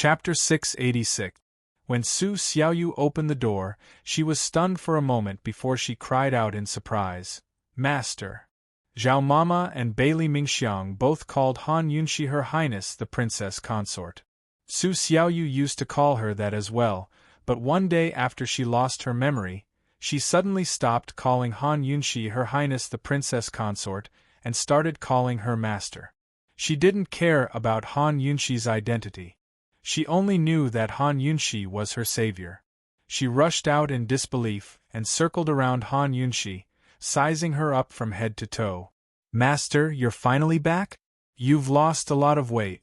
Chapter 686. When Su Xiaoyu opened the door, she was stunned for a moment before she cried out in surprise, "Master!" Zhao Mama and Bailey Mingxiang both called Han Yunxi Her Highness the Princess Consort. Su Xiaoyu used to call her that as well, but one day after she lost her memory, she suddenly stopped calling Han Yunxi Her Highness the Princess Consort and started calling her Master. She didn't care about Han Yunxi's identity. She only knew that Han Yunxi was her savior. She rushed out in disbelief and circled around Han Yunxi, sizing her up from head to toe. "Master, you're finally back? You've lost a lot of weight."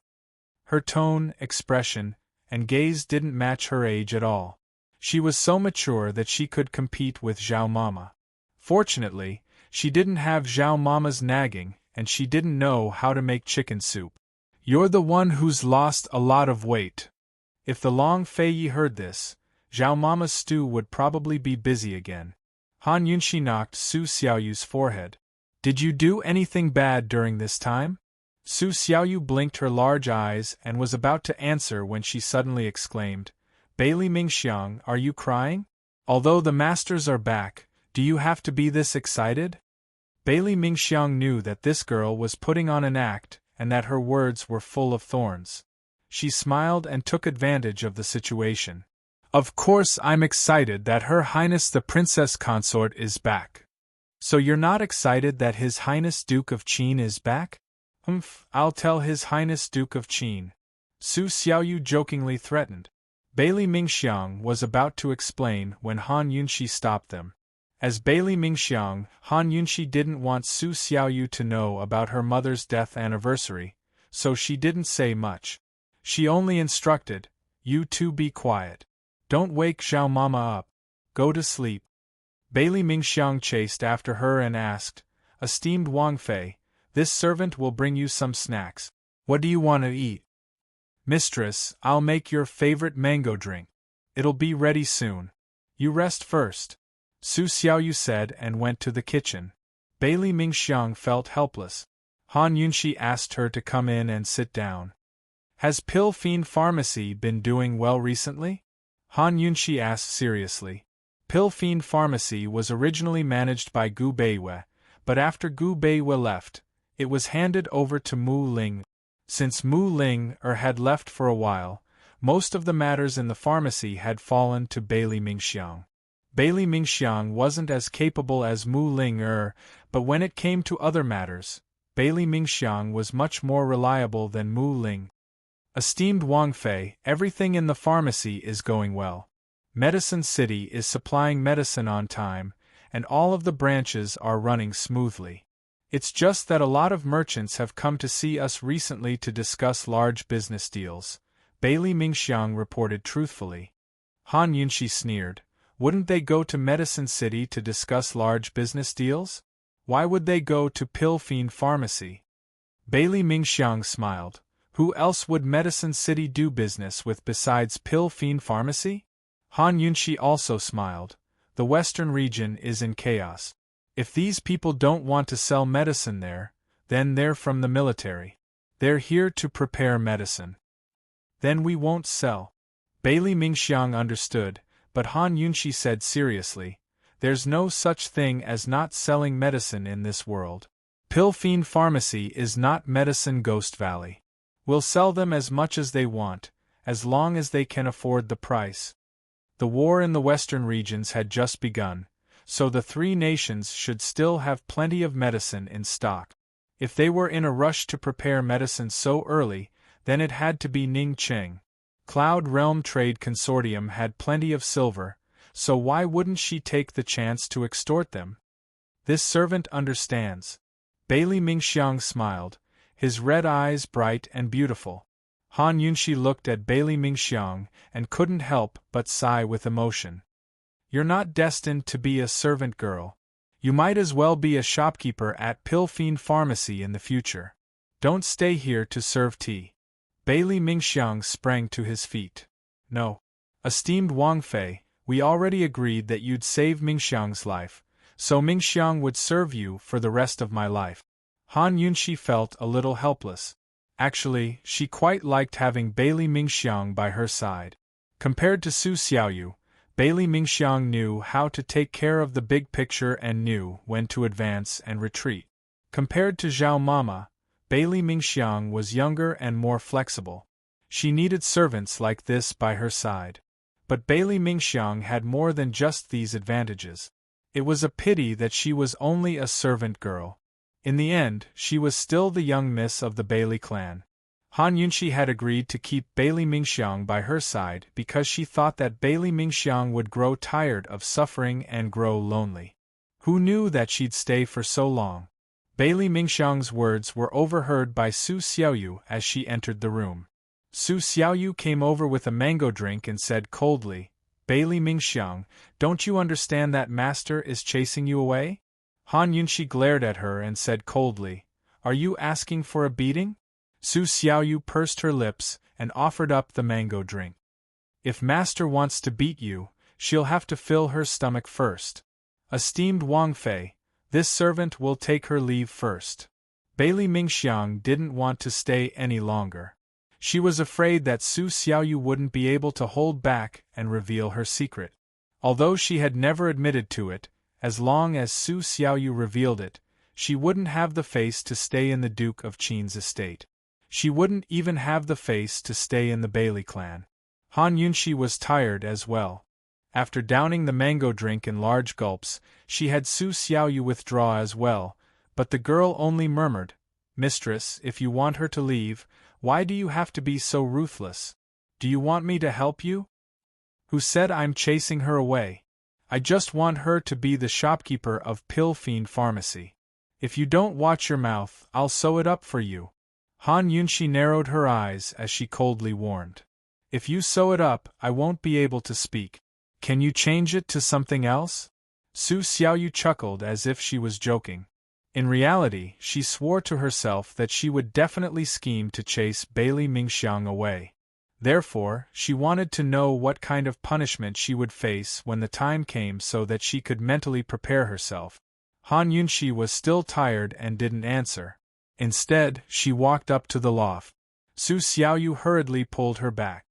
Her tone, expression, and gaze didn't match her age at all. She was so mature that she could compete with Zhao Mama. Fortunately, she didn't have Zhao Mama's nagging, and she didn't know how to make chicken soup. "You're the one who's lost a lot of weight." If the Long Fei heard this, Zhao Mama's stew would probably be busy again. Han Yunxi knocked Su Xiaoyu's forehead. "Did you do anything bad during this time?" Su Xiaoyu blinked her large eyes and was about to answer when she suddenly exclaimed, "Bailey Mingxiang, are you crying? Although the masters are back, do you have to be this excited?" Bailey Mingxiang knew that this girl was putting on an act and that her words were full of thorns. She smiled and took advantage of the situation. "Of course I'm excited that Her Highness the Princess Consort is back." "So you're not excited that His Highness Duke of Qin is back?" I'll tell His Highness Duke of Qin," Su Xiaoyu jokingly threatened. Bailey Mingxiang was about to explain when Han Yunxi stopped them. As Bailey Mingxiang, Han Yunxi didn't want Su Xiaoyu to know about her mother's death anniversary, so she didn't say much. She only instructed, "You two be quiet. Don't wake Zhao Mama up. Go to sleep." Bailey Mingxiang chased after her and asked, "Esteemed Wang Fei, this servant will bring you some snacks. What do you want to eat?" "Mistress, I'll make your favorite mango drink. It'll be ready soon. You rest first," Su Xiaoyu said and went to the kitchen. Bailey Mingxiang felt helpless. Han Yunxi asked her to come in and sit down. "Has Pill Fiend Pharmacy been doing well recently?" Han Yunxi asked seriously. Pill Fiend Pharmacy was originally managed by Gu Beiwei, but after Gu Beiwei left, it was handed over to Mu Ling. Since Mu Ling had left for a while, most of the matters in the pharmacy had fallen to Bailey Mingxiang. Bailey Mingxiang wasn't as capable as Mu Ling but when it came to other matters, Bailey Mingxiang was much more reliable than Mu Ling. "Esteemed Wang Fei, everything in the pharmacy is going well. Medicine City is supplying medicine on time, and all of the branches are running smoothly. It's just that a lot of merchants have come to see us recently to discuss large business deals," Bailey Mingxiang reported truthfully. Han Yunxi sneered. Wouldn't they go to Medicine City to discuss large business deals? Why would they go to Pill Fiend Pharmacy? Bailey Mingxiang smiled. Who else would Medicine City do business with besides Pill Fiend Pharmacy? Han Yunxi also smiled. The western region is in chaos. If these people don't want to sell medicine there, then they're from the military. They're here to prepare medicine. Then we won't sell. Bailey Mingxiang understood, but Han Yunxi said seriously, "There's no such thing as not selling medicine in this world. Pill Fiend Pharmacy is not Medicine Ghost Valley. We'll sell them as much as they want, as long as they can afford the price." The war in the western regions had just begun, so the three nations should still have plenty of medicine in stock. If they were in a rush to prepare medicine so early, then it had to be Ning Cheng. Cloud Realm Trade Consortium had plenty of silver, so why wouldn't she take the chance to extort them? "This servant understands." Bailey Mingxiang smiled, his red eyes bright and beautiful. Han Yunxi looked at Bailey Mingxiang and couldn't help but sigh with emotion. "You're not destined to be a servant girl. You might as well be a shopkeeper at Pill Fiend Pharmacy in the future. Don't stay here to serve tea." Bailey Mingxiang sprang to his feet. "No. Esteemed Wang Fei, we already agreed that you'd save Mingxiang's life, so Mingxiang would serve you for the rest of my life." Han Yunxi felt a little helpless. Actually, she quite liked having Bailey Mingxiang by her side. Compared to Su Xiaoyu, Bailey Mingxiang knew how to take care of the big picture and knew when to advance and retreat. Compared to Zhao Mama, Bailey Mingxiang was younger and more flexible. She needed servants like this by her side. But Bailey Mingxiang had more than just these advantages. It was a pity that she was only a servant girl. In the end, she was still the young miss of the Bailey clan. Han Yunxi had agreed to keep Bailey Mingxiang by her side because she thought that Bailey Mingxiang would grow tired of suffering and grow lonely. Who knew that she'd stay for so long? Bailey Mingxiang's words were overheard by Su Xiaoyu as she entered the room. Su Xiaoyu came over with a mango drink and said coldly, "Bailey Mingxiang, don't you understand that master is chasing you away?" Han Yunxi glared at her and said coldly, "Are you asking for a beating?" Su Xiaoyu pursed her lips and offered up the mango drink. "If master wants to beat you, she'll have to fill her stomach first. Esteemed Wang Fei, this servant will take her leave first." Bailey Mingxiang didn't want to stay any longer. She was afraid that Su Xiaoyu wouldn't be able to hold back and reveal her secret. Although she had never admitted to it, as long as Su Xiaoyu revealed it, she wouldn't have the face to stay in the Duke of Qin's estate. She wouldn't even have the face to stay in the Bailey clan. Han Yunxi was tired as well. After downing the mango drink in large gulps, she had Su Xiaoyu withdraw as well, but the girl only murmured, "Mistress, if you want her to leave, why do you have to be so ruthless? Do you want me to help you?" "Who said I'm chasing her away? I just want her to be the shopkeeper of Pill Fiend Pharmacy. If you don't watch your mouth, I'll sew it up for you." Han Yunxi narrowed her eyes as she coldly warned. "If you sew it up, I won't be able to speak. Can you change it to something else?" Su Xiaoyu chuckled as if she was joking. In reality, she swore to herself that she would definitely scheme to chase Bailey Mingxiang away. Therefore, she wanted to know what kind of punishment she would face when the time came so that she could mentally prepare herself. Han Yunxi was still tired and didn't answer. Instead, she walked up to the loft. Su Xiaoyu hurriedly pulled her back.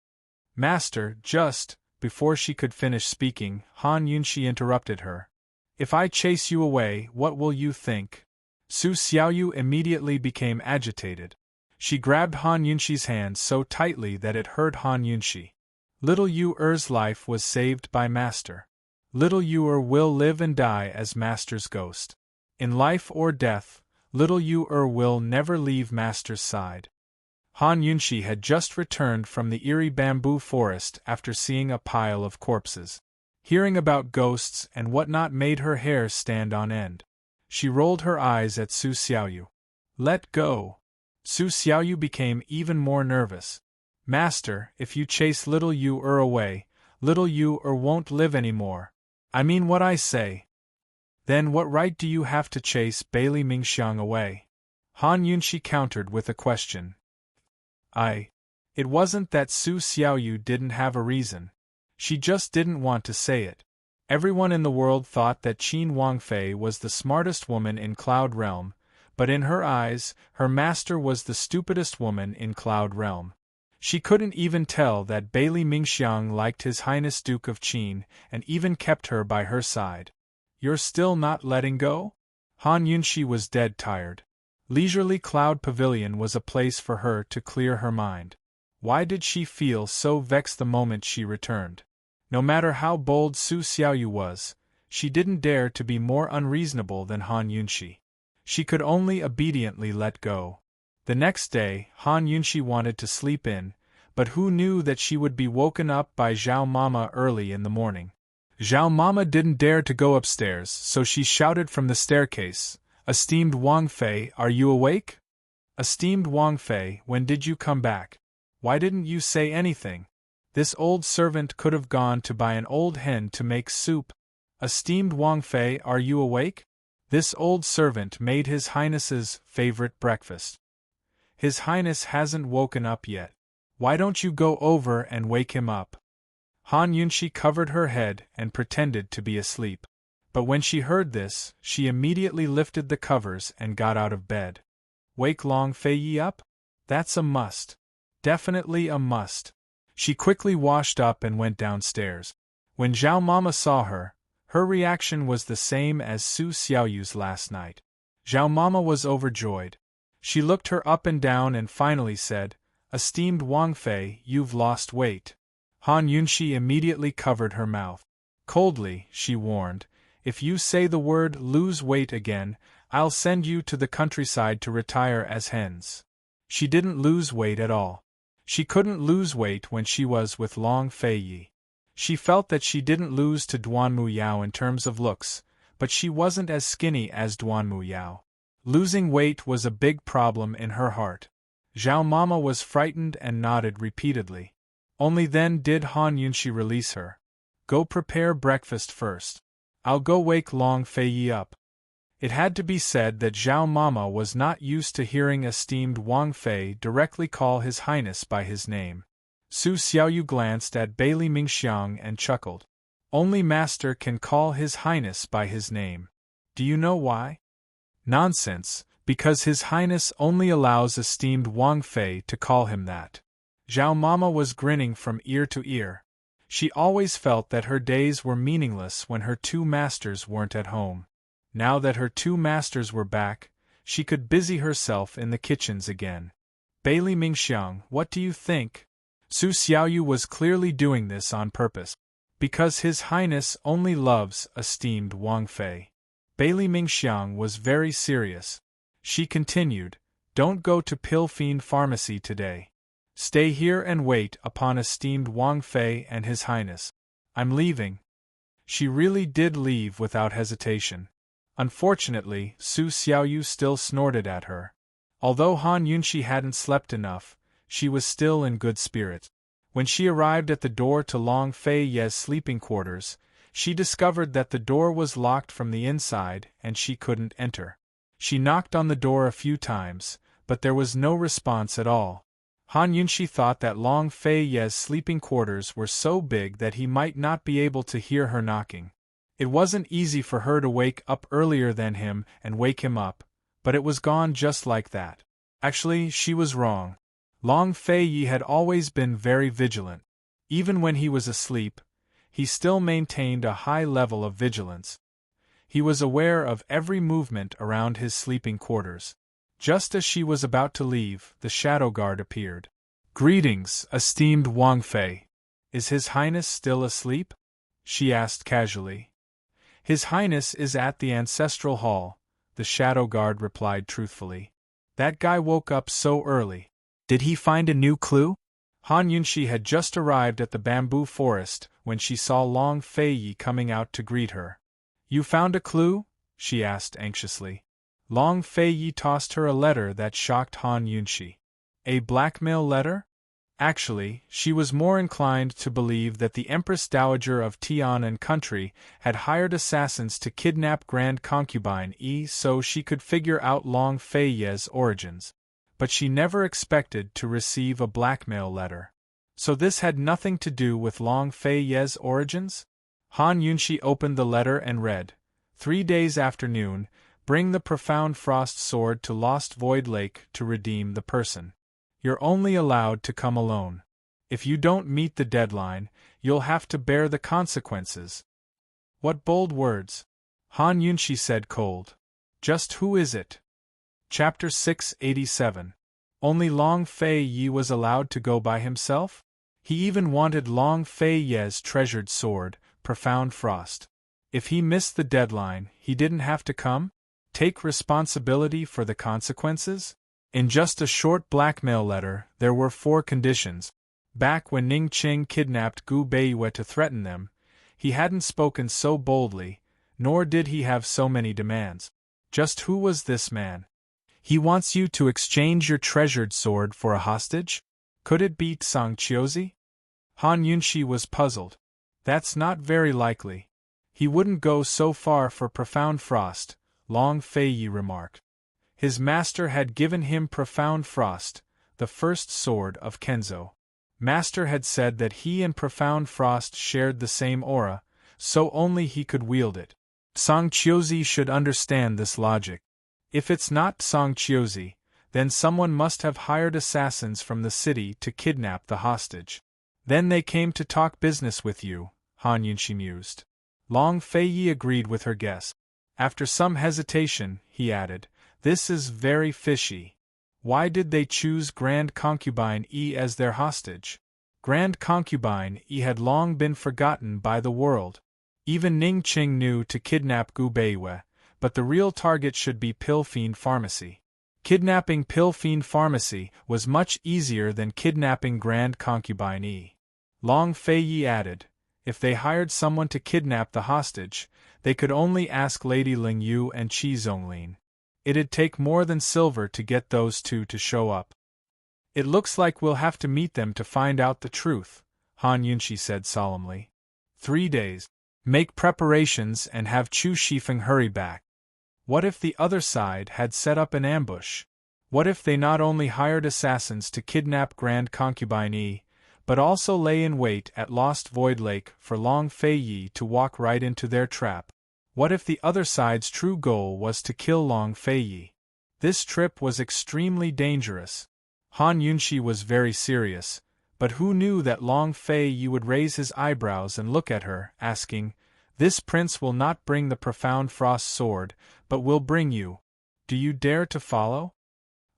"Master, just..." Before she could finish speaking, Han Yunxi interrupted her. "If I chase you away, what will you think?" Su Xiaoyu immediately became agitated. She grabbed Han Yunxi's hand so tightly that it hurt Han Yunxi. Little Yu Er's life was saved by Master. Little Yu Er will live and die as Master's ghost. In life or death, Little Yu Er will never leave Master's side. Han Yunxi had just returned from the eerie bamboo forest after seeing a pile of corpses. Hearing about ghosts and whatnot made her hair stand on end. She rolled her eyes at Su Xiaoyu. "Let go." Su Xiaoyu became even more nervous. "Master, if you chase Little Yu Er away, Little Yu Er won't live anymore. I mean what I say." "Then what right do you have to chase Bailey Mingxiang away?" Han Yunxi countered with a question. It wasn't that Su Xiaoyu didn't have a reason. She just didn't want to say it. Everyone in the world thought that Qin Wangfei was the smartest woman in Cloud Realm, but in her eyes, her master was the stupidest woman in Cloud Realm. She couldn't even tell that Bailey Mingxiang liked His Highness Duke of Qin and even kept her by her side. "You're still not letting go?" Han Yunxi was dead tired. Leisurely Cloud Pavilion was a place for her to clear her mind. Why did she feel so vexed the moment she returned? No matter how bold Su Xiaoyu was, she didn't dare to be more unreasonable than Han Yunxi. She could only obediently let go. The next day, Han Yunxi wanted to sleep in, but who knew that she would be woken up by Zhao Mama early in the morning. Zhao Mama didn't dare to go upstairs, so she shouted from the staircase, "Esteemed Wang Fei, are you awake? Esteemed Wang Fei, when did you come back? Why didn't you say anything? This old servant could have gone to buy an old hen to make soup. Esteemed Wang Fei, are you awake? This old servant made His Highness's favorite breakfast. His Highness hasn't woken up yet. Why don't you go over and wake him up?" Han Yunxi covered her head and pretended to be asleep. But when she heard this, she immediately lifted the covers and got out of bed. "Wake Long Fei Yi up?" That's a must. Definitely a must. She quickly washed up and went downstairs. When Zhao Mama saw her, her reaction was the same as Su Xiaoyu's last night. Zhao Mama was overjoyed. She looked her up and down and finally said, "Esteemed Wang Fei, you've lost weight." Han Yunxi immediately covered her mouth. Coldly, she warned, "If you say the word lose weight again, I'll send you to the countryside to retire as hens." She didn't lose weight at all. She couldn't lose weight when she was with Long Fei Yi. She felt that she didn't lose to Duanmu Yao in terms of looks, but she wasn't as skinny as Duanmu Yao. Losing weight was a big problem in her heart. Zhao Mama was frightened and nodded repeatedly. Only then did Han Yunxi release her. "Go prepare breakfast first. I'll go wake Long Fei Yi up." It had to be said that Zhao Mama was not used to hearing esteemed Wang Fei directly call His Highness by his name. Su Xiaoyu glanced at Bailey Mingxiang and chuckled. "Only Master can call His Highness by his name. Do you know why?" "Nonsense, because His Highness only allows esteemed Wang Fei to call him that." Zhao Mama was grinning from ear to ear. She always felt that her days were meaningless when her two masters weren't at home. Now that her two masters were back, she could busy herself in the kitchens again. "Bailey Mingxiang, what do you think?" Su Xiaoyu was clearly doing this on purpose. "Because His Highness only loves esteemed Wang Fei." Bailey Mingxiang was very serious. She continued, "Don't go to Pilfine Pharmacy today. Stay here and wait upon esteemed Wang Fei and His Highness." "I'm leaving." She really did leave without hesitation. Unfortunately, Su Xiaoyu still snorted at her. Although Han Yunxi hadn't slept enough, she was still in good spirits. When she arrived at the door to Long Fei Ye's sleeping quarters, she discovered that the door was locked from the inside and she couldn't enter. She knocked on the door a few times, but there was no response at all. Han Yunxi thought that Long Fei Ye's sleeping quarters were so big that he might not be able to hear her knocking. It wasn't easy for her to wake up earlier than him and wake him up, but it was gone just like that. Actually, she was wrong. Long Fei Yi had always been very vigilant. Even when he was asleep, he still maintained a high level of vigilance. He was aware of every movement around his sleeping quarters. Just as she was about to leave, the shadow guard appeared. "Greetings, esteemed Wang Fei. Is His Highness still asleep?" she asked casually. "His Highness is at the Ancestral Hall," the shadow guard replied truthfully. "That guy woke up so early. Did he find a new clue?" Han Yunxi had just arrived at the bamboo forest when she saw Long Fei Yi coming out to greet her. "You found a clue?" she asked anxiously. Long Fei Yi tossed her a letter that shocked Han Yunxi. A blackmail letter? Actually, she was more inclined to believe that the Empress Dowager of Tian and country had hired assassins to kidnap Grand Concubine Yi so she could figure out Long Fei Ye's origins. But she never expected to receive a blackmail letter. So this had nothing to do with Long Fei Ye's origins? Han Yunxi opened the letter and read, 3 days afternoon, bring the Profound Frost Sword to Lost Void Lake to redeem the person. You're only allowed to come alone. If you don't meet the deadline, you'll have to bear the consequences. What bold words! Han Yunxi said cold. Just who is it? Chapter 687. Only Long Fei Yi was allowed to go by himself? He even wanted Long Fei Ye's treasured sword, Profound Frost. If he missed the deadline, he didn't have to come? Take responsibility for the consequences? In just a short blackmail letter, there were 4 conditions. Back when Ning Qing kidnapped Gu Beiyue to threaten them, he hadn't spoken so boldly, nor did he have so many demands. Just who was this man? He wants you to exchange your treasured sword for a hostage? Could it be Song Qiuzi? Han Yunxi was puzzled. That's not very likely. He wouldn't go so far for Profound Frost, Long Fei Yi remarked. His master had given him Profound Frost, the first sword of Kenzo. Master had said that he and Profound Frost shared the same aura, so only he could wield it. Song Qiuzi should understand this logic. If it's not Song Qiuzi, Then someone must have hired assassins from the city to kidnap the hostage. Then they came to talk business with you, Han Yunxi mused. Long Feiyi agreed with her guess. After some hesitation, he added, "This is very fishy. Why did they choose Grand Concubine Yi as their hostage? Grand Concubine Yi had long been forgotten by the world. Even Ning Qing knew to kidnap Gu Beiwei, but the real target should be Pill Fiend Pharmacy. Kidnapping Pill Fiend Pharmacy was much easier than kidnapping Grand Concubine Yi." Long Feiyi added, "If they hired someone to kidnap the hostage, they could only ask Lady Ling Yu and Qi Zonglin. It'd take more than silver to get those two to show up." "It looks like we'll have to meet them to find out the truth," Han Yunxi said solemnly. 3 days. Make preparations and have Chu Shifeng hurry back. What if the other side had set up an ambush? What if they not only hired assassins to kidnap Grand Concubine Yi, but also lay in wait at Lost Void Lake for Long Feiyi to walk right into their trap? What if the other side's true goal was to kill Long Feiyi? This trip was extremely dangerous. Han Yunxi was very serious, but who knew that Long Feiyi would raise his eyebrows and look at her, asking, "This prince will not bring the profound frost sword, but will bring you. Do you dare to follow?"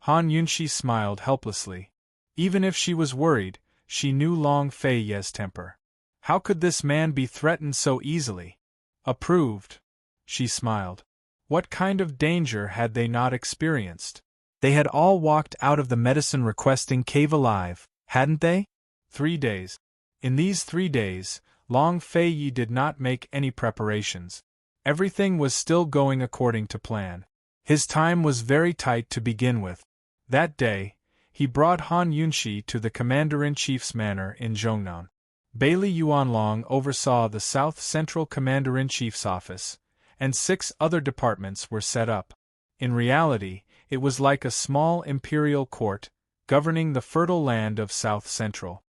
Han Yunxi smiled helplessly. Even if she was worried, she knew Long Feiyi's temper. How could this man be threatened so easily? "Approved." She smiled. What kind of danger had they not experienced? They had all walked out of the medicine-requesting cave alive, hadn't they? 3 days. In these 3 days, Long Feiyi did not make any preparations. Everything was still going according to plan. His time was very tight to begin with. That day, he brought Han Yunxi to the Commander-in-Chief's manor in Zhongnan. Bailey Yuanlong oversaw the South Central Commander-in-Chief's office, and 6 other departments were set up. In reality, it was like a small imperial court, governing the fertile land of South Central.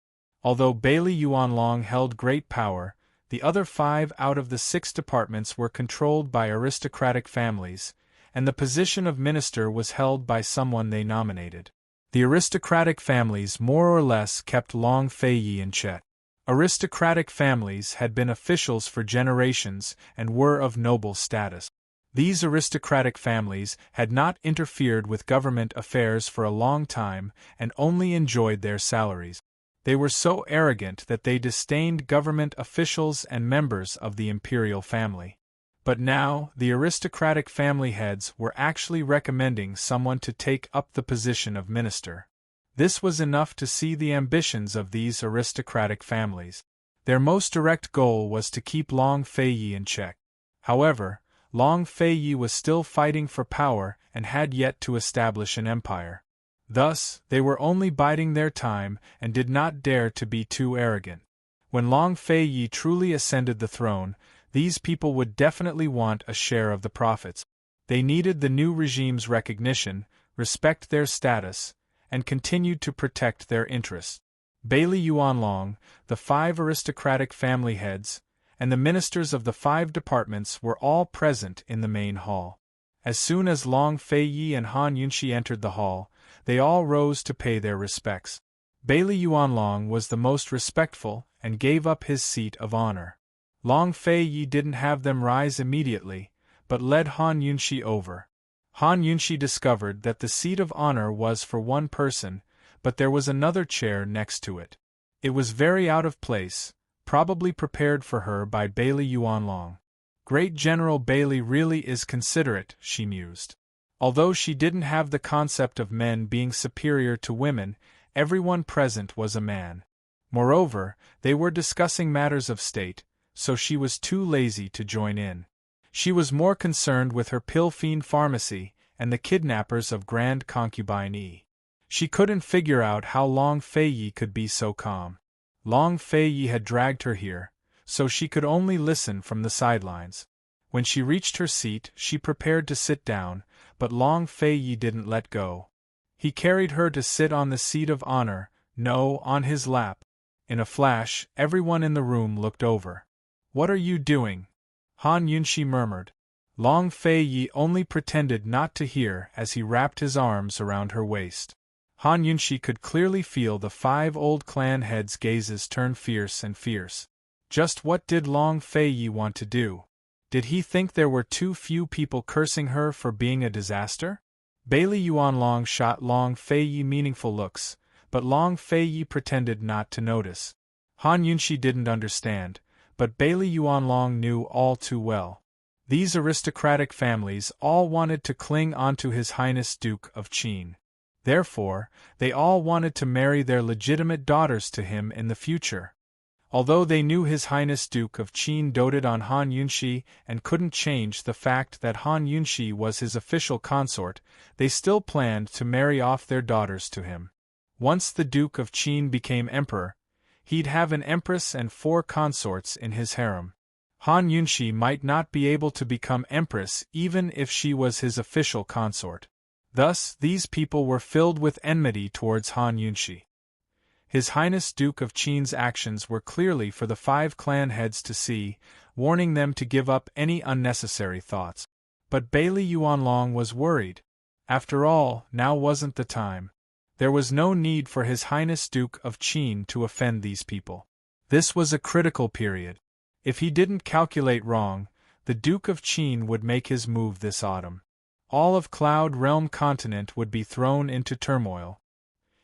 Although Bailey Yuanlong held great power, the other 5 out of the 6 departments were controlled by aristocratic families, and the position of minister was held by someone they nominated. The aristocratic families more or less kept Long Feiyi in check. Aristocratic families had been officials for generations and were of noble status. These aristocratic families had not interfered with government affairs for a long time and only enjoyed their salaries. They were so arrogant that they disdained government officials and members of the imperial family. But now, the aristocratic family heads were actually recommending someone to take up the position of minister. This was enough to see the ambitions of these aristocratic families. Their most direct goal was to keep Long Feiyi in check. However, Long Feiyi was still fighting for power and had yet to establish an empire. Thus, they were only biding their time and did not dare to be too arrogant. When Long Feiyi truly ascended the throne, these people would definitely want a share of the profits. They needed the new regime's recognition, respect their status, and continued to protect their interests. Bailey Yuanlong, the 5 aristocratic family heads, and the ministers of the 5 departments were all present in the main hall. As soon as Long Feiyi and Han Yunxi entered the hall, they all rose to pay their respects. Bailey Yuanlong was the most respectful and gave up his seat of honor. Long Feiyi didn't have them rise immediately, but led Han Yunxi over. Han Yunxi discovered that the seat of honor was for one person, but there was another chair next to it. It was very out of place, probably prepared for her by Bailey Yuanlong. Great General Bailey really is considerate, she mused. Although she didn't have the concept of men being superior to women, everyone present was a man. Moreover, they were discussing matters of state, so she was too lazy to join in. She was more concerned with her Pill Fiend Pharmacy and the kidnappers of Grand Concubine Yi. She couldn't figure out how Long Feiyi could be so calm. Long Feiyi had dragged her here, so she could only listen from the sidelines. When she reached her seat, she prepared to sit down, but Long Feiyi didn't let go. He carried her to sit on the seat of honor, no, on his lap. In a flash, everyone in the room looked over. "What are you doing?" Han Yunxi murmured. Long Fei Yi only pretended not to hear as he wrapped his arms around her waist. Han Yunshi could clearly feel the 5 old clan heads' gazes turn fierce and fierce. Just what did Long Fei Yi want to do? Did he think there were too few people cursing her for being a disaster? Bailey Yuanlong shot Long Fei Yi meaningful looks, but Long Fei Yi pretended not to notice. Han Yunshi didn't understand, but Bailey Yuanlong knew all too well. These aristocratic families all wanted to cling onto His Highness Duke of Qin. Therefore, they all wanted to marry their legitimate daughters to him in the future. Although they knew His Highness Duke of Qin doted on Han Yunshi and couldn't change the fact that Han Yunshi was his official consort, they still planned to marry off their daughters to him. Once the Duke of Qin became emperor, he'd have an empress and 4 consorts in his harem. Han Yunshi might not be able to become empress even if she was his official consort. Thus, these people were filled with enmity towards Han Yunshi. His Highness Duke of Qin's actions were clearly for the 5 clan heads to see, warning them to give up any unnecessary thoughts. But Bailey Yuanlong was worried. After all, now wasn't the time. There was no need for His Highness Duke of Qin to offend these people. This was a critical period. If he didn't calculate wrong, the Duke of Qin would make his move this autumn. All of Cloud Realm continent would be thrown into turmoil.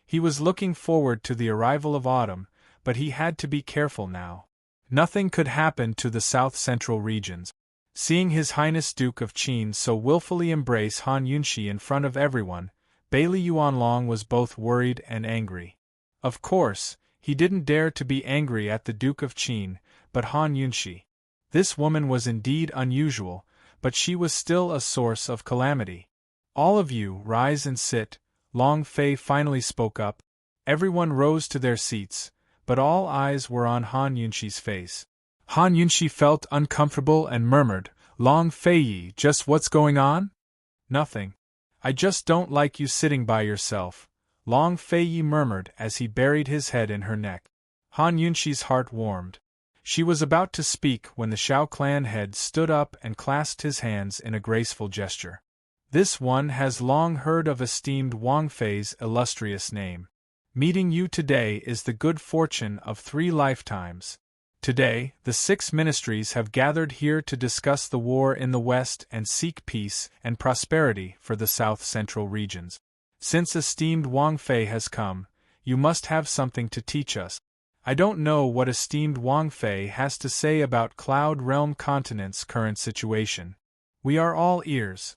He was looking forward to the arrival of autumn, but he had to be careful now. Nothing could happen to the south-central regions. Seeing His Highness Duke of Qin so willfully embrace Han Yunshi in front of everyone, Bailey Yuanlong was both worried and angry. Of course, he didn't dare to be angry at the Duke of Qin, but Han Yunshi. This woman was indeed unusual, but she was still a source of calamity. All of you, rise and sit, Long Fei finally spoke up. Everyone rose to their seats, but all eyes were on Han Yunshi's face. Han Yunshi felt uncomfortable and murmured, Long Fei Yi, just what's going on? Nothing. I just don't like you sitting by yourself, Long Fei Yi murmured as he buried his head in her neck. Han Yunshi's heart warmed. She was about to speak when the Shao clan head stood up and clasped his hands in a graceful gesture. This one has long heard of esteemed Wang Fei's illustrious name. Meeting you today is the good fortune of 3 lifetimes. Today, the 6 ministries have gathered here to discuss the war in the West and seek peace and prosperity for the south-central regions. Since esteemed Wang Fei has come, you must have something to teach us. I don't know what esteemed Wang Fei has to say about Cloud Realm Continent's current situation. We are all ears.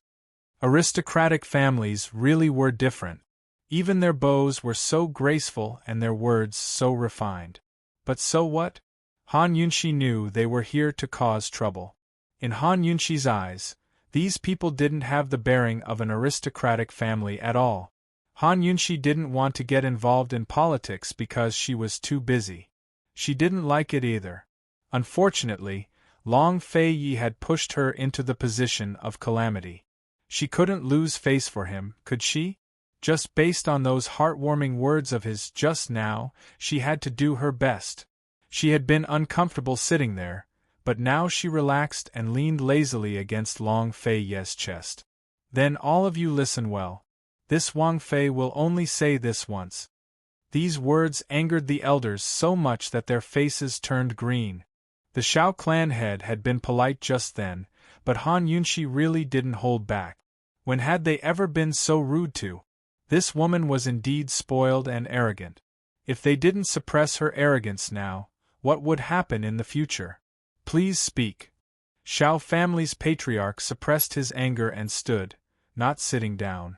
Aristocratic families really were different. Even their bows were so graceful and their words so refined. But so what? Han Yunshi knew they were here to cause trouble. In Han Yunshi's eyes, these people didn't have the bearing of an aristocratic family at all. Han Yunshi didn't want to get involved in politics because she was too busy. She didn't like it either. Unfortunately, Long Fei Yi had pushed her into the position of calamity. She couldn't lose face for him, could she? Just based on those heartwarming words of his just now, she had to do her best. She had been uncomfortable sitting there, but now she relaxed and leaned lazily against Long Fei Yi's chest. Then all of you listen well. This Wang Fei will only say this once. These words angered the elders so much that their faces turned green. The Shao clan head had been polite just then, but Han Yunshi really didn't hold back. When had they ever been so rude to? This woman was indeed spoiled and arrogant. If they didn't suppress her arrogance now, what would happen in the future? Please speak. Shao family's patriarch suppressed his anger and stood, not sitting down.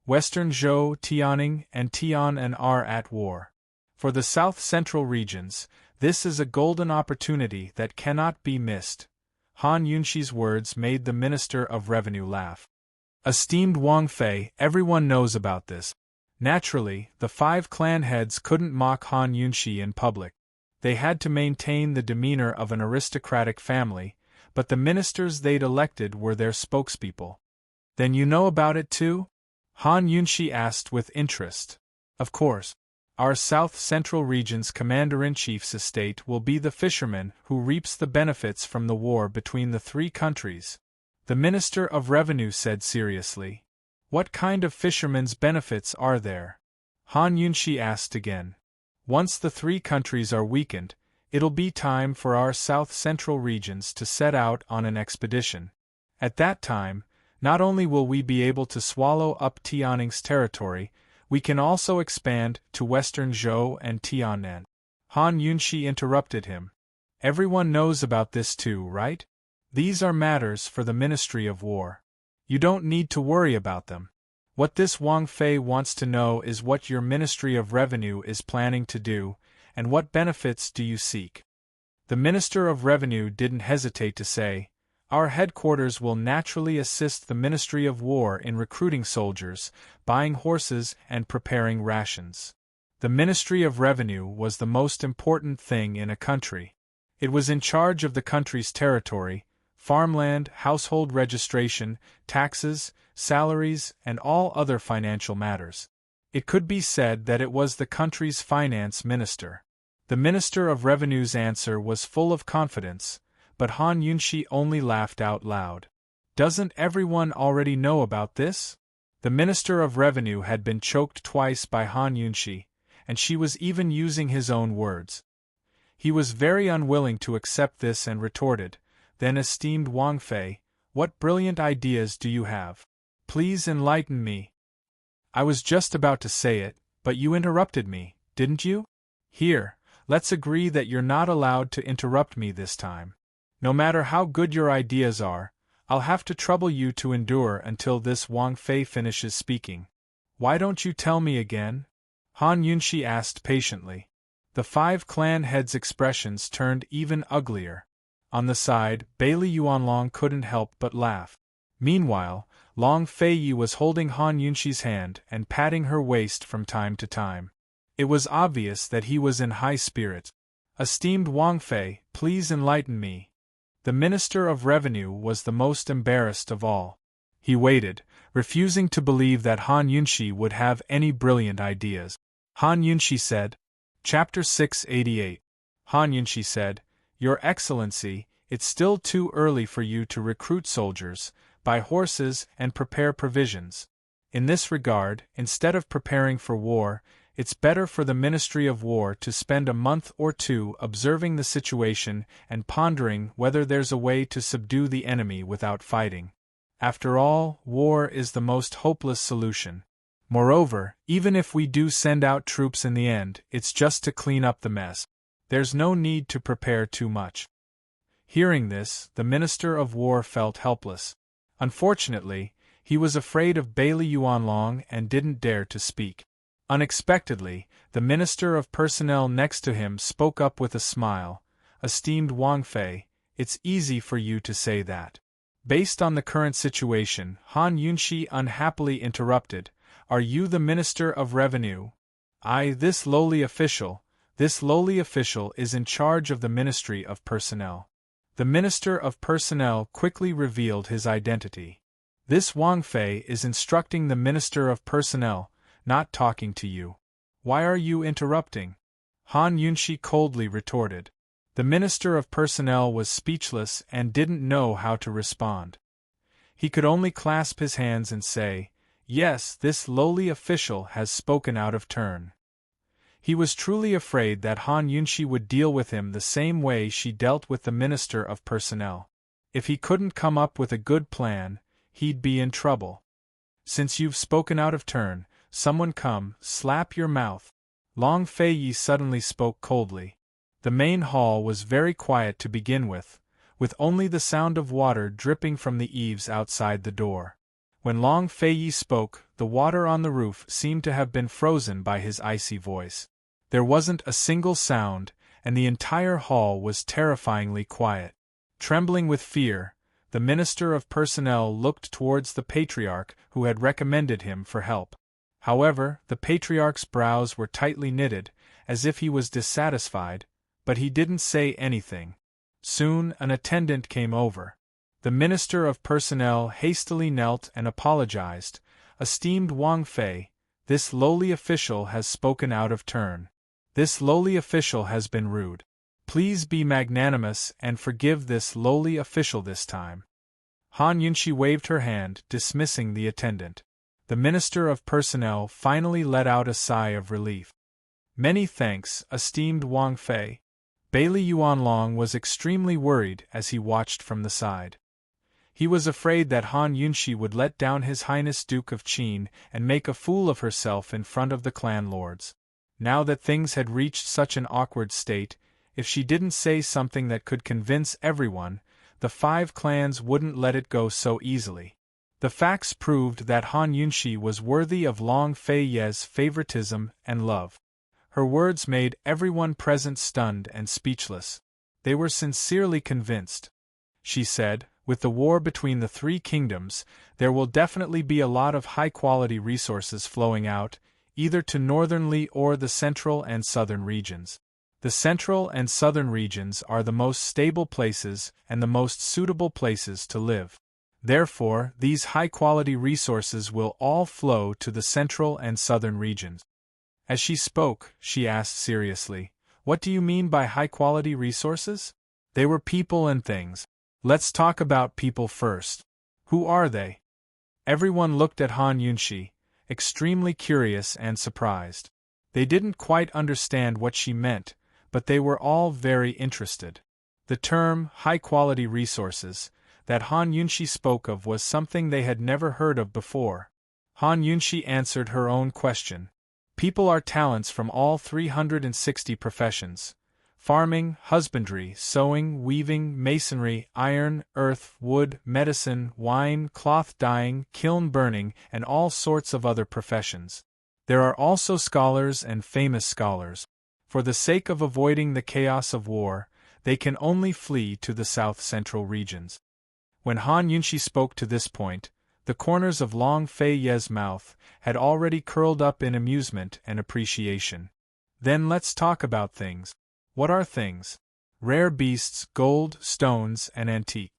Western Zhou, Tianning, and Tianan are at war. For the south-central regions, this is a golden opportunity that cannot be missed. Han Yunshi's words made the Minister of Revenue laugh. Esteemed Wang Fei, everyone knows about this. Naturally, the 5 clan heads couldn't mock Han Yunshi in public. They had to maintain the demeanor of an aristocratic family, but the ministers they'd elected were their spokespeople. Then you know about it too? Han Yunshi asked with interest. Of course. Our south-central region's commander-in-chief's estate will be the fisherman who reaps the benefits from the war between the 3 countries. The Minister of Revenue said seriously. What kind of fishermen's benefits are there? Han Yunshi asked again. Once the three countries are weakened, it'll be time for our south-central regions to set out on an expedition. At that time, not only will we be able to swallow up Tianning's territory, we can also expand to western Zhou and Tiannan. Han Yunshi interrupted him. Everyone knows about this too, right? These are matters for the Ministry of War. You don't need to worry about them. What this Wang Fei wants to know is what your Ministry of Revenue is planning to do, and what benefits do you seek. The Minister of Revenue didn't hesitate to say, our headquarters will naturally assist the Ministry of War in recruiting soldiers, buying horses, and preparing rations. The Ministry of Revenue was the most important thing in a country. It was in charge of the country's territory, farmland, household registration, taxes, salaries, and all other financial matters. It could be said that it was the country's finance minister. The Minister of Revenue's answer was full of confidence, but Han Yunshi only laughed out loud. Doesn't everyone already know about this? The Minister of Revenue had been choked twice by Han Yunshi, and she was even using his own words. He was very unwilling to accept this and retorted, then esteemed Wang Fei, what brilliant ideas do you have? Please enlighten me. I was just about to say it, but you interrupted me, didn't you? Here, let's agree that you're not allowed to interrupt me this time. No matter how good your ideas are, I'll have to trouble you to endure until this Wang Fei finishes speaking. Why don't you tell me again? Han Yunshi asked patiently. The 5 clan heads' expressions turned even uglier. On the side, Bailey Yuanlong couldn't help but laugh. Meanwhile, Long Feiyi was holding Han Yunshi's hand and patting her waist from time to time. It was obvious that he was in high spirits. Esteemed Wang Fei, please enlighten me. The Minister of Revenue was the most embarrassed of all. He waited, refusing to believe that Han Yunshi would have any brilliant ideas. Han Yunshi said, Chapter 688. Han Yunshi said, Your Excellency, it's still too early for you to recruit soldiers, buy horses, and prepare provisions. In this regard, instead of preparing for war, it's better for the Ministry of War to spend a month or two observing the situation and pondering whether there's a way to subdue the enemy without fighting. After all, war is the most hopeless solution. Moreover, even if we do send out troops in the end, it's just to clean up the mess. There's no need to prepare too much. Hearing this, the Minister of War felt helpless. Unfortunately, he was afraid of Bailey Yuanlong and didn't dare to speak. Unexpectedly, the Minister of Personnel next to him spoke up with a smile. Esteemed Wang Fei, it's easy for you to say that. Based on the current situation, Han Yunshi unhappily interrupted, Are you the Minister of Revenue? This lowly official is in charge of the Ministry of Personnel. The Minister of Personnel quickly revealed his identity. This Wang Fei is instructing the Minister of Personnel, not talking to you. Why are you interrupting? Han Yunshi coldly retorted. The Minister of Personnel was speechless and didn't know how to respond. He could only clasp his hands and say, Yes, this lowly official has spoken out of turn. He was truly afraid that Han Yunshi would deal with him the same way she dealt with the Minister of Personnel. If he couldn't come up with a good plan, he'd be in trouble. Since you've spoken out of turn, someone come, slap your mouth. Long Feiyi suddenly spoke coldly. The main hall was very quiet to begin with only the sound of water dripping from the eaves outside the door. When Long Feiyi spoke, the water on the roof seemed to have been frozen by his icy voice. There wasn't a single sound, and the entire hall was terrifyingly quiet. Trembling with fear, the Minister of Personnel looked towards the Patriarch who had recommended him for help. However, the Patriarch's brows were tightly knitted, as if he was dissatisfied, but he didn't say anything. Soon, an attendant came over. The Minister of Personnel hastily knelt and apologized. Esteemed Wang Fei, this lowly official has spoken out of turn. This lowly official has been rude. Please be magnanimous and forgive this lowly official this time. Han Yunshi waved her hand, dismissing the attendant. The Minister of Personnel finally let out a sigh of relief. Many thanks, esteemed Wang Fei. Bailey Yuanlong was extremely worried as he watched from the side. He was afraid that Han Yunshi would let down His Highness Duke of Qin and make a fool of herself in front of the clan lords. Now that things had reached such an awkward state, if she didn't say something that could convince everyone, the 5 clans wouldn't let it go so easily. The facts proved that Han Yunshi was worthy of Long Fei Ye's favoritism and love. Her words made everyone present stunned and speechless. They were sincerely convinced. She said, with the war between the 3 kingdoms, there will definitely be a lot of high-quality resources flowing out, either to northern Li or the central and southern regions. The central and southern regions are the most stable places and the most suitable places to live. Therefore, these high-quality resources will all flow to the central and southern regions. As she spoke, she asked seriously, "What do you mean by high-quality resources?" They were people and things. Let's talk about people first. Who are they? Everyone looked at Han Yunshi, extremely curious and surprised. They didn't quite understand what she meant, but they were all very interested. The term, high-quality resources, that Han Yunshi spoke of was something they had never heard of before. Han Yunshi answered her own question. People are talents from all 360 professions. Farming, husbandry, sewing, weaving, masonry, iron, earth, wood, medicine, wine, cloth dyeing, kiln burning, and all sorts of other professions. There are also scholars and famous scholars. For the sake of avoiding the chaos of war, they can only flee to the south-central regions. When Han Yunshi spoke to this point, the corners of Long Fei Ye's mouth had already curled up in amusement and appreciation. Then let's talk about things. What are things? Rare beasts, gold, stones, and antique.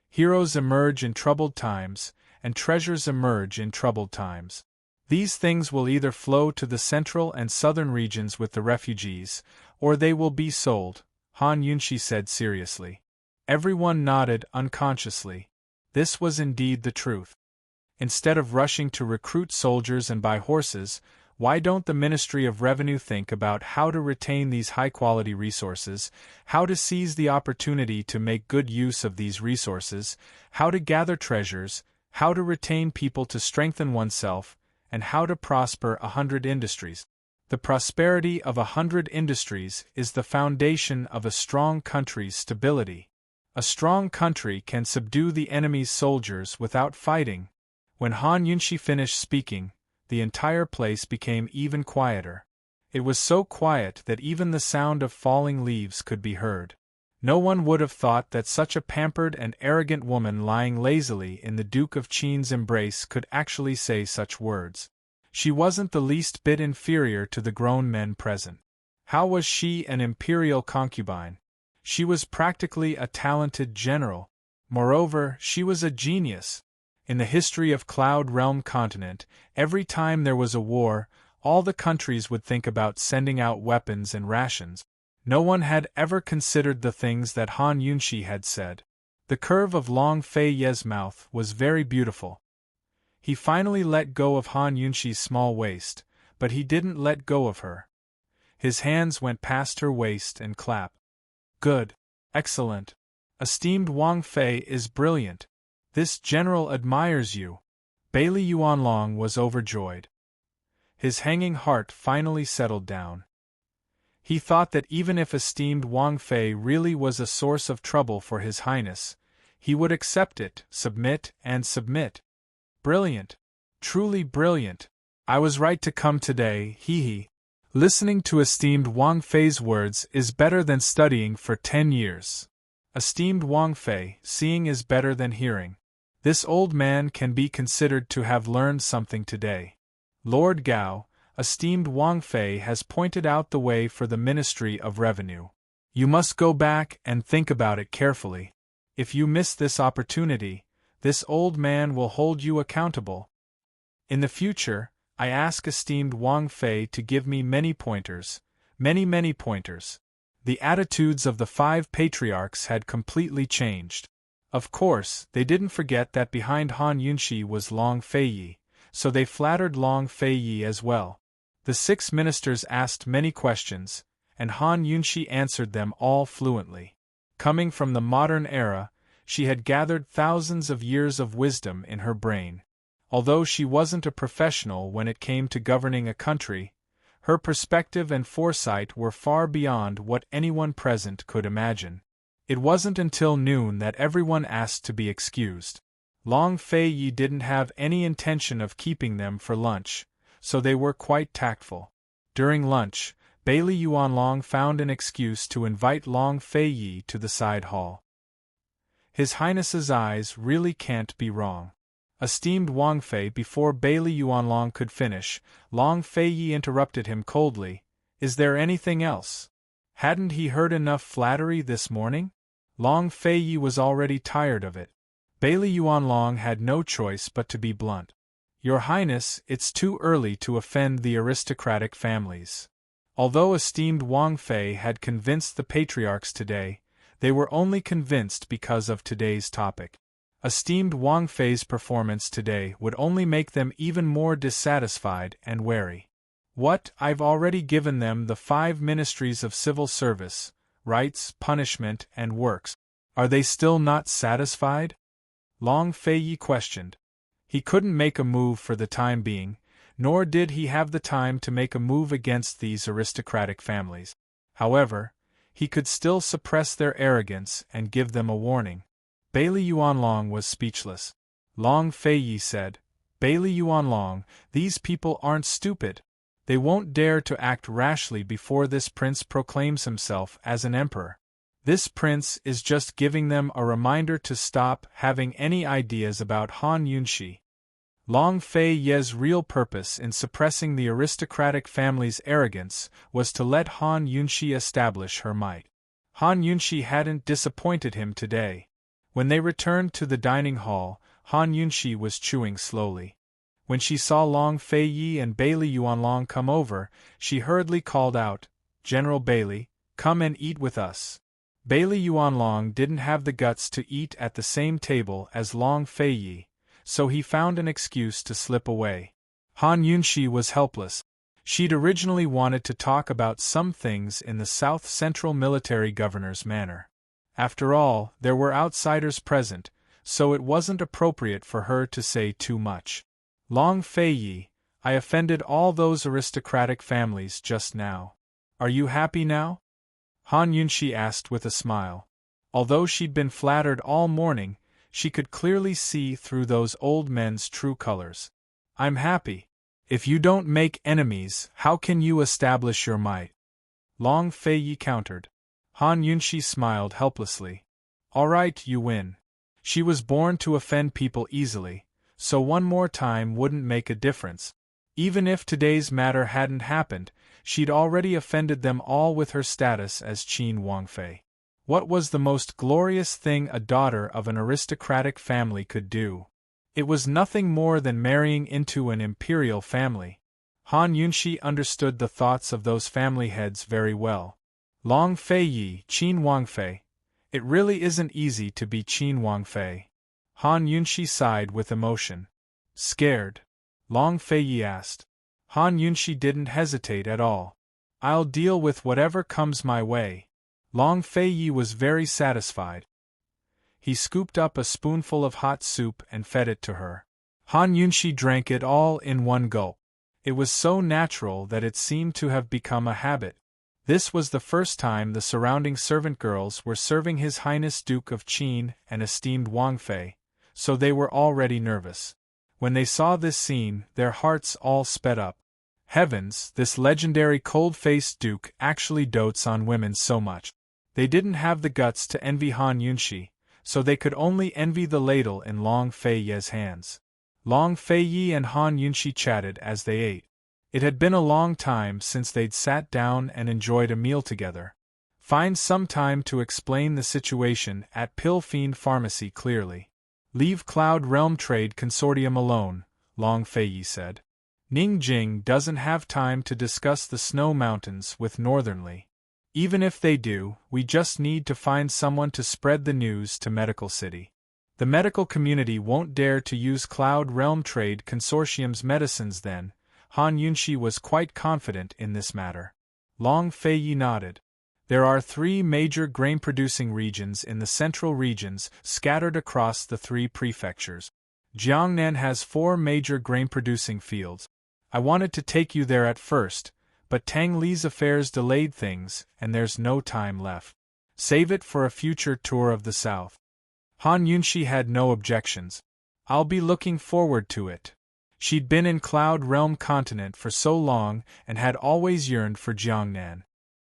Heroes emerge in troubled times, and treasures emerge in troubled times. These things will either flow to the central and southern regions with the refugees, or they will be sold, Han Yunshi said seriously. Everyone nodded unconsciously. This was indeed the truth. Instead of rushing to recruit soldiers and buy horses, why don't the Ministry of Revenue think about how to retain these high-quality resources, how to seize the opportunity to make good use of these resources, how to gather treasures, how to retain people to strengthen oneself, and how to prosper 100 industries? The prosperity of 100 industries is the foundation of a strong country's stability. A strong country can subdue the enemy's soldiers without fighting. When Han Yunshi finished speaking, the entire place became even quieter. It was so quiet that even the sound of falling leaves could be heard. No one would have thought that such a pampered and arrogant woman lying lazily in the Duke of Qin's embrace could actually say such words. She wasn't the least bit inferior to the grown men present. How was she an imperial concubine? She was practically a talented general. Moreover, she was a genius. In the history of Cloud Realm continent, every time there was a war, all the countries would think about sending out weapons and rations. No one had ever considered the things that Han Yunshi had said. The curve of Long Fei Ye's mouth was very beautiful. He finally let go of Han Yunshi's small waist, but he didn't let go of her. His hands went past her waist and clapped. Good. Excellent. Esteemed Wang Fei is brilliant. This general admires you. Bailey Yuanlong was overjoyed. His hanging heart finally settled down. He thought that even if esteemed Wang Fei really was a source of trouble for His Highness, he would accept it, submit, and submit. Brilliant. Truly brilliant. I was right to come today, hee. Listening to esteemed Wang Fei's words is better than studying for 10 years. Esteemed Wang Fei, seeing is better than hearing. This old man can be considered to have learned something today. Lord Gao, esteemed Wang Fei has pointed out the way for the Ministry of Revenue. You must go back and think about it carefully. If you miss this opportunity, this old man will hold you accountable. In the future, I ask esteemed Wang Fei to give me many pointers, many pointers. The attitudes of the 5 patriarchs had completely changed. Of course, they didn't forget that behind Han Yunshi was Long Feiyi, so they flattered Long Feiyi as well. The 6 ministers asked many questions, and Han Yunshi answered them all fluently. Coming from the modern era, she had gathered thousands of years of wisdom in her brain. Although she wasn't a professional when it came to governing a country, her perspective and foresight were far beyond what anyone present could imagine. It wasn't until noon that everyone asked to be excused. Long Feiyi didn't have any intention of keeping them for lunch, so they were quite tactful. During lunch, Bailey Yuanlong found an excuse to invite Long Feiyi to the side hall. His Highness's eyes really can't be wrong. Esteemed Wang Fei. Before Bailey Yuanlong could finish, Long Feiyi interrupted him coldly. Is there anything else? Hadn't he heard enough flattery this morning? Long Feiyi was already tired of it. Bailey Yuanlong had no choice but to be blunt. Your Highness, it's too early to offend the aristocratic families. Although esteemed Wang Fei had convinced the patriarchs today, they were only convinced because of today's topic. Esteemed Wang Fei's performance today would only make them even more dissatisfied and wary. What? I've already given them the 5 ministries of civil service, rights, punishment, and works. Are they still not satisfied? Long Feiyi questioned. He couldn't make a move for the time being, nor did he have the time to make a move against these aristocratic families. However, he could still suppress their arrogance and give them a warning. Bailey Yuanlong was speechless. Long Feiyi said, Bailey Yuanlong, these people aren't stupid. They won't dare to act rashly before this prince proclaims himself as an emperor. This prince is just giving them a reminder to stop having any ideas about Han Yunshi. Long Feiyi's real purpose in suppressing the aristocratic family's arrogance was to let Han Yunshi establish her might. Han Yunshi hadn't disappointed him today. When they returned to the dining hall, Han Yunshi was chewing slowly. When she saw Long Feiyi and Bailey Yuanlong come over, she hurriedly called out, General Bailey, come and eat with us. Bailey Yuanlong didn't have the guts to eat at the same table as Long Feiyi, so he found an excuse to slip away. Han Yunshi was helpless. She'd originally wanted to talk about some things in the South Central military governor's manner. After all, there were outsiders present, so it wasn't appropriate for her to say too much. Long Feiyi, I offended all those aristocratic families just now. Are you happy now? Han Yunshi asked with a smile. Although she'd been flattered all morning, she could clearly see through those old men's true colors. I'm happy. If you don't make enemies, how can you establish your might? Long Feiyi countered. Han Yunshi smiled helplessly. All right, you win. She was born to offend people easily, so one more time wouldn't make a difference. Even if today's matter hadn't happened, she'd already offended them all with her status as Qin Wangfei. What was the most glorious thing a daughter of an aristocratic family could do? It was nothing more than marrying into an imperial family. Han Yunshi understood the thoughts of those family heads very well. Long Feiyi, Qin Wangfei. It really isn't easy to be Qin Wangfei. Han Yunshi sighed with emotion. Scared? Long Feiyi asked. Han Yunshi didn't hesitate at all. I'll deal with whatever comes my way. Long Feiyi was very satisfied. He scooped up a spoonful of hot soup and fed it to her. Han Yunshi drank it all in one gulp. It was so natural that it seemed to have become a habit. This was the first time the surrounding servant girls were serving His Highness Duke of Qin and esteemed Wangfei, so they were already nervous. When they saw this scene, their hearts all sped up. Heavens, this legendary cold-faced duke actually dotes on women so much. They didn't have the guts to envy Han Yunshi, so they could only envy the ladle in Long Feiyi's hands. Long Feiyi and Han Yunshi chatted as they ate. It had been a long time since they'd sat down and enjoyed a meal together. Find some time to explain the situation at Pill Fiend Pharmacy clearly. Leave Cloud Realm Trade Consortium alone, Long Feiyi said. Ningjing doesn't have time to discuss the snow mountains with Northernly. Even if they do, we just need to find someone to spread the news to Medical City. The medical community won't dare to use Cloud Realm Trade Consortium's medicines then. Han Yunshi was quite confident in this matter. Long Feiyi nodded. There are 3 major grain-producing regions in the central regions scattered across the 3 prefectures. Jiangnan has 4 major grain-producing fields. I wanted to take you there at first, but Tang Li's affairs delayed things, and there's no time left. Save it for a future tour of the south. Han Yunshi had no objections. I'll be looking forward to it. She'd been in Cloud Realm Continent for so long and had always yearned for Jiangnan.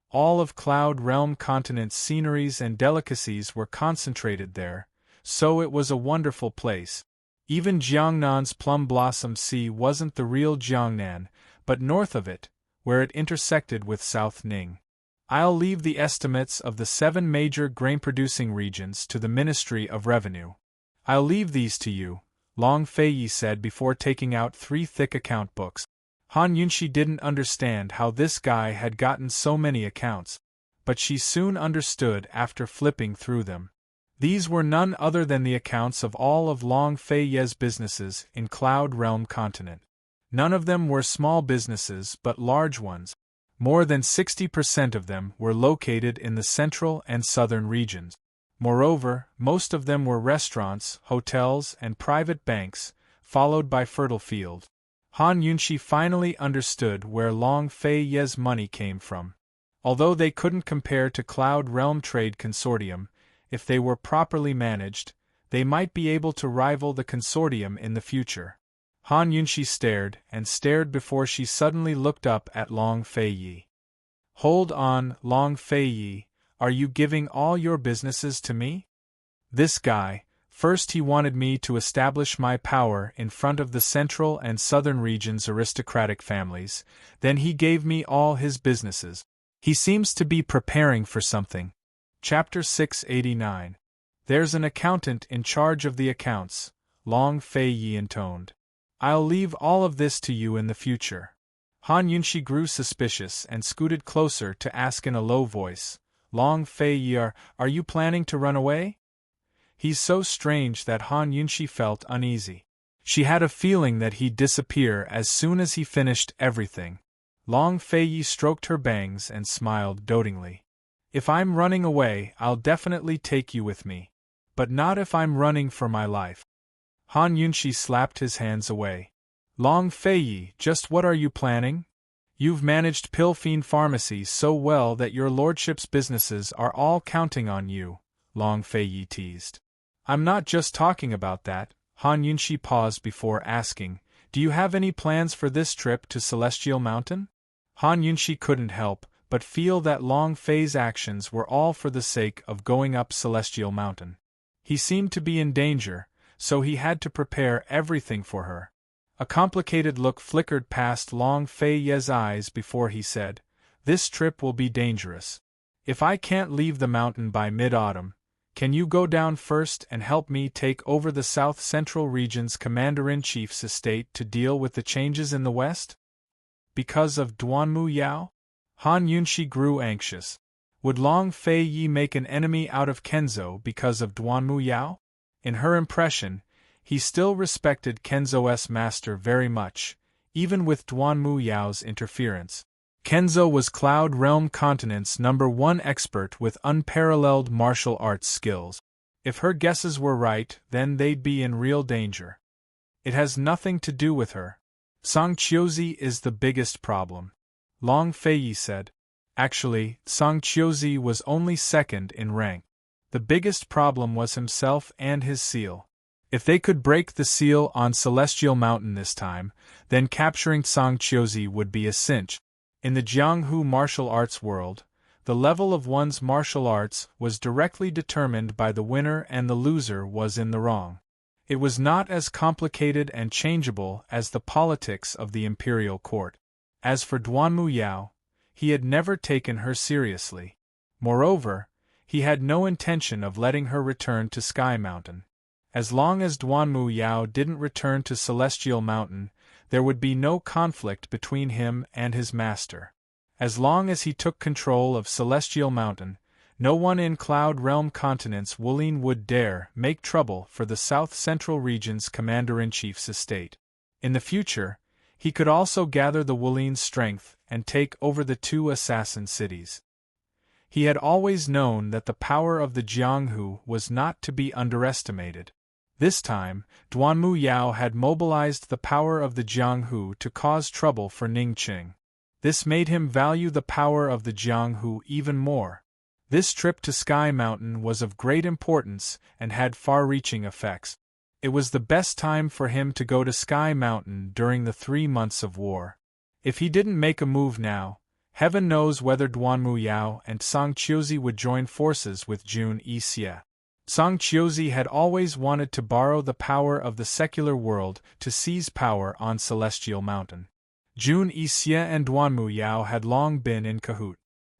All of Cloud Realm Continent's sceneries and delicacies were concentrated there, so it was a wonderful place. Even Jiangnan's Plum Blossom Sea wasn't the real Jiangnan, but north of it, where it intersected with South Ning. I'll leave the estimates of the 7 major grain-producing regions to the Ministry of Revenue. I'll leave these to you, Long Feiyi said before taking out 3 thick account books. Han Yunshi didn't understand how this guy had gotten so many accounts, but she soon understood after flipping through them. These were none other than the accounts of all of Long Feiyi's businesses in Cloud Realm Continent. None of them were small businesses but large ones. More than 60% of them were located in the central and southern regions. Moreover, most of them were restaurants, hotels, and private banks, followed by fertile fields. Han Yunshi finally understood where Long Feiyi's money came from. Although they couldn't compare to Cloud Realm Trade Consortium, if they were properly managed, they might be able to rival the consortium in the future. Han Yunshi stared and stared before she suddenly looked up at Long Feiyi. Hold on, Long Feiyi, are you giving all your businesses to me? This guy, first he wanted me to establish my power in front of the central and southern regions' aristocratic families, then he gave me all his businesses. He seems to be preparing for something. Chapter 689. There's an accountant in charge of the accounts, Long Feiyi intoned. I'll leave all of this to you in the future. Han Yunshi grew suspicious and scooted closer to ask in a low voice, Long Feiyi, are you planning to run away? He's so strange that Han Yunshi felt uneasy. She had a feeling that he'd disappear as soon as he finished everything. Long Feiyi stroked her bangs and smiled dotingly. If I'm running away, I'll definitely take you with me. But not if I'm running for my life. Han Yunshi slapped his hands away. Long Feiyi, just what are you planning? You've managed Pilfine Pharmacy so well that your lordship's businesses are all counting on you, Long Feiyi teased. I'm not just talking about that. Han Yunshi paused before asking, do you have any plans for this trip to Celestial Mountain? Han Yunshi couldn't help but feel that Long Fei's actions were all for the sake of going up Celestial Mountain. He seemed to be in danger, so he had to prepare everything for her. A complicated look flickered past Long Feiyi's eyes before he said, this trip will be dangerous. If I can't leave the mountain by mid-autumn, can you go down first and help me take over the South Central Region's Commander-in-Chief's estate to deal with the changes in the West? Because of Duanmu Yao? Han Yunshi grew anxious. Would Long Feiyi make an enemy out of Kenzo because of Duanmu Yao? In her impression, he still respected Kenzo's master very much, even with Duanmu Yao's interference. Kenzo was Cloud Realm Continent's #1 expert with unparalleled martial arts skills. If her guesses were right, then they'd be in real danger. It has nothing to do with her. Song Qiuzi is the biggest problem, Long Feiyi said. Actually, Song Qiuzi was only second in rank. The biggest problem was himself and his seal. If they could break the seal on Celestial Mountain this time, then capturing Song Qiuzi would be a cinch. In the Jianghu martial arts world, the level of one's martial arts was directly determined by the winner and the loser was in the wrong. It was not as complicated and changeable as the politics of the imperial court. As for Duanmu Yao, he had never taken her seriously. Moreover, he had no intention of letting her return to Sky Mountain. As long as Duanmu Yao didn't return to Celestial Mountain, there would be no conflict between him and his master. As long as he took control of Celestial Mountain, No one in Cloud Realm continent's Wooleen would dare make trouble for the South Central region's commander-in-chief's estate. In the future, he could also gather the Wooleen's strength and take over the two assassin cities. He had always known that the power of the Jianghu was not to be underestimated. This time, Duanmu Yao had mobilized the power of the Jianghu to cause trouble for Ningqing. This made him value the power of the Jianghu even more. This trip to Sky Mountain was of great importance and had far-reaching effects. It was the best time for him to go to Sky Mountain during the 3 months of war. If he didn't make a move now, heaven knows whether Duanmu Yao and Song Qiuzi would join forces with Jun Yixie. Song Qiuzi had always wanted to borrow the power of the secular world to seize power on Celestial Mountain. Jun Yixie and Duanmu Yao had long been in cahoot.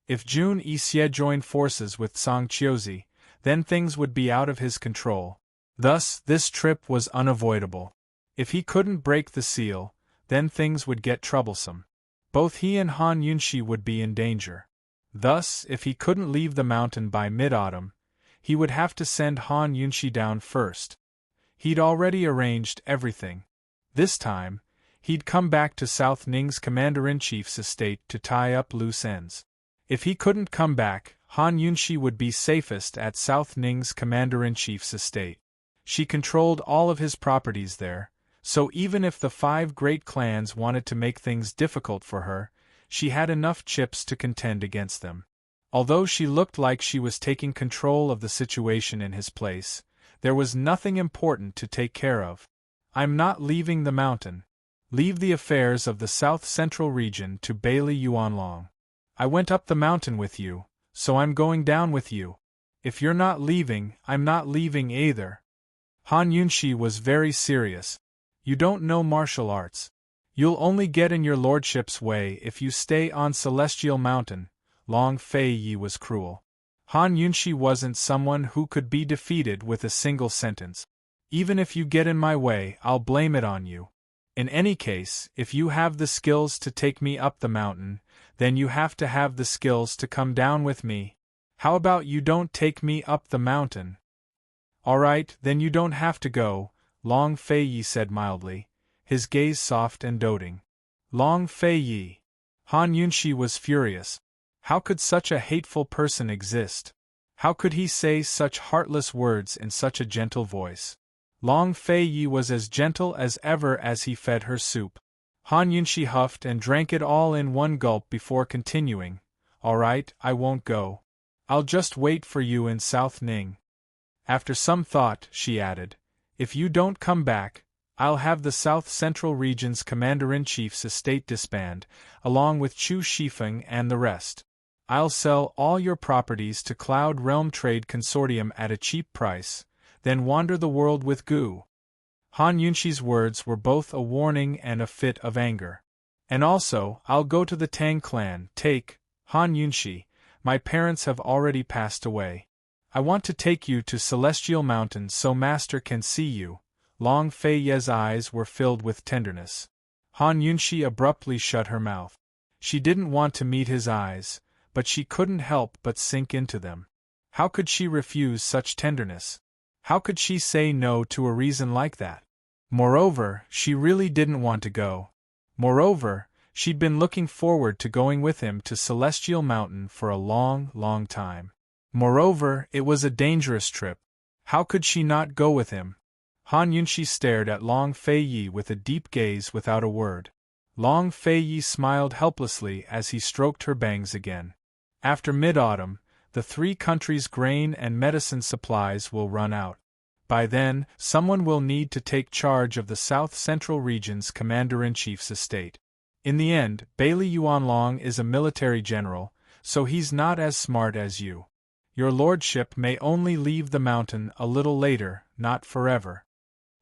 If Jun Yixie joined forces with Song Qiuzi, then things would be out of his control. Thus, this trip was unavoidable. If he couldn't break the seal, then things would get troublesome. Both he and Han Yunshi would be in danger. Thus, if he couldn't leave the mountain by mid-autumn, he would have to send Han Yunshi down first. He'd already arranged everything. This time, he'd come back to South Ning's commander-in-chief's estate to tie up loose ends. If he couldn't come back, Han Yunshi would be safest at South Ning's commander-in-chief's estate. She controlled all of his properties there, so even if the 5 great clans wanted to make things difficult for her, she had enough chips to contend against them. Although she looked like she was taking control of the situation in his place, there was nothing important to take care of. I'm not leaving the mountain. Leave the affairs of the South Central region to Bailey Yuanlong. I went up the mountain with you, so I'm going down with you. If you're not leaving, I'm not leaving either. Han Yunshi was very serious. You don't know martial arts. You'll only get in your lordship's way if you stay on Celestial Mountain. Long Fei Yi was cruel. Han Yunshi wasn't someone who could be defeated with a single sentence. Even if you get in my way, I'll blame it on you. In any case, if you have the skills to take me up the mountain, then you have to have the skills to come down with me. How about you don't take me up the mountain? Alright, then you don't have to go, Long Fei Yi said mildly, his gaze soft and doting. Long Fei Yi. Han Yunshi was furious. How could such a hateful person exist? How could he say such heartless words in such a gentle voice? Long Fei Yi was as gentle as ever as he fed her soup. Han Yunshi huffed and drank it all in one gulp before continuing. Alright, I won't go. I'll just wait for you in South Ning. After some thought, she added, if you don't come back, I'll have the South Central region's commander-in-chief's estate disband, along with Chu Shifeng and the rest. I'll sell all your properties to Cloud Realm Trade Consortium at a cheap price, then wander the world with Gu. Han Yunshi's words were both a warning and a fit of anger. And also, I'll go to the Tang clan. Take, Han Yunshi, my parents have already passed away. I want to take you to Celestial Mountain so Master can see you. Long Fei Ye's eyes were filled with tenderness. Han Yunshi abruptly shut her mouth. She didn't want to meet his eyes, but she couldn't help but sink into them. How could she refuse such tenderness? How could she say no to a reason like that? Moreover, she really didn't want to go. Moreover, she'd been looking forward to going with him to Celestial Mountain for a long, long time. Moreover, it was a dangerous trip. How could she not go with him? Han Yunshi stared at Long Fei Yi with a deep gaze without a word. Long Fei Yi smiled helplessly as he stroked her bangs again. After mid-autumn, the 3 countries' grain and medicine supplies will run out. By then, someone will need to take charge of the South Central region's commander-in-chief's estate. In the end, Bailey Yuanlong is a military general, so he's not as smart as you. Your lordship may only leave the mountain a little later, not forever.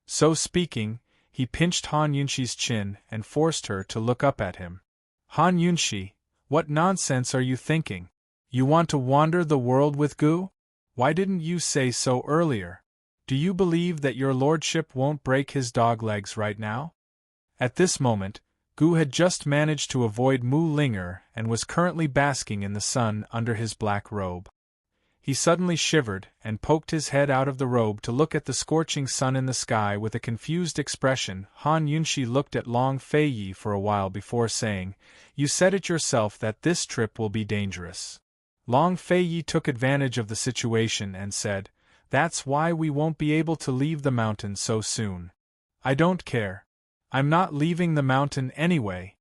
So speaking, he pinched Han Yunshi's chin and forced her to look up at him. Han Yunshi, what nonsense are you thinking? You want to wander the world with Gu? Why didn't you say so earlier? Do you believe that your lordship won't break his dog legs right now? At this moment, Gu had just managed to avoid Mu Linger and was currently basking in the sun under his black robe. He suddenly shivered and poked his head out of the robe to look at the scorching sun in the sky with a confused expression. Han Yunshi looked at Long Feiyi for a while before saying, "You said it yourself that this trip will be dangerous." Long Feiyi took advantage of the situation and said, "That's why we won't be able to leave the mountain so soon." "I don't care. I'm not leaving the mountain anyway."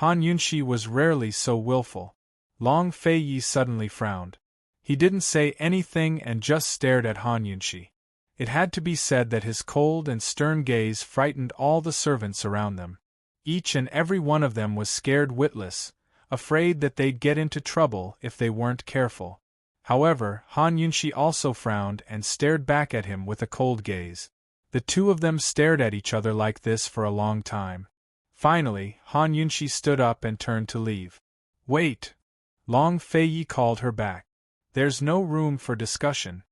Han Yunshi was rarely so willful. Long Feiyi suddenly frowned. He didn't say anything and just stared at Han Yunshi. It had to be said that his cold and stern gaze frightened all the servants around them. Each and every one of them was scared witless, afraid that they'd get into trouble if they weren't careful. However, Han Yunshi also frowned and stared back at him with a cold gaze. The two of them stared at each other like this for a long time. Finally, Han Yunshi stood up and turned to leave. "Wait!" Long Feiyi called her back. "There's no room for discussion.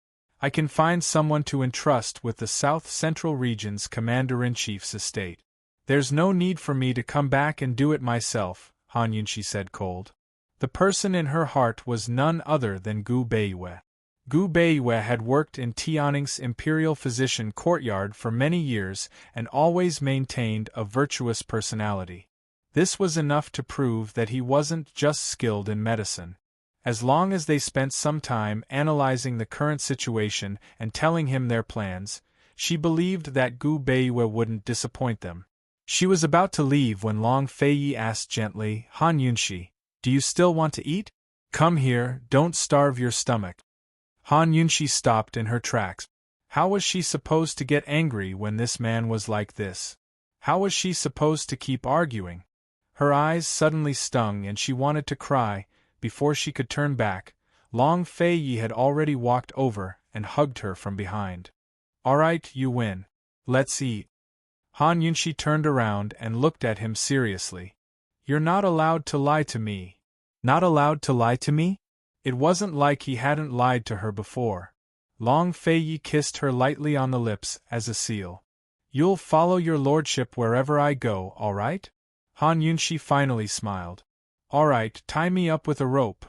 I can find someone to entrust with the South Central Region's Commander-in-Chief's estate. There's no need for me to come back and do it myself," Han Yunshi said cold. The person in her heart was none other than Gu Beiyue. Gu Beiyue had worked in Tianning's Imperial Physician Courtyard for many years and always maintained a virtuous personality. This was enough to prove that he wasn't just skilled in medicine. As long as they spent some time analyzing the current situation and telling him their plans, she believed that Gu Beiyue wouldn't disappoint them. She was about to leave when Long Feiyi asked gently, "Han Yunshi, do you still want to eat? Come here, don't starve your stomach." Han Yunshi stopped in her tracks. How was she supposed to get angry when this man was like this? How was she supposed to keep arguing? Her eyes suddenly stung and she wanted to cry. Before she could turn back, Long Feiyi had already walked over and hugged her from behind. "Alright, you win. Let's eat." Han Yunshi turned around and looked at him seriously. "You're not allowed to lie to me." "Not allowed to lie to me?" It wasn't like he hadn't lied to her before. Long Feiyi kissed her lightly on the lips as a seal. "You'll follow your lordship wherever I go, all right?" Han Yunshi finally smiled. "All right, tie me up with a rope."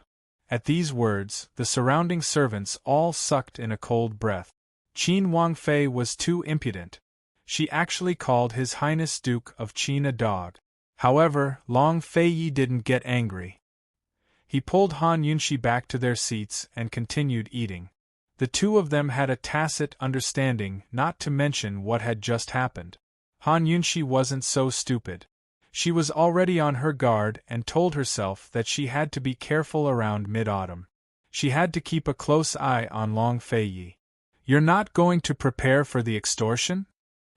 At these words, the surrounding servants all sucked in a cold breath. Qin Wangfei was too impudent. She actually called His Highness Duke of Qin a dog. However, Long Feiyi didn't get angry. He pulled Han Yunshi back to their seats and continued eating. The two of them had a tacit understanding not to mention what had just happened. Han Yunshi wasn't so stupid. She was already on her guard and told herself that she had to be careful around mid-autumn. She had to keep a close eye on Long Feiyi. "You're not going to prepare for the extortion?"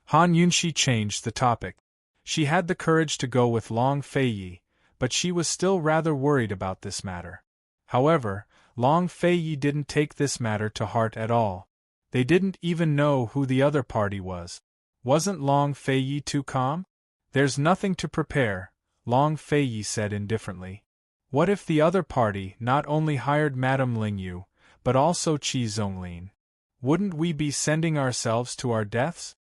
Han Yunshi changed the topic. She had the courage to go with Long Feiyi, but she was still rather worried about this matter. However, Long Feiyi didn't take this matter to heart at all. They didn't even know who the other party was. Wasn't Long Feiyi too calm? "There's nothing to prepare," Long Feiyi said indifferently. "What if the other party not only hired Madame Lingyu, but also Qi Zonglin? Wouldn't we be sending ourselves to our deaths?"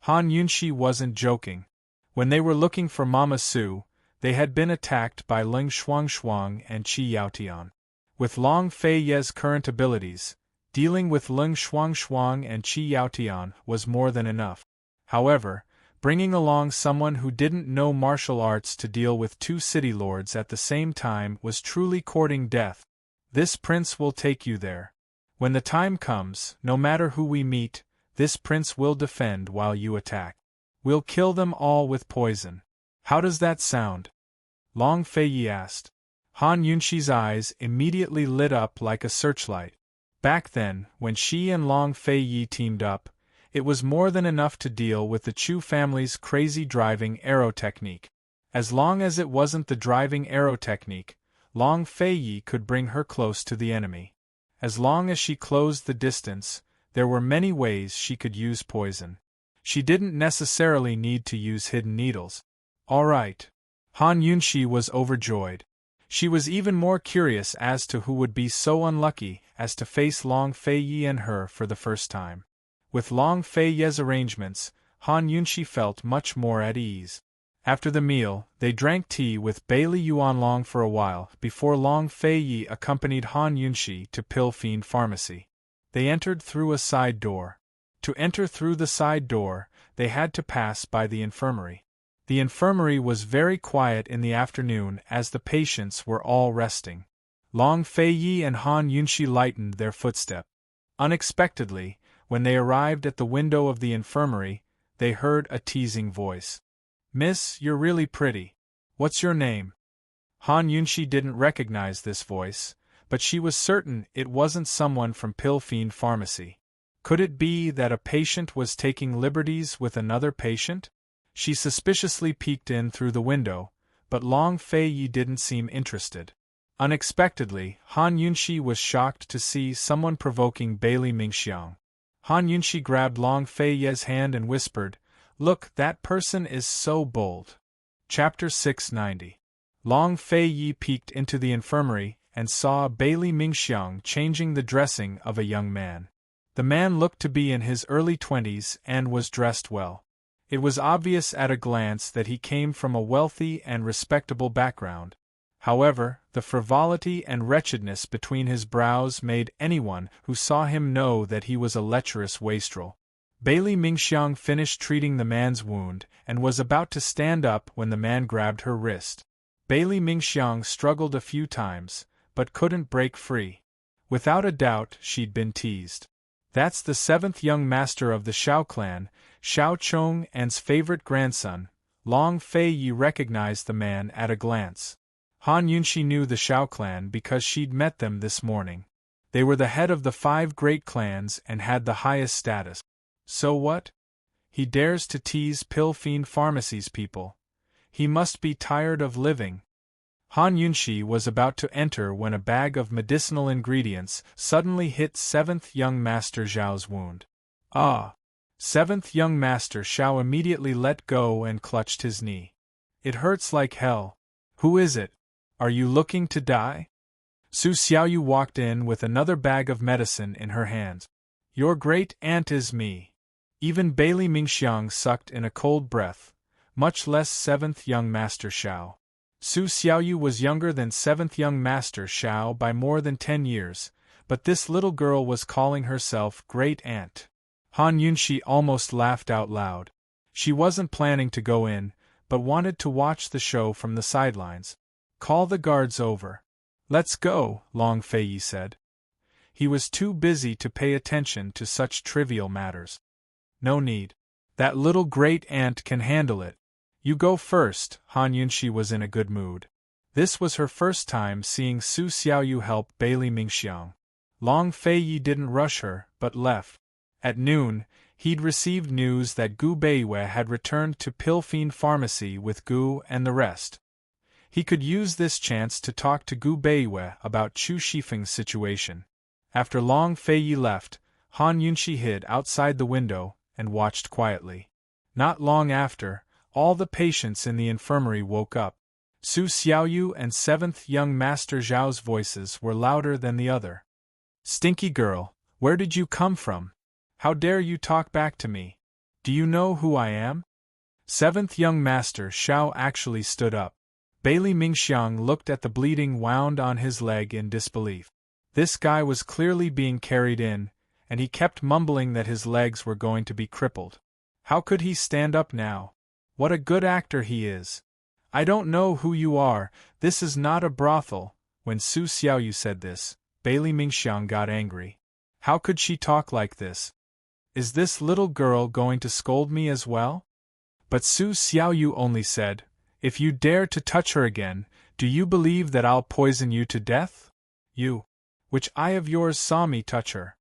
Han Yunshi wasn't joking. When they were looking for Mama Su, they had been attacked by Ling Shuangshuang and Qi Yaotian. With Long Feiyi's current abilities, dealing with Ling Shuangshuang and Qi Yaotian was more than enough. However, bringing along someone who didn't know martial arts to deal with two city lords at the same time was truly courting death. "This prince will take you there. When the time comes, no matter who we meet, this prince will defend while you attack. We'll kill them all with poison. How does that sound?" Long Feiyi asked. Han Yunshi's eyes immediately lit up like a searchlight. Back then, when she and Long Feiyi teamed up, it was more than enough to deal with the Chu family's crazy driving arrow technique. As long as it wasn't the driving arrow technique, Long Feiyi could bring her close to the enemy. As long as she closed the distance, there were many ways she could use poison. She didn't necessarily need to use hidden needles. All right. Han Yunshi was overjoyed. She was even more curious as to who would be so unlucky as to face Long Feiyi and her for the first time. With Long Feiyi's arrangements, Han Yunshi felt much more at ease. After the meal, they drank tea with Bailey Yuanlong for a while before Long Fei-yi accompanied Han Yunxi to Pilfine Pharmacy. They entered through a side door. To enter through the side door, they had to pass by the infirmary. The infirmary was very quiet in the afternoon as the patients were all resting. Long Fei-yi and Han Yunxi lightened their footstep. Unexpectedly, when they arrived at the window of the infirmary, they heard a teasing voice. "Miss, you're really pretty. What's your name?" Han Yunxi didn't recognize this voice, but she was certain it wasn't someone from Pilfine Pharmacy. Could it be that a patient was taking liberties with another patient? She suspiciously peeked in through the window, but Long Fei-yi didn't seem interested. Unexpectedly, Han Yunxi was shocked to see someone provoking Bailey Mingxiang. Han Yunxi grabbed Long Fei-yi's hand and whispered, "Look, that person is so bold." Chapter 690. Long Fei-yi peeked into the infirmary and saw Bailey Mingxiang changing the dressing of a young man. The man looked to be in his early 20s and was dressed well. It was obvious at a glance that he came from a wealthy and respectable background. However, the frivolity and wretchedness between his brows made anyone who saw him know that he was a lecherous wastrel. Bailey Mingxiang finished treating the man's wound and was about to stand up when the man grabbed her wrist. Bailey Mingxiang struggled a few times, but couldn't break free. Without a doubt, she'd been teased. That's the 7th young master of the Xiao clan, Xiao Chong-an's favorite grandson. Long Fei-yi recognized the man at a glance. Han Yunxi knew the Xiao clan because she'd met them this morning. They were the head of the 5 great clans and had the highest status. So what? He dares to tease Pilfine Pharmacy's people. He must be tired of living. Han Yunxi was about to enter when a bag of medicinal ingredients suddenly hit 7th young Master Zhao's wound. Ah! 7th young Master Xiao immediately let go and clutched his knee. "It hurts like hell. Who is it? Are you looking to die?" Su Xiaoyu walked in with another bag of medicine in her hand. "Your great aunt is me." Even Bailey Mingxiang sucked in a cold breath, much less 7th young Master Xiao. Su Xiaoyu was younger than 7th young Master Xiao by more than 10 years, but this little girl was calling herself great aunt. Han Yunxi almost laughed out loud. She wasn't planning to go in, but wanted to watch the show from the sidelines. "Call the guards over." "Let's go," Long Fei-yi said. He was too busy to pay attention to such trivial matters. "No need. That little great-aunt can handle it. You go first." Han Yunxi was in a good mood. This was her first time seeing Su Xiaoyu help Bailey Mingxiang. Long Fei-yi didn't rush her, but left. At noon, he'd received news that Gu Beiwei had returned to Pilfine Pharmacy with Gu and the rest. He could use this chance to talk to Gu Beiwei about Chu Shifeng's situation. After Long Fei-yi left, Han Yunxi hid outside the window and watched quietly. Not long after, all the patients in the infirmary woke up. Su Xiaoyu and 7th young Master Zhao's voices were louder than the other. "Stinky girl, where did you come from? How dare you talk back to me? Do you know who I am?" 7th young Master Xiao actually stood up. Bailey Mingxiang looked at the bleeding wound on his leg in disbelief. This guy was clearly being carried in, and he kept mumbling that his legs were going to be crippled. How could he stand up now? What a good actor he is! "I don't know who you are, this is not a brothel." When Su Xiaoyu said this, Bailey Mingxiang got angry. How could she talk like this? Is this little girl going to scold me as well? But Su Xiaoyu only said, "If you dare to touch her again, do you believe that I'll poison you to death? You! Which eye of yours saw me touch her?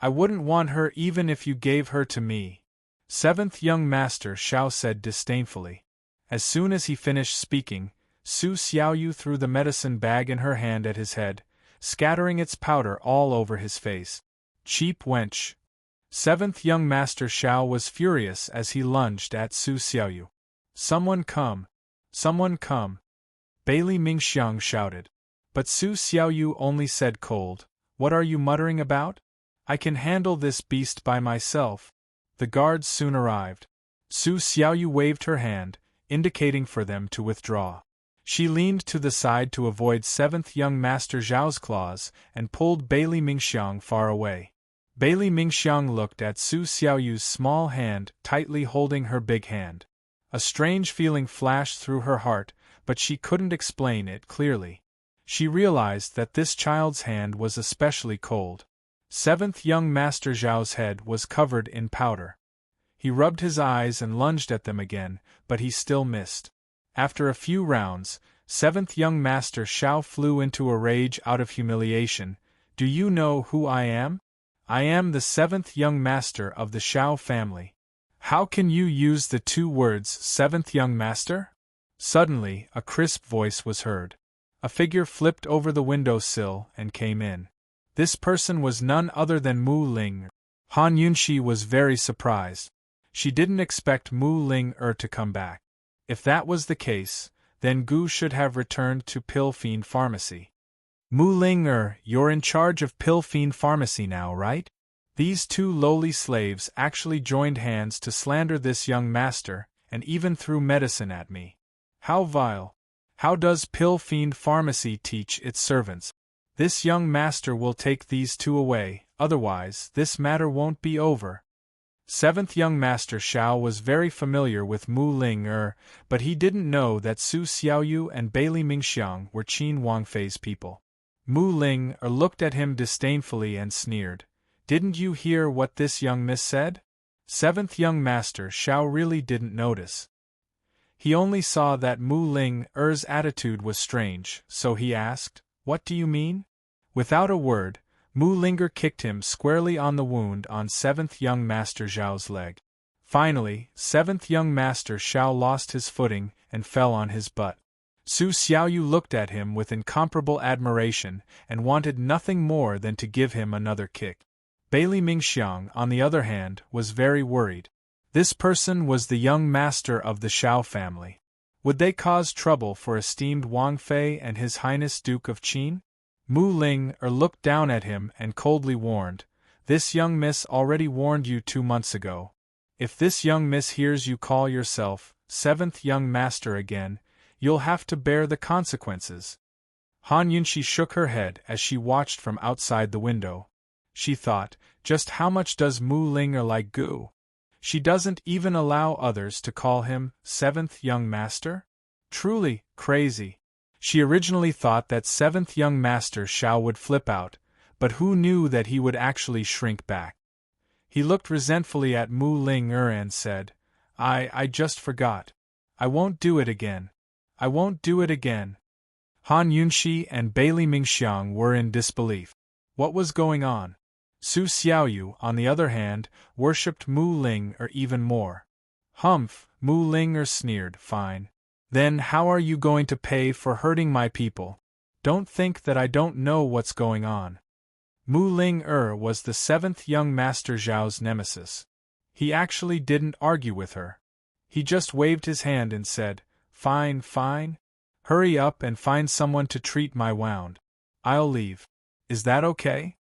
I wouldn't want her even if you gave her to me." 7th young Master Xiao said disdainfully. As soon as he finished speaking, Su Xiaoyu threw the medicine bag in her hand at his head, scattering its powder all over his face. "Cheap wench!" 7th young Master Xiao was furious as he lunged at Su Xiaoyu. "Someone come! Someone come!" Bailey Mingxiang shouted. But Su Xiaoyu only said cold, "What are you muttering about? I can handle this beast by myself." The guards soon arrived. Su Xiaoyu waved her hand, indicating for them to withdraw. She leaned to the side to avoid 7th young Master Zhao's claws and pulled Bailey Mingxiang far away. Bailey Mingxiang looked at Su Xiaoyu's small hand tightly holding her big hand. A strange feeling flashed through her heart, but she couldn't explain it clearly. She realized that this child's hand was especially cold. 7th young Master Zhao's head was covered in powder. He rubbed his eyes and lunged at them again, but he still missed. After a few rounds, 7th young Master Xiao flew into a rage out of humiliation. Do you know who I am? I am the 7th young Master of the Xiao family. How can you use the two words 7th young Master? Suddenly, a crisp voice was heard. A figure flipped over the window sill and came in. This person was none other than Mu Ling. Han Yunxi was very surprised. She didn't expect Mu Ling to come back. If that was the case, then Gu should have returned to Pill Fiend Pharmacy. Mu Ling you're in charge of Pill Fiend Pharmacy now, right? These two lowly slaves actually joined hands to slander this young master, and even threw medicine at me. How vile! How does Pill Fiend Pharmacy teach its servants? This young master will take these two away, otherwise this matter won't be over. 7th young Master Xiao was very familiar with Mu Ling but he didn't know that Su Xiaoyu and Bailey Mingxiang were Qin Wangfei's people. Mu Ling looked at him disdainfully and sneered. Didn't you hear what this young miss said? 7th young Master Xiao really didn't notice. He only saw that Mu Ling's attitude was strange, so he asked, What do you mean? Without a word, Mu Linger kicked him squarely on the wound on 7th young Master Zhao's leg. Finally, 7th young Master Xiao lost his footing and fell on his butt. Su Xiaoyu looked at him with incomparable admiration and wanted nothing more than to give him another kick. Bailey Mingxiang, on the other hand, was very worried. This person was the young master of the Xiao family. Would they cause trouble for esteemed Wang Fei and His Highness Duke of Qin? Mu Ling looked down at him and coldly warned, This young miss already warned you 2 months ago. If this young miss hears you call yourself 7th young master again, you'll have to bear the consequences. Han Yunxi shook her head as she watched from outside the window. She thought, just how much does Mu Ling like Gu? She doesn't even allow others to call him 7th young master? Truly, crazy. She originally thought that 7th young Master Xiao would flip out, but who knew that he would actually shrink back? He looked resentfully at Mu Ling and said, I just forgot. I won't do it again. I won't do it again. Han Yunxi and Bailey Mingxiang were in disbelief. What was going on? Su Xiaoyu, on the other hand, worshipped Mu Ling even more. Humph, Mu Ling sneered, Fine. Then how are you going to pay for hurting my people? Don't think that I don't know what's going on. Mu Ling was the 7th young Master Zhao's nemesis. He actually didn't argue with her. He just waved his hand and said, Fine, fine. Hurry up and find someone to treat my wound. I'll leave. Is that okay?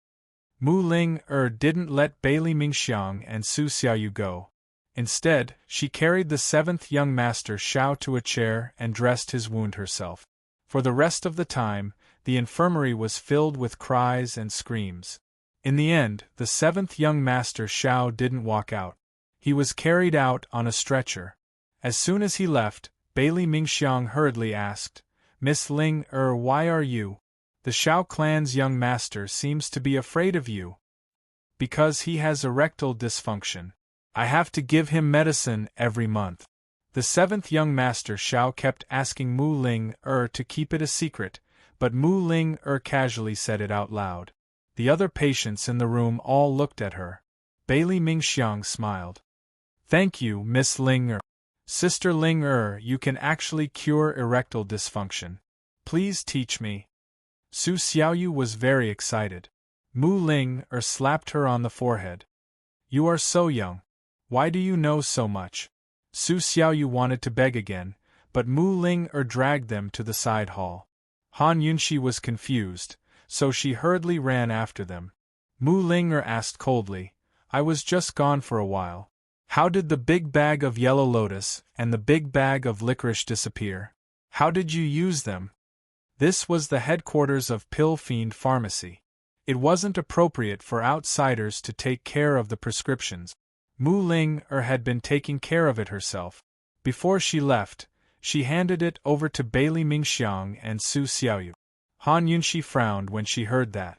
Mu Ling didn't let Bailey Mingxiang and Su Xiaoyu go. Instead, she carried the 7th young Master Xiao to a chair and dressed his wound herself. For the rest of the time, the infirmary was filled with cries and screams. In the end, the 7th young Master Xiao didn't walk out. He was carried out on a stretcher. As soon as he left, Bailey Mingxiang hurriedly asked, Miss Ling, why are you? The Xiao clan's young master seems to be afraid of you. Because he has erectile dysfunction. I have to give him medicine every month. The 7th young Master Xiao kept asking Mu Ling to keep it a secret, but Mu Ling casually said it out loud. The other patients in the room all looked at her. Bailey Mingxiang smiled. Thank you, Miss Ling. Sister Ling, you can actually cure erectile dysfunction. Please teach me. Su Xiaoyu was very excited. Mu Ling slapped her on the forehead. You are so young. Why do you know so much? Su Xiaoyu wanted to beg again, but Mu Ling dragged them to the side hall. Han Yunxi was confused, so she hurriedly ran after them. Mu Ling asked coldly, I was just gone for a while. How did the big bag of yellow lotus and the big bag of licorice disappear? How did you use them? This was the headquarters of Pill Fiend Pharmacy. It wasn't appropriate for outsiders to take care of the prescriptions. Mu Ling had been taking care of it herself. Before she left, she handed it over to Bailey Mingxiang and Su Xiaoyu. Han Yunxi frowned when she heard that.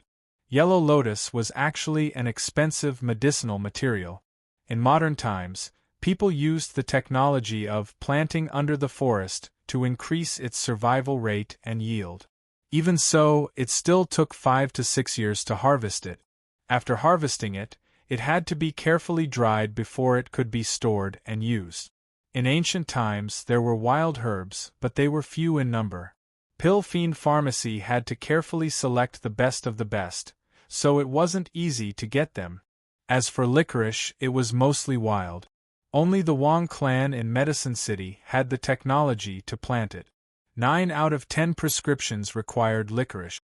Yellow lotus was actually an expensive medicinal material. In modern times, people used the technology of planting under the forest to increase its survival rate and yield. Even so, it still took 5 to 6 years to harvest it. After harvesting it, it had to be carefully dried before it could be stored and used. In ancient times there were wild herbs, but they were few in number. Pill Fiend Pharmacy had to carefully select the best of the best, so it wasn't easy to get them. As for licorice, it was mostly wild. Only the Wang clan in Medicine City had the technology to plant it. 9 out of 10 prescriptions required licorice.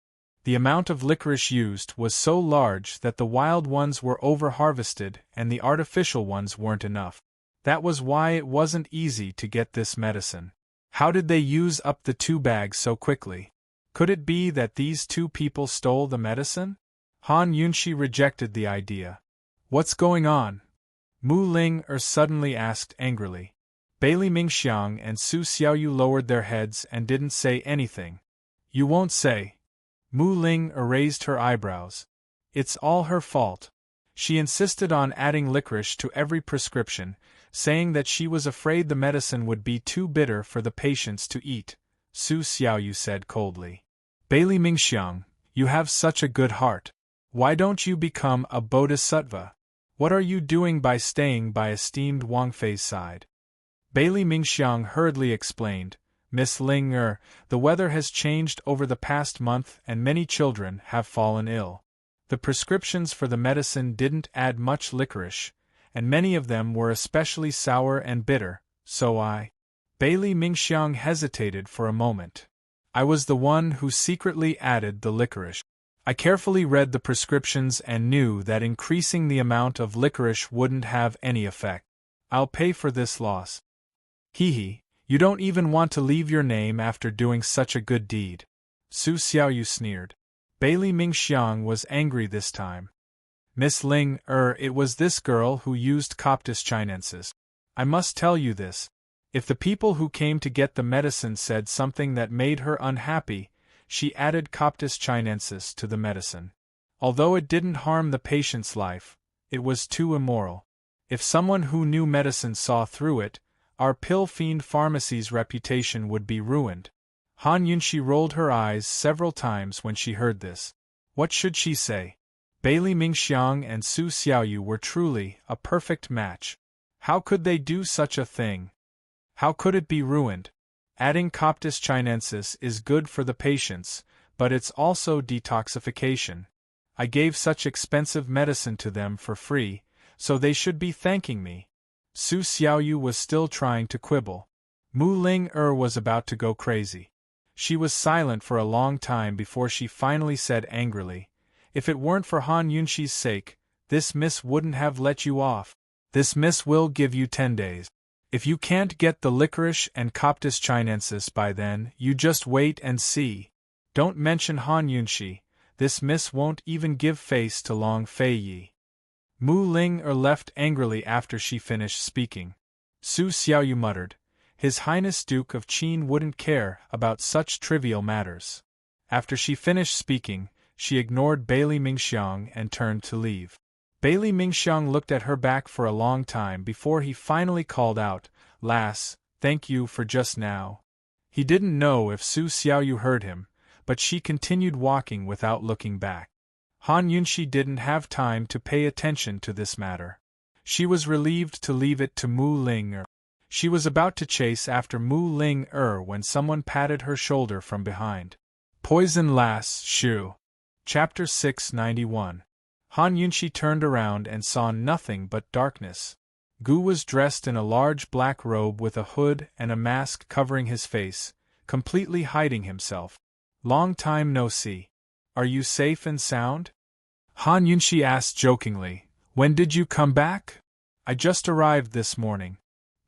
The amount of licorice used was so large that the wild ones were over-harvested and the artificial ones weren't enough. That was why it wasn't easy to get this medicine. How did they use up the 2 bags so quickly? Could it be that these 2 people stole the medicine? Han Yunxi rejected the idea. What's going on? Mu Ling suddenly asked angrily. Bailey Mingxiang and Su Xiaoyu lowered their heads and didn't say anything. You won't say? Mu Ling raised her eyebrows. It's all her fault. She insisted on adding licorice to every prescription, saying that she was afraid the medicine would be too bitter for the patients to eat, Su Xiaoyu said coldly. Bailey Mingxiang, you have such a good heart. Why don't you become a bodhisattva? What are you doing by staying by esteemed Wang Fei's side? Bailey Mingxiang hurriedly explained, Miss Ling the weather has changed over the past month and many children have fallen ill. The prescriptions for the medicine didn't add much licorice, and many of them were especially sour and bitter, so Bailey Mingxiang hesitated for a moment. I was the one who secretly added the licorice. I carefully read the prescriptions and knew that increasing the amount of licorice wouldn't have any effect. I'll pay for this loss. Hee, you don't even want to leave your name after doing such a good deed. Su Xiaoyu sneered. Bailey Mingxiang was angry this time. Miss Ling, it was this girl who used Coptis chinensis. I must tell you this. If the people who came to get the medicine said something that made her unhappy, she added Coptis chinensis to the medicine. Although it didn't harm the patient's life, it was too immoral. If someone who knew medicine saw through it, our Pill Fiend Pharmacy's reputation would be ruined. Han Yunxi rolled her eyes several times when she heard this. What should she say? Bailey Mingxiang and Su Xiaoyu were truly a perfect match. How could they do such a thing? How could it be ruined? Adding Coptis chinensis is good for the patients, but it's also detoxification. I gave such expensive medicine to them for free, so they should be thanking me. Su Xiaoyu was still trying to quibble. Mu Ling was about to go crazy. She was silent for a long time before she finally said angrily, If it weren't for Han Yunxi's sake, this miss wouldn't have let you off. This miss will give you 10 days. If you can't get the licorice and Coptis chinensis by then, you just wait and see. Don't mention Han Yunxi, this miss won't even give face to Long Fei Yi. Mu Ling left angrily after she finished speaking. Su Xiaoyu muttered, His Highness Duke of Qin wouldn't care about such trivial matters. After she finished speaking, she ignored Bailey Mingxiang and turned to leave. Bailey Mingxiang looked at her back for a long time before he finally called out, Lass, thank you for just now. He didn't know if Su Xiaoyu heard him, but she continued walking without looking back. Han Yunxi didn't have time to pay attention to this matter. She was relieved to leave it to Mu Ling. She was about to chase after Mu Ling when someone patted her shoulder from behind. Poison Lass, Shu. Chapter 691. Han Yunxi turned around and saw nothing but darkness. Gu was dressed in a large black robe with a hood and a mask covering his face, completely hiding himself. Long time no see. Are you safe and sound? Han Yunxi asked jokingly, When did you come back? I just arrived this morning.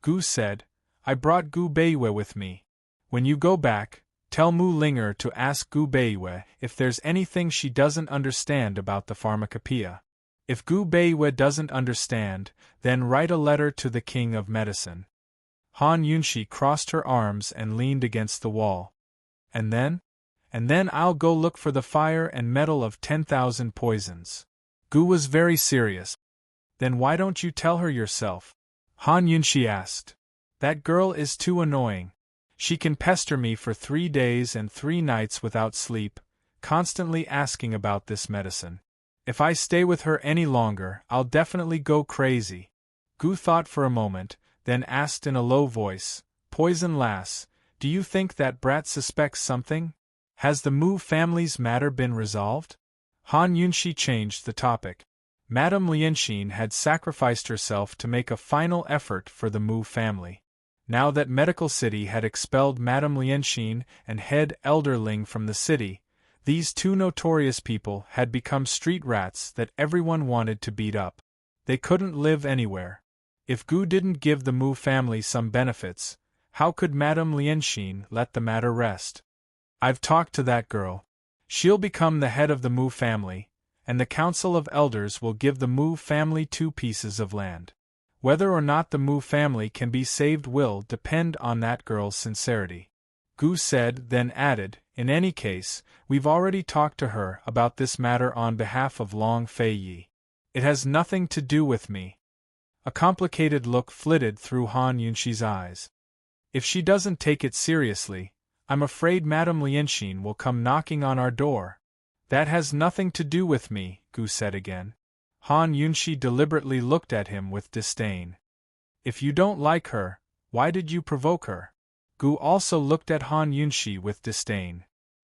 Gu said. I brought Gu Beiwe with me. When you go back, tell Mu Linger to ask Gu Beiwe if there's anything she doesn't understand about the pharmacopoeia. If Gu Beiwe doesn't understand, then write a letter to the king of medicine. Han Yunshi crossed her arms and leaned against the wall. And then? And then I'll go look for the fire and metal of 10,000 poisons. Gu was very serious. Then why don't you tell her yourself? Han Yunshi asked. That girl is too annoying. She can pester me for 3 days and 3 nights without sleep, constantly asking about this medicine. If I stay with her any longer, I'll definitely go crazy. Gu thought for a moment, then asked in a low voice, Poison lass, do you think that brat suspects something? Has the Mu family's matter been resolved? Han Yunshi changed the topic. Madame Lianxin had sacrificed herself to make a final effort for the Mu family. Now that Medical City had expelled Madame Lianxin and head Elder Ling from the city, these 2 notorious people had become street rats that everyone wanted to beat up. They couldn't live anywhere. If Gu didn't give the Mu family some benefits, how could Madame Lianxin let the matter rest? I've talked to that girl. She'll become the head of the Mu family, and the Council of Elders will give the Mu family 2 pieces of land. Whether or not the Mu family can be saved will depend on that girl's sincerity. Gu said, then added, in any case, we've already talked to her about this matter on behalf of Long Fei Yi. It has nothing to do with me. A complicated look flitted through Han Yunshi's eyes. If she doesn't take it seriously, I'm afraid Madame Lianxin will come knocking on our door. That has nothing to do with me, Gu said again. Han Yunshi deliberately looked at him with disdain. If you don't like her, why did you provoke her? Gu also looked at Han Yunshi with disdain.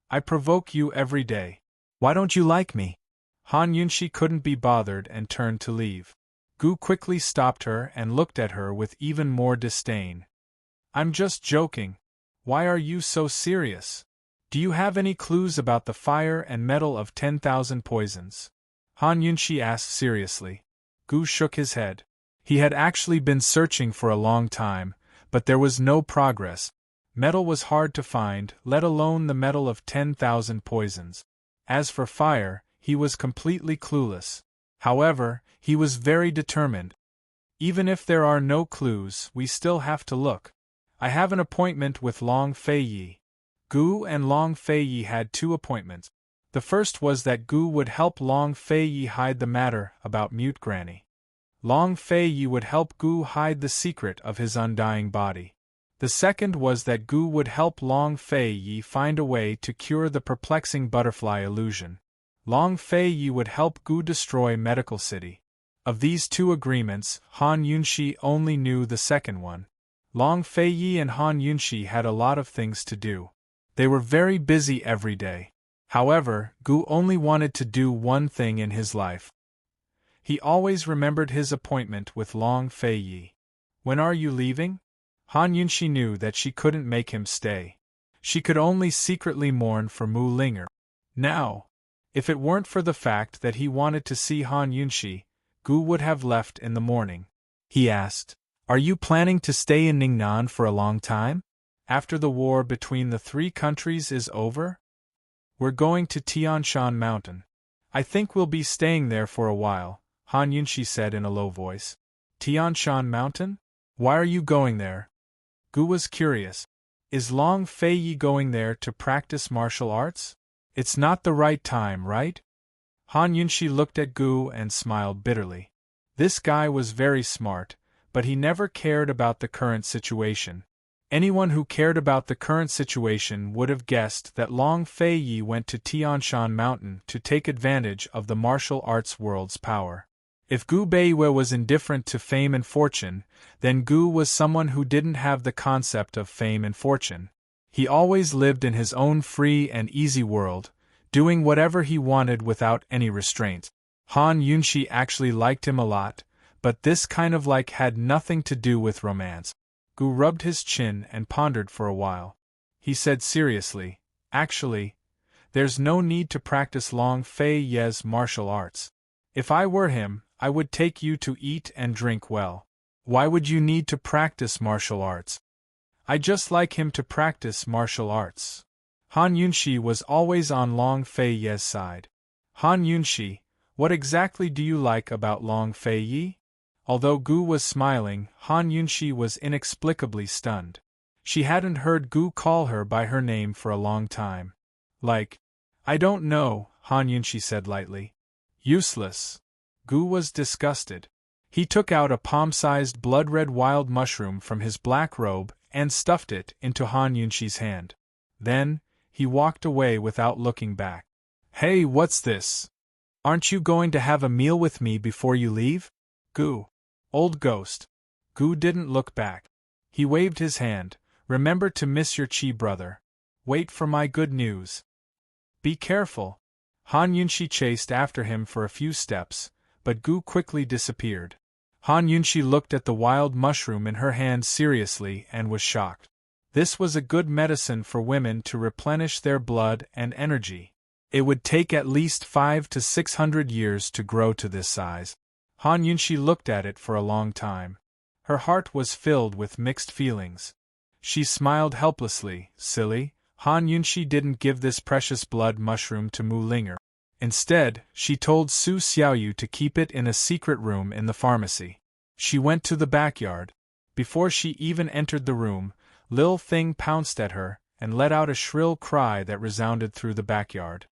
I provoke you every day. Why don't you like me? Han Yunshi couldn't be bothered and turned to leave. Gu quickly stopped her and looked at her with even more disdain. I'm just joking. Why are you so serious? Do you have any clues about the fire and metal of 10,000 poisons? Han Yunshi asked seriously. Gu shook his head. He had actually been searching for a long time, but there was no progress. Metal was hard to find, let alone the metal of 10,000 poisons. As for fire, he was completely clueless. However, he was very determined. Even if there are no clues, we still have to look. I have an appointment with Long Fei Yi. Gu and Long Fei Yi had 2 appointments. The first was that Gu would help Long Fei Yi hide the matter about Mute Granny. Long Fei Yi would help Gu hide the secret of his undying body. The second was that Gu would help Long Fei Yi find a way to cure the perplexing butterfly illusion. Long Fei Yi would help Gu destroy Medical City. Of these 2 agreements, Han Yunshi only knew the second one. Long Fei Yi and Han Yunshi had a lot of things to do. They were very busy every day. However, Gu only wanted to do one thing in his life. He always remembered his appointment with Long Fei Yi. When are you leaving? Han Yunshi knew that she couldn't make him stay. She could only secretly mourn for Mu Linger. Now, if it weren't for the fact that he wanted to see Han Yunshi, Gu would have left in the morning. He asked, Are you planning to stay in Ningnan for a long time? After the war between the 3 countries is over? We're going to Tianshan Mountain. I think we'll be staying there for a while, Han Yunshi said in a low voice. Tianshan Mountain? Why are you going there? Gu was curious. Is Long Fei Yi going there to practice martial arts? It's not the right time, right? Han Yunshi looked at Gu and smiled bitterly. This guy was very smart, but he never cared about the current situation. Anyone who cared about the current situation would have guessed that Long Fei Yi went to Tianshan Mountain to take advantage of the martial arts world's power. If Gu Beiwe was indifferent to fame and fortune, then Gu was someone who didn't have the concept of fame and fortune. He always lived in his own free and easy world, doing whatever he wanted without any restraint. Han Yunshi actually liked him a lot, but this kind of like had nothing to do with romance. Gu rubbed his chin and pondered for a while. He said seriously, Actually, there's no need to practice Long Fei Ye's martial arts. If I were him, I would take you to eat and drink well. Why would you need to practice martial arts? I just like him to practice martial arts. Han Yunshi was always on Long Fei Ye's side. Han Yunshi, what exactly do you like about Long Fei Ye? Although Gu was smiling, Han Yunshi was inexplicably stunned. She hadn't heard Gu call her by her name for a long time. I don't know, Han Yunshi said lightly. Useless. Gu was disgusted. He took out a palm-sized blood-red wild mushroom from his black robe and stuffed it into Han Yunshi's hand. Then, he walked away without looking back. Hey, what's this? Aren't you going to have a meal with me before you leave? Gu. Old ghost. Gu didn't look back. He waved his hand. Remember to miss your chi, brother. Wait for my good news. Be careful. Han Yunshi chased after him for a few steps, but Gu quickly disappeared. Han Yunshi looked at the wild mushroom in her hand seriously and was shocked. This was a good medicine for women to replenish their blood and energy. It would take at least 500 to 600 years to grow to this size. Han Yunshi looked at it for a long time. Her heart was filled with mixed feelings. She smiled helplessly. Silly, Han Yunshi didn't give this precious blood mushroom to Mu Linger. Instead, she told Su Xiaoyu to keep it in a secret room in the pharmacy. She went to the backyard. Before she even entered the room, Lil Thing pounced at her and let out a shrill cry that resounded through the backyard.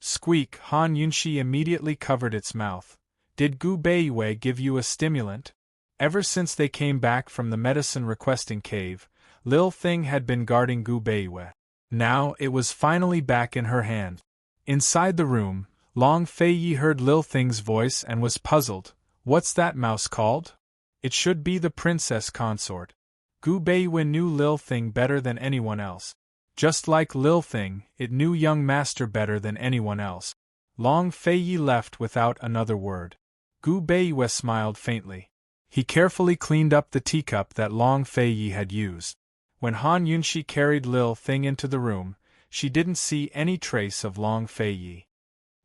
Squeak! Han Yunshi immediately covered its mouth. Did Gu Beiwei give you a stimulant? Ever since they came back from the medicine-requesting cave, Lil Thing had been guarding Gu Beiwei. Now it was finally back in her hand. Inside the room, Long Fei Yi heard Lil Thing's voice and was puzzled. What's that mouse called? It should be the Princess Consort. Gu Beiwei knew Lil Thing better than anyone else. Just like Lil Thing, it knew young master better than anyone else. Long Fei Yi left without another word. Gu Beiwei smiled faintly. He carefully cleaned up the teacup that Long Fei Yi had used. When Han Yunshi carried Lil Thing into the room, she didn't see any trace of Long Fei Yi.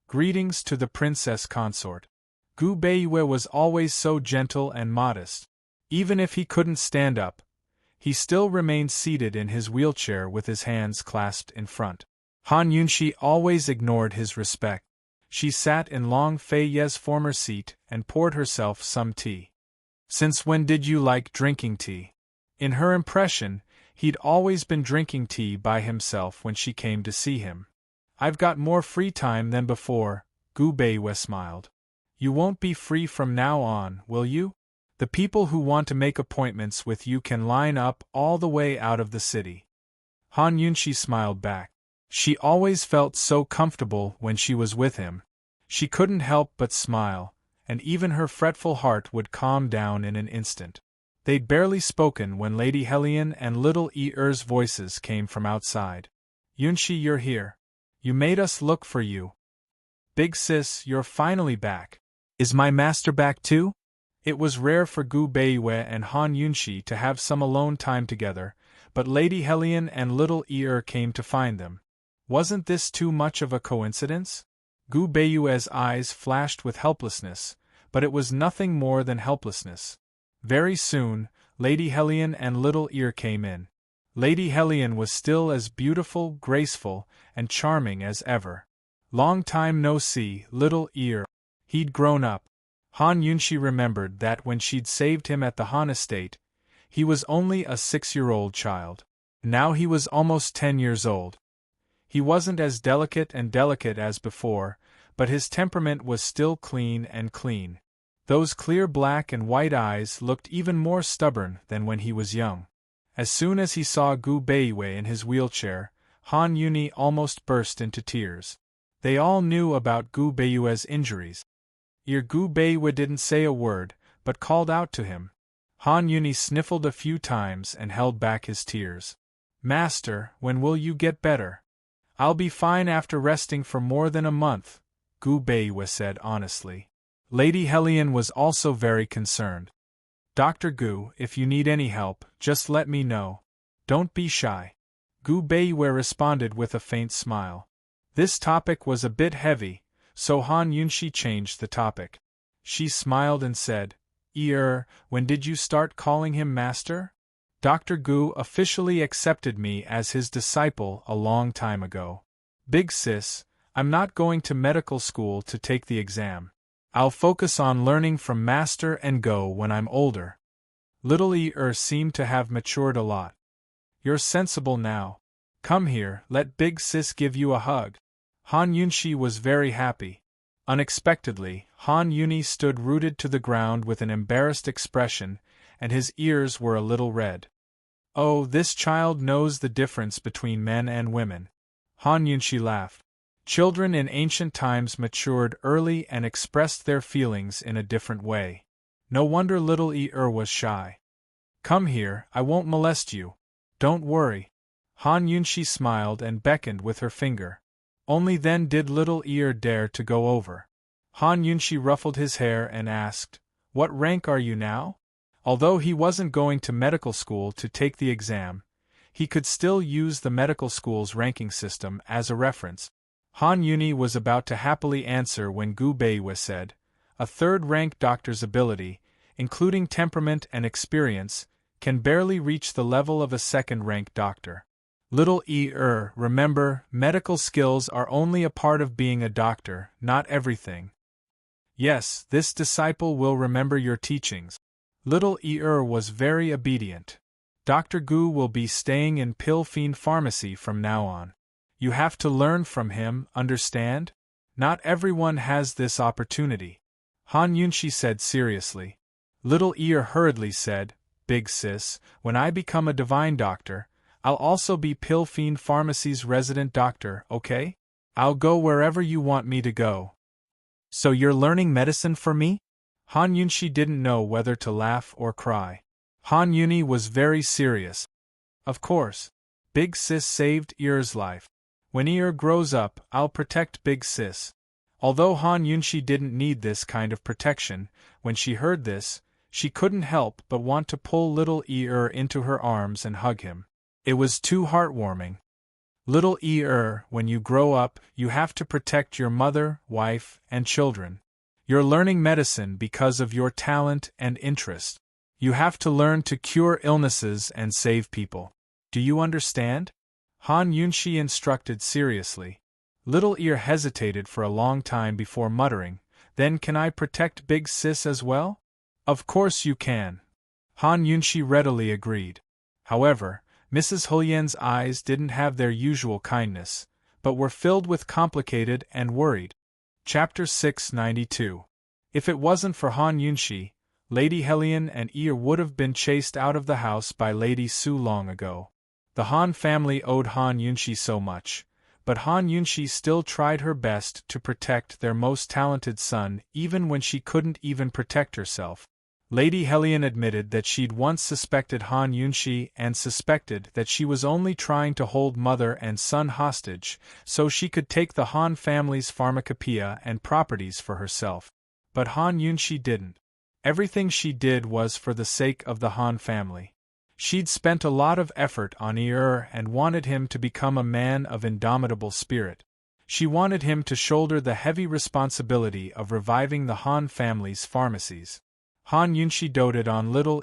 Greetings to the Princess Consort. Gu Beiwei was always so gentle and modest. Even if he couldn't stand up, he still remained seated in his wheelchair with his hands clasped in front. Han Yunshi always ignored his respect. She sat in Long Fei Ye's former seat and poured herself some tea. Since when did you like drinking tea? In her impression, he'd always been drinking tea by himself when she came to see him. I've got more free time than before, Gu Beiwei smiled. You won't be free from now on, will you? The people who want to make appointments with you can line up all the way out of the city. Han Yunshi smiled back. She always felt so comfortable when she was with him. She couldn't help but smile, and even her fretful heart would calm down in an instant. They'd barely spoken when Lady Hellion and Little Er's voices came from outside. Yunshi, you're here. You made us look for you. Big sis, you're finally back. Is my master back too? It was rare for Gu Beiwei and Han Yunshi to have some alone time together, but Lady Hellion and Little Er came to find them. Wasn't this too much of a coincidence? Gu Beiwei's eyes flashed with helplessness, but it was nothing more than helplessness. Very soon, Lady Hellion and Little Er came in. Lady Hellion was still as beautiful, graceful, and charming as ever. Long time no see, Little Er. He'd grown up. Han Yunshi remembered that when she'd saved him at the Han estate, he was only a 6-year-old child. Now he was almost 10 years old. He wasn't as delicate as before, but his temperament was still clean and clean. Those clear black and white eyes looked even more stubborn than when he was young. As soon as he saw Gu Beiwei in his wheelchair, Han Yuni almost burst into tears. They all knew about Gu Beiwei's injuries. Gu Beiwei didn't say a word, but called out to him. Han Yuni sniffled a few times and held back his tears. Master, when will you get better? I'll be fine after resting for more than a month, Gu Beiwei said honestly. Lady Hellion was also very concerned. Dr. Gu, if you need any help, just let me know. Don't be shy. Gu Beiwei responded with a faint smile. This topic was a bit heavy, so Han Yunshi changed the topic. She smiled and said, when did you start calling him master? Dr. Gu officially accepted me as his disciple a long time ago. Big sis, I'm not going to medical school to take the exam. I'll focus on learning from Master and Go when I'm older. Little seemed to have matured a lot. You're sensible now. Come here, let Big Sis give you a hug. Han Yunshi was very happy. Unexpectedly, Han Yuni stood rooted to the ground with an embarrassed expression, and his ears were a little red. Oh, this child knows the difference between men and women. Han Yunshi laughed. Children in ancient times matured early and expressed their feelings in a different way. No wonder little was shy. Come here, I won't molest you. Don't worry. Han Yunshi smiled and beckoned with her finger. Only then did little dare to go over. Han Yunshi ruffled his hair and asked, What rank are you now? Although he wasn't going to medical school to take the exam, he could still use the medical school's ranking system as a reference. Han Yuni was about to happily answer when Gu Beiwe said, A third-rank doctor's ability, including temperament and experience, can barely reach the level of a second-rank doctor. Little remember, medical skills are only a part of being a doctor, not everything. Yes, this disciple will remember your teachings. Little was very obedient. Dr. Gu will be staying in Pilfine Pharmacy from now on. You have to learn from him, understand? Not everyone has this opportunity. Han Yunshi said seriously. Little hurriedly said, Big sis, when I become a divine doctor, I'll also be Pilfine Pharmacy's resident doctor, okay? I'll go wherever you want me to go. So you're learning medicine for me? Han Yunshi didn't know whether to laugh or cry. Han Yuni was very serious. Of course. Big sis saved Ir's life. When grows up, I'll protect Big sis. Although Han Yunshi didn't need this kind of protection, when she heard this, she couldn't help but want to pull little into her arms and hug him. It was too heartwarming. Little when you grow up, you have to protect your mother, wife, and children. You're learning medicine because of your talent and interest. You have to learn to cure illnesses and save people. Do you understand? Han Yunshi instructed seriously. Little hesitated for a long time before muttering, Then can I protect Big Sis as well? Of course you can. Han Yunshi readily agreed. However, Mrs. Hulyen's eyes didn't have their usual kindness, but were filled with complicated and worried. Chapter 692. If it wasn't for Han Yunshi, Lady Helien and would have been chased out of the house by Lady Su long ago. The Han family owed Han Yunshi so much, but Han Yunshi still tried her best to protect their most talented son even when she couldn't even protect herself. Lady Helien admitted that she'd once suspected Han Yunshi and suspected that she was only trying to hold mother and son hostage so she could take the Han family's pharmacopoeia and properties for herself. But Han Yunshi didn't. Everything she did was for the sake of the Han family. She'd spent a lot of effort on and wanted him to become a man of indomitable spirit. She wanted him to shoulder the heavy responsibility of reviving the Han family's pharmacies. Han Yunshi doted on little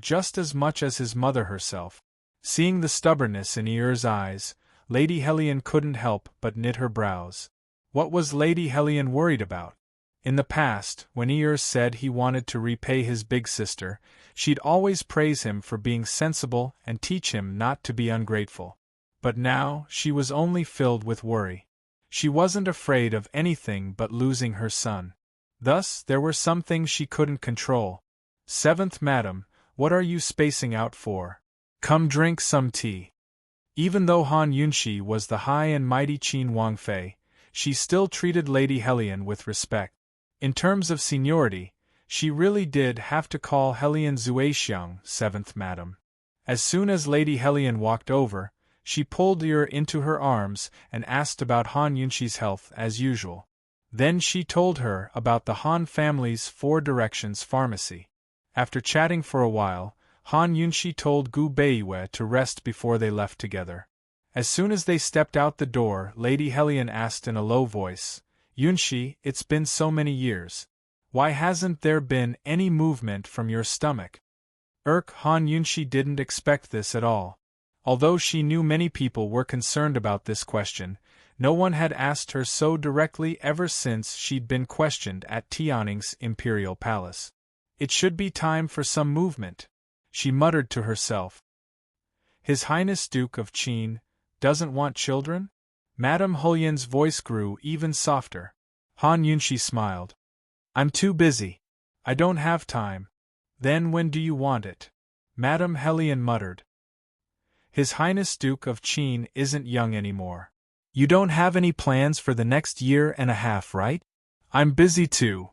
just as much as his mother herself. Seeing the stubbornness in eyes, Lady Helien couldn't help but knit her brows. What was Lady Helien worried about? In the past, when said he wanted to repay his big sister, she'd always praise him for being sensible and teach him not to be ungrateful. But now, she was only filled with worry. She wasn't afraid of anything but losing her son. Thus, there were some things she couldn't control. Seventh Madam, what are you spacing out for? Come drink some tea. Even though Han Yunshi was the high and mighty Qin Wangfei, she still treated Lady Helien with respect. In terms of seniority, she really did have to call Helien Zuexiang Seventh Madam. As soon as Lady Helien walked over, she pulled into her arms and asked about Han Yunshi's health as usual. Then she told her about the Han family's Four Directions pharmacy. After chatting for a while, Han Yunshi told Gu Beiwe to rest before they left together. As soon as they stepped out the door, Lady Helien asked in a low voice, Yunshi, it's been so many years. Why hasn't there been any movement from your stomach? Han Yunshi didn't expect this at all. Although she knew many people were concerned about this question, no one had asked her so directly ever since she'd been questioned at Tianning's imperial palace. It should be time for some movement, she muttered to herself. His Highness Duke of Qin doesn't want children? Madame Hulyen's voice grew even softer. Han Yunshi smiled. I'm too busy. I don't have time. Then when do you want it? Madame Hulyen muttered. His Highness Duke of Qin isn't young anymore. You don't have any plans for the next year and a half, right? I'm busy too.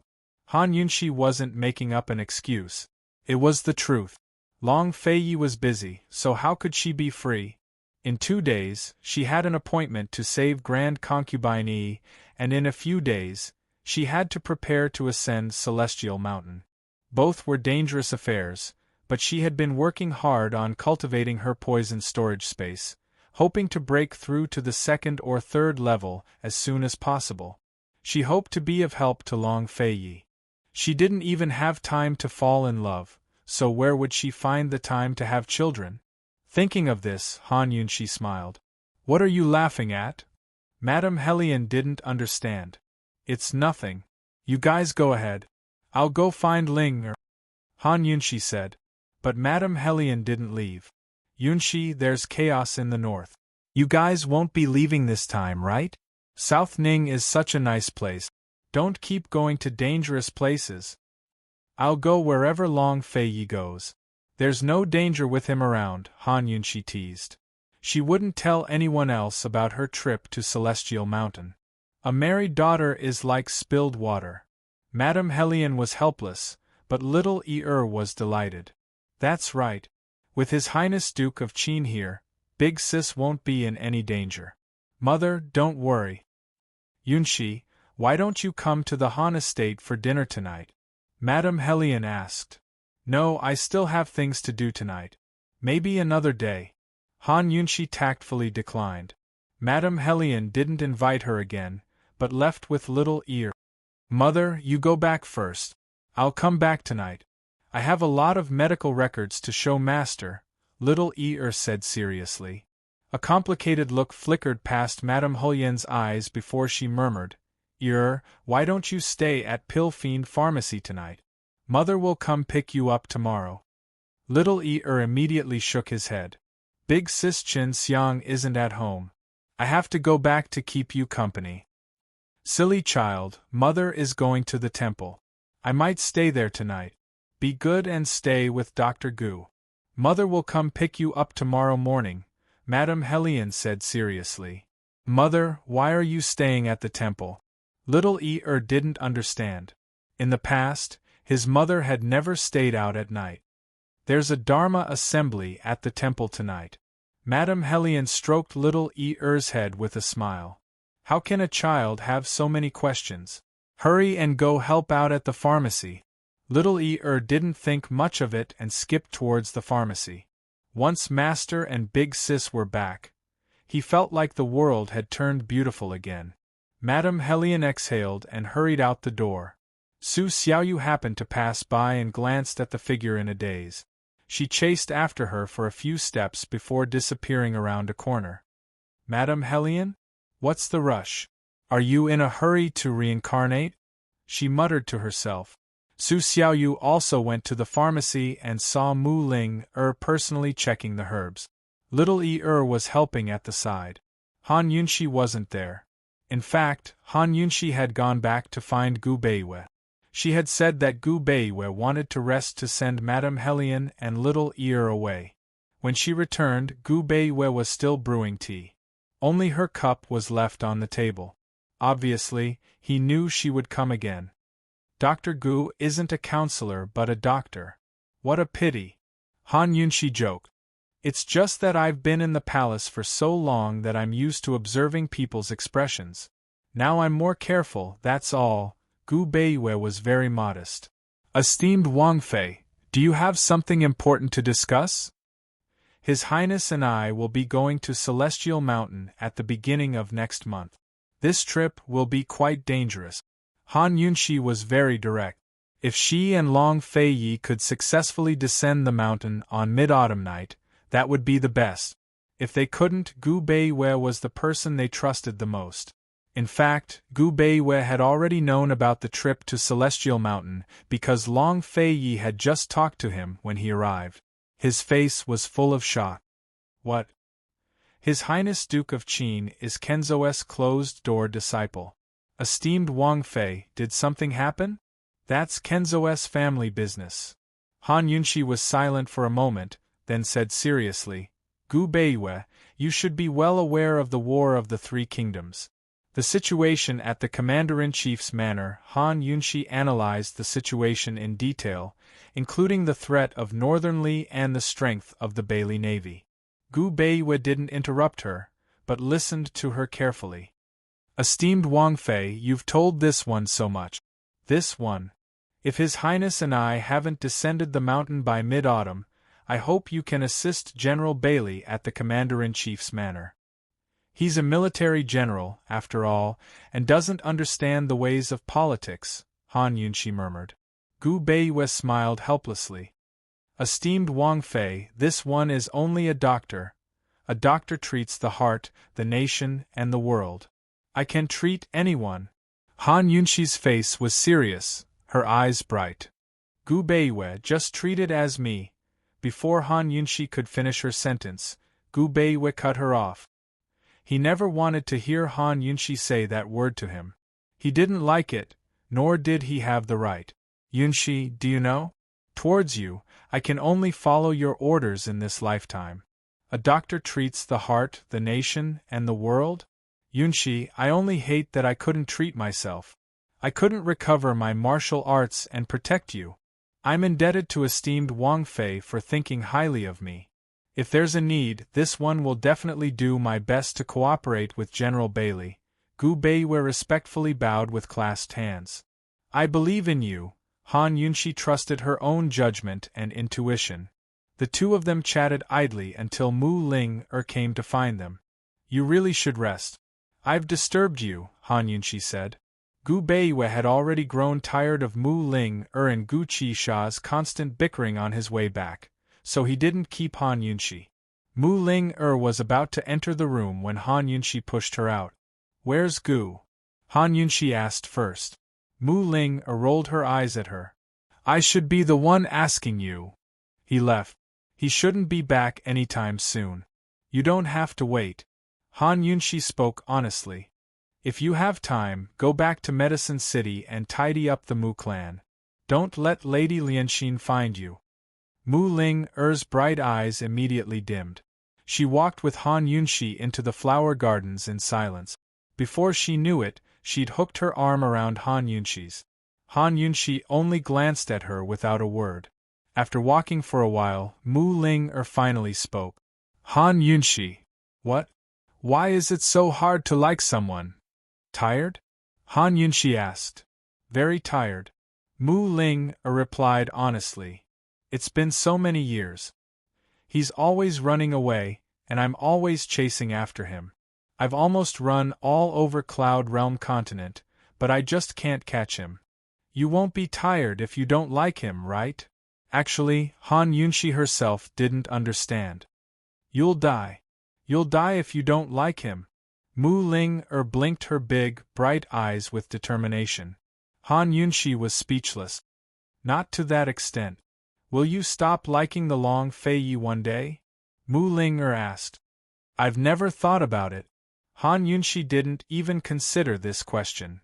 Han Yunshi wasn't making up an excuse. It was the truth. Long Feiyi was busy, so how could she be free? In 2 days, she had an appointment to save Grand Concubine Yi, and in a few days, she had to prepare to ascend Celestial Mountain. Both were dangerous affairs, but she had been working hard on cultivating her poison storage space, hoping to break through to the 2nd or 3rd level as soon as possible. She hoped to be of help to Long Feiyi. She didn't even have time to fall in love, so where would she find the time to have children? Thinking of this, Han Yunshi smiled. What are you laughing at? Madame Hulyen didn't understand. It's nothing. You guys go ahead. I'll go find Ling. Han Yunshi said. But Madame Hulyen didn't leave. Yunshi, there's chaos in the north. You guys won't be leaving this time, right? South Ning is such a nice place. Don't keep going to dangerous places. I'll go wherever Long Feiyi goes. There's no danger with him around, Han Yunshi teased. She wouldn't tell anyone else about her trip to Celestial Mountain. A married daughter is like spilled water. Madame Hulyen was helpless, but little was delighted. That's right. With His Highness Duke of Qin here, Big Sis won't be in any danger. Mother, don't worry. Yunshi, why don't you come to the Han estate for dinner tonight? Madame Hulyen asked. No, I still have things to do tonight. Maybe another day. Han Yunshi tactfully declined. Madame Hulyen didn't invite her again, but left with little ear. Mother, you go back first. I'll come back tonight. I have a lot of medical records to show Master, little said seriously. A complicated look flickered past Madame Hulyen's eyes before she murmured, why don't you stay at Pillfiend Pharmacy tonight? Mother will come pick you up tomorrow. Little immediately shook his head. Big Sis Qin Xiang isn't at home. I have to go back to keep you company. Silly child, Mother is going to the temple. I might stay there tonight. Be good and stay with Dr. Gu. Mother will come pick you up tomorrow morning, Madame Hulyen said seriously. Mother, why are you staying at the temple? Little didn't understand. In the past, his mother had never stayed out at night. There's a Dharma assembly at the temple tonight. Madame Hulyen stroked little head with a smile. How can a child have so many questions? Hurry and go help out at the pharmacy. Little didn't think much of it and skipped towards the pharmacy. Once Master and Big Sis were back, he felt like the world had turned beautiful again. Madame Hulyen exhaled and hurried out the door. Su Xiaoyu happened to pass by and glanced at the figure in a daze. She chased after her for a few steps before disappearing around a corner. Madame Hulyen? What's the rush? Are you in a hurry to reincarnate? She muttered to herself. Su Xiaoyu also went to the pharmacy and saw Mu Ling personally checking the herbs. Little was helping at the side. Han Yunshi wasn't there. In fact, Han Yunshi had gone back to find Gu Beiwei. She had said that Gu Beiwei wanted to rest to send Madame Hulyen and little away. When she returned, Gu Beiwei was still brewing tea. Only her cup was left on the table. Obviously, he knew she would come again. Dr. Gu isn't a counselor but a doctor. What a pity. Han Yunshi joked. It's just that I've been in the palace for so long that I'm used to observing people's expressions. Now I'm more careful, that's all. Gu Beiwei was very modest. Esteemed Wang Fei, do you have something important to discuss? His Highness and I will be going to Celestial Mountain at the beginning of next month. This trip will be quite dangerous. Han Yunshi was very direct. If she and Long Fei Yi could successfully descend the mountain on mid-autumn night, that would be the best. If they couldn't, Gu Beiwei was the person they trusted the most. In fact, Gu Beiwei had already known about the trip to Celestial Mountain because Long Fei Yi had just talked to him when he arrived. His face was full of shock. What? His Highness Duke of Qin is Kenzo's closed-door disciple. Esteemed Wang Fei, did something happen? That's Kenzo's family business. Han Yunshi was silent for a moment, then said seriously, Gu Beiwei, you should be well aware of the War of the Three Kingdoms. The situation at the Commander-in-Chief's manor. Han Yunshi analyzed the situation in detail, including the threat of Northern Li and the strength of the Bailey Navy. Gu Beiwei didn't interrupt her, but listened to her carefully. Esteemed Wang Fei, you've told this one so much. This one. If His Highness and I haven't descended the mountain by mid-autumn, I hope you can assist General Bailey at the Commander-in-Chief's manor. He's a military general, after all, and doesn't understand the ways of politics, Han Yunshi murmured. Gu Beiwei smiled helplessly. Esteemed Wang Fei, this one is only a doctor. A doctor treats the heart, the nation, and the world. I can treat anyone. Han Yunshi's face was serious, her eyes bright. Gu Beiwei, just treat it as me. Before Han Yunshi could finish her sentence, Gu Beiwei cut her off. He never wanted to hear Han Yunshi say that word to him. He didn't like it, nor did he have the right. Yunshi, do you know? Towards you, I can only follow your orders in this lifetime. A doctor treats the heart, the nation, and the world? Yunshi, I only hate that I couldn't treat myself. I couldn't recover my martial arts and protect you. I'm indebted to esteemed Wang Fei for thinking highly of me. If there's a need, this one will definitely do my best to cooperate with General Bailey. Gu Beiwei respectfully bowed with clasped hands. I believe in you. Han Yunshi trusted her own judgment and intuition. The two of them chatted idly until Mu Ling came to find them. You really should rest. I've disturbed you, Han Yunshi said. Gu Beiwei had already grown tired of Mu Ling and Gu Qisha's constant bickering on his way back, so he didn't keep Han Yunshi. Mu Ling was about to enter the room when Han Yunshi pushed her out. Where's Gu? Han Yunshi asked first. Mu Ling rolled her eyes at her. I should be the one asking you. He left. He shouldn't be back anytime soon. You don't have to wait. Han Yunshi spoke honestly. If you have time, go back to Medicine City and tidy up the Mu clan. Don't let Lady Lianxin find you. Mu Ling's bright eyes immediately dimmed. She walked with Han Yunshi into the flower gardens in silence. Before she knew it, she'd hooked her arm around Han Yunshi's. Han Yunshi only glanced at her without a word. After walking for a while, Mu Ling finally spoke. Han Yunshi. What? Why is it so hard to like someone? Tired? Han Yunshi asked. Very tired. Mu Ling replied honestly. It's been so many years. He's always running away, and I'm always chasing after him. I've almost run all over Cloud Realm continent, but I just can't catch him. You won't be tired if you don't like him, right? Actually, Han Yunshi herself didn't understand. You'll die. You'll die if you don't like him. Mu Ling blinked her big, bright eyes with determination. Han Yunshi was speechless. Not to that extent. Will you stop liking the Long Fei Yi one day? Mu Ling asked. I've never thought about it. Han Yunshi didn't even consider this question.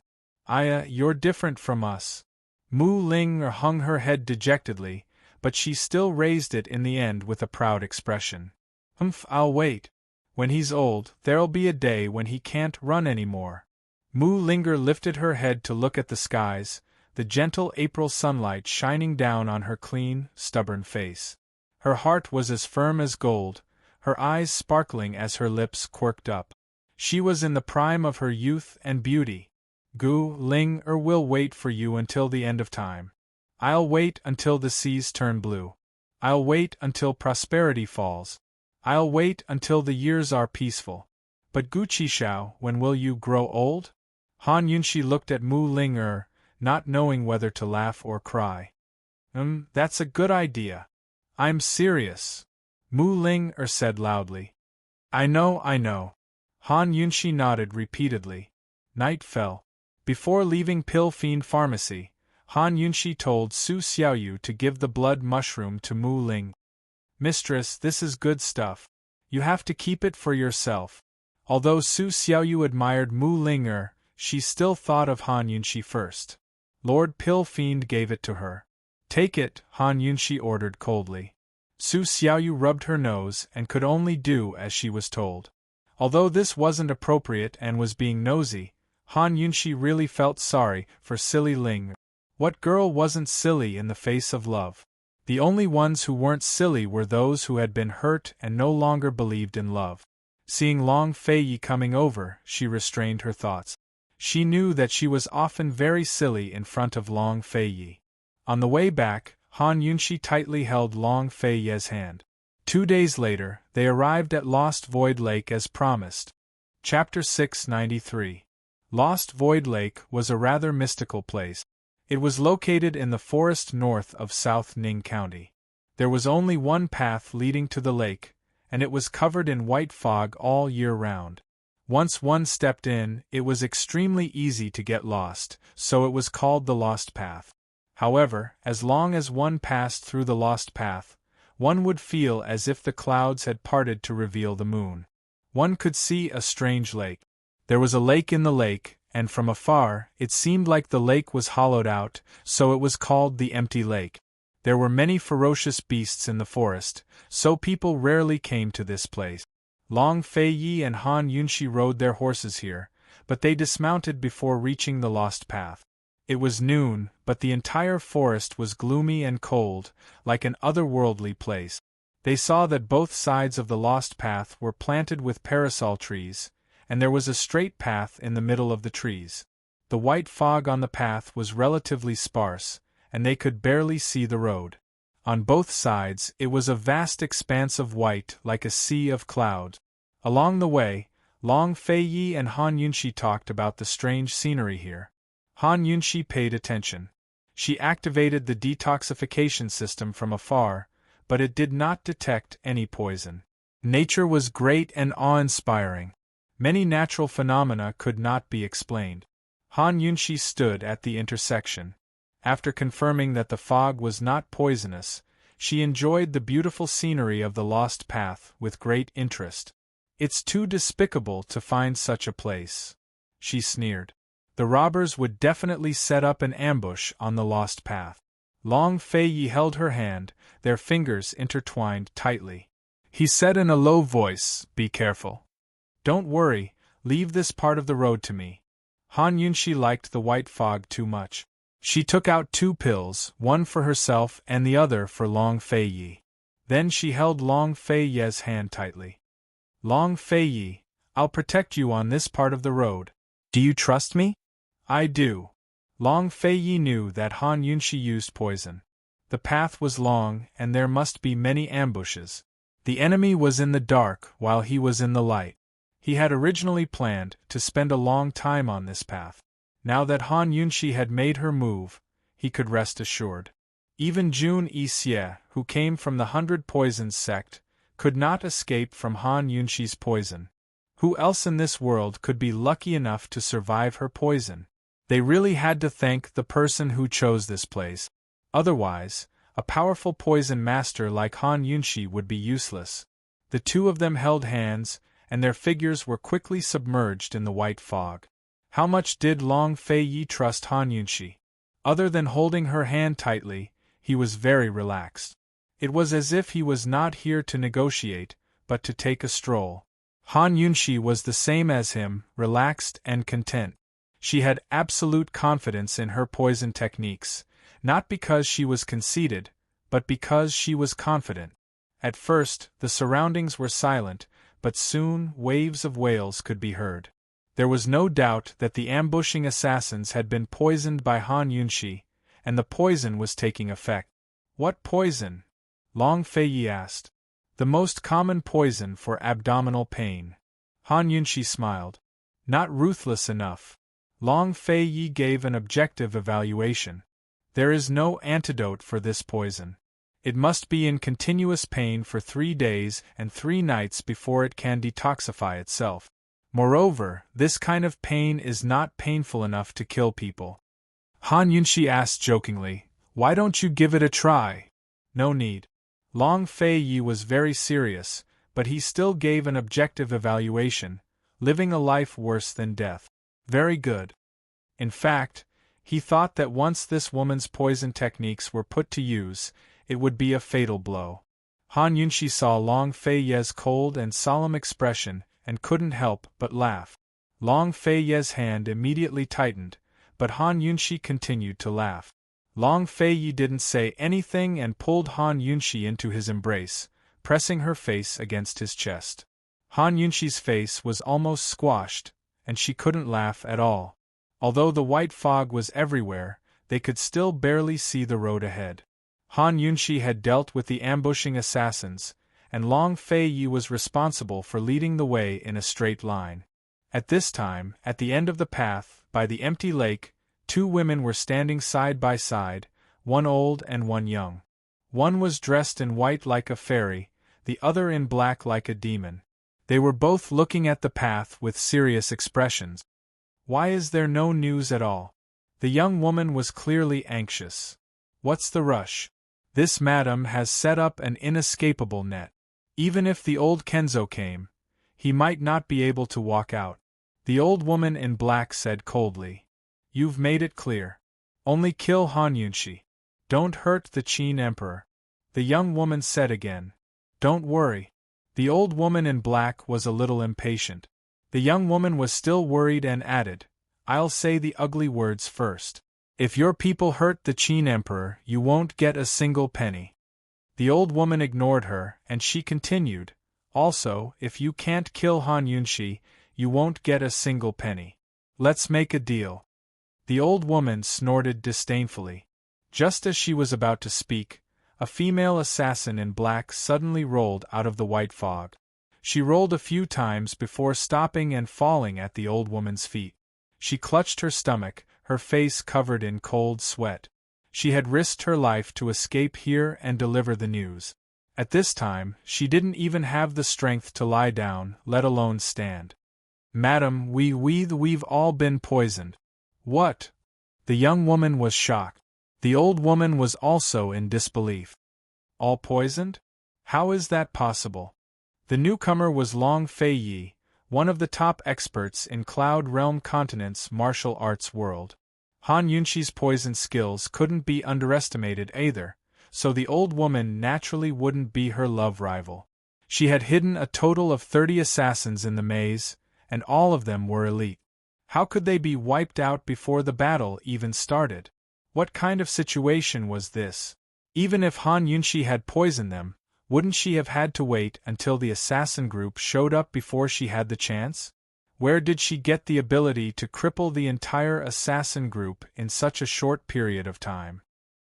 You're different from us. Mu Ling hung her head dejectedly, but she still raised it in the end with a proud expression. I'll wait. When he's old, there'll be a day when he can't run anymore. Mu Ling lifted her head to look at the skies, the gentle April sunlight shining down on her clean, stubborn face. Her heart was as firm as gold, her eyes sparkling as her lips quirked up. She was in the prime of her youth and beauty. Gu Ling will wait for you until the end of time. I'll wait until the seas turn blue. I'll wait until prosperity falls. I'll wait until the years are peaceful. But Gu Qishao, when will you grow old? Han Yunshi looked at Mu Ling not knowing whether to laugh or cry. That's a good idea. I'm serious. Mu Ling said loudly. I know. Han Yunshi nodded repeatedly. Night fell. Before leaving Pill Fiend Pharmacy, Han Yunshi told Su Xiaoyu to give the blood mushroom to Mu Ling. Mistress, this is good stuff. You have to keep it for yourself. Although Su Xiaoyu admired Mu Ling she still thought of Han Yunshi first. Lord Pill Fiend gave it to her. Take it, Han Yunshi ordered coldly. Su Xiaoyu rubbed her nose and could only do as she was told. Although this wasn't appropriate and was being nosy, Han Yunshi really felt sorry for silly Ling. What girl wasn't silly in the face of love? The only ones who weren't silly were those who had been hurt and no longer believed in love. Seeing Long Feiyi coming over, she restrained her thoughts. She knew that she was often very silly in front of Long Feiyi. On the way back, Han Yunshi tightly held Long Feiyi's hand. 2 days later, they arrived at Lost Void Lake as promised. Chapter 693. Lost Void Lake was a rather mystical place. It was located in the forest north of South Ning County. There was only one path leading to the lake, and it was covered in white fog all year round. Once one stepped in, it was extremely easy to get lost, so it was called the Lost Path. However, as long as one passed through the Lost Path, one would feel as if the clouds had parted to reveal the moon. One could see a strange lake. There was a lake in the lake, and from afar, it seemed like the lake was hollowed out, so it was called the Empty Lake. There were many ferocious beasts in the forest, so people rarely came to this place. Long Feiyi and Han Yunshi rode their horses here, but they dismounted before reaching the Lost Path. It was noon, but the entire forest was gloomy and cold, like an otherworldly place. They saw that both sides of the Lost Path were planted with parasol trees, and there was a straight path in the middle of the trees. The white fog on the path was relatively sparse, and they could barely see the road. On both sides, it was a vast expanse of white like a sea of clouds. Along the way, Long Feiyi and Han Yunshi talked about the strange scenery here. Han Yunshi paid attention. She activated the detoxification system from afar, but it did not detect any poison. Nature was great and awe-inspiring. Many natural phenomena could not be explained. Han Yunshi stood at the intersection. After confirming that the fog was not poisonous, she enjoyed the beautiful scenery of the Lost Path with great interest. It's too despicable to find such a place, she sneered. The robbers would definitely set up an ambush on the Lost Path. Long Feiyi held her hand, their fingers intertwined tightly. He said in a low voice, "Be careful. Don't worry, leave this part of the road to me." Han Yunshi liked the white fog too much. She took out 2 pills, one for herself and the other for Long Feiyi. Then she held Long Feiyi's hand tightly. "Long Feiyi, I'll protect you on this part of the road. Do you trust me?" "I do." Long Feiyi knew that Han Yunshi used poison. The path was long and there must be many ambushes. The enemy was in the dark while he was in the light. He had originally planned to spend a long time on this path. Now that Han Yunshi had made her move, he could rest assured. Even Jun Yixie, who came from the 100 Poisons sect, could not escape from Han Yunshi's poison. Who else in this world could be lucky enough to survive her poison? They really had to thank the person who chose this place. Otherwise, a powerful poison master like Han Yunshi would be useless. The two of them held hands, and their figures were quickly submerged in the white fog. How much did Long Feiyi trust Han Yunshi? Other than holding her hand tightly, he was very relaxed. It was as if he was not here to negotiate, but to take a stroll. Han Yunshi was the same as him, relaxed and content. She had absolute confidence in her poison techniques, not because she was conceited, but because she was confident. At first, the surroundings were silent, but soon waves of wails could be heard. There was no doubt that the ambushing assassins had been poisoned by Han Yunshi, and the poison was taking effect. "What poison?" Long Feiyi asked. "The most common poison for abdominal pain." Han Yunshi smiled. Not ruthless enough. Long Fei Yi gave an objective evaluation. There is no antidote for this poison. It must be in continuous pain for 3 days and 3 nights before it can detoxify itself. Moreover, this kind of pain is not painful enough to kill people. Han Yunshi asked jokingly, "Why don't you give it a try?" "No need." Long Fei Yi was very serious, but he still gave an objective evaluation, living a life worse than death. Very good. In fact, he thought that once this woman's poison techniques were put to use, it would be a fatal blow. Han Yunshi saw Long Fei Ye's cold and solemn expression and couldn't help but laugh. Long Fei Ye's hand immediately tightened, but Han Yunshi continued to laugh. Long Fei Yi didn't say anything and pulled Han Yunshi into his embrace, pressing her face against his chest. Han Yunshi's face was almost squashed, and she couldn't laugh at all. Although the white fog was everywhere, they could still barely see the road ahead. Han Yunshi had dealt with the ambushing assassins, and Long Fei Yi was responsible for leading the way in a straight line. At this time, at the end of the path, by the empty lake, 2 women were standing side by side, one old and one young. One was dressed in white like a fairy, the other in black like a demon. They were both looking at the path with serious expressions. "Why is there no news at all?" The young woman was clearly anxious. "What's the rush? This madam has set up an inescapable net. Even if the old Kenzo came, he might not be able to walk out." The old woman in black said coldly. "You've made it clear. Only kill Han Yunshi. Don't hurt the Qin Emperor." The young woman said again, "Don't worry." The old woman in black was a little impatient. The young woman was still worried and added, "I'll say the ugly words first. If your people hurt the Qin Emperor, you won't get a single penny." The old woman ignored her, and she continued, "Also, if you can't kill Han Yunshi, you won't get a single penny. Let's make a deal." The old woman snorted disdainfully. Just as she was about to speak, a female assassin in black suddenly rolled out of the white fog. She rolled a few times before stopping and falling at the old woman's feet. She clutched her stomach, her face covered in cold sweat. She had risked her life to escape here and deliver the news. At this time, she didn't even have the strength to lie down, let alone stand. "Madam, we've all been poisoned." "What?" The young woman was shocked. The old woman was also in disbelief. "All poisoned? How is that possible?" The newcomer was Long Fei Yi, one of the top experts in Cloud Realm Continent's martial arts world. Han Yunshi's poison skills couldn't be underestimated either, so the old woman naturally wouldn't be her love rival. She had hidden a total of 30 assassins in the maze, and all of them were elite. How could they be wiped out before the battle even started? What kind of situation was this? Even if Han Yunshi had poisoned them, wouldn't she have had to wait until the assassin group showed up before she had the chance? Where did she get the ability to cripple the entire assassin group in such a short period of time?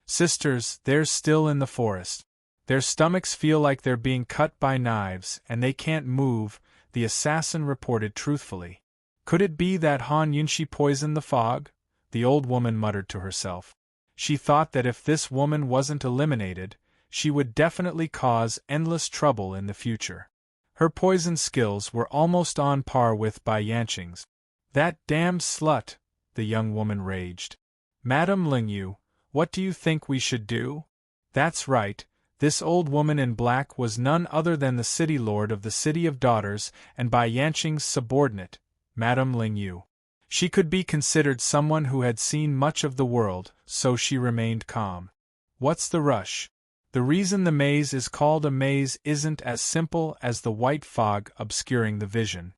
"Sisters, they're still in the forest. Their stomachs feel like they're being cut by knives and they can't move," the assassin reported truthfully. Could it be that Han Yunshi poisoned the fog? The old woman muttered to herself. She thought that if this woman wasn't eliminated, she would definitely cause endless trouble in the future. Her poison skills were almost on par with Bai Yanqing's. "That damned slut!" the young woman raged. "Madam Lingyu, what do you think we should do?" That's right, this old woman in black was none other than the city lord of the City of Daughters and Bai Yanqing's subordinate, Madam Lingyu. She could be considered someone who had seen much of the world, so she remained calm. "What's the rush? The reason the maze is called a maze isn't as simple as the white fog obscuring the vision."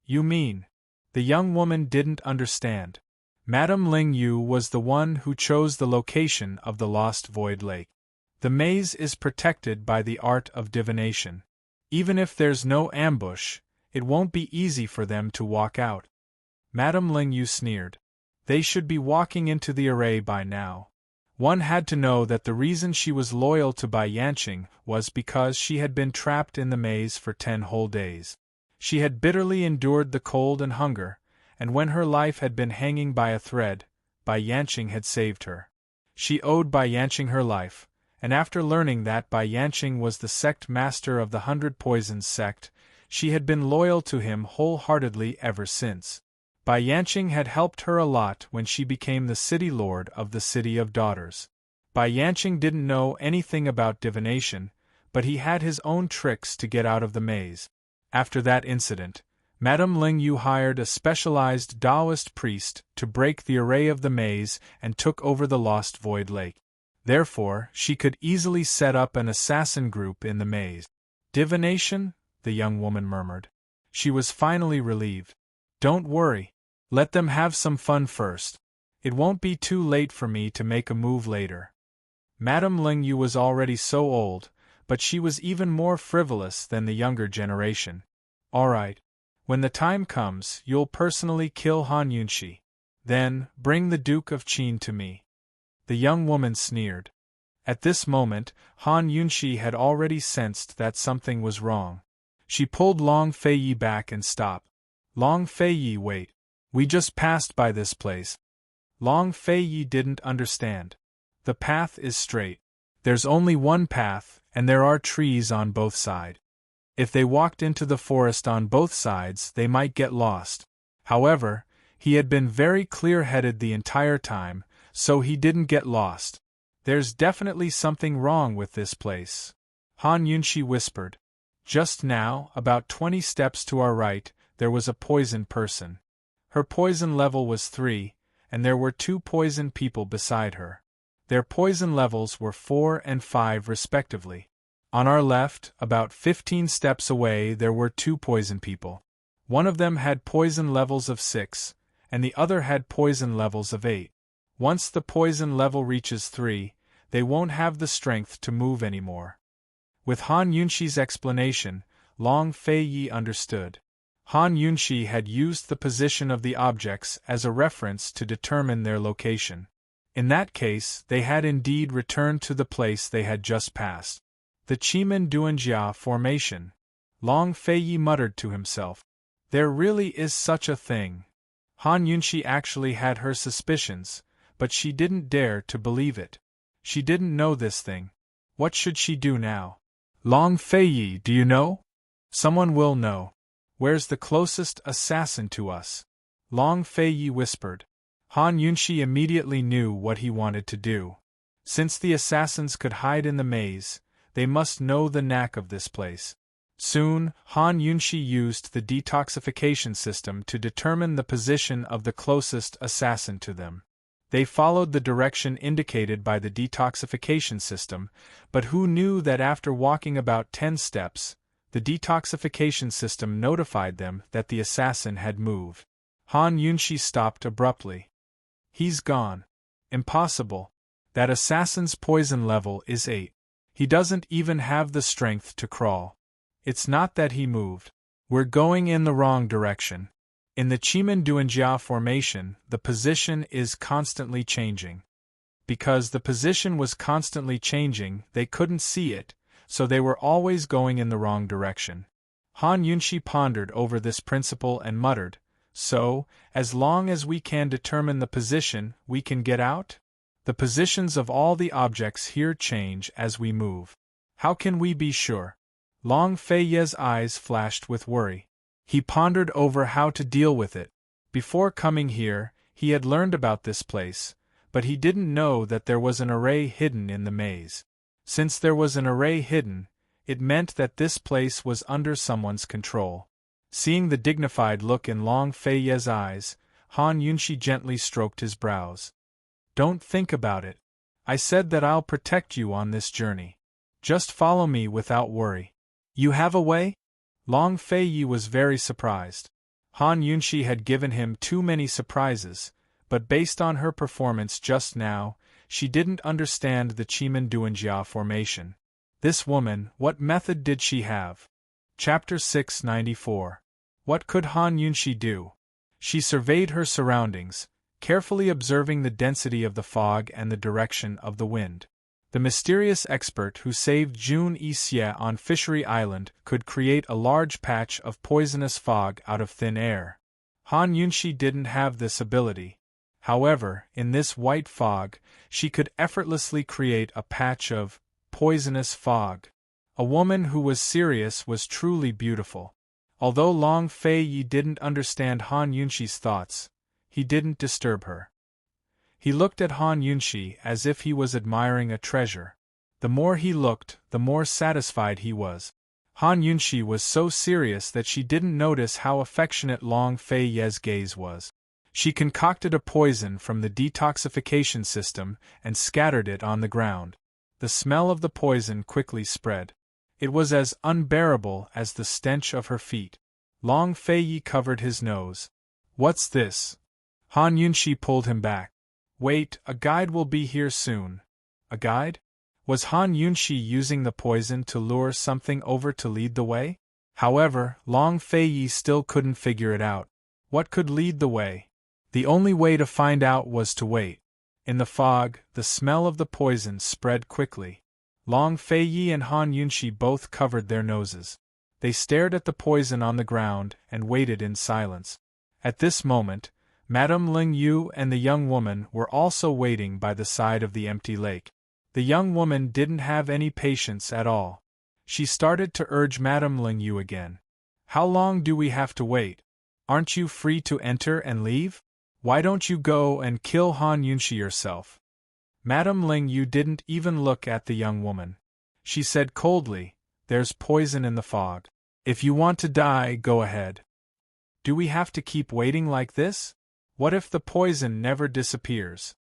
"You mean?" The young woman didn't understand. Madame Lingyu was the one who chose the location of the Lost Void Lake. The maze is protected by the art of divination. Even if there's no ambush, it won't be easy for them to walk out. Madame Lingyu sneered. They should be walking into the array by now. One had to know that the reason she was loyal to Bai Yanqing was because she had been trapped in the maze for 10 whole days. She had bitterly endured the cold and hunger, and when her life had been hanging by a thread, Bai Yanqing had saved her. She owed Bai Yanqing her life, and after learning that Bai Yanqing was the sect master of the 100 Poisons sect, she had been loyal to him wholeheartedly ever since. Bai Yanqing had helped her a lot when she became the city lord of the City of Daughters. Bai Yanqing didn't know anything about divination, but he had his own tricks to get out of the maze. After that incident, Madame Ling Yu hired a specialized Taoist priest to break the array of the maze and took over the Lost Void Lake. Therefore, she could easily set up an assassin group in the maze. Divination? The young woman murmured. She was finally relieved. Don't worry. Let them have some fun first. It won't be too late for me to make a move later. Madame Ling Yu was already so old, but she was even more frivolous than the younger generation. All right. When the time comes, you'll personally kill Han Yunshi. Then, bring the Duke of Qin to me. The young woman sneered. At this moment, Han Yunshi had already sensed that something was wrong. She pulled Long Feiyi back and stopped. Long Feiyi, wait. We just passed by this place. Long Feiyi didn't understand. The path is straight. There's only one path, and there are trees on both sides. If they walked into the forest on both sides, they might get lost. However, he had been very clear-headed the entire time, so he didn't get lost. There's definitely something wrong with this place. Han Yunshi whispered. Just now, about 20 steps to our right, there was a poisoned person. Her poison level was 3, and there were 2 poisoned people beside her. Their poison levels were 4 and 5 respectively. On our left, about 15 steps away, there were 2 poison people. One of them had poison levels of 6, and the other had poison levels of 8. Once the poison level reaches 3, they won't have the strength to move anymore. With Han Yunshi's explanation, Long Feiyi understood. Han Yunshi had used the position of the objects as a reference to determine their location. In that case, they had indeed returned to the place they had just passed. The Chimen Duanjia formation. Long Feiyi muttered to himself. There really is such a thing. Han Yunshi actually had her suspicions, but she didn't dare to believe it. She didn't know this thing. What should she do now? Long Feiyi, do you know? Someone will know. Where's the closest assassin to us? Long Feiyi whispered. Han Yunshi immediately knew what he wanted to do. Since the assassins could hide in the maze, they must know the knack of this place. Soon, Han Yunshi used the detoxification system to determine the position of the closest assassin to them. They followed the direction indicated by the detoxification system, but who knew that after walking about 10 steps, the detoxification system notified them that the assassin had moved. Han Yunshi stopped abruptly. He's gone. Impossible. That assassin's poison level is 8. He doesn't even have the strength to crawl. It's not that he moved. We're going in the wrong direction. In the Chimen Duanjia formation, the position is constantly changing. Because the position was constantly changing, they couldn't see it, so they were always going in the wrong direction. Han Yunshi pondered over this principle and muttered, So, as long as we can determine the position, we can get out? The positions of all the objects here change as we move. How can we be sure? Long Feiyi's eyes flashed with worry. He pondered over how to deal with it. Before coming here, he had learned about this place, but he didn't know that there was an array hidden in the maze. Since there was an array hidden, it meant that this place was under someone's control. Seeing the dignified look in Long Feiyi's eyes, Han Yunshi gently stroked his brows. Don't think about it. I said that I'll protect you on this journey. Just follow me without worry. You have a way? Long Feiyi was very surprised. Han Yunshi had given him too many surprises, but based on her performance just now, she didn't understand the Chimen Duanjia formation. This woman, what method did she have? Chapter 694. What could Han Yunshi do? She surveyed her surroundings, carefully observing the density of the fog and the direction of the wind. The mysterious expert who saved Jun Yixie on Fishery Island could create a large patch of poisonous fog out of thin air. Han Yunxi didn't have this ability. However, in this white fog, she could effortlessly create a patch of poisonous fog. A woman who was serious was truly beautiful. Although Long Fei Yi didn't understand Han Yunxi's thoughts, he didn't disturb her. He looked at Han Yunxi as if he was admiring a treasure. The more he looked, the more satisfied he was. Han Yunxi was so serious that she didn't notice how affectionate Long Fei Yi's gaze was. She concocted a poison from the detoxification system and scattered it on the ground. The smell of the poison quickly spread. It was as unbearable as the stench of her feet. Long Fei Yi covered his nose. "What's this?" Han Yunxi pulled him back. "Wait, a guide will be here soon." A guide? Was Han Yunxi using the poison to lure something over to lead the way? However, Long Fei Yi still couldn't figure it out. What could lead the way? The only way to find out was to wait. In the fog, the smell of the poison spread quickly. Long Fei Yi and Han Yunxi both covered their noses. They stared at the poison on the ground and waited in silence. At this moment, Madame Ling Yu and the young woman were also waiting by the side of the empty lake. The young woman didn't have any patience at all. She started to urge Madame Ling Yu again. "How long do we have to wait? Aren't you free to enter and leave? Why don't you go and kill Han Yunxi yourself?" Madame Ling Yu didn't even look at the young woman. She said coldly, "There's poison in the fog. If you want to die, go ahead. Do we have to keep waiting like this? What if the poison never disappears?"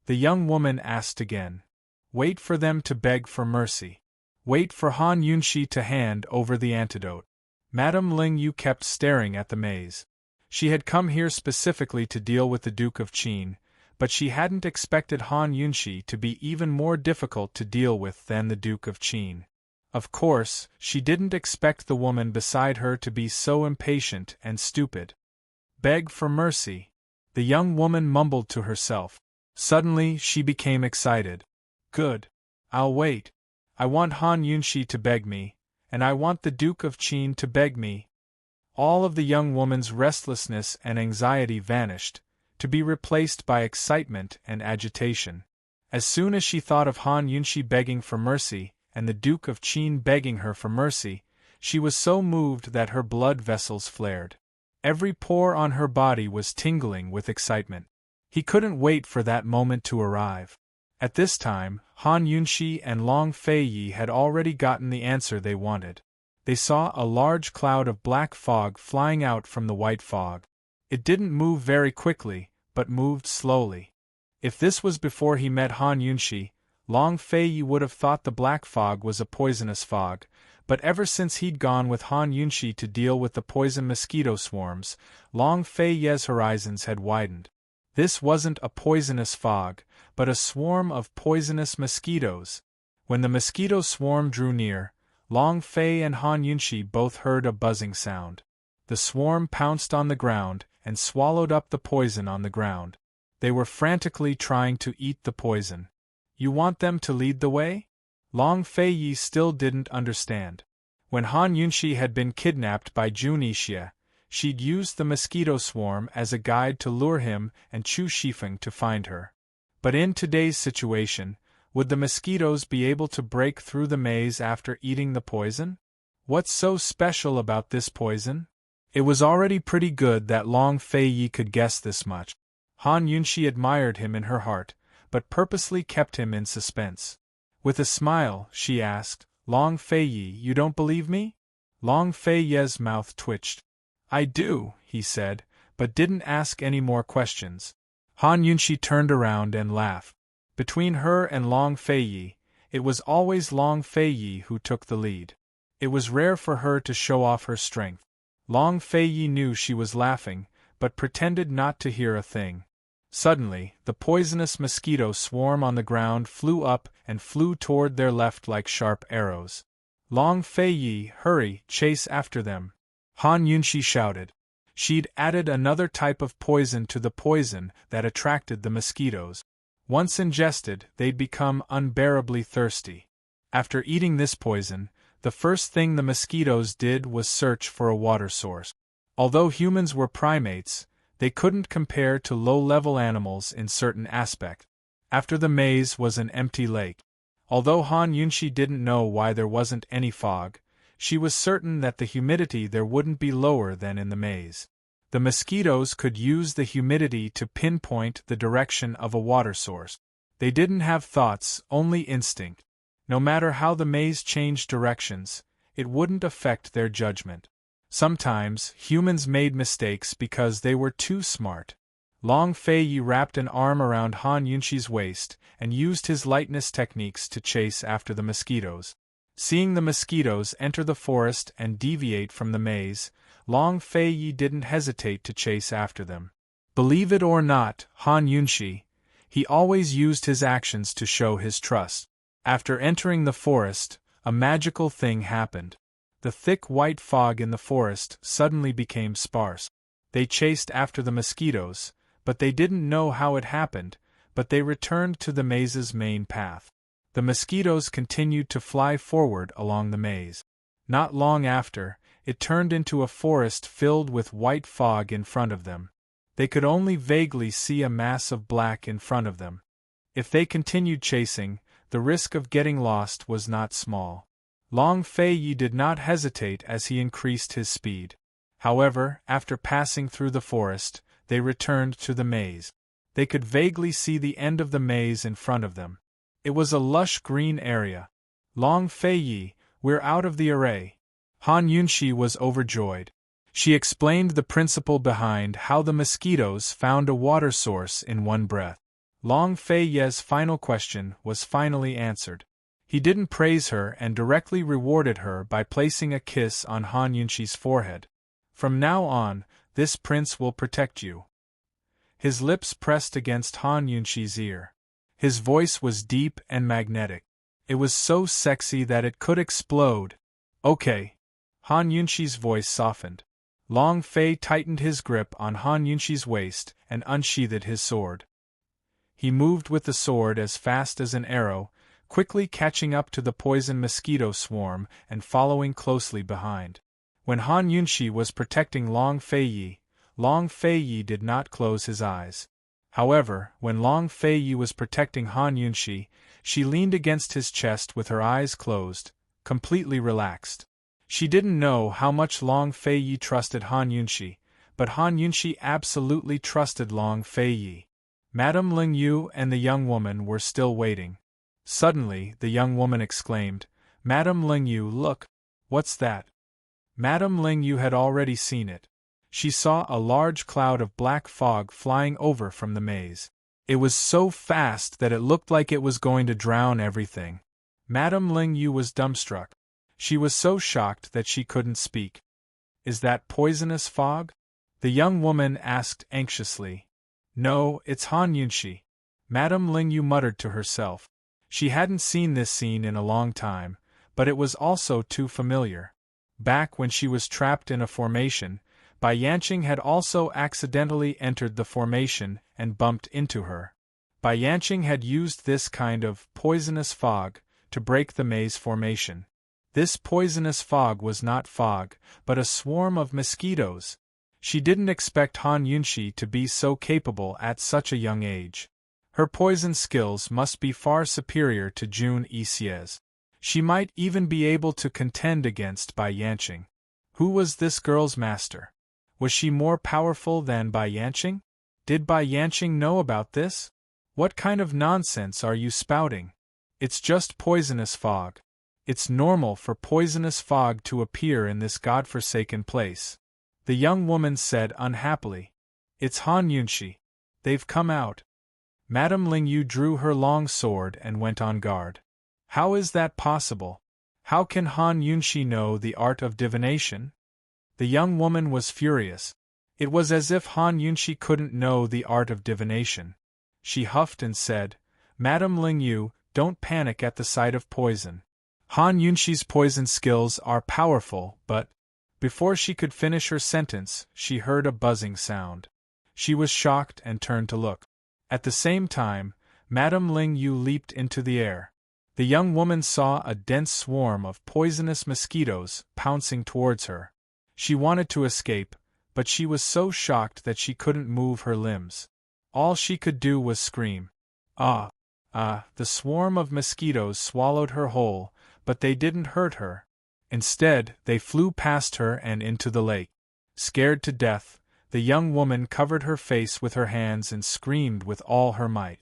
The young woman asked again. "Wait for them to beg for mercy. Wait for Han Yunxi to hand over the antidote." Madame Ling Yu kept staring at the maze. She had come here specifically to deal with the Duke of Qin, but she hadn't expected Han Yunxi to be even more difficult to deal with than the Duke of Qin. Of course, she didn't expect the woman beside her to be so impatient and stupid. Beg for mercy. The young woman mumbled to herself. Suddenly, she became excited. "Good. I'll wait. I want Han Yunxi to beg me, and I want the Duke of Qin to beg me." All of the young woman's restlessness and anxiety vanished, to be replaced by excitement and agitation. As soon as she thought of Han Yunxi begging for mercy, and the Duke of Qin begging her for mercy, she was so moved that her blood vessels flared. Every pore on her body was tingling with excitement. He couldn't wait for that moment to arrive. At this time, Han Yunxi and Long Fei Yi had already gotten the answer they wanted. They saw a large cloud of black fog flying out from the white fog. It didn't move very quickly, but moved slowly. If this was before he met Han Yunxi, Long Fei Yi would have thought the black fog was a poisonous fog, but ever since he'd gone with Han Yunxi to deal with the poison mosquito swarms, Long Fei Yi's horizons had widened. This wasn't a poisonous fog, but a swarm of poisonous mosquitoes. When the mosquito swarm drew near, Long Fei and Han Yunxi both heard a buzzing sound. The swarm pounced on the ground and swallowed up the poison on the ground. They were frantically trying to eat the poison. "You want them to lead the way?" Long Fei Yi still didn't understand. When Han Yunxi had been kidnapped by Jun Yixie, she'd used the mosquito swarm as a guide to lure him and Chu Shifeng to find her. But in today's situation, would the mosquitoes be able to break through the maze after eating the poison? What's so special about this poison? It was already pretty good that Long Fei Yi could guess this much. Han Yunxi admired him in her heart, but purposely kept him in suspense. With a smile, she asked, "Long Fei Yi, you don't believe me?" Long Fei Yi's mouth twitched. "I do," he said, but didn't ask any more questions. Han Yunxi turned around and laughed. Between her and Long Fei Yi, it was always Long Fei Yi who took the lead. It was rare for her to show off her strength. Long Fei Yi knew she was laughing, but pretended not to hear a thing. Suddenly, the poisonous mosquito swarm on the ground flew up and flew toward their left like sharp arrows. "Long Fei Yi, hurry, chase after them!" Han Yunxi shouted. She'd added another type of poison to the poison that attracted the mosquitoes. Once ingested, they'd become unbearably thirsty. After eating this poison, the first thing the mosquitoes did was search for a water source. Although humans were primates, they couldn't compare to low-level animals in certain aspects. After the maze was an empty lake. Although Han Yunshi didn't know why there wasn't any fog, she was certain that the humidity there wouldn't be lower than in the maze. The mosquitoes could use the humidity to pinpoint the direction of a water source. They didn't have thoughts, only instinct. No matter how the maze changed directions, it wouldn't affect their judgment. Sometimes, humans made mistakes because they were too smart. Long Fei wrapped an arm around Han Yunshi's waist and used his lightness techniques to chase after the mosquitoes. Seeing the mosquitoes enter the forest and deviate from the maze, Long Fei didn't hesitate to chase after them. Believe it or not, Han Yunshi, he always used his actions to show his trust. After entering the forest, a magical thing happened. The thick white fog in the forest suddenly became sparse. They chased after the mosquitoes, but they didn't know how it happened, but they returned to the maze's main path. The mosquitoes continued to fly forward along the maze. Not long after, it turned into a forest filled with white fog in front of them. They could only vaguely see a mass of black in front of them. If they continued chasing, the risk of getting lost was not small. Long Fei did not hesitate as he increased his speed. However, after passing through the forest, they returned to the maze. They could vaguely see the end of the maze in front of them. It was a lush green area. Long Fei, we're out of the array. Han Yunshi was overjoyed. She explained the principle behind how the mosquitoes found a water source in one breath. Long Fei's final question was finally answered. He didn't praise her and directly rewarded her by placing a kiss on Han Yunshi's forehead. From now on, this prince will protect you. His lips pressed against Han Yunshi's ear. His voice was deep and magnetic. It was so sexy that it could explode. Okay. Han Yunshi's voice softened. Long Fei tightened his grip on Han Yunshi's waist and unsheathed his sword. He moved with the sword as fast as an arrow, quickly catching up to the poison mosquito swarm and following closely behind. When Han Yunshi was protecting Long Fei did not close his eyes. However, when Long Fei was protecting Han Yunshi, she leaned against his chest with her eyes closed, completely relaxed. She didn't know how much Long Fei trusted Han Yunshi, but Han Yunshi absolutely trusted Long Fei. Madame Lingyu and the young woman were still waiting. Suddenly, the young woman exclaimed, "Madame Lingyu, look! What's that?" Madame Lingyu had already seen it. She saw a large cloud of black fog flying over from the maze. It was so fast that it looked like it was going to drown everything. Madame Lingyu was dumbstruck. She was so shocked that she couldn't speak. "Is that poisonous fog?" the young woman asked anxiously. "No, it's Han Yunshi," Madame Lingyu muttered to herself. She hadn't seen this scene in a long time, but it was also too familiar. Back when she was trapped in a formation, Bai Yanqing had also accidentally entered the formation and bumped into her. Bai Yanqing had used this kind of poisonous fog to break the maze formation. This poisonous fog was not fog, but a swarm of mosquitoes. She didn't expect Han Yunshi to be so capable at such a young age. Her poison skills must be far superior to Jun Yixie's. She might even be able to contend against Bai Yanqing. Who was this girl's master? Was she more powerful than Bai Yanqing? Did Bai Yanqing know about this? What kind of nonsense are you spouting? It's just poisonous fog. It's normal for poisonous fog to appear in this godforsaken place, the young woman said unhappily. It's Han Yunshi. They've come out. Madame Lingyu drew her long sword and went on guard. How is that possible? How can Han Yunshi know the art of divination? The young woman was furious. It was as if Han Yunshi couldn't know the art of divination. She huffed and said, "Madame Lingyu, don't panic at the sight of poison. Han Yunshi's poison skills are powerful, but..." Before she could finish her sentence, she heard a buzzing sound. She was shocked and turned to look. At the same time, Madame Ling Yu leaped into the air. The young woman saw a dense swarm of poisonous mosquitoes pouncing towards her. She wanted to escape, but she was so shocked that she couldn't move her limbs. All she could do was scream. Ah! Ah! The swarm of mosquitoes swallowed her whole, but they didn't hurt her. Instead, they flew past her and into the lake. Scared to death, the young woman covered her face with her hands and screamed with all her might.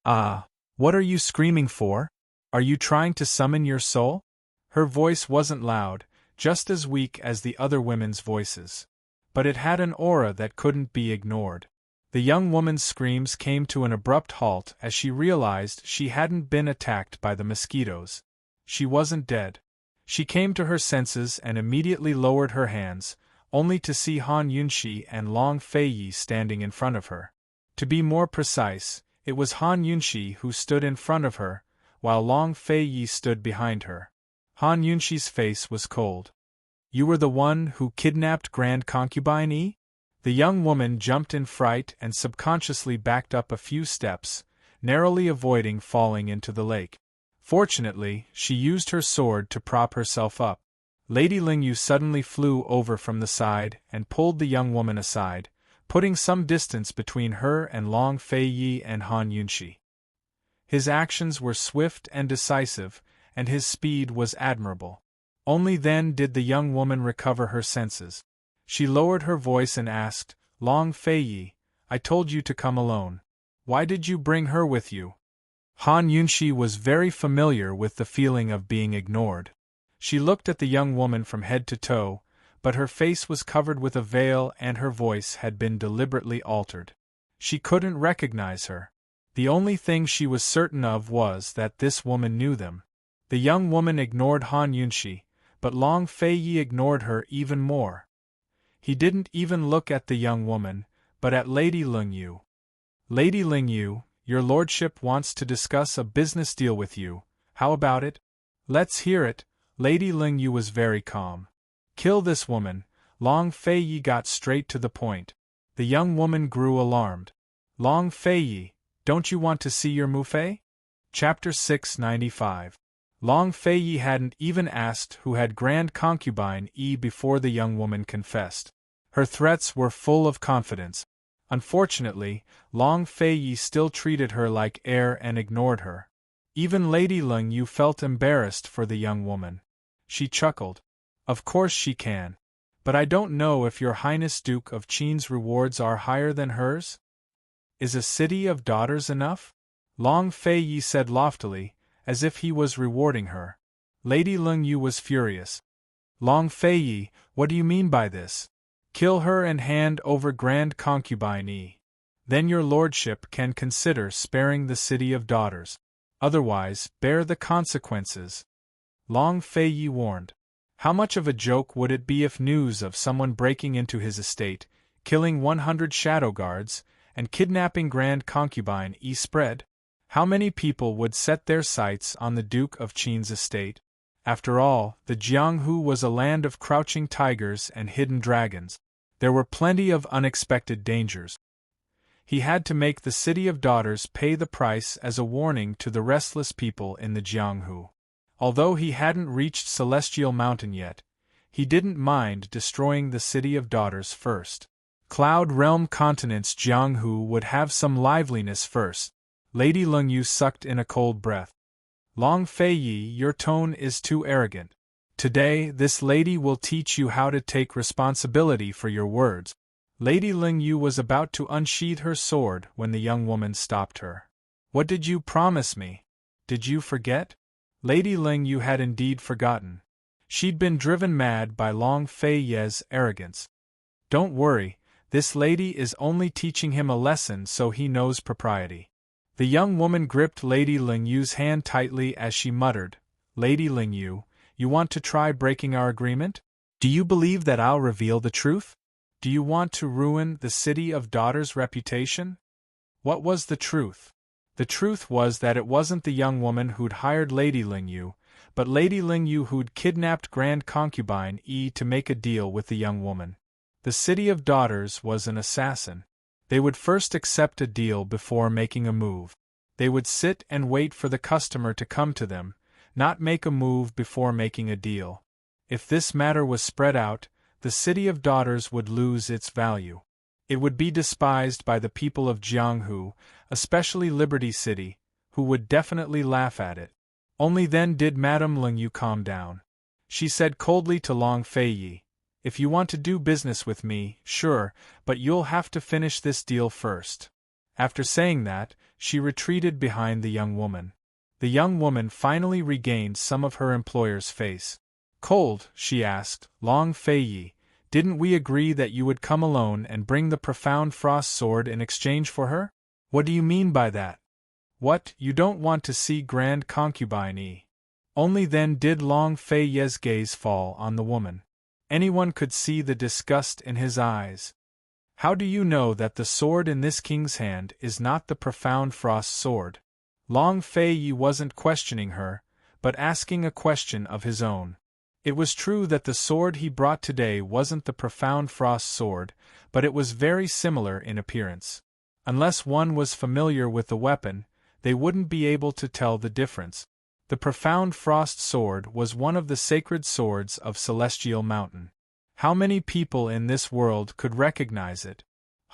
Ah! What are you screaming for? Are you trying to summon your soul? Her voice wasn't loud, just as weak as the other women's voices. But it had an aura that couldn't be ignored. The young woman's screams came to an abrupt halt as she realized she hadn't been attacked by the mosquitoes. She wasn't dead. She came to her senses and immediately lowered her hands, only to see Han Yunxi and Long Feiyi standing in front of her. To be more precise, it was Han Yunxi who stood in front of her, while Long Feiyi stood behind her. Han Yunxi's face was cold. You were the one who kidnapped Grand Concubine Yi? The young woman jumped in fright and subconsciously backed up a few steps, narrowly avoiding falling into the lake. Fortunately, she used her sword to prop herself up. Lady Lingyu suddenly flew over from the side and pulled the young woman aside, putting some distance between her and Long Feiyi and Han Yunxi. His actions were swift and decisive, and his speed was admirable. Only then did the young woman recover her senses. She lowered her voice and asked, Long Feiyi, I told you to come alone. Why did you bring her with you? Han Yunxi was very familiar with the feeling of being ignored. She looked at the young woman from head to toe, but her face was covered with a veil and her voice had been deliberately altered. She couldn't recognize her. The only thing she was certain of was that this woman knew them. The young woman ignored Han Yunxi, but Long Feiyi ignored her even more. He didn't even look at the young woman, but at Lady Lingyu. Lady Lingyu, your lordship wants to discuss a business deal with you. How about it? Let's hear it. Lady Lingyu was very calm. Kill this woman. Long Feiyi got straight to the point. The young woman grew alarmed. Long Feiyi, don't you want to see your Mufei? Chapter 695. Long Feiyi hadn't even asked who had Grand Concubine Yi before the young woman confessed. Her threats were full of confidence. Unfortunately, Long Feiyi still treated her like air and ignored her. Even Lady Lingyu felt embarrassed for the young woman. She chuckled. Of course she can. But I don't know if your Highness Duke of Qin's rewards are higher than hers? Is a city of daughters enough? Long Feiyi said loftily, as if he was rewarding her. Lady Lingyu was furious. Long Feiyi, what do you mean by this? Kill her and hand over Grand Concubine Yi. Then your lordship can consider sparing the city of daughters. Otherwise, bear the consequences. Long Feiyi warned. How much of a joke would it be if news of someone breaking into his estate, killing 100 shadow guards, and kidnapping Grand Concubine Yi spread? How many people would set their sights on the Duke of Qin's estate? After all, the Jianghu was a land of crouching tigers and hidden dragons. There were plenty of unexpected dangers. He had to make the City of Daughters pay the price as a warning to the restless people in the Jianghu. Although he hadn't reached Celestial Mountain yet, he didn't mind destroying the City of Daughters first. Cloud Realm Continent's Jianghu would have some liveliness first. Lady Lingyu sucked in a cold breath. Long Feiyi, your tone is too arrogant. Today, this lady will teach you how to take responsibility for your words. Lady Lingyu was about to unsheath her sword when the young woman stopped her. What did you promise me? Did you forget? Lady Lingyu had indeed forgotten. She'd been driven mad by Long Feiyi's arrogance. Don't worry, this lady is only teaching him a lesson so he knows propriety. The young woman gripped Lady Lingyu's hand tightly as she muttered, Lady Lingyu, you want to try breaking our agreement? Do you believe that I'll reveal the truth? Do you want to ruin the City of Daughters' reputation? What was the truth? The truth was that it wasn't the young woman who'd hired Lady Lingyu, but Lady Lingyu who'd kidnapped Grand Concubine Yi to make a deal with the young woman. The City of Daughters was an assassin. They would first accept a deal before making a move. They would sit and wait for the customer to come to them, not make a move before making a deal. If this matter was spread out, the City of Daughters would lose its value. It would be despised by the people of Jianghu, especially Liberty City, who would definitely laugh at it. Only then did Madame Lingyu calm down. She said coldly to Long Feiyi, "If you want to do business with me, sure, but you'll have to finish this deal first." After saying that, she retreated behind the young woman. The young woman finally regained some of her employer's face. "Cold," she asked, "Long Feiyi, didn't we agree that you would come alone and bring the profound frost sword in exchange for her? What do you mean by that? What, you don't want to see Grand Concubine E?" Only then did Long Feiyi's gaze fall on the woman. Anyone could see the disgust in his eyes. "How do you know that the sword in this king's hand is not the profound frost sword?" Long Feiyi wasn't questioning her, but asking a question of his own. It was true that the sword he brought today wasn't the profound frost sword, but it was very similar in appearance. Unless one was familiar with the weapon, they wouldn't be able to tell the difference. The profound frost sword was one of the sacred swords of Celestial Mountain. How many people in this world could recognize it?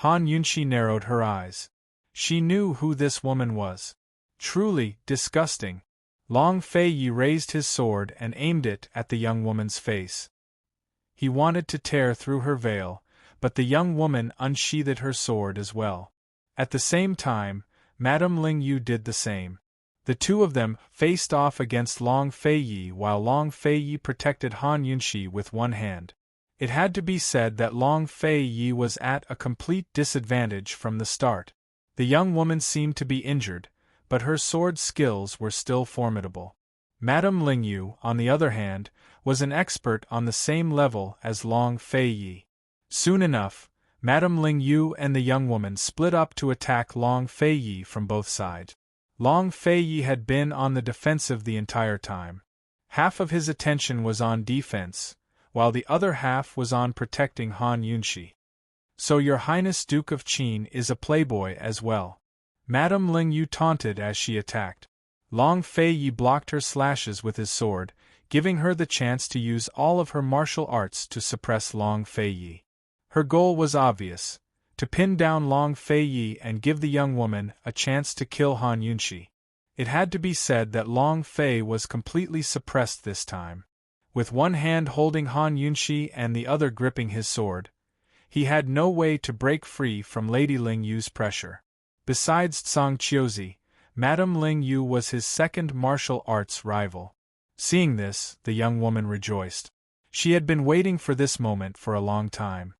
Han Yunxi narrowed her eyes. She knew who this woman was. Truly disgusting. Long Feiyi raised his sword and aimed it at the young woman's face. He wanted to tear through her veil, but the young woman unsheathed her sword as well. At the same time, Madame Lingyu did the same. The two of them faced off against Long Feiyi while Long Feiyi protected Han Yunxi with one hand. It had to be said that Long Feiyi was at a complete disadvantage from the start. The young woman seemed to be injured, but her sword skills were still formidable. Madame Lingyu, on the other hand, was an expert on the same level as Long Feiyi. Soon enough, Madame Lingyu and the young woman split up to attack Long Feiyi from both sides. Long Feiyi had been on the defensive the entire time. Half of his attention was on defense, while the other half was on protecting Han Yunxi. "So your Highness Duke of Qin is a playboy as well," Madame Lingyu taunted as she attacked. Long Feiyi blocked her slashes with his sword, giving her the chance to use all of her martial arts to suppress Long Feiyi. Her goal was obvious: to pin down Long Feiyi and give the young woman a chance to kill Han Yunxi. It had to be said that Long Fei was completely suppressed this time. With one hand holding Han Yunxi and the other gripping his sword, he had no way to break free from Lady Lingyu's pressure. Besides Tsang Qiuzi, Madame Lingyu was his second martial arts rival. Seeing this, the young woman rejoiced. She had been waiting for this moment for a long time.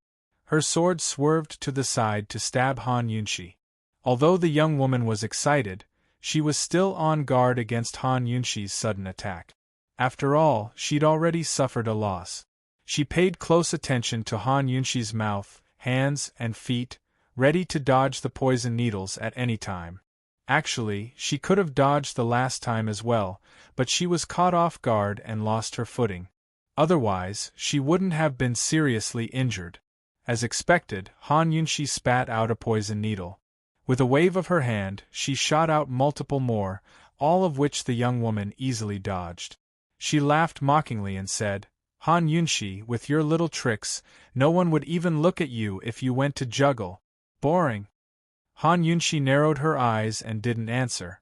Her sword swerved to the side to stab Han Yunxi. Although the young woman was excited, she was still on guard against Han Yunxi's sudden attack. After all, she'd already suffered a loss. She paid close attention to Han Yunxi's mouth, hands, and feet, ready to dodge the poison needles at any time. Actually, she could have dodged the last time as well, but she was caught off guard and lost her footing. Otherwise, she wouldn't have been seriously injured. As expected, Han Yunxi spat out a poison needle. With a wave of her hand, she shot out multiple more, all of which the young woman easily dodged. She laughed mockingly and said, "Han Yunxi, with your little tricks, no one would even look at you if you went to juggle. Boring." Han Yunxi narrowed her eyes and didn't answer.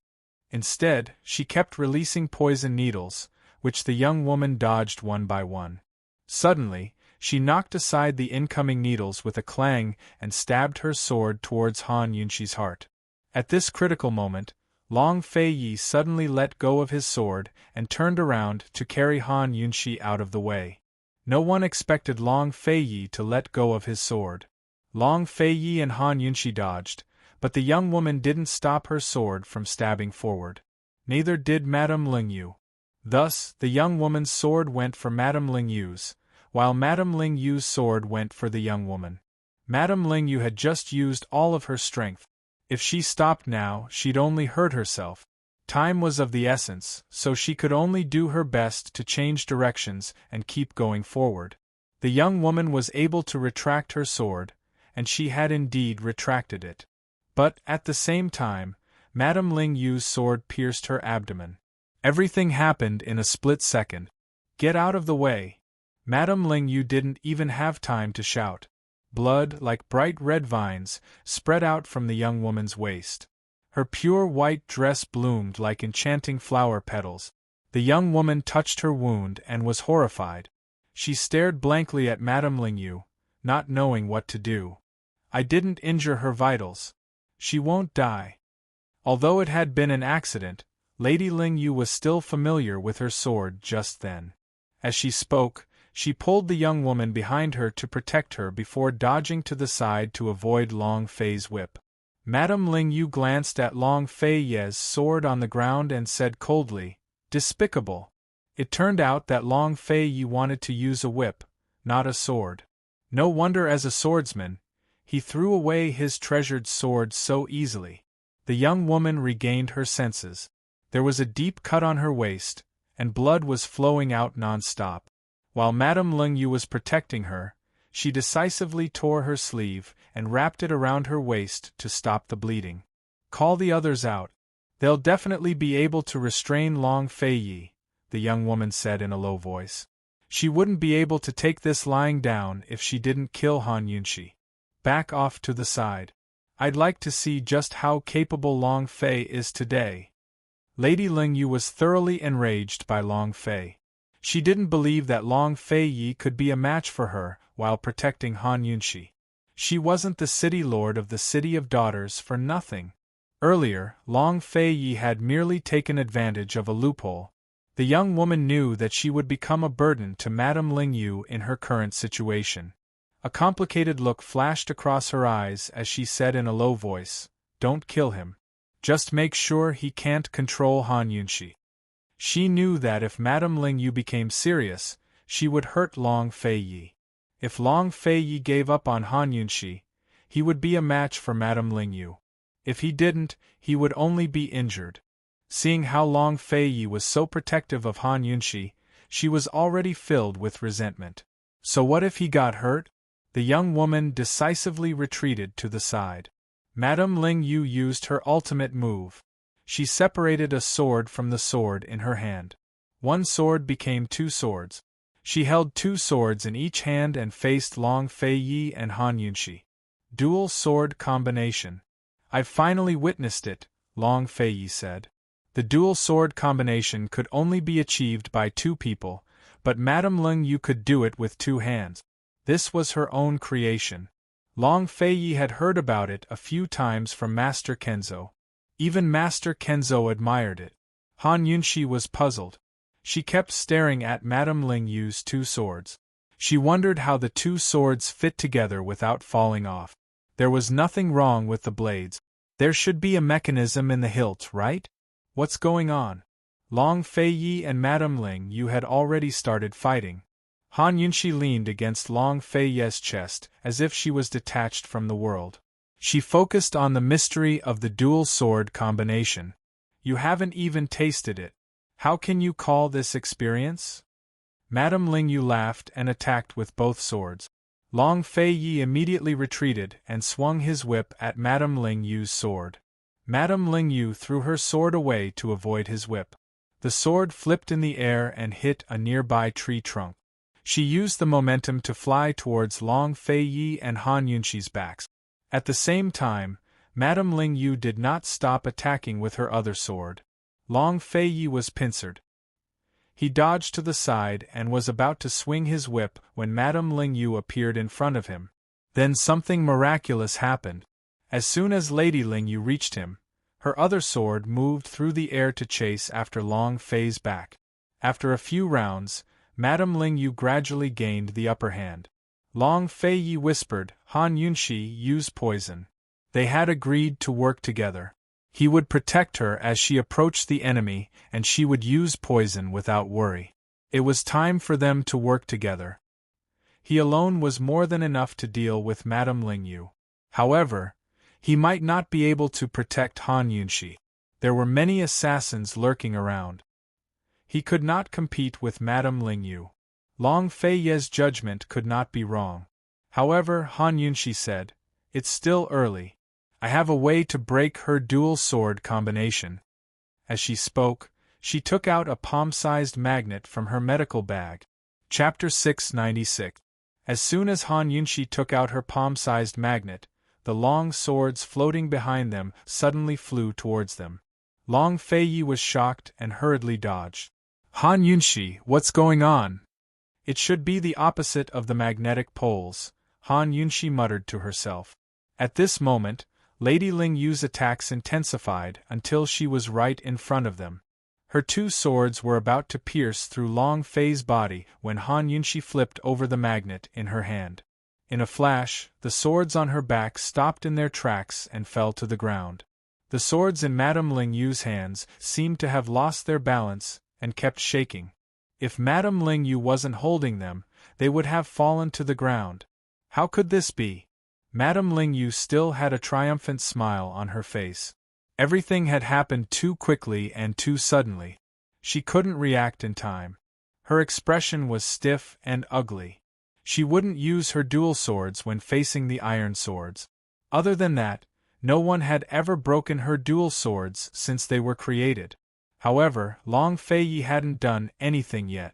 Instead, she kept releasing poison needles, which the young woman dodged one by one. Suddenly, she knocked aside the incoming needles with a clang and stabbed her sword towards Han Yunxi's heart. At this critical moment, Long Feiyi suddenly let go of his sword and turned around to carry Han Yunxi out of the way. No one expected Long Feiyi to let go of his sword. Long Feiyi and Han Yunxi dodged, but the young woman didn't stop her sword from stabbing forward. Neither did Madame Lingyu. Thus, the young woman's sword went for Madame Lingyu's, while Madame Lingyu's sword went for the young woman. Madame Lingyu had just used all of her strength. If she stopped now, she'd only hurt herself. Time was of the essence, so she could only do her best to change directions and keep going forward. The young woman was able to retract her sword, and she had indeed retracted it. But, at the same time, Madame Ling Yu's sword pierced her abdomen. Everything happened in a split second. Get out of the way! Madame Ling Yu didn't even have time to shout. Blood, like bright red vines, spread out from the young woman's waist. Her pure white dress bloomed like enchanting flower petals. The young woman touched her wound and was horrified. She stared blankly at Madame Ling Yu, not knowing what to do. I didn't injure her vitals. She won't die. Although it had been an accident, Lady Ling Yu was still familiar with her sword just then. As she spoke, she pulled the young woman behind her to protect her before dodging to the side to avoid Long Fei's whip. Madame Ling Yu glanced at Long Fei's sword on the ground and said coldly, "Despicable." It turned out that Long Fei wanted to use a whip, not a sword. No wonder as a swordsman, he threw away his treasured sword so easily. The young woman regained her senses. There was a deep cut on her waist, and blood was flowing out non-stop. While Madame Ling Yu was protecting her, she decisively tore her sleeve and wrapped it around her waist to stop the bleeding. "Call the others out. They'll definitely be able to restrain Long Fei," the young woman said in a low voice. "She wouldn't be able to take this lying down if she didn't kill Han Yunshi. Back off to the side. I'd like to see just how capable Long Fei is today." Lady Ling Yu was thoroughly enraged by Long Fei. She didn't believe that Long Fei could be a match for her while protecting Han Yunshi. She wasn't the city lord of the City of Daughters for nothing. Earlier, Long Fei had merely taken advantage of a loophole. The young woman knew that she would become a burden to Madame Ling Yu in her current situation. A complicated look flashed across her eyes as she said in a low voice, "Don't kill him. Just make sure he can't control Han Yunshi." She knew that if Madame Ling Yu became serious, she would hurt Long Fei. If Long Fei gave up on Han Yunshi, he would be a match for Madame Ling Yu. If he didn't, he would only be injured. Seeing how Long Fei was so protective of Han Yunshi, she was already filled with resentment. So what if he got hurt? The young woman decisively retreated to the side. Madame Ling Yu used her ultimate move. She separated a sword from the sword in her hand. One sword became two swords. She held two swords in each hand and faced Long Fei and Han Yunshi. Dual sword combination. "I've finally witnessed it," Long Fei said. The dual sword combination could only be achieved by two people, but Madame Ling Yu could do it with two hands. This was her own creation. Long Fei had heard about it a few times from Master Kenzo. Even Master Kenzo admired it. Han Yunshi was puzzled. She kept staring at Madame Ling Yu's two swords. She wondered how the two swords fit together without falling off. There was nothing wrong with the blades. There should be a mechanism in the hilt, right? What's going on? Long Fei and Madame Ling Yu had already started fighting. Han Yunshi leaned against Long Fei's chest as if she was detached from the world. She focused on the mystery of the dual sword combination. "You haven't even tasted it. How can you call this experience?" Madame Ling Yu laughed and attacked with both swords. Long Fei immediately retreated and swung his whip at Madame Ling Yu's sword. Madame Ling Yu threw her sword away to avoid his whip. The sword flipped in the air and hit a nearby tree trunk. She used the momentum to fly towards Long Fei and Han Yunshi's backs. At the same time, Madame Ling Yu did not stop attacking with her other sword. Long Fei was pincered. He dodged to the side and was about to swing his whip when Madame Ling Yu appeared in front of him. Then something miraculous happened. As soon as Lady Ling Yu reached him, her other sword moved through the air to chase after Long Fei's back. After a few rounds, Madame Ling Yu gradually gained the upper hand. Long Fei whispered, "Han Yunshi, use poison." They had agreed to work together. He would protect her as she approached the enemy, and she would use poison without worry. It was time for them to work together. He alone was more than enough to deal with Madame Ling Yu. However, he might not be able to protect Han Yunshi. There were many assassins lurking around. He could not compete with Madame Ling Yu. Long Fei's judgment could not be wrong. However, Han Yunshi said, "It's still early. I have a way to break her dual sword combination. As she spoke, she took out a palm-sized magnet from her medical bag. Chapter 696. As soon as Han Yunshi took out her palm-sized magnet, the long swords floating behind them suddenly flew towards them. Long Feiyi was shocked and hurriedly dodged. Han Yunshi, what's going on? It should be the opposite of the magnetic poles, Han Yunshi muttered to herself. At this moment, Lady Ling Yu's attacks intensified until she was right in front of them. Her two swords were about to pierce through Long Fei's body when Han Yunshi flipped over the magnet in her hand. In a flash, the swords on her back stopped in their tracks and fell to the ground. The swords in Madame Ling Yu's hands seemed to have lost their balance and kept shaking. If Madame Ling Yu wasn't holding them, they would have fallen to the ground. How could this be? Madame Ling Yu still had a triumphant smile on her face. Everything had happened too quickly and too suddenly. She couldn't react in time. Her expression was stiff and ugly. She wouldn't use her dual swords when facing the iron swords. Other than that, no one had ever broken her dual swords since they were created. However, Long Feiyi hadn't done anything yet.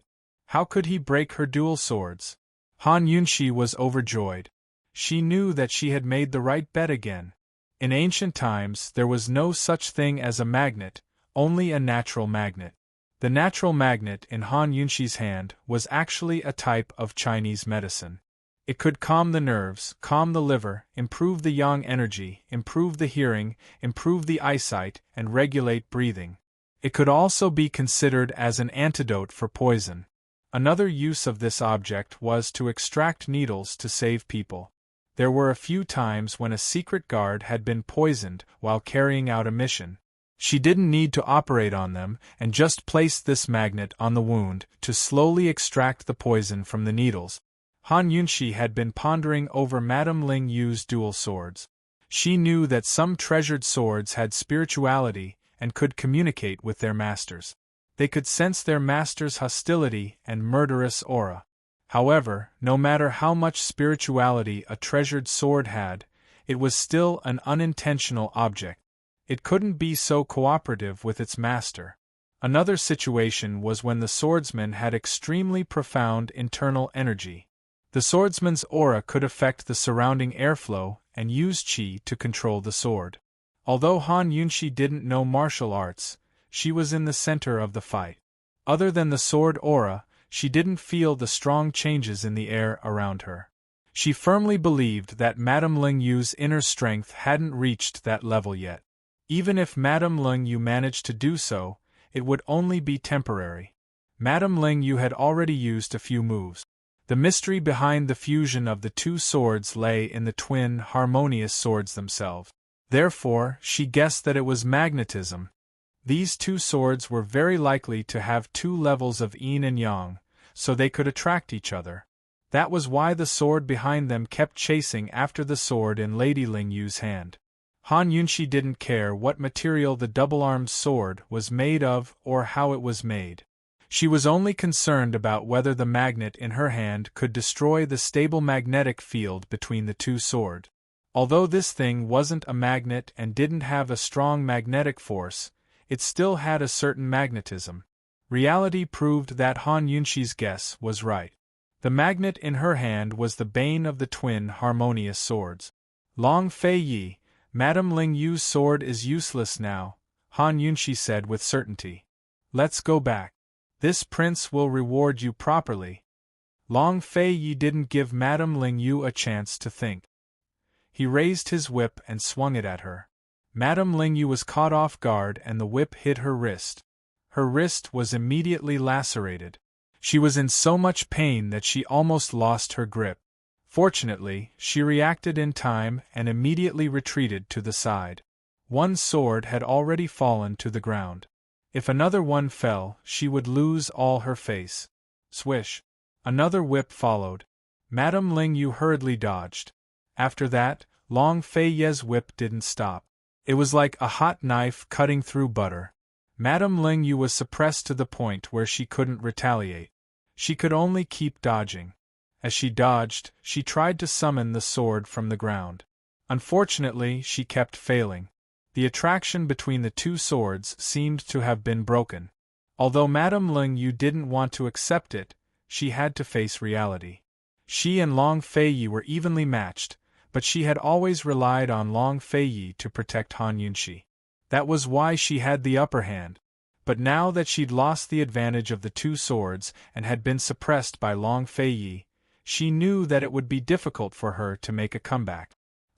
How could he break her dual swords? Han Yunshi was overjoyed. She knew that she had made the right bet again. In ancient times, there was no such thing as a magnet, only a natural magnet. The natural magnet in Han Yunshi's hand was actually a type of Chinese medicine. It could calm the nerves, calm the liver, improve the yang energy, improve the hearing, improve the eyesight, and regulate breathing. It could also be considered as an antidote for poison. Another use of this object was to extract needles to save people. There were a few times when a secret guard had been poisoned while carrying out a mission. She didn't need to operate on them and just placed this magnet on the wound to slowly extract the poison from the needles. Han Yunshi had been pondering over Madame Ling Yu's dual swords. She knew that some treasured swords had spirituality and could communicate with their masters. They could sense their master's hostility and murderous aura. However, no matter how much spirituality a treasured sword had, it was still an unintentional object. It couldn't be so cooperative with its master. Another situation was when the swordsman had extremely profound internal energy. The swordsman's aura could affect the surrounding airflow and use qi to control the sword. Although Han Yunshi didn't know martial arts, she was in the center of the fight. Other than the sword aura, she didn't feel the strong changes in the air around her. She firmly believed that Madame Ling Yu's inner strength hadn't reached that level yet. Even if Madame Ling Yu managed to do so, it would only be temporary. Madame Ling Yu had already used a few moves. The mystery behind the fusion of the two swords lay in the twin, harmonious swords themselves. Therefore, she guessed that it was magnetism. These two swords were very likely to have two levels of yin and yang, so they could attract each other. That was why the sword behind them kept chasing after the sword in Lady Ling Yu's hand. Han Yunshi didn't care what material the double-armed sword was made of or how it was made. She was only concerned about whether the magnet in her hand could destroy the stable magnetic field between the two swords. Although this thing wasn't a magnet and didn't have a strong magnetic force, it still had a certain magnetism. Reality proved that Han Yunshi's guess was right. The magnet in her hand was the bane of the twin harmonious swords. Long Feiyi, Madame Ling Yu's sword is useless now, Han Yunshi said with certainty. Let's go back. This prince will reward you properly. Long Feiyi didn't give Madame Ling Yu a chance to think. He raised his whip and swung it at her. Madame Ling Yu was caught off guard and the whip hit her wrist. Her wrist was immediately lacerated. She was in so much pain that she almost lost her grip. Fortunately, she reacted in time and immediately retreated to the side. One sword had already fallen to the ground. If another one fell, she would lose all her face. Swish! Another whip followed. Madame Ling Yu hurriedly dodged. After that, Long Feiyi's whip didn't stop. It was like a hot knife cutting through butter. Madame Ling Yu was suppressed to the point where she couldn't retaliate. She could only keep dodging. As she dodged, she tried to summon the sword from the ground. Unfortunately, she kept failing. The attraction between the two swords seemed to have been broken. Although Madame Ling Yu didn't want to accept it, she had to face reality. She and Long Feiyi were evenly matched, but she had always relied on Long Feiyi to protect Han Yunxi. That was why she had the upper hand. But now that she'd lost the advantage of the two swords and had been suppressed by Long Feiyi, she knew that it would be difficult for her to make a comeback.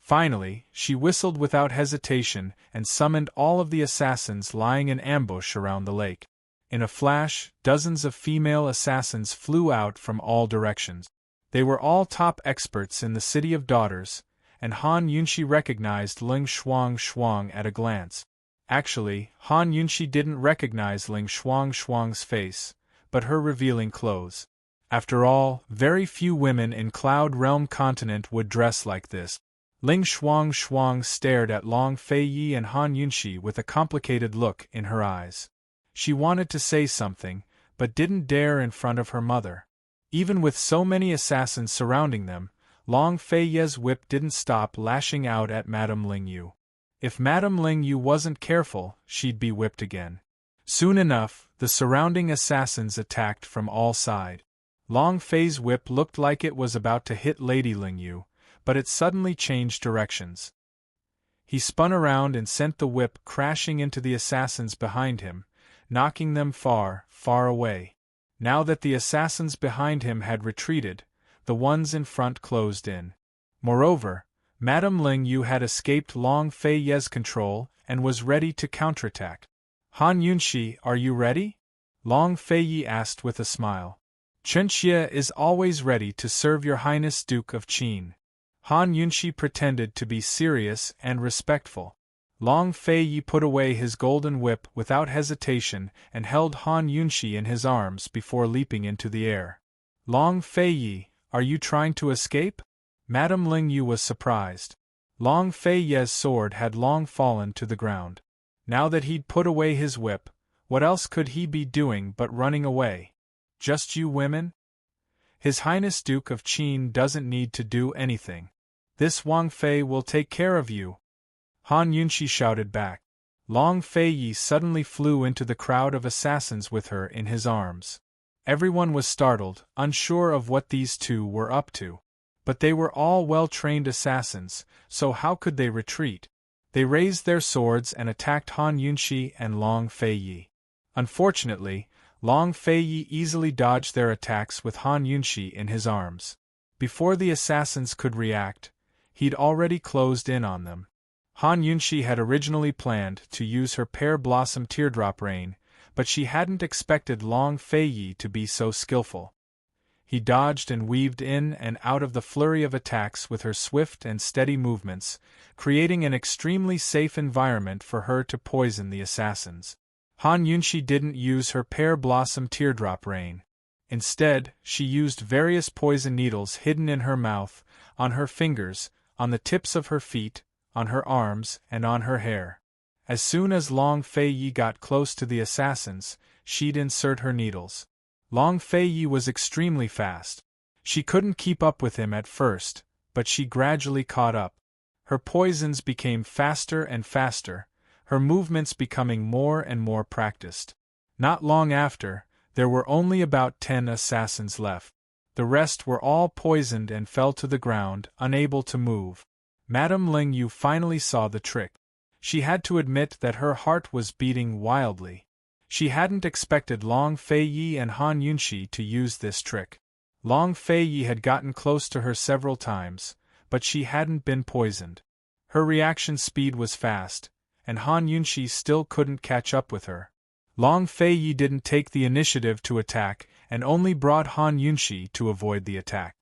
Finally, she whistled without hesitation and summoned all of the assassins lying in ambush around the lake. In a flash, dozens of female assassins flew out from all directions. They were all top experts in the City of Daughters, and Han Yunxi recognized Ling Shuang at a glance. Actually, Han Yunxi didn't recognize Ling Shuang's face, but her revealing clothes. After all, very few women in Cloud Realm continent would dress like this. Ling Shuang stared at Long Feiyi and Han Yunxi with a complicated look in her eyes. She wanted to say something, but didn't dare in front of her mother. Even with so many assassins surrounding them, Long Feiyi's whip didn't stop lashing out at Madame Ling Yu. If Madame Ling Yu wasn't careful, she'd be whipped again. Soon enough, the surrounding assassins attacked from all sides. Long Fei's whip looked like it was about to hit Lady Ling Yu, but it suddenly changed directions. He spun around and sent the whip crashing into the assassins behind him, knocking them far, far away. Now that the assassins behind him had retreated, the ones in front closed in. Moreover, Madame Ling Yu had escaped Long Feiyi's control and was ready to counterattack. Han Yunxi, are you ready? Long Feiyi asked with a smile. Chunxie is always ready to serve your Highness Duke of Qin. Han Yunxi pretended to be serious and respectful. Long Feiyi put away his golden whip without hesitation and held Han Yunxi in his arms before leaping into the air. Long Feiyi, are you trying to escape? Madame Ling Yu was surprised. Long Feiyi's sword had long fallen to the ground. Now that he'd put away his whip, what else could he be doing but running away? Just you women? His Highness Duke of Qin doesn't need to do anything. This Wang Fei will take care of you. Han Yunxi shouted back. Long Feiyi suddenly flew into the crowd of assassins with her in his arms. Everyone was startled, unsure of what these two were up to. But they were all well-trained assassins, so how could they retreat? They raised their swords and attacked Han Yunxi and Long Feiyi. Unfortunately, Long Feiyi easily dodged their attacks with Han Yunxi in his arms. Before the assassins could react, he'd already closed in on them. Han Yunxi had originally planned to use her Pear Blossom Teardrop Rain, but she hadn't expected Long Feiyi to be so skillful. He dodged and weaved in and out of the flurry of attacks with her swift and steady movements, creating an extremely safe environment for her to poison the assassins. Han Yunxi didn't use her Pear Blossom Teardrop Rain. Instead, she used various poison needles hidden in her mouth, on her fingers, on the tips of her feet, on her arms, and on her hair. As soon as Long Feiyi got close to the assassins, she'd insert her needles. Long Feiyi was extremely fast. She couldn't keep up with him at first, but she gradually caught up. Her poisons became faster and faster, her movements becoming more and more practiced. Not long after, there were only about 10 assassins left. The rest were all poisoned and fell to the ground, unable to move. Madame Ling Yu finally saw the trick. She had to admit that her heart was beating wildly. She hadn't expected Long Feiyi and Han Yunxi to use this trick. Long Feiyi had gotten close to her several times, but she hadn't been poisoned. Her reaction speed was fast, and Han Yunxi still couldn't catch up with her. Long Feiyi didn't take the initiative to attack and only brought Han Yunxi to avoid the attack.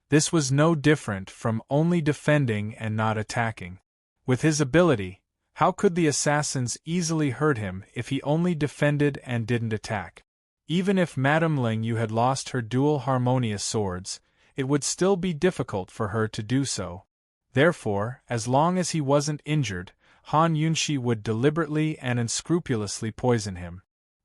This was no different from only defending and not attacking. With his ability, how could the assassins easily hurt him if he only defended and didn't attack? Even if Madame Ling Yu had lost her dual harmonious swords, it would still be difficult for her to do so. Therefore, as long as he wasn't injured, Han Yunxi would deliberately and unscrupulously poison him.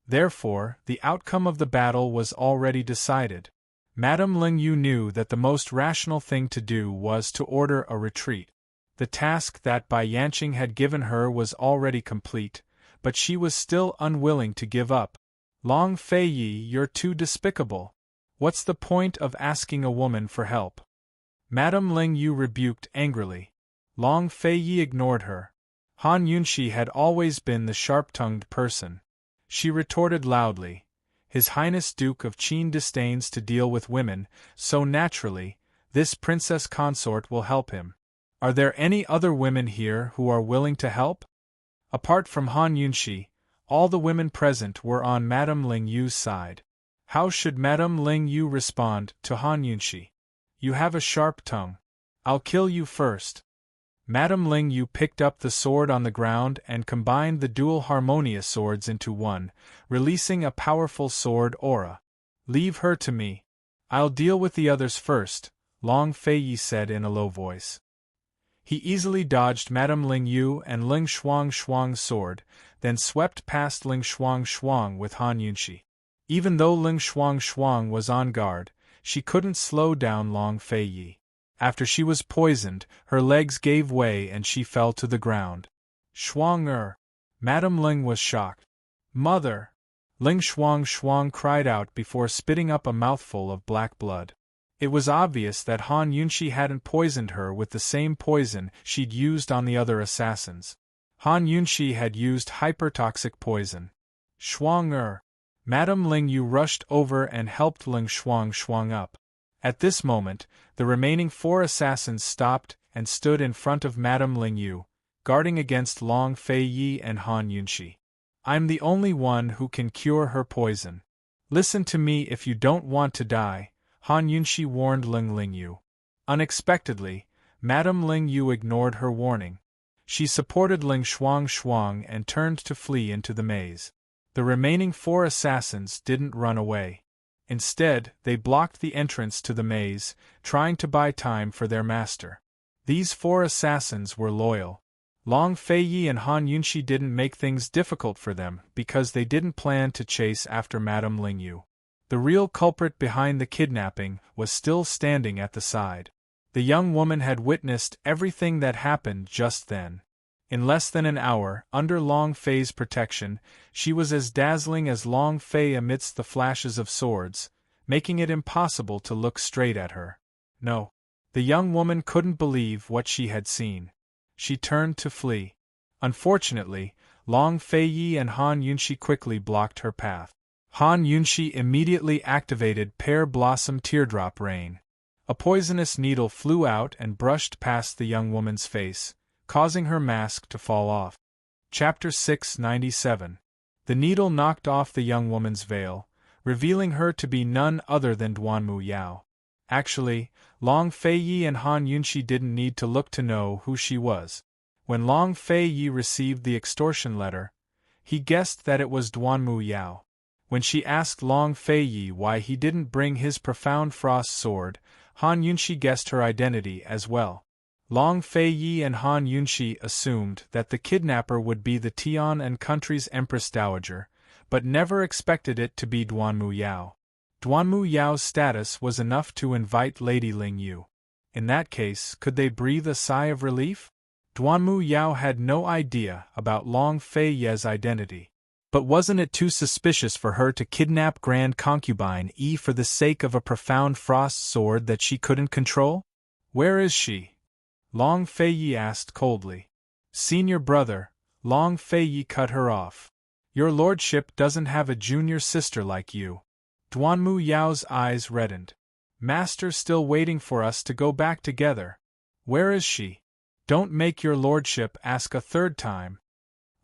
Therefore, the outcome of the battle was already decided. Madame Ling Yu knew that the most rational thing to do was to order a retreat. The task that Bai Yanqing had given her was already complete, but she was still unwilling to give up. Long Feiyi, you're too despicable. What's the point of asking a woman for help? Madame Ling Yu rebuked angrily. Long Feiyi ignored her. Han Yunshi had always been the sharp-tongued person. She retorted loudly. His Highness Duke of Qin disdains to deal with women, so naturally, this Princess Consort will help him. Are there any other women here who are willing to help? Apart from Han Yunshi, all the women present were on Madame Ling Yu's side. How should Madame Ling Yu respond to Han Yunshi? You have a sharp tongue. I'll kill you first. Madame Ling Yu picked up the sword on the ground and combined the dual harmonious swords into one, releasing a powerful sword aura. Leave her to me. I'll deal with the others first, Long Feiyi said in a low voice. He easily dodged Madame Ling Yu and Ling Shuang's sword, then swept past Ling Shuang with Han Yunshi. Even though Ling Shuang was on guard, she couldn't slow down Long Feiyi. After she was poisoned, her legs gave way and she fell to the ground. Shuang. Madame Ling was shocked. Mother! Ling Shuang cried out before spitting up a mouthful of black blood. It was obvious that Han Yunshi hadn't poisoned her with the same poison she'd used on the other assassins. Han Yunshi had used hypertoxic poison. Shuang. Madame Ling Yu rushed over and helped Ling Shuang up. At this moment, the remaining 4 assassins stopped and stood in front of Madame Ling Yu, guarding against Long Feiyi and Han Yunshi. I'm the only one who can cure her poison. Listen to me if you don't want to die, Han Yunshi warned Ling Yu. Unexpectedly, Madame Ling Yu ignored her warning. She supported Ling Shuang and turned to flee into the maze. The remaining 4 assassins didn't run away. Instead, they blocked the entrance to the maze, trying to buy time for their master. These 4 assassins were loyal. Long Feiyi and Han Yunshi didn't make things difficult for them because they didn't plan to chase after Madame Ling Yu. The real culprit behind the kidnapping was still standing at the side. The young woman had witnessed everything that happened just then. In less than an hour, under Long Fei's protection, she was as dazzling as Long Fei amidst the flashes of swords, making it impossible to look straight at her. No. The young woman couldn't believe what she had seen. She turned to flee. Unfortunately, Long Feiyi and Han Yunshi quickly blocked her path. Han Yunshi immediately activated Pear Blossom Teardrop Rain. A poisonous needle flew out and brushed past the young woman's face, causing her mask to fall off. Chapter 697. The needle knocked off the young woman's veil, revealing her to be none other than Duanmu Yao. Actually, Long Feiyi and Han Yunshi didn't need to look to know who she was. When Long Feiyi received the extortion letter, he guessed that it was Duanmu Yao. When she asked Long Feiyi why he didn't bring his Profound Frost sword, Han Yunshi guessed her identity as well. Long Feiyi and Han Yunshi assumed that the kidnapper would be the Tian and country's Empress Dowager, but never expected it to be Duanmu Yao. Duanmu Yao's status was enough to invite Lady Ling Yu. In that case, could they breathe a sigh of relief? Duanmu Yao had no idea about Long Feiyi's identity. But wasn't it too suspicious for her to kidnap Grand Concubine Yi for the sake of a Profound Frost sword that she couldn't control? Where is she? Long Feiyi asked coldly. Senior brother, Long Feiyi cut her off. Your lordship doesn't have a junior sister like you. Duanmu Yao's eyes reddened. Master's still waiting for us to go back together. Where is she? Don't make your lordship ask a third time.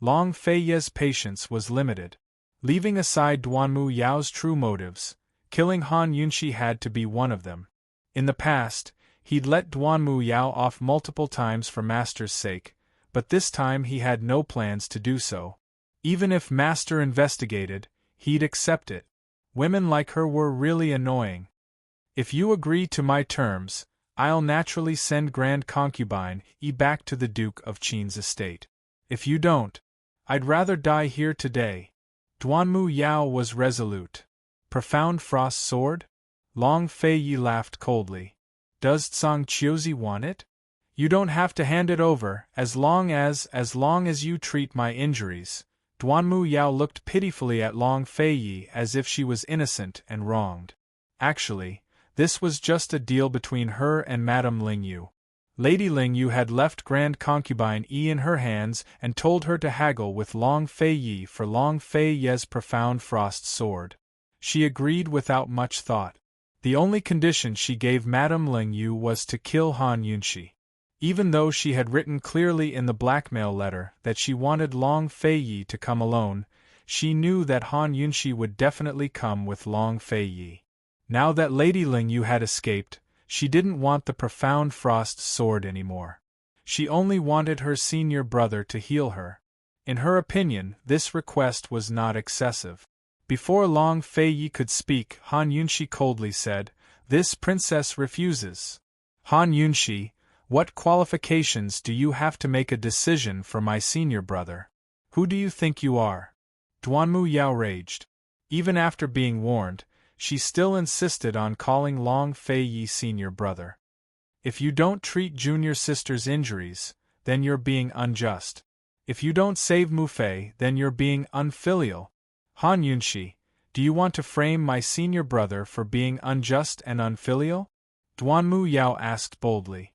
Long Feiyi's patience was limited. Leaving aside Duanmu Yao's true motives, killing Han Yunshi had to be one of them. In the past, he'd let Duanmu Yao off multiple times for Master's sake, but this time he had no plans to do so. Even if Master investigated, he'd accept it. Women like her were really annoying. If you agree to my terms, I'll naturally send Grand Concubine Yi back to the Duke of Qin's estate. If you don't, I'd rather die here today. Duanmu Yao was resolute. Profound Frost sword? Long Feiyi laughed coldly. Does Zhang Qiuzi want it? You don't have to hand it over, as long as you treat my injuries. Duanmu Yao looked pitifully at Long Feiyi as if she was innocent and wronged. Actually, this was just a deal between her and Madame Lingyu. Lady Lingyu had left Grand Concubine Yi in her hands and told her to haggle with Long Feiyi for Long Feiyi's profound frost sword. She agreed without much thought. The only condition she gave Madame Lingyu was to kill Han Yunshi. Even though she had written clearly in the blackmail letter that she wanted Long Feiyi to come alone, she knew that Han Yunshi would definitely come with Long Feiyi. Now that Lady Lingyu had escaped, she didn't want the profound frost sword anymore. She only wanted her senior brother to heal her. In her opinion, this request was not excessive. Before Long Feiyi could speak, Han Yunshi coldly said, "This princess refuses." Han Yunshi, what qualifications do you have to make a decision for my senior brother? Who do you think you are? Duanmu Yao raged. Even after being warned, she still insisted on calling Long Feiyi senior brother. If you don't treat junior sister's injuries, then you're being unjust. If you don't save Mufei, then you're being unfilial. Han Yunshi, do you want to frame my senior brother for being unjust and unfilial? Duanmu Yao asked boldly.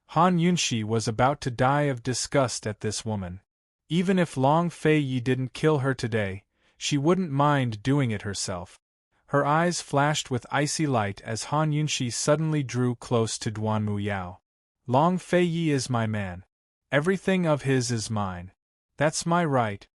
Han Yunshi was about to die of disgust at this woman. Even if Long Feiyi didn't kill her today, she wouldn't mind doing it herself. Her eyes flashed with icy light as Han Yunshi suddenly drew close to Duanmu Yao. Long Feiyi is my man. Everything of his is mine. That's my right.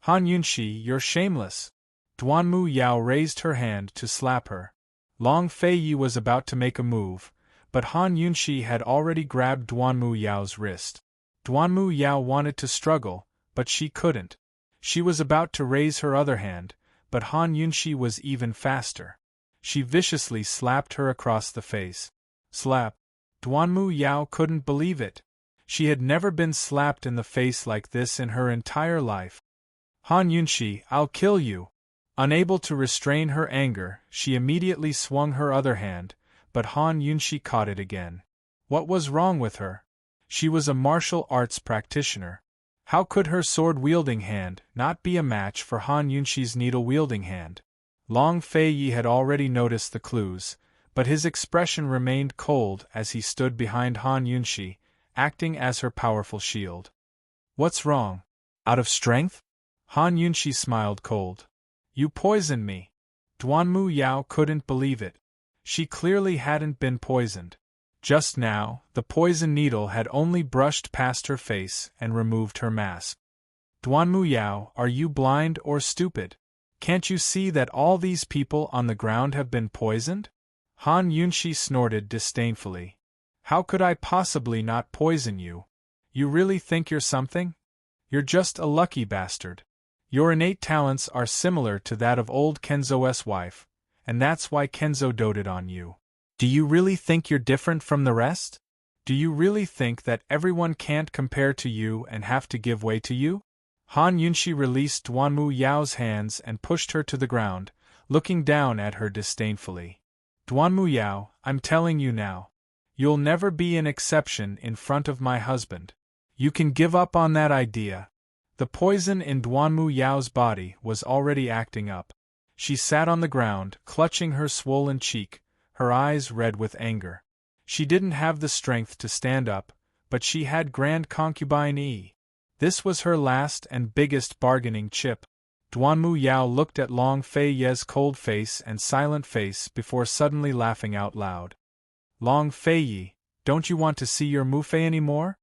Han Yunshi, you're shameless. Duanmu Yao raised her hand to slap her. Long Feiyi was about to make a move, but Han Yunshi had already grabbed Duanmu Yao's wrist. Duanmu Yao wanted to struggle, but she couldn't. She was about to raise her other hand, but Han Yunshi was even faster. She viciously slapped her across the face. Slap. Duanmu Yao couldn't believe it. She had never been slapped in the face like this in her entire life. Han Yunshi, I'll kill you. Unable to restrain her anger, she immediately swung her other hand, but Han Yunshi caught it again. What was wrong with her? She was a martial arts practitioner. How could her sword-wielding hand not be a match for Han Yunshi's needle-wielding hand? Long Feiyi had already noticed the clues, but his expression remained cold as he stood behind Han Yunshi, acting as her powerful shield. What's wrong? Out of strength? Han Yunshi smiled cold. You poisoned me. Duanmu Yao couldn't believe it. She clearly hadn't been poisoned. Just now, the poison needle had only brushed past her face and removed her mask. Duanmu Yao, are you blind or stupid? Can't you see that all these people on the ground have been poisoned? Han Yunshi snorted disdainfully. How could I possibly not poison you? You really think you're something? You're just a lucky bastard. Your innate talents are similar to that of old Kenzo's wife, and that's why Kenzo doted on you. Do you really think you're different from the rest? Do you really think that everyone can't compare to you and have to give way to you? Han Yunshi released Duanmu Yao's hands and pushed her to the ground, looking down at her disdainfully. Duanmu Yao, I'm telling you now. You'll never be an exception in front of my husband. You can give up on that idea. The poison in Duanmu Yao's body was already acting up. She sat on the ground, clutching her swollen cheek, her eyes red with anger. She didn't have the strength to stand up, but she had Grand Concubine Yi. This was her last and biggest bargaining chip. Duanmu Yao looked at Long Feiyi's cold face and silent face before suddenly laughing out loud. Long Feiyi, don't you want to see your Mufei anymore?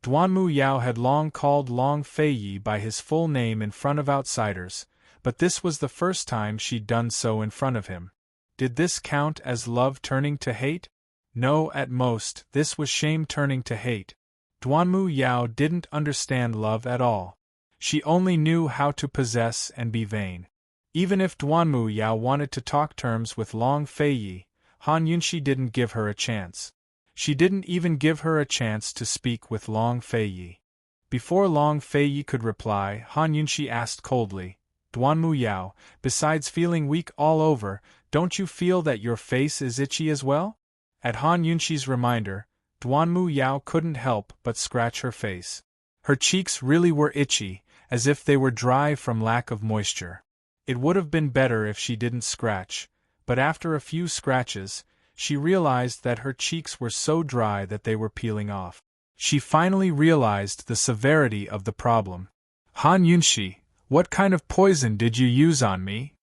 Duanmu Yao had long called Long Feiyi by his full name in front of outsiders, but this was the first time she'd done so in front of him. Did this count as love turning to hate? No, at most, this was shame turning to hate. Duanmu Yao didn't understand love at all. She only knew how to possess and be vain. Even if Duanmu Yao wanted to talk terms with Long Feiyi, Han Yunshi didn't give her a chance. She didn't even give her a chance to speak with Long Feiyi. Before Long Feiyi could reply, Han Yunshi asked coldly, Duanmu Yao, besides feeling weak all over, don't you feel that your face is itchy as well? At Han Yunshi's reminder, Duanmu Yao couldn't help but scratch her face. Her cheeks really were itchy, as if they were dry from lack of moisture. It would have been better if she didn't scratch, but after a few scratches, she realized that her cheeks were so dry that they were peeling off. She finally realized the severity of the problem. Han Yunshi, what kind of poison did you use on me?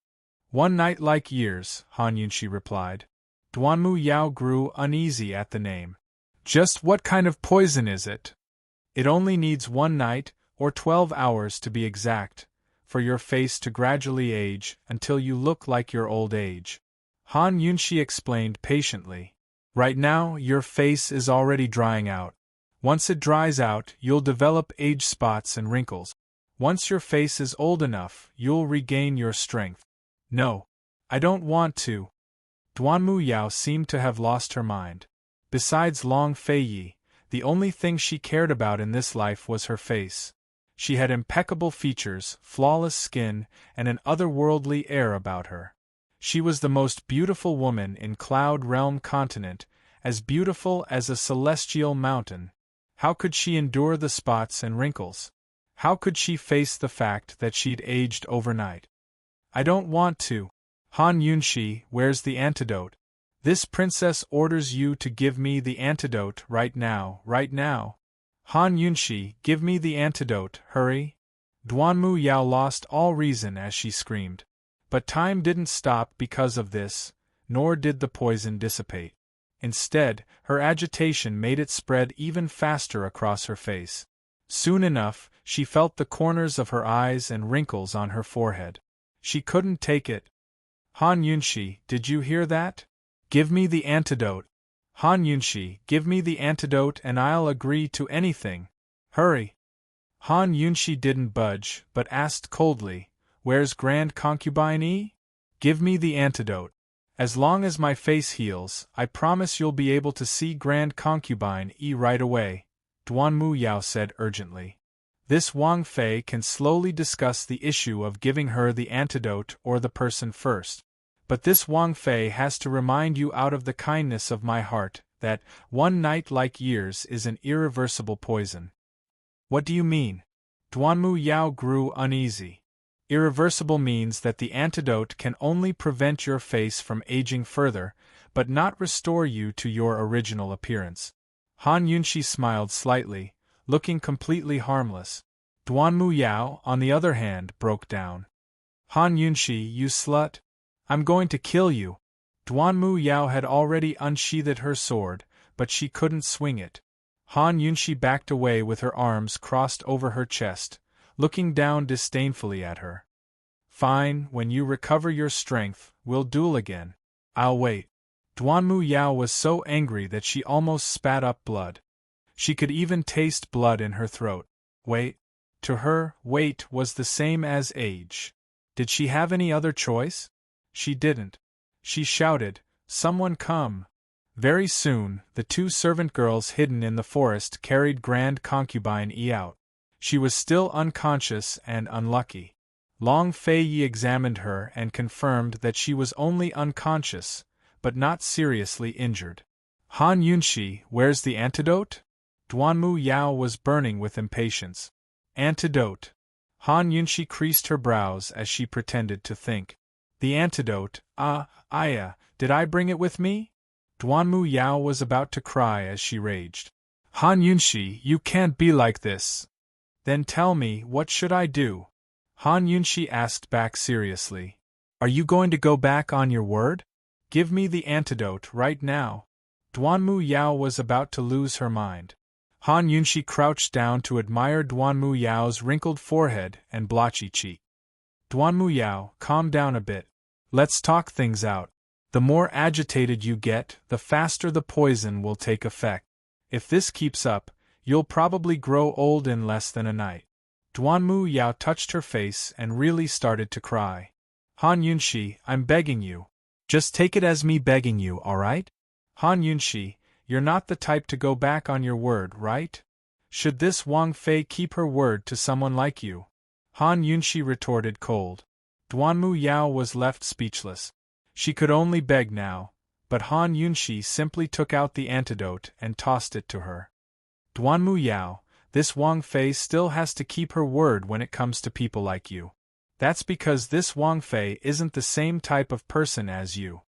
1 night like years, Han Yunshi replied. Duanmu Yao grew uneasy at the name. Just what kind of poison is it? It only needs 1 night, or 12 hours to be exact, for your face to gradually age until you look like your old age. Han Yunshi explained patiently. Right now, your face is already drying out. Once it dries out, you'll develop age spots and wrinkles. Once your face is old enough, you'll regain your strength. No. I don't want to. Duanmu Yao seemed to have lost her mind. Besides Long Fei Yi, the only thing she cared about in this life was her face. She had impeccable features, flawless skin, and an otherworldly air about her. She was the most beautiful woman in Cloud Realm Continent, as beautiful as a celestial mountain. How could she endure the spots and wrinkles? How could she face the fact that she'd aged overnight? I don't want to. Han Yunshi, where's the antidote? This princess orders you to give me the antidote right now, right now. Han Yunshi, give me the antidote, hurry. Duanmu Yao lost all reason as she screamed. But time didn't stop because of this, nor did the poison dissipate. Instead, her agitation made it spread even faster across her face. Soon enough, she felt the corners of her eyes and wrinkles on her forehead. She couldn't take it. Han Yunshi, did you hear that? Give me the antidote. Han Yunshi, give me the antidote and I'll agree to anything. Hurry. Han Yunshi didn't budge, but asked coldly, where's Grand Concubine Yi? Give me the antidote. As long as my face heals, I promise you'll be able to see Grand Concubine Yi right away, Duanmu Yao said urgently. This Wang Fei can slowly discuss the issue of giving her the antidote or the person first. But this Wang Fei has to remind you out of the kindness of my heart that 1 night like years is an irreversible poison. What do you mean? Duanmu Yao grew uneasy. Irreversible means that the antidote can only prevent your face from aging further, but not restore you to your original appearance. Han Yunshi smiled slightly, looking completely harmless. Duanmu Yao, on the other hand, broke down. Han Yunshi, you slut! I'm going to kill you! Duanmu Yao had already unsheathed her sword, but she couldn't swing it. Han Yunshi backed away with her arms crossed over her chest, looking down disdainfully at her. Fine, when you recover your strength, we'll duel again. I'll wait. Duanmu Yao was so angry that she almost spat up blood. She could even taste blood in her throat. Wait. To her, wait was the same as age. Did she have any other choice? She didn't. She shouted, someone come. Very soon, the 2 servant girls hidden in the forest carried Grand Concubine Yi out. She was still unconscious and unlucky. Long Fei Yi examined her and confirmed that she was only unconscious, but not seriously injured. Han Yunshi, where's the antidote? Duanmu Yao was burning with impatience. Antidote. Han Yunshi creased her brows as she pretended to think. The antidote, did I bring it with me? Duanmu Yao was about to cry as she raged. Han Yunshi, you can't be like this. Then tell me, what should I do? Han Yunshi asked back seriously. Are you going to go back on your word? Give me the antidote right now. Duanmu Yao was about to lose her mind. Han Yunshi crouched down to admire Duanmu Yao's wrinkled forehead and blotchy cheek. Duanmu Yao, calm down a bit. Let's talk things out. The more agitated you get, the faster the poison will take effect. If this keeps up, you'll probably grow old in less than a night. Duanmu Yao touched her face and really started to cry. Han Yunshi, I'm begging you. Just take it as me begging you, alright? Han Yunshi, you're not the type to go back on your word, right? Should this Wang Fei keep her word to someone like you? Han Yunshi retorted cold. Duanmu Yao was left speechless. She could only beg now, but Han Yunshi simply took out the antidote and tossed it to her. Duanmu Yao, this Wang Fei still has to keep her word when it comes to people like you. That's because this Wang Fei isn't the same type of person as you.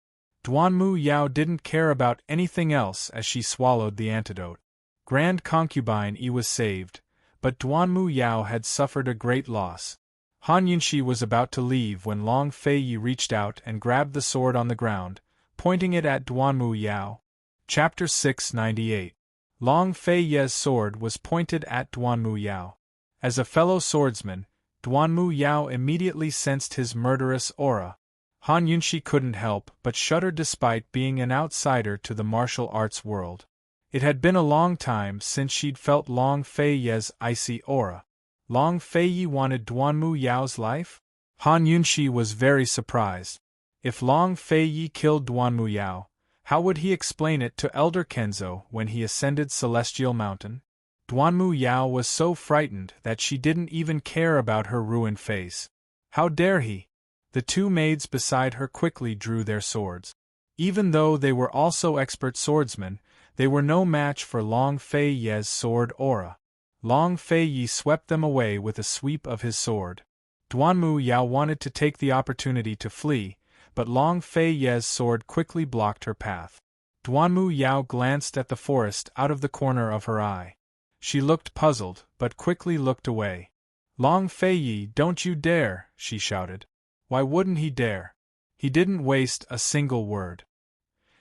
Duanmu Yao didn't care about anything else as she swallowed the antidote. Grand concubine Yi was saved, but Duanmu Yao had suffered a great loss. Han Yunshi was about to leave when Long Fei Yi reached out and grabbed the sword on the ground, pointing it at Duanmu Yao. Chapter 698. Long Fei Yi's sword was pointed at Duanmu Yao. As a fellow swordsman, Duanmu Yao immediately sensed his murderous aura. Han Yunshi couldn't help but shudder despite being an outsider to the martial arts world. It had been a long time since she'd felt Long Fei Yi's icy aura. Long Fei Yi wanted Duanmu Yao's life? Han Yunshi was very surprised. If Long Fei Yi killed Duanmu Yao, how would he explain it to Elder Kenzo when he ascended Celestial Mountain? Duanmu Yao was so frightened that she didn't even care about her ruined face. How dare he? The two maids beside her quickly drew their swords. Even though they were also expert swordsmen, they were no match for Long Fei Yi's sword aura. Long Fei Yi swept them away with a sweep of his sword. Duanmu Yao wanted to take the opportunity to flee, but Long Fei Yi's sword quickly blocked her path. Duanmu Yao glanced at the forest out of the corner of her eye. She looked puzzled, but quickly looked away. Long Fei Yi, don't you dare, she shouted. Why wouldn't he dare? He didn't waste a single word.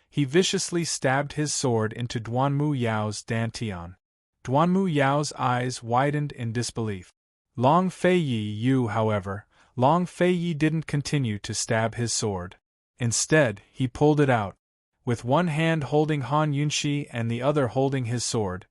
He viciously stabbed his sword into Duanmu Yao's dantian. Duanmu Yao's eyes widened in disbelief. Long Fei Yi, however, Long Fei Yi didn't continue to stab his sword. Instead, he pulled it out. With one hand holding Han Yunshi and the other holding his sword,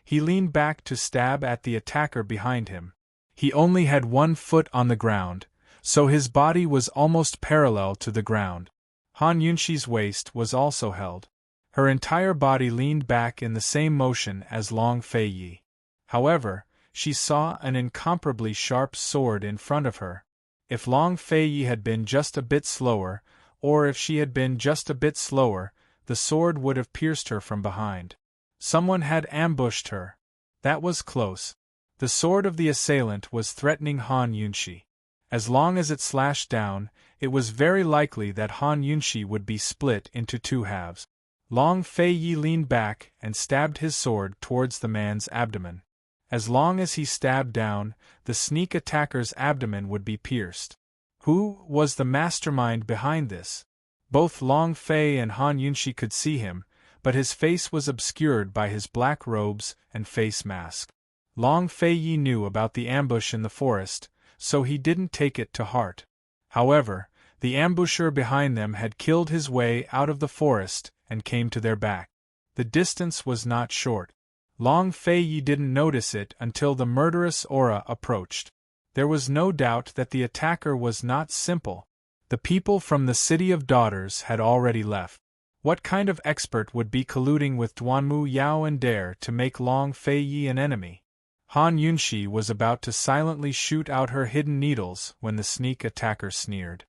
he leaned back to stab at the attacker behind him. He only had 1 foot on the ground, so his body was almost parallel to the ground. Han Yunshi's waist was also held. Her entire body leaned back in the same motion as Long Fei Yi. However, she saw an incomparably sharp sword in front of her. If Long Fei Yi had been just a bit slower, or if she had been just a bit slower, the sword would have pierced her from behind. Someone had ambushed her. That was close. The sword of the assailant was threatening Han Yunshi. As long as it slashed down, it was very likely that Han Yunshi would be split into 2 halves. Long Fei Yi leaned back and stabbed his sword towards the man's abdomen. As long as he stabbed down, the sneak attacker's abdomen would be pierced. Who was the mastermind behind this? Both Long Fei and Han Yunshi could see him, but his face was obscured by his black robes and face mask. Long Fei Yi knew about the ambush in the forest, so he didn't take it to heart. However, the ambusher behind them had killed his way out of the forest and came to their back. The distance was not short. Long Fei Yi didn't notice it until the murderous aura approached. There was no doubt that the attacker was not simple. The people from the City of Daughters had already left. What kind of expert would be colluding with Duanmu Yao and dare to make Long Fei Yi an enemy? Han Yunshi was about to silently shoot out her hidden needles when the sneak attacker sneered.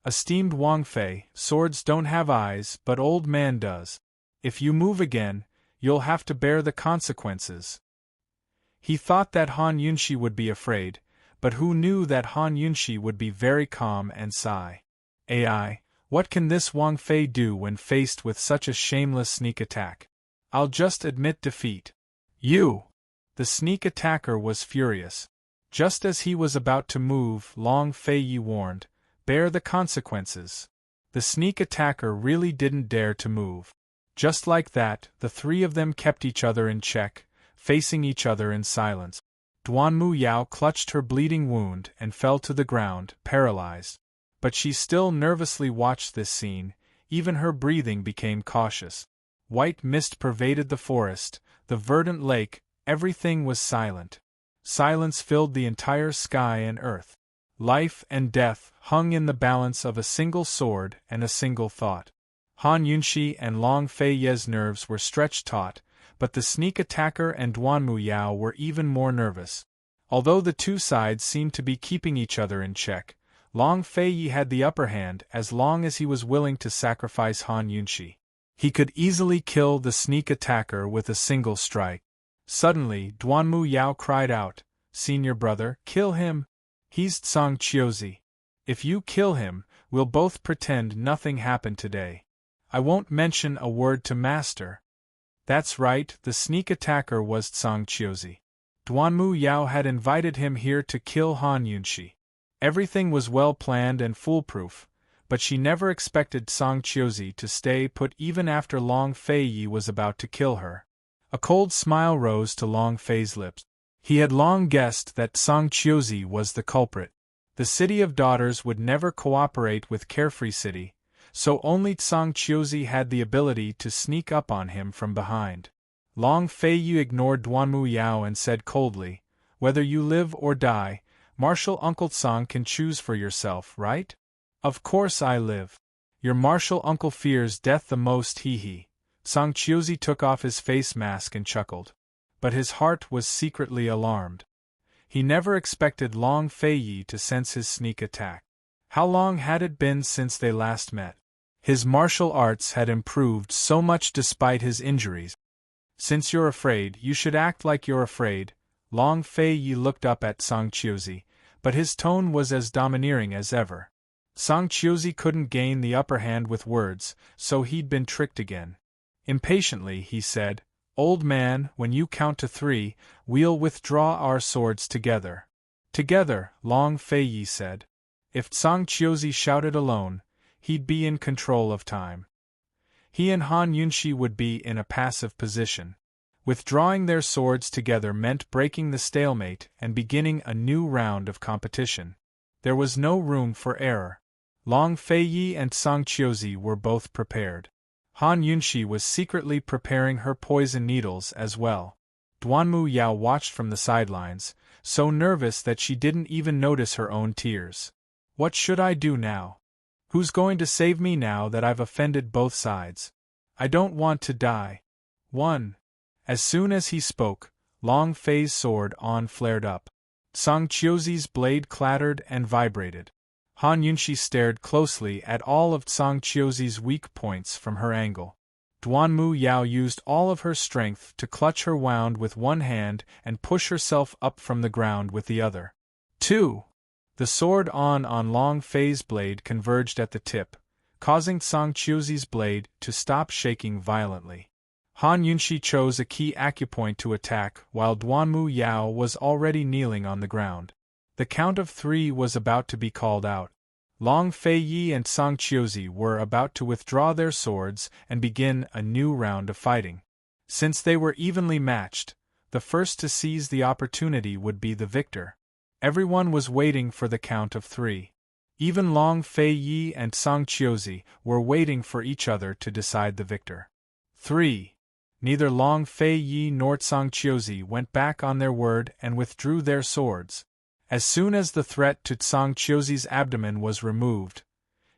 Esteemed Wang Fei, swords don't have eyes, but old man does. If you move again, you'll have to bear the consequences. He thought that Han Yunshi would be afraid, but who knew that Han Yunshi would be very calm and sigh. Ai, what can this Wang Fei do when faced with such a shameless sneak attack? I'll just admit defeat. You! The sneak attacker was furious. Just as he was about to move, Long Fei Yi warned, bear the consequences. The sneak attacker really didn't dare to move. Just like that, the 3 of them kept each other in check, facing each other in silence. Duanmu Yao clutched her bleeding wound and fell to the ground, paralyzed. But she still nervously watched this scene. Even her breathing became cautious. White mist pervaded the forest, the verdant lake, everything was silent. Silence filled the entire sky and earth. Life and death hung in the balance of a single sword and a single thought. Han Yunshi and Long Fei Yi's nerves were stretched taut, but the sneak attacker and Duanmu Yao were even more nervous. Although the two sides seemed to be keeping each other in check, Long Fei Yi had the upper hand as long as he was willing to sacrifice Han Yunshi. He could easily kill the sneak attacker with a single strike. Suddenly, Duanmu Yao cried out, "Senior brother, kill him! He's Tsang Chiozi. If you kill him, we'll both pretend nothing happened today. I won't mention a word to Master." That's right, the sneak attacker was Tsang Chiozi. Duanmu Yao had invited him here to kill Han Yunshi. Everything was well planned and foolproof, but she never expected Tsang Chiozi to stay put even after Long Fei Yi was about to kill her. A cold smile rose to Long Fei's lips. He had long guessed that Tsang Chiozi was the culprit. The City of Daughters would never cooperate with Carefree City, so only Tsang Chiozi had the ability to sneak up on him from behind. Long Fei Yi ignored Duanmu Yao and said coldly, "Whether you live or die, Martial Uncle Tsang can choose for yourself, right?" "Of course I live. Your martial uncle fears death the most, hee." Tsang Chiozi took off his face mask and chuckled. But his heart was secretly alarmed. He never expected Long Fei Yi to sense his sneak attack. How long had it been since they last met? His martial arts had improved so much despite his injuries. "Since you're afraid, you should act like you're afraid." Long Fei Yi looked up at Tsang Chiozi, but his tone was as domineering as ever. Tsang Chiozi couldn't gain the upper hand with words, so he'd been tricked again. Impatiently, he said, "Old man, when you count to 3, we'll withdraw our swords together." "Together," Long Fei Yi said. If Tsang Chiozi shouted alone, he'd be in control of time. He and Han Yunshi would be in a passive position. Withdrawing their swords together meant breaking the stalemate and beginning a new round of competition. There was no room for error. Long Fei Yi and Tsang Chiozi were both prepared. Han Yunshi was secretly preparing her poison needles as well. Duanmu Yao watched from the sidelines, so nervous that she didn't even notice her own tears. "What should I do now? Who's going to save me now that I've offended both sides? I don't want to die." "One." As soon as he spoke, Long Fei's sword flared up. Tsang Chiozi's blade clattered and vibrated. Han Yunshi stared closely at all of Tsang Chiozi's weak points from her angle. Duanmu Yao used all of her strength to clutch her wound with one hand and push herself up from the ground with the other. 2. The sword on Long Fei's blade converged at the tip, causing Tsang Chiozi's blade to stop shaking violently. Han Yunshi chose a key acupoint to attack while Duanmu Yao was already kneeling on the ground. The count of 3 was about to be called out. Long Fei Yi and Tsang Chiozi were about to withdraw their swords and begin a new round of fighting. Since they were evenly matched, the first to seize the opportunity would be the victor. Everyone was waiting for the count of 3. Even Long Fei Yi and Tsang Chiozi were waiting for each other to decide the victor. 3. Neither Long Fei Yi nor Tsang Chiozi went back on their word and withdrew their swords. As soon as the threat to Tsang Chiozi's abdomen was removed,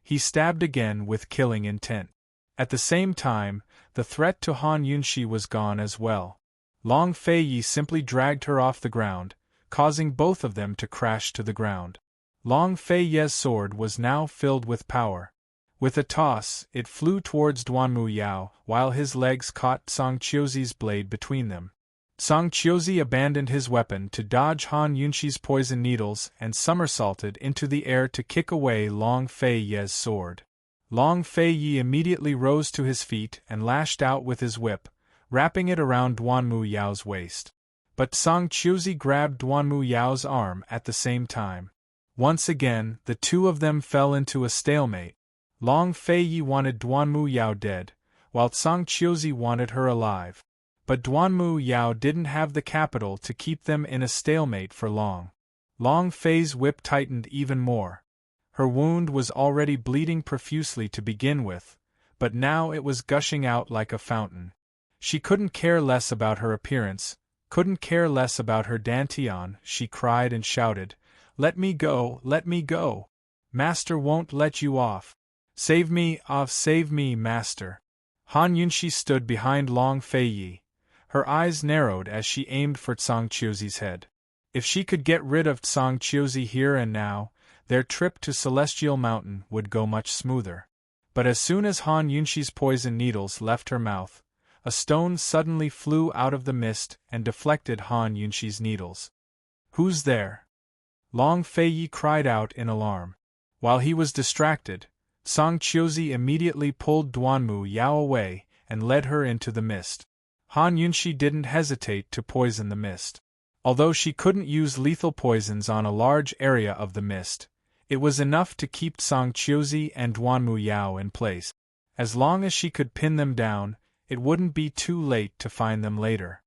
he stabbed again with killing intent. At the same time, the threat to Han Yunshi was gone as well. Long Fei Yi simply dragged her off the ground, causing both of them to crash to the ground. Long Fei Yi's sword was now filled with power. With a toss, it flew towards Duanmu Yao, while his legs caught Tsang Chiozi's blade between them. Tsang Chiozi abandoned his weapon to dodge Han Yunshi's poison needles and somersaulted into the air to kick away Long Fei Yi's sword. Long Fei Yi immediately rose to his feet and lashed out with his whip, wrapping it around Duanmu Yao's waist. But Tsang Chiozi grabbed Duanmu Yao's arm at the same time. Once again, the two of them fell into a stalemate. Long Fei Yi wanted Duanmu Yao dead, while Tsang Chiozi wanted her alive. But Duanmu Yao didn't have the capital to keep them in a stalemate for long. Long Fei's whip tightened even more. Her wound was already bleeding profusely to begin with, but now it was gushing out like a fountain. She couldn't care less about her appearance, couldn't care less about her dantian. She cried and shouted, "Let me go, let me go! Master won't let you off! Save me, save me, master!" Han Yunshi stood behind Long Fei Yi. Her eyes narrowed as she aimed for Tsang Chiozi's head. If she could get rid of Tsang Chiozi here and now, their trip to Celestial Mountain would go much smoother. But as soon as Han Yunshi's poison needles left her mouth, a stone suddenly flew out of the mist and deflected Han Yunshi's needles. "Who's there?" Long Feiyi cried out in alarm. While he was distracted, Song Qiuzi immediately pulled Duanmu Yao away and led her into the mist. Han Yunshi didn't hesitate to poison the mist. Although she couldn't use lethal poisons on a large area of the mist, it was enough to keep Song Qiuzi and Duanmu Yao in place. As long as she could pin them down, it wouldn't be too late to find them later.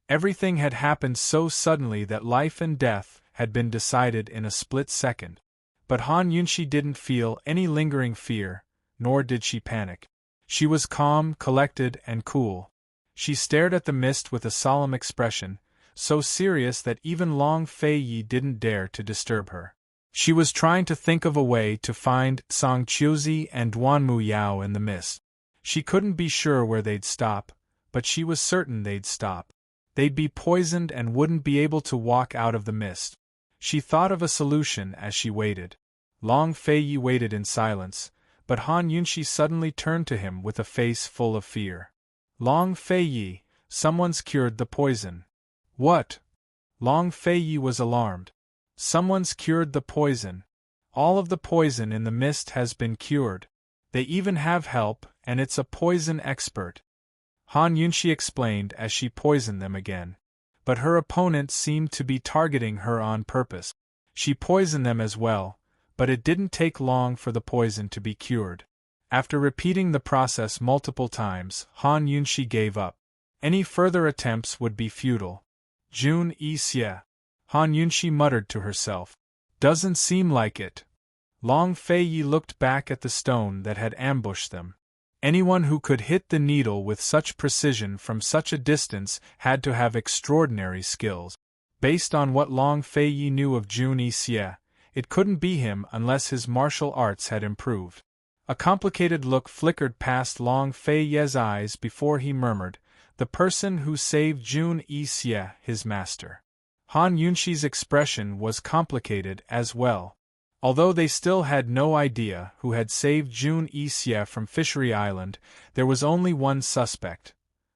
Everything had happened so suddenly that life and death had been decided in a split second. But Han Yunshi didn't feel any lingering fear, nor did she panic. She was calm, collected, and cool. She stared at the mist with a solemn expression, so serious that even Long Feiyi didn't dare to disturb her. She was trying to think of a way to find Song Qiuzi and Duanmu Yao in the mist. She couldn't be sure where they'd stop, but she was certain they'd stop. They'd be poisoned and wouldn't be able to walk out of the mist. She thought of a solution as she waited. Long Feiyi waited in silence, but Han Yunshi suddenly turned to him with a face full of fear. "Long Feiyi, someone's cured the poison." "What?" Long Feiyi was alarmed. "Someone's cured the poison. All of the poison in the mist has been cured. They even have help, and it's a poison expert." Han Yunshi explained as she poisoned them again. But her opponent seemed to be targeting her on purpose. She poisoned them as well, but it didn't take long for the poison to be cured. After repeating the process multiple times, Han Yunshi gave up. Any further attempts would be futile. "Jun Yi Xie," Han Yunshi muttered to herself. "Doesn't seem like it." Long Feiyi looked back at the stone that had ambushed them. Anyone who could hit the needle with such precision from such a distance had to have extraordinary skills. Based on what Long Feiyi knew of Jun Yi Xie, it couldn't be him unless his martial arts had improved. A complicated look flickered past Long Feiyi's eyes before he murmured, "The person who saved Jun Yi Xie, his master." Han Yunshi's expression was complicated as well. Although they still had no idea who had saved Jun Yi Xie from Fishery Island, there was only one suspect: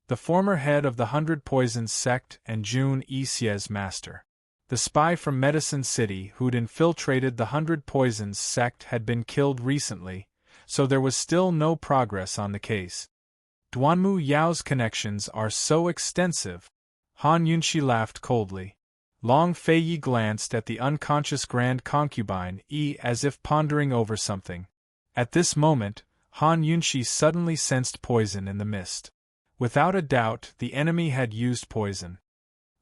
the former head of the 100 Poisons sect and Jun Yi Xie's master. The spy from Medicine City who'd infiltrated the 100 Poisons sect had been killed recently, so there was still no progress on the case. Duanmu Yao's connections are so extensive. Han Yunshi laughed coldly. Long Feiyi glanced at the unconscious Grand Concubine as if pondering over something. At this moment, Han Yunshi suddenly sensed poison in the mist. Without a doubt, the enemy had used poison.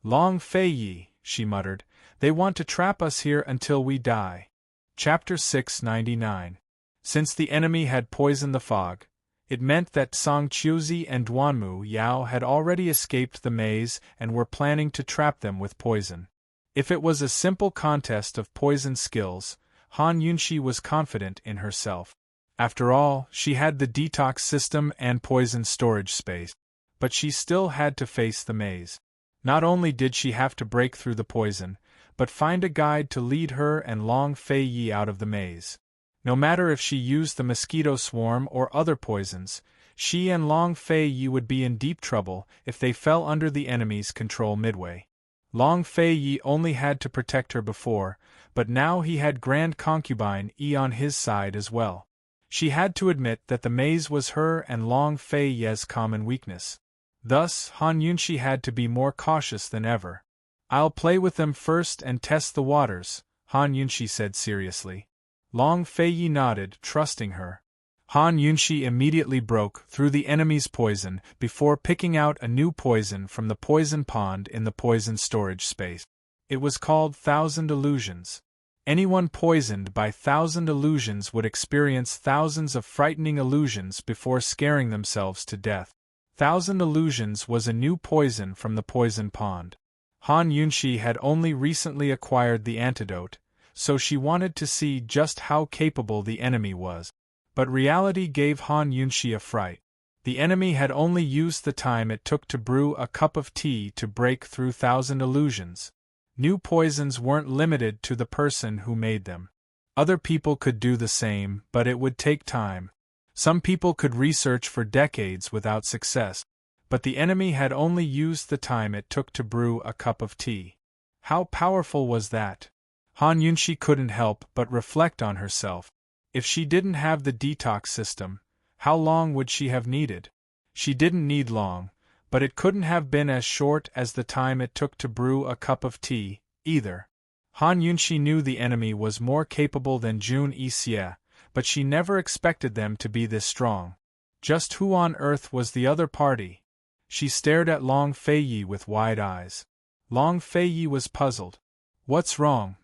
"Long Feiyi," she muttered, "they want to trap us here until we die." Chapter 699. Since the enemy had poisoned the fog, it meant that Song Qiuzi and Duanmu Yao had already escaped the maze and were planning to trap them with poison. If it was a simple contest of poison skills, Han Yunshi was confident in herself. After all, she had the detox system and poison storage space. But she still had to face the maze. Not only did she have to break through the poison, but find a guide to lead her and Long Feiyi out of the maze. No matter if she used the mosquito swarm or other poisons, she and Long Feiyi would be in deep trouble if they fell under the enemy's control midway. Long Feiyi only had to protect her before, but now he had Grand Concubine on his side as well. She had to admit that the maze was her and Long Feiyi's common weakness. Thus, Han Yunshi had to be more cautious than ever. "I'll play with them first and test the waters," Han Yunshi said seriously. Long Feiyi nodded, trusting her. Han Yunshi immediately broke through the enemy's poison before picking out a new poison from the poison pond in the poison storage space. It was called 1,000 Illusions. Anyone poisoned by 1,000 illusions would experience thousands of frightening illusions before scaring themselves to death. 1,000 Illusions was a new poison from the poison pond. Han Yunshi had only recently acquired the antidote, so she wanted to see just how capable the enemy was. But reality gave Han Yunshi a fright. The enemy had only used the time it took to brew a cup of tea to break through 1,000 illusions. New poisons weren't limited to the person who made them. Other people could do the same, but it would take time. Some people could research for decades without success, but the enemy had only used the time it took to brew a cup of tea. How powerful was that? Han Yunshi couldn't help but reflect on herself. If she didn't have the detox system, how long would she have needed? She didn't need long, but it couldn't have been as short as the time it took to brew a cup of tea, either. Han Yunshi knew the enemy was more capable than Jun Yixie, but she never expected them to be this strong. Just who on earth was the other party? She stared at Long Feiyi with wide eyes. Long Feiyi was puzzled. What's wrong?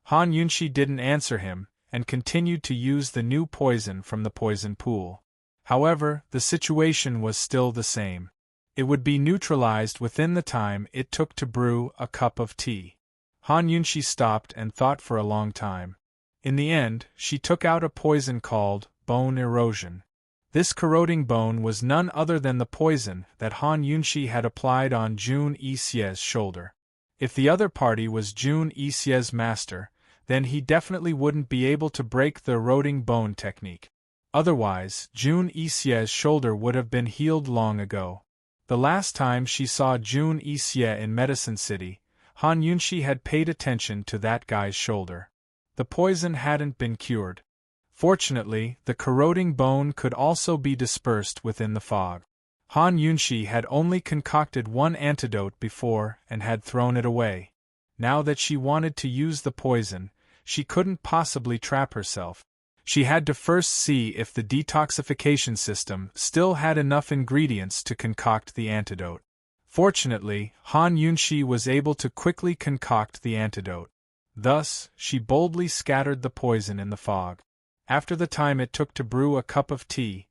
Han Yunshi didn't answer him, and continued to use the new poison from the poison pool. However, the situation was still the same. It would be neutralized within the time it took to brew a cup of tea. Han Yunshi stopped and thought for a long time. In the end, she took out a poison called bone erosion. This corroding bone was none other than the poison that Han Yunshi had applied on Jun Yixie's shoulder. If the other party was Jun Yixie's master, then he definitely wouldn't be able to break the eroding bone technique. Otherwise, Jun Yixie's shoulder would have been healed long ago. The last time she saw Jun Yixie in Medicine City, Han Yunshi had paid attention to that guy's shoulder. The poison hadn't been cured. Fortunately, the corroding bone could also be dispersed within the fog. Han Yunshi had only concocted one antidote before and had thrown it away. Now that she wanted to use the poison, she couldn't possibly trap herself. She had to first see if the detoxification system still had enough ingredients to concoct the antidote. Fortunately, Han Yunshi was able to quickly concoct the antidote. Thus, she boldly scattered the poison in the fog. After the time it took to brew a cup of tea,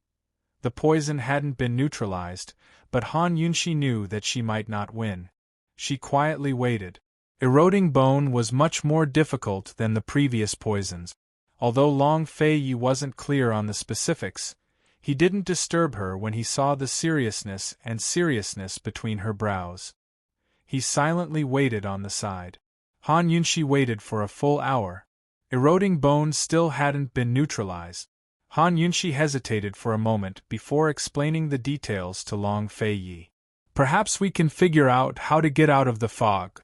the poison hadn't been neutralized, but Han Yunshi knew that she might not win. She quietly waited. Eroding bone was much more difficult than the previous poisons. Although Long Feiyi wasn't clear on the specifics, he didn't disturb her when he saw the seriousness between her brows. He silently waited on the side. Han Yunshi waited for a full hour. Eroding bone still hadn't been neutralized. Han Yunshi hesitated for a moment before explaining the details to Long Feiyi. Perhaps we can figure out how to get out of the fog.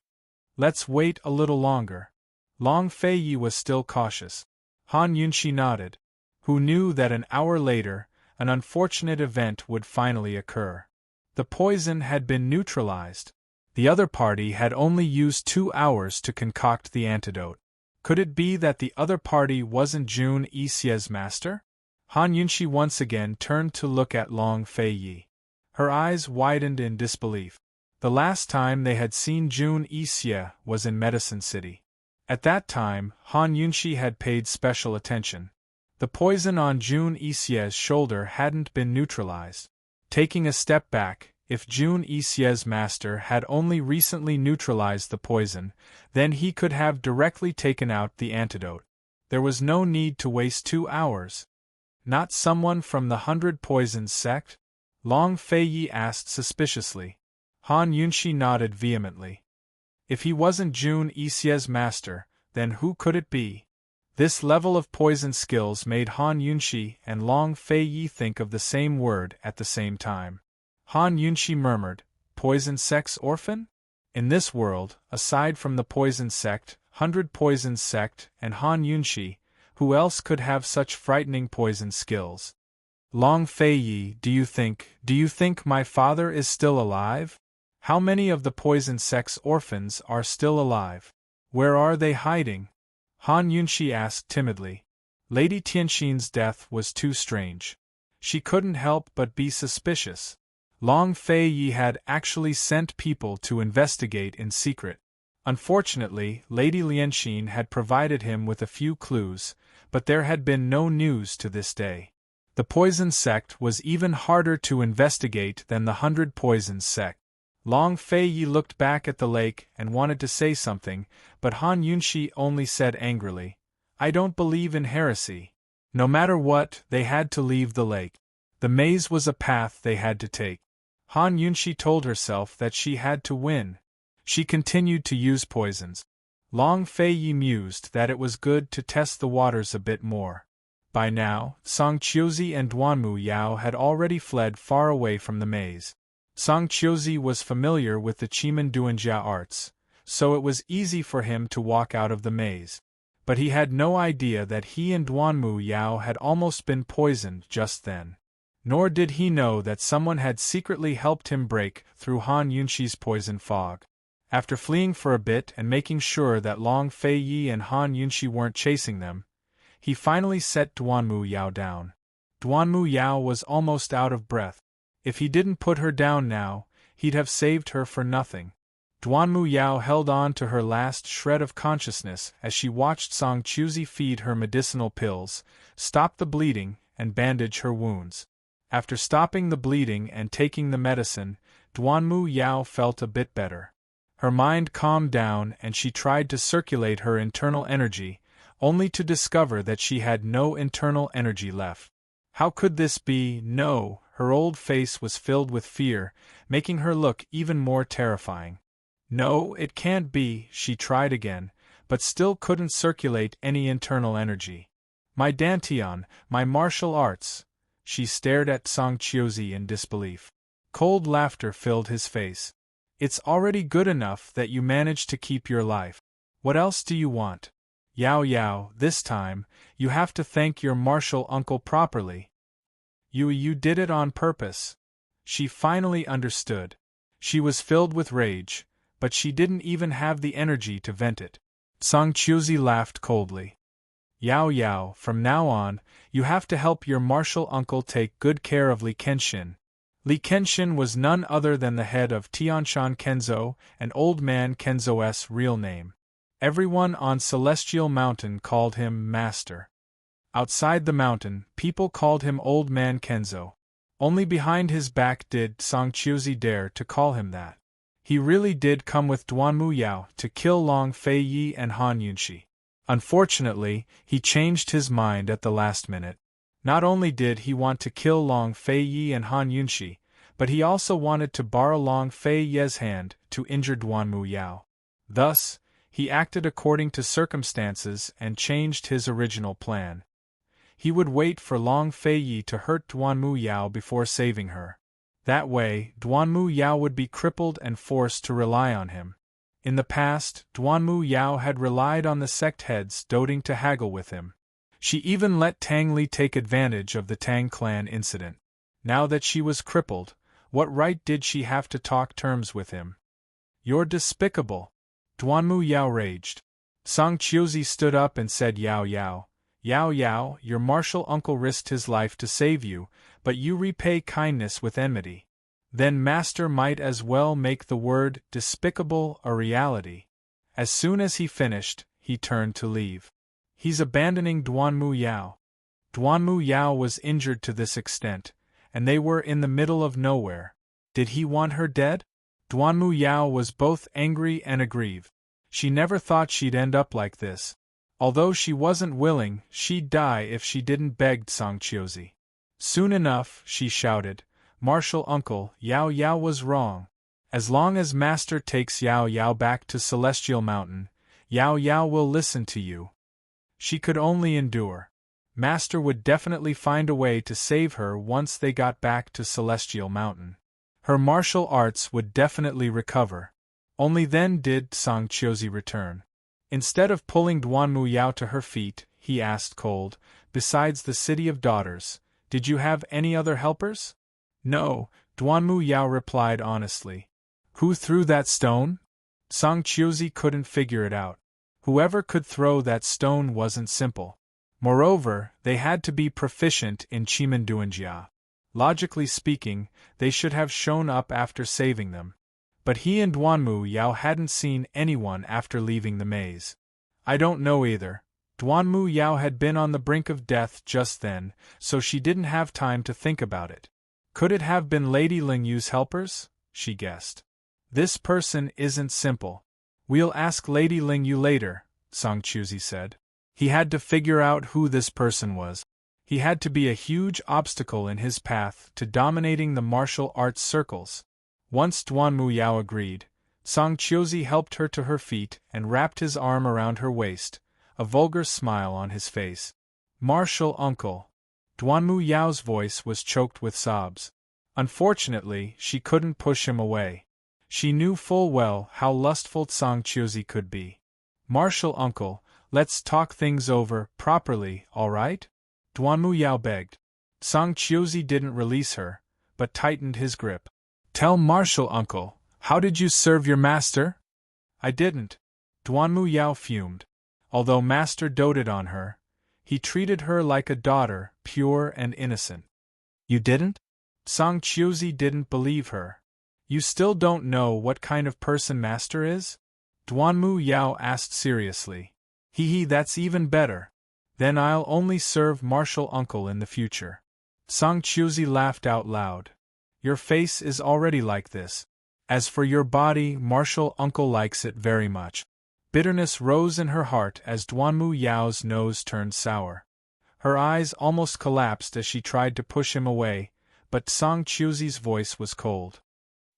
Let's wait a little longer. Long Feiyi was still cautious. Han Yunshi nodded. Who knew that an hour later, an unfortunate event would finally occur? The poison had been neutralized. The other party had only used 2 hours to concoct the antidote. Could it be that the other party wasn't Jun Yixie's master? Han Yunshi once again turned to look at Long Feiyi. Her eyes widened in disbelief. The last time they had seen Jun Yixie was in Medicine City. At that time, Han Yunshi had paid special attention. The poison on Jun Yixie's shoulder hadn't been neutralized. Taking a step back, if Jun Yixie's master had only recently neutralized the poison, then he could have directly taken out the antidote. There was no need to waste 2 hours. Not someone from the 100 Poisons sect? Long Feiyi asked suspiciously. Han Yunshi nodded vehemently. If he wasn't Jun Yixie's master, then who could it be? This level of poison skills made Han Yunshi and Long Feiyi think of the same word at the same time. Han Yunshi murmured, Poison sect's orphan? In this world, aside from the Poison sect, 100 Poisons sect, and Han Yunshi, who else could have such frightening poison skills? Long Feiyi, do you think my father is still alive? How many of the Poison sect's orphans are still alive? Where are they hiding? Han Yunshi asked timidly. Lady Tianxin's death was too strange. She couldn't help but be suspicious. Long Feiyi had actually sent people to investigate in secret. Unfortunately, Lady Lianxin had provided him with a few clues, but there had been no news to this day. The Poison sect was even harder to investigate than the 100 Poisons sect. Long Feiyi looked back at the lake and wanted to say something, but Han Yunshi only said angrily, I don't believe in heresy. No matter what, they had to leave the lake. The maze was a path they had to take. Han Yunshi told herself that she had to win. She continued to use poisons. Long Feiyi mused that it was good to test the waters a bit more. By now, Song Qiuzi and Duanmu Yao had already fled far away from the maze. Song Qiuzi was familiar with the Qimen Duanjia arts, so it was easy for him to walk out of the maze. But he had no idea that he and Duanmu Yao had almost been poisoned just then. Nor did he know that someone had secretly helped him break through Han Yunxi's poison fog. After fleeing for a bit and making sure that Long Fei Yi and Han Yunxi weren't chasing them, he finally set Duanmu Yao down. Duanmu Yao was almost out of breath. If he didn't put her down now, he'd have saved her for nothing. Duanmu Yao held on to her last shred of consciousness as she watched Song Qiuzi feed her medicinal pills, stop the bleeding, and bandage her wounds. After stopping the bleeding and taking the medicine, Duanmu Yao felt a bit better. Her mind calmed down and she tried to circulate her internal energy, only to discover that she had no internal energy left. How could this be? No, her old face was filled with fear, making her look even more terrifying. No, it can't be, she tried again, but still couldn't circulate any internal energy. My dantian, my martial arts. She stared at Song Qiuzi in disbelief. Cold laughter filled his face. It's already good enough that you managed to keep your life. What else do you want? Yao Yao, this time, you have to thank your martial uncle properly. You did it on purpose. She finally understood. She was filled with rage, but she didn't even have the energy to vent it. Song Qiuzi laughed coldly. Yao Yao, from now on, you have to help your martial uncle take good care of Li Kenshin. Li Kenshin was none other than the head of Tianshan Kenzo, and Old Man Kenzo's real name. Everyone on Celestial Mountain called him Master. Outside the mountain, people called him Old Man Kenzo. Only behind his back did Song Qiuzi dare to call him that. He really did come with Duanmu Yao to kill Long Fei Yi and Han Yunxi. Unfortunately, he changed his mind at the last minute. Not only did he want to kill Long Fei Yi and Han Yunxi, but he also wanted to borrow Long Fei Yi's hand to injure Duanmu Yao. Thus, he acted according to circumstances and changed his original plan. He would wait for Long Fei Yi to hurt Duanmu Yao before saving her. That way, Duanmu Yao would be crippled and forced to rely on him. In the past, Duanmu Yao had relied on the sect heads doting to haggle with him. She even let Tang Li take advantage of the Tang clan incident. Now that she was crippled, what right did she have to talk terms with him? You're despicable! Duanmu Yao raged. Song Qiuzi stood up and said, Yao Yao, your martial uncle risked his life to save you, but you repay kindness with enmity. Then Master might as well make the word despicable a reality. As soon as he finished, he turned to leave. He's abandoning Duanmu Yao. Duanmu Yao was injured to this extent, and they were in the middle of nowhere. Did he want her dead? Duanmu Yao was both angry and aggrieved. She never thought she'd end up like this. Although she wasn't willing, she'd die if she didn't beg Song Qiuzi. Soon enough, she shouted, Martial uncle, Yao Yao was wrong. As long as Master takes Yao Yao back to Celestial Mountain, Yao Yao will listen to you. She could only endure. Master would definitely find a way to save her once they got back to Celestial Mountain. Her martial arts would definitely recover. Only then did Song Qiuzi return. Instead of pulling Duanmu Yao to her feet, he asked cold, besides the City of Daughters, did you have any other helpers? No, Duanmu Yao replied honestly. Who threw that stone? Song Qiuzi couldn't figure it out. Whoever could throw that stone wasn't simple. Moreover, they had to be proficient in Qimen Duanjia. Logically speaking, they should have shown up after saving them. But he and Duanmu Yao hadn't seen anyone after leaving the maze. I don't know either. Duanmu Yao had been on the brink of death just then, so she didn't have time to think about it. Could it have been Lady Lingyu's helpers? She guessed. This person isn't simple. We'll ask Lady Lingyu later, Song Qiuzi said. He had to figure out who this person was. He had to be a huge obstacle in his path to dominating the martial arts circles. Once Duanmu Yao agreed, Song Qiuzi helped her to her feet and wrapped his arm around her waist, a vulgar smile on his face. Martial uncle. Duanmu Yao's voice was choked with sobs. Unfortunately, she couldn't push him away. She knew full well how lustful Tsang Qiuzi could be. Martial uncle, let's talk things over properly, all right? Duanmu Yao begged. Tsang Qiuzi didn't release her, but tightened his grip. Tell martial uncle, how did you serve your master? I didn't. Duanmu Yao fumed. Although master doted on her, he treated her like a daughter, pure and innocent. You didn't? Tsang Qiuzi didn't believe her. You still don't know what kind of person master is? Duanmu Yao asked seriously. Hee, that's even better. Then I'll only serve martial uncle in the future. Tsang Qiuzi laughed out loud. Your face is already like this. As for your body, martial uncle likes it very much. Bitterness rose in her heart as Duanmu Yao's nose turned sour. Her eyes almost collapsed as she tried to push him away, but Tsang Qiuzi's voice was cold.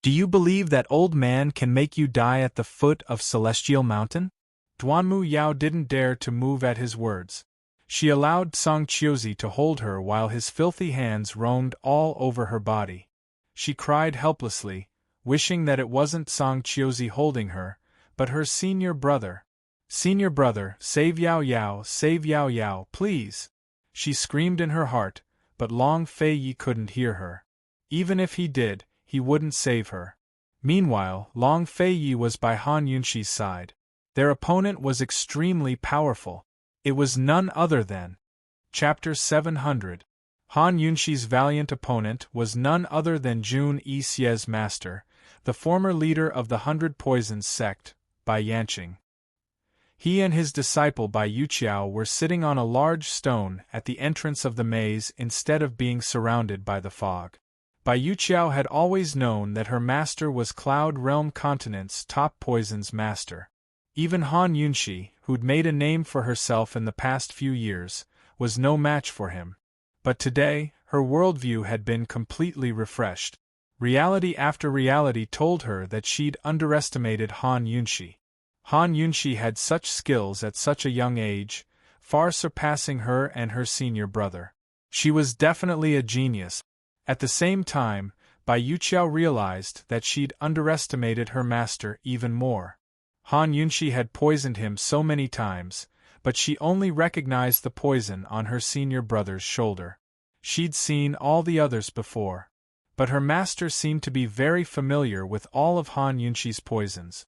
Do you believe that old man can make you die at the foot of Celestial Mountain? Duanmu Yao didn't dare to move at his words. She allowed Tsang Qiuzi to hold her while his filthy hands roamed all over her body. She cried helplessly, wishing that it wasn't Tsang Qiuzi holding her, but her senior brother. Senior brother, save Yao Yao, please! She screamed in her heart, but Long Feiyi couldn't hear her. Even if he did, he wouldn't save her. Meanwhile, Long Feiyi was by Han Yunxi's side. Their opponent was extremely powerful. It was none other than Chapter 700. Han Yunxi's valiant opponent was none other than Jun Yixie's master, the former leader of the 100 Poisons sect, Bai Yanqing. He and his disciple Bai Yuqiao were sitting on a large stone at the entrance of the maze instead of being surrounded by the fog. Bai Yuqiao had always known that her master was Cloud Realm Continent's top poisons master. Even Han Yunxi, who'd made a name for herself in the past few years, was no match for him. But today, her worldview had been completely refreshed. Reality after reality told her that she'd underestimated Han Yunxi. Han Yunxi had such skills at such a young age, far surpassing her and her senior brother. She was definitely a genius. At the same time, Bai Yuqiao realized that she'd underestimated her master even more. Han Yunxi had poisoned him so many times, but she only recognized the poison on her senior brother's shoulder. She'd seen all the others before. But her master seemed to be very familiar with all of Han Yunxi's poisons.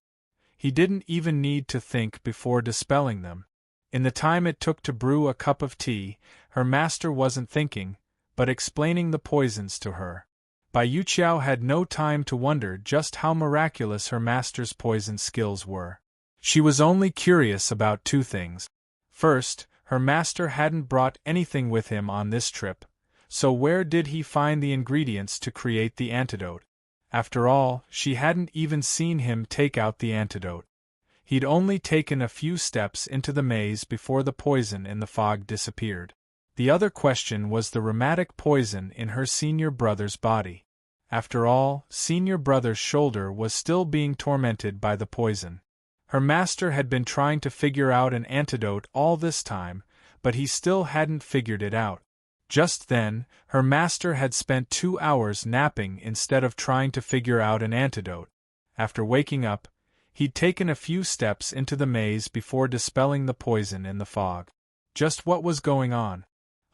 He didn't even need to think before dispelling them. In the time it took to brew a cup of tea, her master wasn't thinking, but explaining the poisons to her. Bai Yuqiao had no time to wonder just how miraculous her master's poison skills were. She was only curious about two things. First, her master hadn't brought anything with him on this trip, so where did he find the ingredients to create the antidote? After all, she hadn't even seen him take out the antidote. He'd only taken a few steps into the maze before the poison in the fog disappeared. The other question was the rheumatic poison in her senior brother's body. After all, senior brother's shoulder was still being tormented by the poison. Her master had been trying to figure out an antidote all this time, but he still hadn't figured it out. Just then, her master had spent 2 hours napping instead of trying to figure out an antidote. After waking up, he'd taken a few steps into the maze before dispelling the poison in the fog. Just what was going on?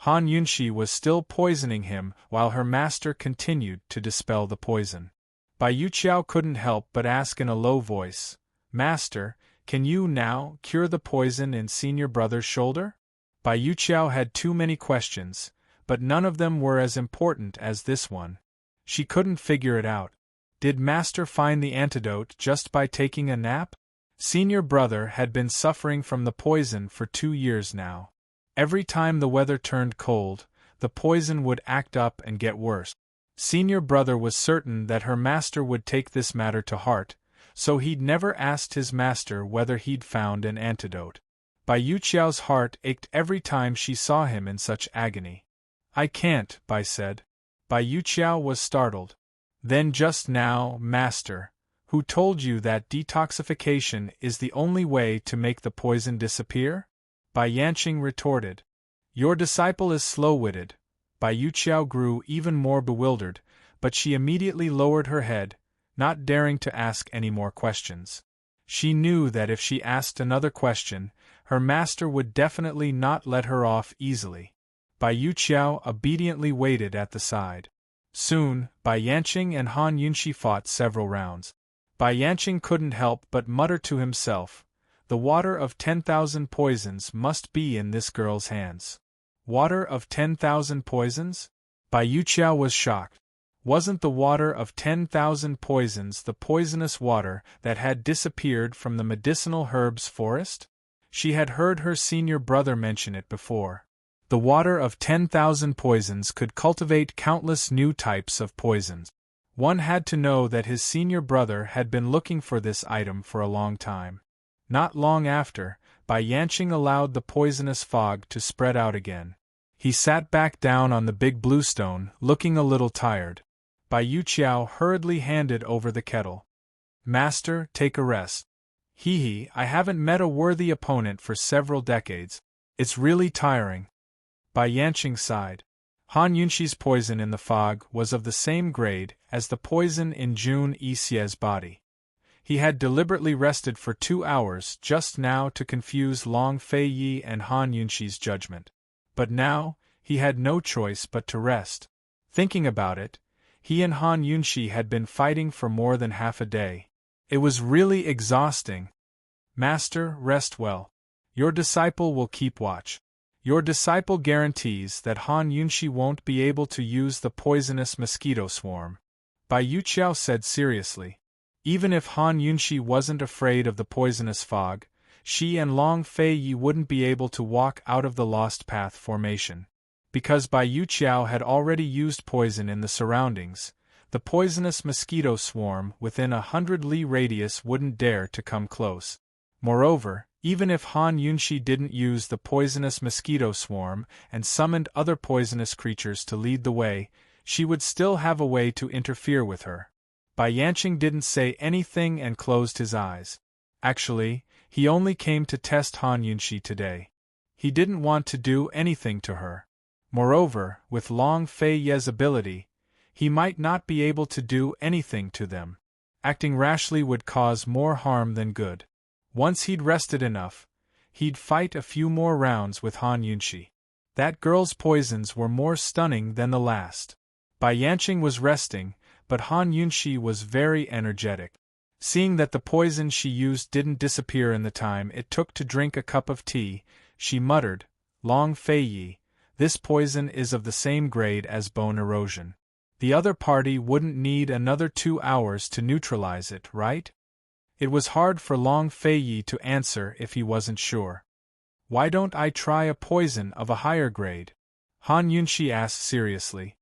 Han Yunxi was still poisoning him while her master continued to dispel the poison. Bai Yuqiao couldn't help but ask in a low voice, "Master, can you now cure the poison in senior brother's shoulder?" Bai Yuqiao had too many questions, but none of them were as important as this one. She couldn't figure it out. Did master find the antidote just by taking a nap? Senior brother had been suffering from the poison for 2 years now. Every time the weather turned cold, the poison would act up and get worse. Senior brother was certain that her master would take this matter to heart, so he'd never asked his master whether he'd found an antidote. Bai Yuqiao's heart ached every time she saw him in such agony. "I can't," Bai said. Bai Yuqiao was startled. "Then just now, master, who told you that detoxification is the only way to make the poison disappear?" Bai Yanqing retorted. Your disciple is slow-witted. Bai Yuqiao grew even more bewildered, but she immediately lowered her head, not daring to ask any more questions. She knew that if she asked another question, her master would definitely not let her off easily. Bai Yuqiao obediently waited at the side. Soon, Bai Yanqing and Han Yunxi fought several rounds. Bai Yanqing couldn't help but mutter to himself, "The water of 10,000 poisons must be in this girl's hands." Water of 10,000 poisons? Bai Yuqiao was shocked. Wasn't the water of 10,000 poisons the poisonous water that had disappeared from the medicinal herbs forest? She had heard her senior brother mention it before. The water of 10,000 poisons could cultivate countless new types of poisons. One had to know that his senior brother had been looking for this item for a long time. Not long after, Bai Yanqing allowed the poisonous fog to spread out again. He sat back down on the big blue stone, looking a little tired. Bai Yuqiao hurriedly handed over the kettle. "Master, take a rest." I haven't met a worthy opponent for several decades. It's really tiring." Bai Yanqing sighed. Han Yunxi's poison in the fog was of the same grade as the poison in Jun Yixie's body. He had deliberately rested for 2 hours just now to confuse Long Fei Yi and Han Yunxi's judgment. But now, he had no choice but to rest. Thinking about it, he and Han Yunxi had been fighting for more than half a day. It was really exhausting. "Master, rest well. Your disciple will keep watch. Your disciple guarantees that Han Yunxi won't be able to use the poisonous mosquito swarm," Bai Yuqiao said seriously. Even if Han Yunxi wasn't afraid of the poisonous fog, she and Long Fei Yi wouldn't be able to walk out of the Lost Path formation. Because Bai Yuqiao had already used poison in the surroundings, the poisonous mosquito swarm within 100 li radius wouldn't dare to come close. Moreover, even if Han Yunxi didn't use the poisonous mosquito swarm and summoned other poisonous creatures to lead the way, she would still have a way to interfere with her. Bai Yanqing didn't say anything and closed his eyes. Actually, he only came to test Han Yunxi today. He didn't want to do anything to her. Moreover, with Long Fei Ye's ability, he might not be able to do anything to them. Acting rashly would cause more harm than good. Once he'd rested enough, he'd fight a few more rounds with Han Yunxi. That girl's poisons were more stunning than the last. Bai Yanqing was resting, but Han Yunxi was very energetic. Seeing that the poison she used didn't disappear in the time it took to drink a cup of tea, she muttered, "Long Fei Yi, this poison is of the same grade as bone erosion. The other party wouldn't need another 2 hours to neutralize it, right?" It was hard for Long Fei Yi to answer if he wasn't sure. "Why don't I try a poison of a higher grade?" Han Yunxi asked seriously.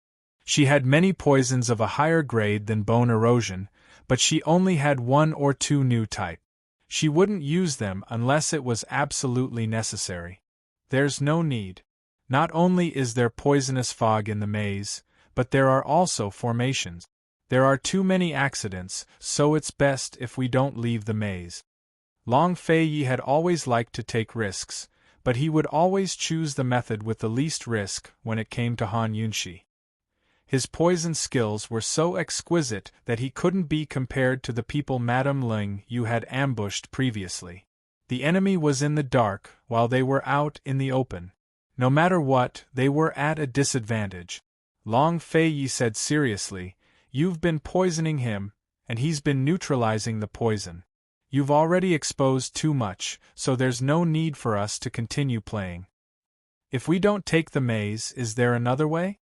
She had many poisons of a higher grade than bone erosion, but she only had 1 or 2 new type. She wouldn't use them unless it was absolutely necessary. There's no need. Not only is there poisonous fog in the maze, but there are also formations. There are too many accidents, so it's best if we don't leave the maze. Long Fei Yi had always liked to take risks, but he would always choose the method with the least risk when it came to Han Yunxi. His poison skills were so exquisite that he couldn't be compared to the people Madame Ling Yu had ambushed previously. The enemy was in the dark while they were out in the open. No matter what, they were at a disadvantage. Long Fei Yi said seriously, "You've been poisoning him, and he's been neutralizing the poison. You've already exposed too much, so there's no need for us to continue playing." "If we don't take the maze, is there another way?"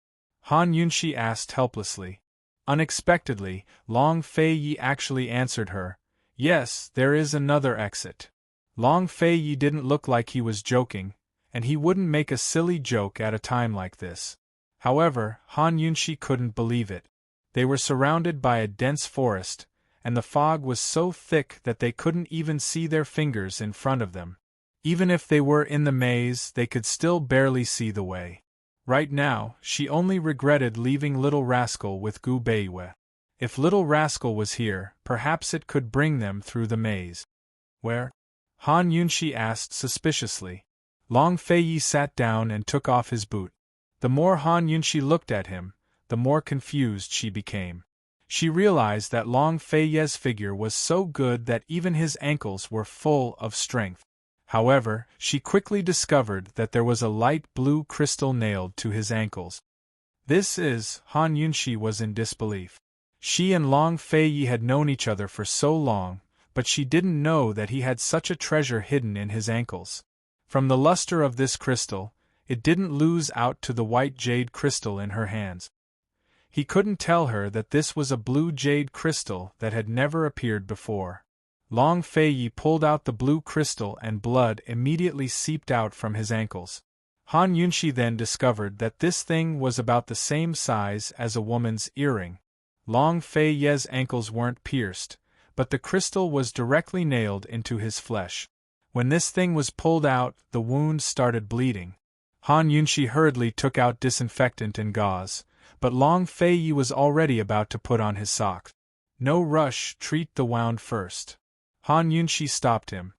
Han Yunxi asked helplessly. Unexpectedly, Long Fei Yi actually answered her, "Yes, there is another exit." Long Fei Yi didn't look like he was joking, and he wouldn't make a silly joke at a time like this. However, Han Yunxi couldn't believe it. They were surrounded by a dense forest, and the fog was so thick that they couldn't even see their fingers in front of them. Even if they were in the maze, they could still barely see the way. Right now, she only regretted leaving Little Rascal with Gu Beiyue. If Little Rascal was here, perhaps it could bring them through the maze. "Where?" Han Yunxi asked suspiciously. Long Feiyi sat down and took off his boot. The more Han Yunshi looked at him, the more confused she became. She realized that Long Feiyi's figure was so good that even his ankles were full of strength. However, she quickly discovered that there was a light blue crystal nailed to his ankles. Han Yunshi was in disbelief. She and Long Feiyi had known each other for so long, but she didn't know that he had such a treasure hidden in his ankles. From the luster of this crystal, it didn't lose out to the white jade crystal in her hands. He couldn't tell her that this was a blue jade crystal that had never appeared before. Long Feiyi pulled out the blue crystal and blood immediately seeped out from his ankles. Han Yunshi then discovered that this thing was about the same size as a woman's earring. Long Feiyi's ankles weren't pierced, but the crystal was directly nailed into his flesh. When this thing was pulled out, the wound started bleeding. Han Yunshi hurriedly took out disinfectant and gauze, but Long Feiyi was already about to put on his socks. No rush, treat the wound first. Han Yunshi stopped him.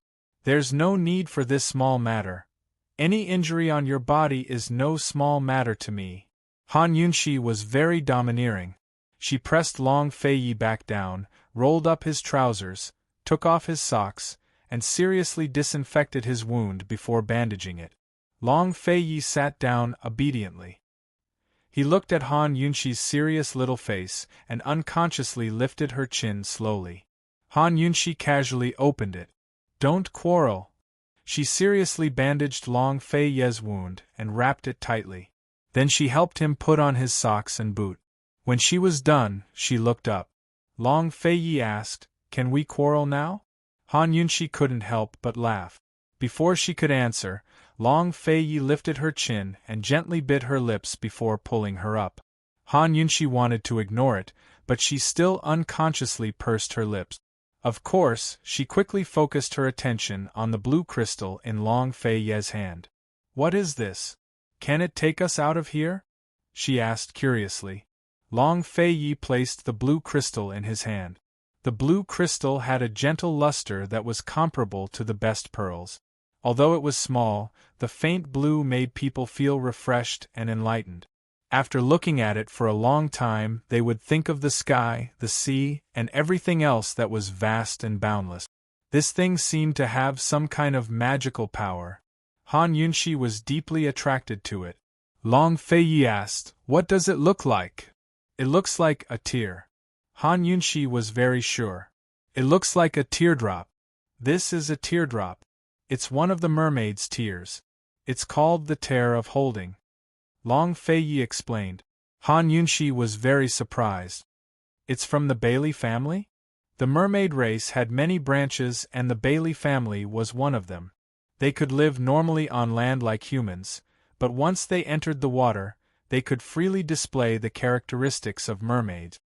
There's no need for this small matter. Any injury on your body is no small matter to me. Han Yunshi was very domineering. She pressed Long Feiyi back down, rolled up his trousers, took off his socks, and seriously disinfected his wound before bandaging it. Long Feiyi sat down obediently. He looked at Han Yunshi's serious little face and unconsciously lifted her chin slowly. Han Yunshi casually opened it. Don't quarrel. She seriously bandaged Long Feiyi's wound and wrapped it tightly. Then she helped him put on his socks and boot. When she was done, she looked up. Long Feiyi asked, "Can we quarrel now?" Han Yunshi couldn't help but laugh. Before she could answer, Long Feiyi lifted her chin and gently bit her lips before pulling her up. Han Yunshi wanted to ignore it, but she still unconsciously pursed her lips. Of course, she quickly focused her attention on the blue crystal in Long Feiyi's hand. "What is this? Can it take us out of here?" she asked curiously. Long Feiyi placed the blue crystal in his hand. The blue crystal had a gentle luster that was comparable to the best pearls. Although it was small, the faint blue made people feel refreshed and enlightened. After looking at it for a long time, they would think of the sky, the sea, and everything else that was vast and boundless. This thing seemed to have some kind of magical power. Han Yunshi was deeply attracted to it. Long Feiyi asked, "What does it look like?" "It looks like a tear." Han Yunshi was very sure. "It looks like a teardrop." "This is a teardrop. It's one of the mermaid's tears. It's called the tear of holding." Long Feiyi explained. Han Yunshi was very surprised. "It's from the Bailey family?" The mermaid race had many branches and the Bailey family was one of them. They could live normally on land like humans, but once they entered the water, they could freely display the characteristics of mermaids.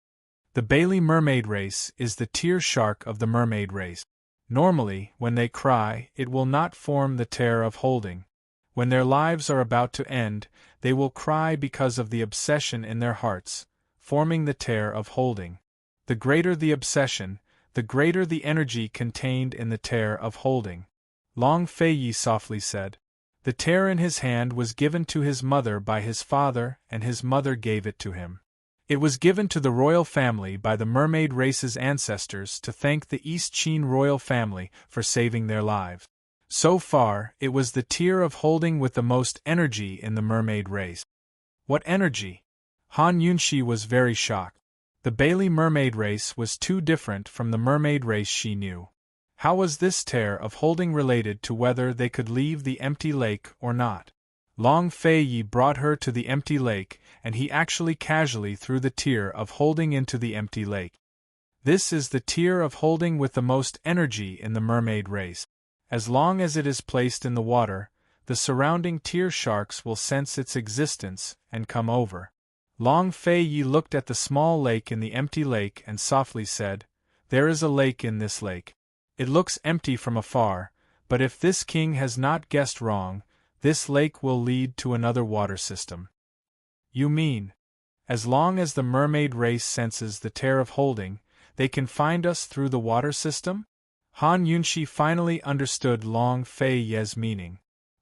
The Bailey mermaid race is the tear shark of the mermaid race. Normally, when they cry, it will not form the tear of holding. When their lives are about to end, they will cry because of the obsession in their hearts, forming the tear of holding. The greater the obsession, the greater the energy contained in the tear of holding. Long Feiyi softly said. The tear in his hand was given to his mother by his father, and his mother gave it to him. It was given to the royal family by the mermaid race's ancestors to thank the East Qin royal family for saving their lives. So far, it was the tear of holding with the most energy in the mermaid race. What energy? Han Yunshi was very shocked. The Bailey mermaid race was too different from the mermaid race she knew. How was this tear of holding related to whether they could leave the empty lake or not? Long Feiyi brought her to the empty lake, and he actually casually threw the tear of holding into the empty lake. This is the tear of holding with the most energy in the mermaid race. As long as it is placed in the water, the surrounding tear sharks will sense its existence and come over. Long Feiyi looked at the small lake in the empty lake and softly said, "There is a lake in this lake. It looks empty from afar, but if this king has not guessed wrong, this lake will lead to another water system." "You mean, as long as the mermaid race senses the tear of holding, they can find us through the water system?" Han Yunshi finally understood Long Feiyi's meaning.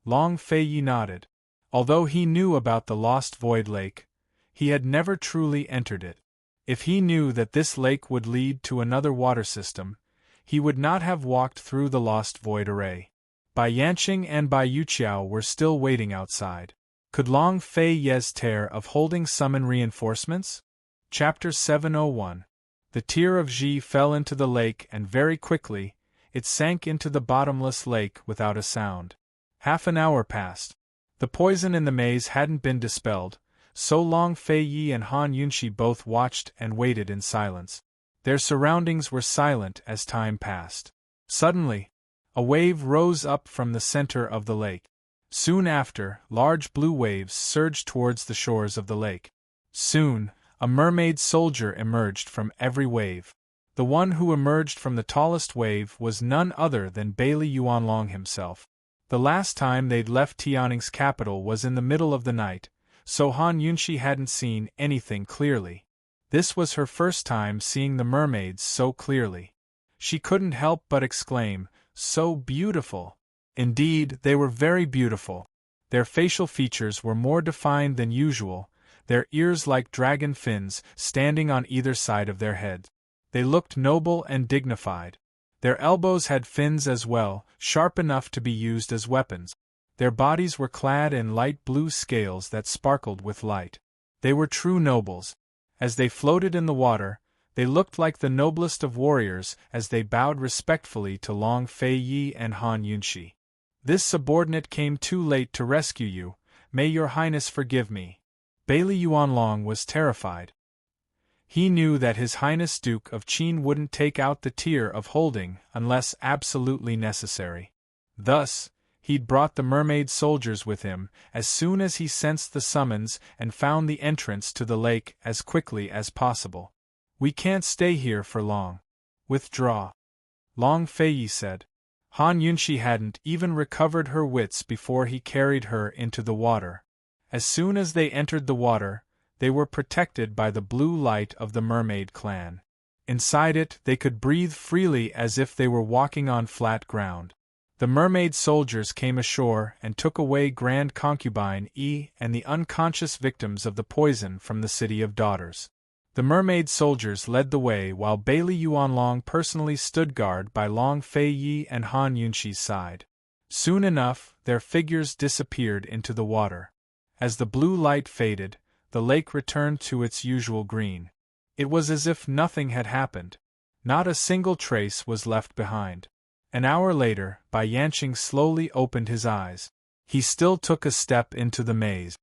Long Fei nodded. Although he knew about the Lost Void Lake, he had never truly entered it. If he knew that this lake would lead to another water system, he would not have walked through the Lost Void Array. Bai Yanqing and Bai Yuqiao were still waiting outside. Could Long Fei Ye's tear of holding summon reinforcements? Chapter 701. The tear of Ji fell into the lake and very quickly, it sank into the bottomless lake without a sound. Half an hour passed. The poison in the maze hadn't been dispelled, so Long Fei Yi and Han Yunxi both watched and waited in silence. Their surroundings were silent as time passed. Suddenly, a wave rose up from the center of the lake. Soon after, large blue waves surged towards the shores of the lake. Soon, a mermaid soldier emerged from every wave. The one who emerged from the tallest wave was none other than Bailey Yuanlong himself. The last time they'd left Tianning's capital was in the middle of the night, so Han Yunxi hadn't seen anything clearly. This was her first time seeing the mermaids so clearly. She couldn't help but exclaim, "So beautiful!" Indeed, they were very beautiful. Their facial features were more defined than usual, their ears like dragon fins standing on either side of their heads. They looked noble and dignified. Their elbows had fins as well, sharp enough to be used as weapons. Their bodies were clad in light blue scales that sparkled with light. They were true nobles. As they floated in the water, they looked like the noblest of warriors as they bowed respectfully to Long Fei Yi and Han Yunxi. "This subordinate came too late to rescue you, may your highness forgive me." Bailey Yuanlong was terrified. He knew that His Highness Duke of Qin wouldn't take out the tear of holding unless absolutely necessary. Thus, he'd brought the mermaid soldiers with him as soon as he sensed the summons and found the entrance to the lake as quickly as possible. "We can't stay here for long. Withdraw," Long Fei said. Han Yunxi hadn't even recovered her wits before he carried her into the water. As soon as they entered the water, they were protected by the blue light of the mermaid clan. Inside it, they could breathe freely as if they were walking on flat ground. The mermaid soldiers came ashore and took away Grand Concubine Yi and the unconscious victims of the poison from the City of Daughters. The mermaid soldiers led the way while Bailey Yuanlong personally stood guard by Long Fei Yi and Han Yunxi's side. Soon enough, their figures disappeared into the water. As the blue light faded, the lake returned to its usual green. It was as if nothing had happened. Not a single trace was left behind. An hour later, Bai Yanqing slowly opened his eyes. He still took a step into the maze.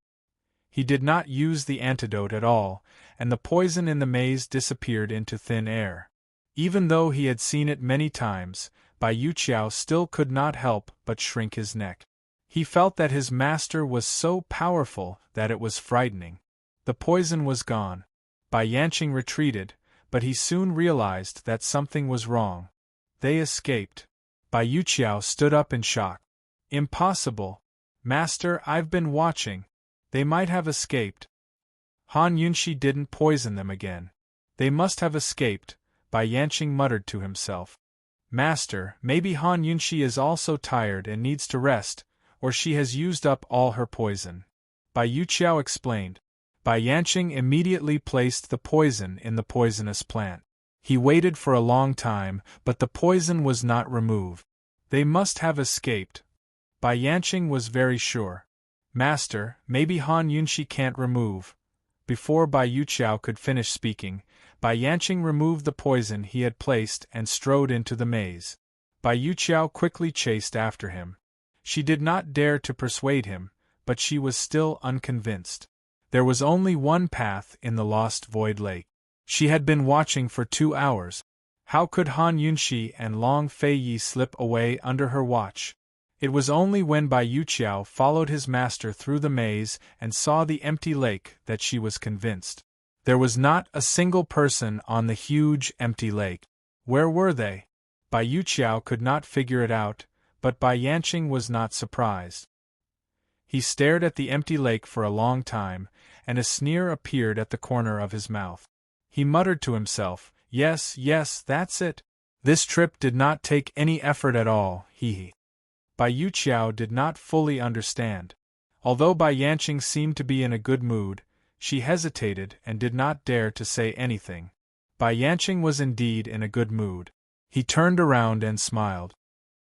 He did not use the antidote at all, and the poison in the maze disappeared into thin air. Even though he had seen it many times, Bai Yuqiao still could not help but shrink his neck. He felt that his master was so powerful that it was frightening. The poison was gone. Bai Yanqing retreated, but he soon realized that something was wrong. They escaped. Bai Yuqiao stood up in shock. "Impossible! Master, I've been watching. They might have escaped. Han Yunxi didn't poison them again. They must have escaped," Bai Yanqing muttered to himself. "Master, maybe Han Yunxi is also tired and needs to rest, or she has used up all her poison," Bai Yuqiao explained. Bai Yanqing immediately placed the poison in the poisonous plant. He waited for a long time, but the poison was not removed. They must have escaped. Bai Yanqing was very sure. "Master, maybe Han Yunxi can't remove." Before Bai Yuqiao could finish speaking, Bai Yanqing removed the poison he had placed and strode into the maze. Bai Yuqiao quickly chased after him. She did not dare to persuade him, but she was still unconvinced. There was only one path in the Lost Void Lake. She had been watching for 2 hours. How could Han Yunxi and Long Fei Yi slip away under her watch? It was only when Bai Yuqiao followed his master through the maze and saw the empty lake that she was convinced. There was not a single person on the huge empty lake. Where were they? Bai Yuqiao could not figure it out, but Bai Yanqing was not surprised. He stared at the empty lake for a long time, and a sneer appeared at the corner of his mouth. He muttered to himself, yes, that's it. This trip did not take any effort at all, hee hee. Bai Yuqiao did not fully understand. Although Bai Yanqing seemed to be in a good mood, she hesitated and did not dare to say anything. Bai Yanqing was indeed in a good mood. He turned around and smiled.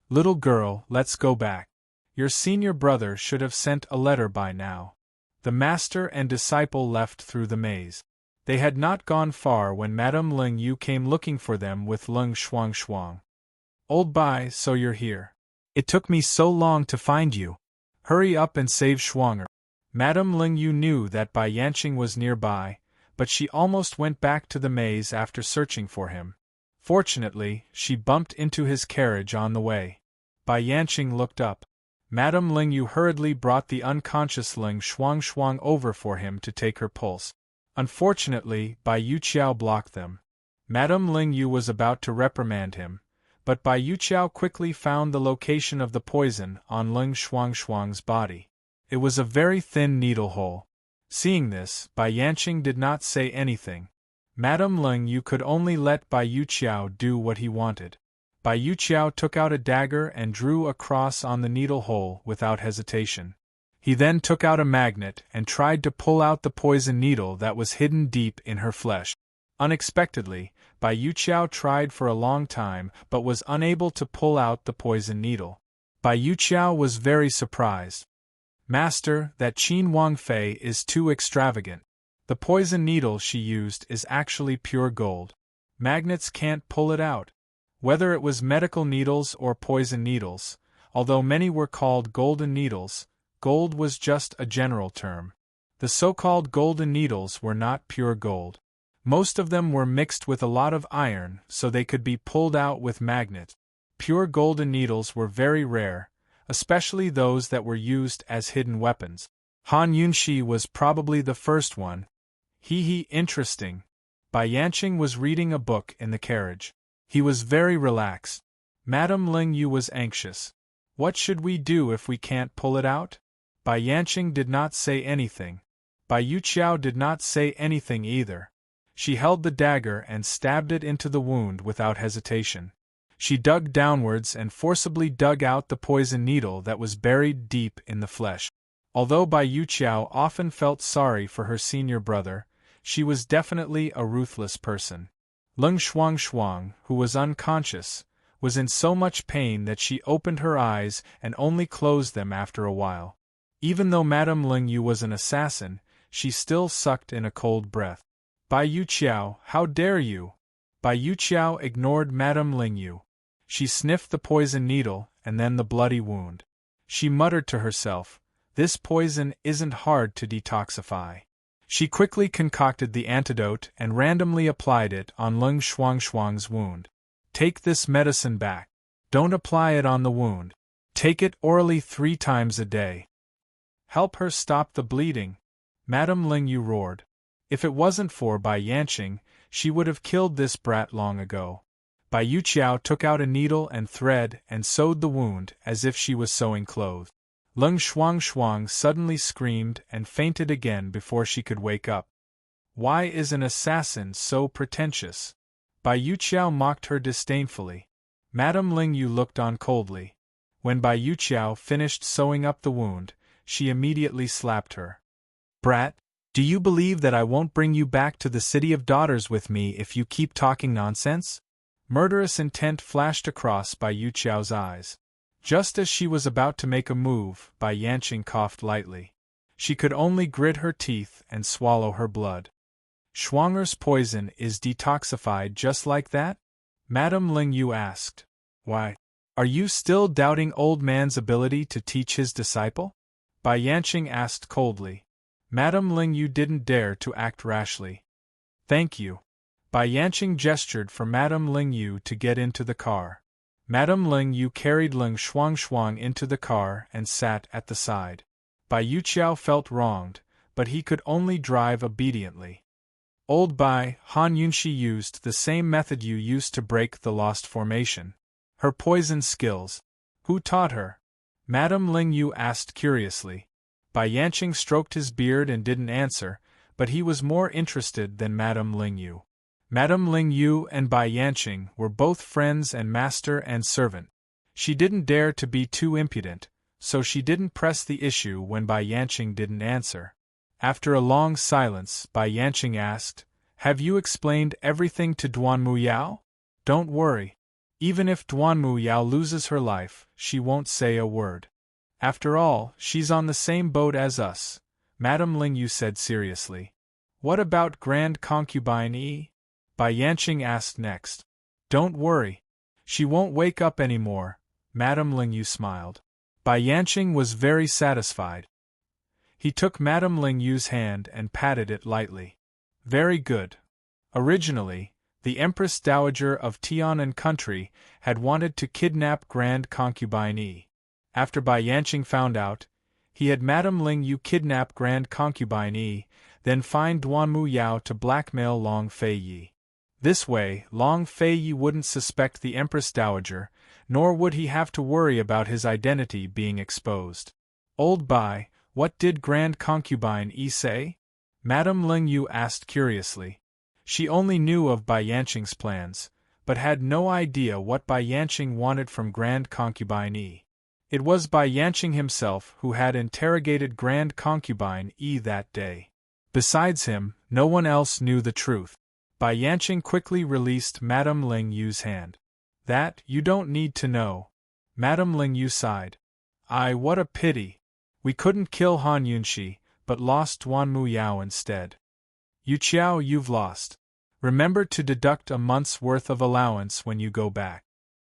Little girl, let's go back. Your senior brother should have sent a letter by now. The master and disciple left through the maze. They had not gone far when Madame Ling Yu came looking for them with Leng Shuang. Old Bai, so you're here. It took me so long to find you. Hurry up and save Shuanger. Madame Ling Yu knew that Bai Yanqing was nearby, but she almost went back to the maze after searching for him. Fortunately, she bumped into his carriage on the way. Bai Yanqing looked up. Madame Ling Yu hurriedly brought the unconscious Leng Shuang over for him to take her pulse. Unfortunately, Bai Yuqiao blocked them. Madame Ling Yu was about to reprimand him, but Bai Yuqiao quickly found the location of the poison on Leng Shuang's body. It was a very thin needle hole. Seeing this, Bai Yanqing did not say anything. Madame Ling Yu could only let Bai Yuqiao do what he wanted. Bai Yuqiao took out a dagger and drew a cross on the needle hole without hesitation. He then took out a magnet and tried to pull out the poison needle that was hidden deep in her flesh. Unexpectedly, Bai Yuqiao tried for a long time but was unable to pull out the poison needle. Bai Yuqiao was very surprised. Master, that Qin Wang Fei is too extravagant. The poison needle she used is actually pure gold. Magnets can't pull it out. Whether it was medical needles or poison needles, although many were called golden needles, gold was just a general term. The so-called golden needles were not pure gold. Most of them were mixed with a lot of iron so they could be pulled out with magnets. Pure golden needles were very rare, especially those that were used as hidden weapons. Han Yunxi was probably the first one. Interesting. Bai Yanqing was reading a book in the carriage. He was very relaxed. Madame Ling Yu was anxious. What should we do if we can't pull it out? Bai Yanqing did not say anything. Bai Yuqiao did not say anything either. She held the dagger and stabbed it into the wound without hesitation. She dug downwards and forcibly dug out the poison needle that was buried deep in the flesh. Although Bai Yuqiao often felt sorry for her senior brother, she was definitely a ruthless person. Leng Shuang, who was unconscious, was in so much pain that she opened her eyes and only closed them after a while. Even though Madame Ling Yu was an assassin, she still sucked in a cold breath. Bai Yuqiao, how dare you? Bai Yuqiao ignored Madame Ling Yu. She sniffed the poison needle and then the bloody wound. She muttered to herself, "This poison isn't hard to detoxify." She quickly concocted the antidote and randomly applied it on Leng Shuang's wound. Take this medicine back. Don't apply it on the wound. Take it orally 3 times a day. Help her stop the bleeding. Madame Ling Yu roared. If it wasn't for Bai Yanqing, she would have killed this brat long ago. Bai Yuqiao took out a needle and thread and sewed the wound as if she was sewing clothes. Leng Shuang suddenly screamed and fainted again before she could wake up. Why is an assassin so pretentious? Bai Yuqiao mocked her disdainfully. Madame Ling Yu looked on coldly. When Bai Yuqiao finished sewing up the wound, she immediately slapped her. Brat, do you believe that I won't bring you back to the City of Daughters with me if you keep talking nonsense? Murderous intent flashed across Bai Yuqiao's eyes. Just as she was about to make a move, Bai Yanqing coughed lightly. She could only grit her teeth and swallow her blood. Shuanger's poison is detoxified just like that? Madame Ling Yu asked. Why? Are you still doubting old man's ability to teach his disciple? Bai Yanqing asked coldly. Madame Ling Yu didn't dare to act rashly. Thank you. Bai Yanqing gestured for Madame Ling Yu to get into the car. Madame Ling Yu carried Leng Shuang into the car and sat at the side. Bai Yuqiao felt wronged, but he could only drive obediently. Old Bai, Han Yunxi used the same method you used to break the lost formation. Her poison skills. Who taught her? Madame Ling Yu asked curiously. Bai Yanqing stroked his beard and didn't answer, but he was more interested than Madame Ling Yu. Madame Ling Yu and Bai Yanqing were both friends and master and servant. She didn't dare to be too impudent, so she didn't press the issue when Bai Yanqing didn't answer. After a long silence, Bai Yanqing asked, "Have you explained everything to Duanmu Yao?" "Don't worry. Even if Duanmu Yao loses her life, she won't say a word. After all, she's on the same boat as us," Madame Lingyu said seriously. "What about Grand Concubine Yi?" Bai Yanqing asked next. "Don't worry. She won't wake up anymore," Madame Lingyu smiled. Bai Yanqing was very satisfied. He took Madame Lingyu's hand and patted it lightly. "Very good. Originally, the Empress Dowager of Tian and country had wanted to kidnap Grand Concubine Yi. After Bai Yanqing found out, he had Madame Lingyu kidnap Grand Concubine Yi, then find Duanmu Yao to blackmail Long Fei Yi. This way, Long Fei Yi wouldn't suspect the Empress Dowager, nor would he have to worry about his identity being exposed. "Old Bai, what did Grand Concubine Yi say?" Madame Lingyu asked curiously. She only knew of Bai Yanqing's plans, but had no idea what Bai Yanqing wanted from Grand Concubine Yi. It was Bai Yanqing himself who had interrogated Grand Concubine Yi that day. Besides him, no one else knew the truth. Bai Yanqing quickly released Madame Lingyu's hand. "That you don't need to know." Madame Lingyu sighed. What a pity. We couldn't kill Han Yunxi, but lost Duanmu Yao instead." "Yu Qiao, you've lost. Remember to deduct a month's worth of allowance when you go back."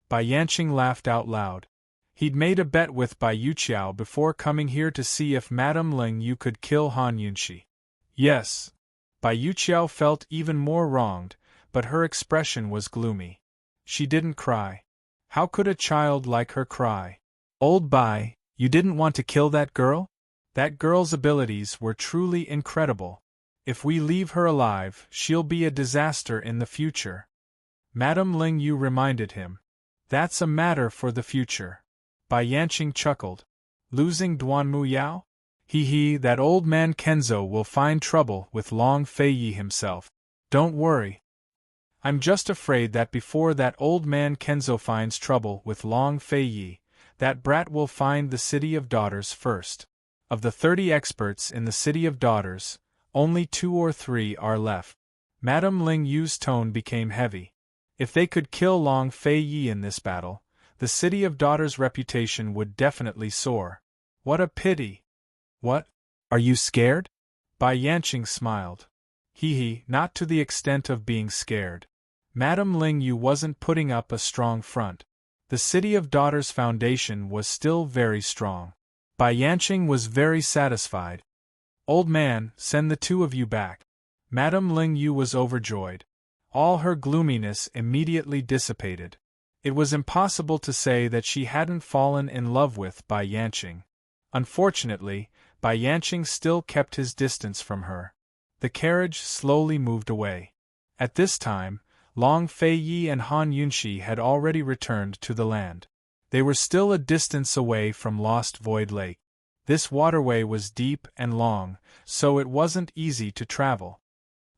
Bai Yanqing laughed out loud. He'd made a bet with Bai Yuqiao before coming here to see if Madame Lingyu could kill Han Yunxi. Yes. Bai Yuqiao felt even more wronged, but her expression was gloomy. She didn't cry. How could a child like her cry? "Old Bai, you didn't want to kill that girl? That girl's abilities were truly incredible. If we leave her alive, she'll be a disaster in the future." Madame Lingyu reminded him. "That's a matter for the future." Bai Yanqing chuckled. "Losing Duanmu Yao? That old man Kenzo will find trouble with Long Fei Yi himself. Don't worry. I'm just afraid that before that old man Kenzo finds trouble with Long Fei Yi, that brat will find the City of Daughters first. Of the 30 experts in the City of Daughters, only 2 or 3 are left." Madame Lingyu's tone became heavy. If they could kill Long Fei Yi in this battle, the City of Daughters' reputation would definitely soar. What a pity. "What? Are you scared?" Bai Yanqing smiled. Not to the extent of being scared. Madame Lingyu wasn't putting up a strong front. The City of Daughters foundation was still very strong. Bai Yanqing was very satisfied. "Old man, send the 2 of you back." Madame Lingyu was overjoyed. All her gloominess immediately dissipated. It was impossible to say that she hadn't fallen in love with Bai Yanqing. Unfortunately, Bai Yanqing still kept his distance from her. The carriage slowly moved away. At this time, Long Fei Yi and Han Yunxi had already returned to the land. They were still a distance away from Lost Void Lake. This waterway was deep and long, so it wasn't easy to travel.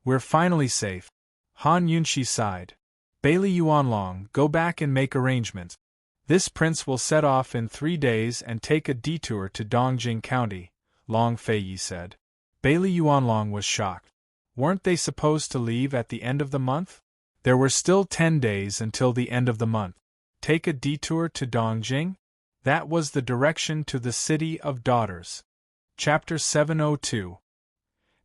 "We're finally safe." Han Yunxi sighed. "Bailey Yuanlong, go back and make arrangements. This prince will set off in 3 days and take a detour to Dongjing County," Long Fei Yi said. Bailey Yuanlong was shocked. Weren't they supposed to leave at the end of the month? There were still 10 days until the end of the month. Take a detour to Dongjing? That was the direction to the City of Daughters. Chapter 702.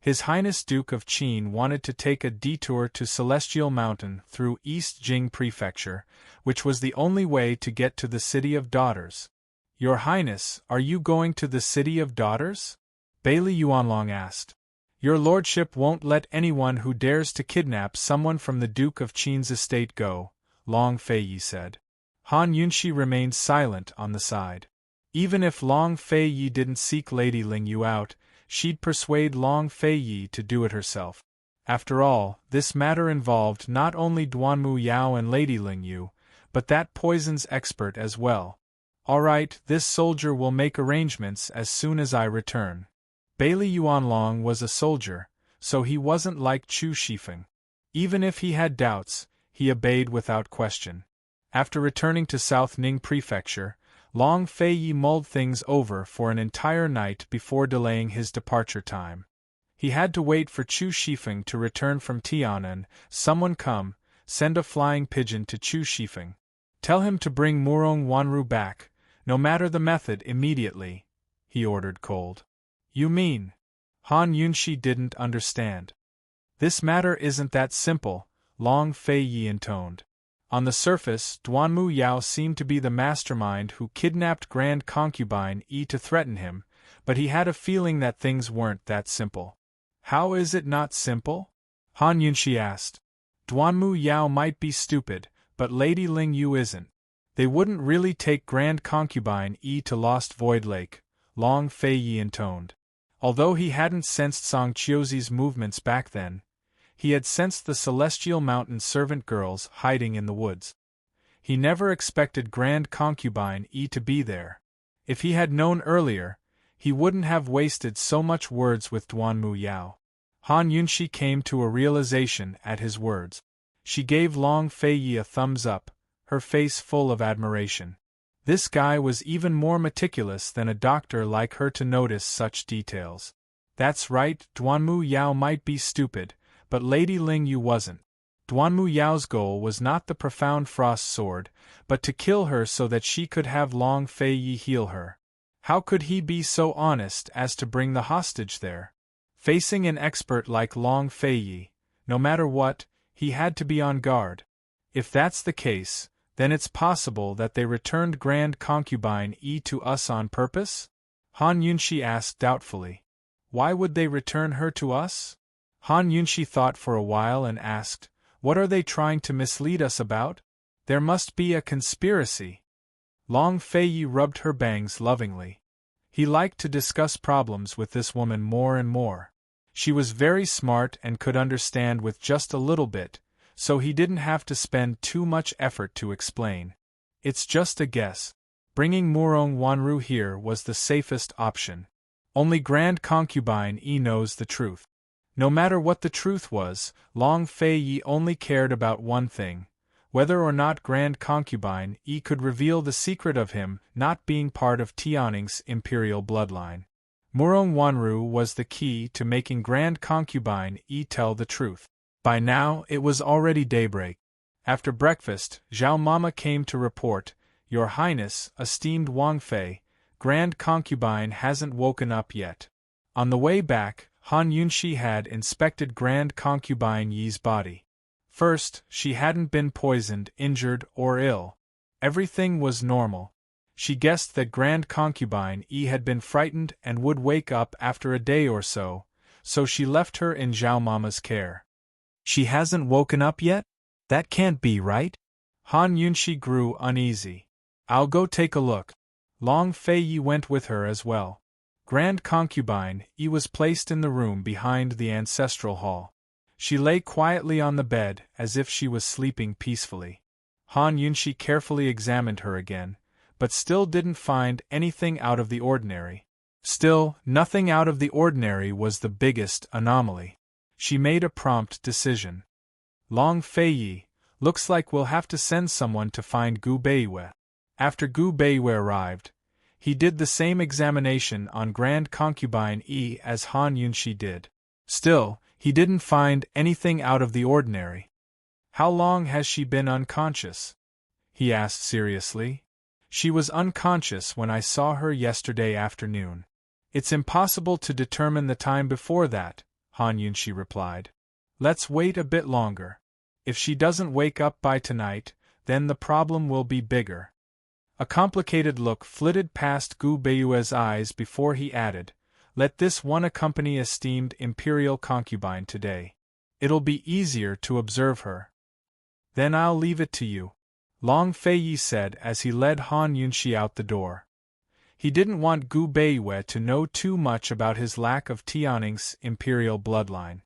His Highness Duke of Qin wanted to take a detour to Celestial Mountain through East Jing Prefecture, which was the only way to get to the City of Daughters. "Your Highness, are you going to the City of Daughters?" Bailey Yuanlong asked. "Your lordship won't let anyone who dares to kidnap someone from the Duke of Qin's estate go," Long Fei Yi said. Han Yunxi remained silent on the side. Even if Long Fei Yi didn't seek Lady Lingyu out, she'd persuade Long Fei Yi to do it herself. After all, this matter involved not only Duanmu Yao and Lady Lingyu, but that poison's expert as well. "All right, this soldier will make arrangements as soon as I return." Bailey Yuanlong was a soldier, so he wasn't like Chu Shifeng. Even if he had doubts, he obeyed without question. After returning to South Ning Prefecture, Long Feiyi mulled things over for an entire night before delaying his departure time. He had to wait for Chu Shifeng to return from Tianan. Someone come, send a flying pigeon to Chu Shifeng. Tell him to bring Murong Wanru back, no matter the method, immediately, he ordered cold. You mean? Han Yunshi didn't understand. This matter isn't that simple, Long Feiyi intoned. On the surface, Duanmu Yao seemed to be the mastermind who kidnapped Grand Concubine Yi to threaten him, but he had a feeling that things weren't that simple. How is it not simple? Han Yunshi asked. Duanmu Yao might be stupid, but Lady Ling Yu isn't. They wouldn't really take Grand Concubine Yi to Lost Void Lake, Long Feiyi intoned. Although he hadn't sensed Song Qiuzi's movements back then, he had sensed the Celestial Mountain servant girls hiding in the woods. He never expected Grand Concubine Yi to be there. If he had known earlier, he wouldn't have wasted so much words with Duanmu Yao. Han Yunshi came to a realization at his words. She gave Long Feiyi a thumbs up, her face full of admiration. This guy was even more meticulous than a doctor like her to notice such details. That's right, Duanmu Yao might be stupid, but Lady Ling Yu wasn't. Duanmu Yao's goal was not the profound frost sword, but to kill her so that she could have Long Feiyi heal her. How could he be so honest as to bring the hostage there? Facing an expert like Long Feiyi, no matter what, he had to be on guard. If that's the case, then it's possible that they returned Grand Concubine Yi to us on purpose? Han Yunshi asked doubtfully. Why would they return her to us? Han Yunshi thought for a while and asked, what are they trying to mislead us about? There must be a conspiracy. Long Feiyi rubbed her bangs lovingly. He liked to discuss problems with this woman more and more. She was very smart and could understand with just a little bit, so he didn't have to spend too much effort to explain. It's just a guess. Bringing Murong Wanru here was the safest option. Only Grand Concubine Yi knows the truth. No matter what the truth was, Long Feiyi only cared about one thing: whether or not Grand Concubine Yi could reveal the secret of him not being part of Tianning's imperial bloodline. Murong Wanru was the key to making Grand Concubine Yi tell the truth. By now, it was already daybreak. After breakfast, Zhao Mama came to report, Your Highness, esteemed Wang Fei, Grand Concubine hasn't woken up yet. On the way back, Han Yunshi had inspected Grand Concubine Yi's body. First, she hadn't been poisoned, injured, or ill. Everything was normal. She guessed that Grand Concubine Yi had been frightened and would wake up after a day or so she left her in Zhao Mama's care. She hasn't woken up yet? That can't be right? Han Yunshi grew uneasy. I'll go take a look. Long Feiyi went with her as well. Grand Concubine Yi was placed in the room behind the ancestral hall. She lay quietly on the bed as if she was sleeping peacefully. Han Yunshi carefully examined her again, but still didn't find anything out of the ordinary. Still, nothing out of the ordinary was the biggest anomaly. She made a prompt decision. Long Feiyi, looks like we'll have to send someone to find Gu Beiwei. After Gu Beiwei arrived, he did the same examination on Grand Concubine Yi as Han Yunshi did. Still, he didn't find anything out of the ordinary. How long has she been unconscious? He asked seriously. She was unconscious when I saw her yesterday afternoon. It's impossible to determine the time before that, Han Yunshi replied. Let's wait a bit longer. If she doesn't wake up by tonight, then the problem will be bigger. A complicated look flitted past Gu Beiwei's eyes before he added, Let this one accompany esteemed imperial concubine today. It'll be easier to observe her. Then I'll leave it to you, Long Feiyi said as he led Han Yunshi out the door. He didn't want Gu Beiwei to know too much about his lack of Tianning's imperial bloodline.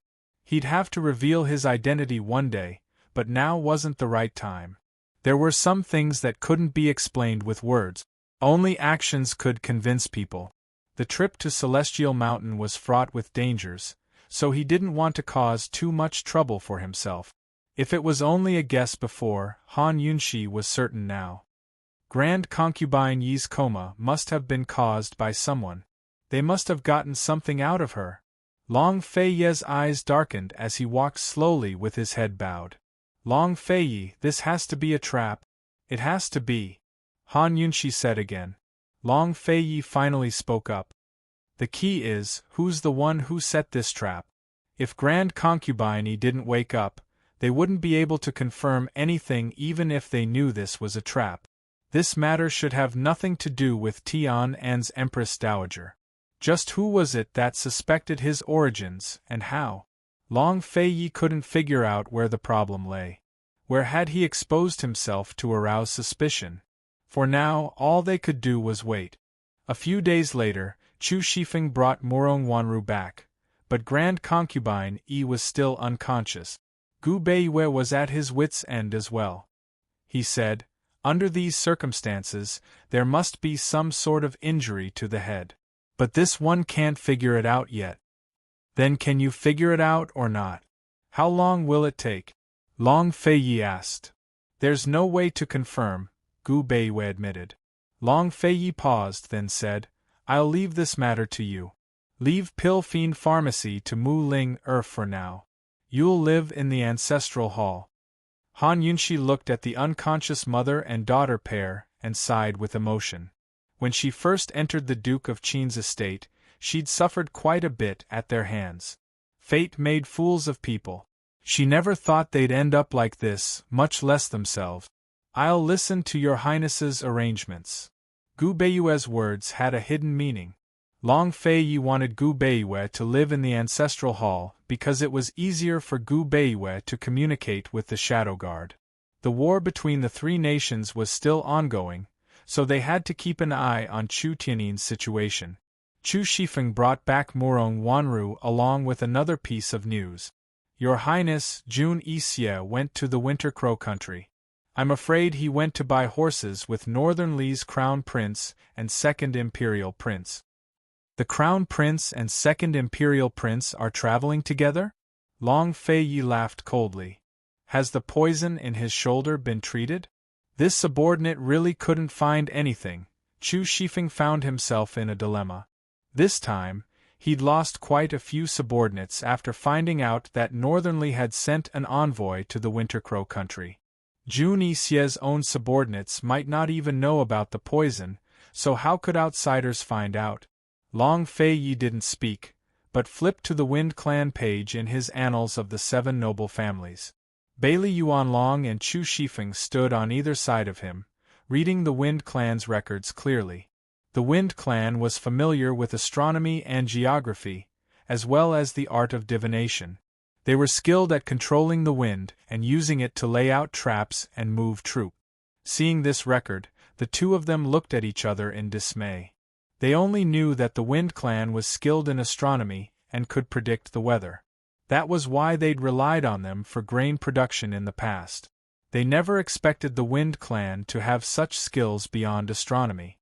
He'd have to reveal his identity one day, but now wasn't the right time. There were some things that couldn't be explained with words. Only actions could convince people. The trip to Celestial Mountain was fraught with dangers, so he didn't want to cause too much trouble for himself. If it was only a guess before, Han Yunshi was certain now. Grand Concubine Yi's coma must have been caused by someone. They must have gotten something out of her. Long Feiye's eyes darkened as he walked slowly with his head bowed. Long Feiye, this has to be a trap. It has to be. Han Yunshi said again. Long Feiye finally spoke up. The key is, who's the one who set this trap? If Grand Concubine Yi didn't wake up, they wouldn't be able to confirm anything even if they knew this was a trap. This matter should have nothing to do with Tian An's Empress Dowager. Just who was it that suspected his origins, and how? Long Feiye couldn't figure out where the problem lay. Where had he exposed himself to arouse suspicion? For now, all they could do was wait. A few days later, Chu Shifeng brought Morong Wanru back, but Grand Concubine Yi was still unconscious. Gu Beiyue was at his wits' end as well. He said, under these circumstances, there must be some sort of injury to the head. But this one can't figure it out yet. Then can you figure it out or not? How long will it take? Long Feiye asked. There's no way to confirm, Gu Beiyue admitted. Long Feiye paused, then said, I'll leave this matter to you. Leave Pill Fiend Pharmacy to Mu Ling for now. You'll live in the ancestral hall. Han Yunshi looked at the unconscious mother and daughter pair and sighed with emotion. When she first entered the Duke of Qin's estate, she'd suffered quite a bit at their hands. Fate made fools of people. She never thought they'd end up like this, much less themselves. I'll listen to your highness's arrangements. Gu Beiyue's words had a hidden meaning. Long Feiye wanted Gu Beiyue to live in the ancestral hall because it was easier for Gu Beiyue to communicate with the Shadow Guard. The war between the three nations was still ongoing, so they had to keep an eye on Chu Tiannin's situation. Chu Shifeng brought back Morong Wanru along with another piece of news. Your Highness, Jun Yixie went to the Winter Crow country. I'm afraid he went to buy horses with Northern Li's Crown Prince and Second Imperial Prince. The Crown Prince and Second Imperial Prince are traveling together? Long Feiye laughed coldly. Has the poison in his shoulder been treated? This subordinate really couldn't find anything. Chu Shifeng found himself in a dilemma. This time, he'd lost quite a few subordinates after finding out that Northern Li had sent an envoy to the Winter Crow country. Jun Yixie's own subordinates might not even know about the poison, so how could outsiders find out? Long Feiye didn't speak, but flipped to the Wind Clan page in his Annals of the Seven Noble Families. Bailey Yuanlong and Chu Shifeng stood on either side of him, reading the Wind Clan's records clearly. The Wind Clan was familiar with astronomy and geography, as well as the art of divination. They were skilled at controlling the wind and using it to lay out traps and move troops. Seeing this record, the two of them looked at each other in dismay. They only knew that the Wind Clan was skilled in astronomy and could predict the weather. That was why they'd relied on them for grain production in the past. They never expected the Wind Clan to have such skills beyond astronomy.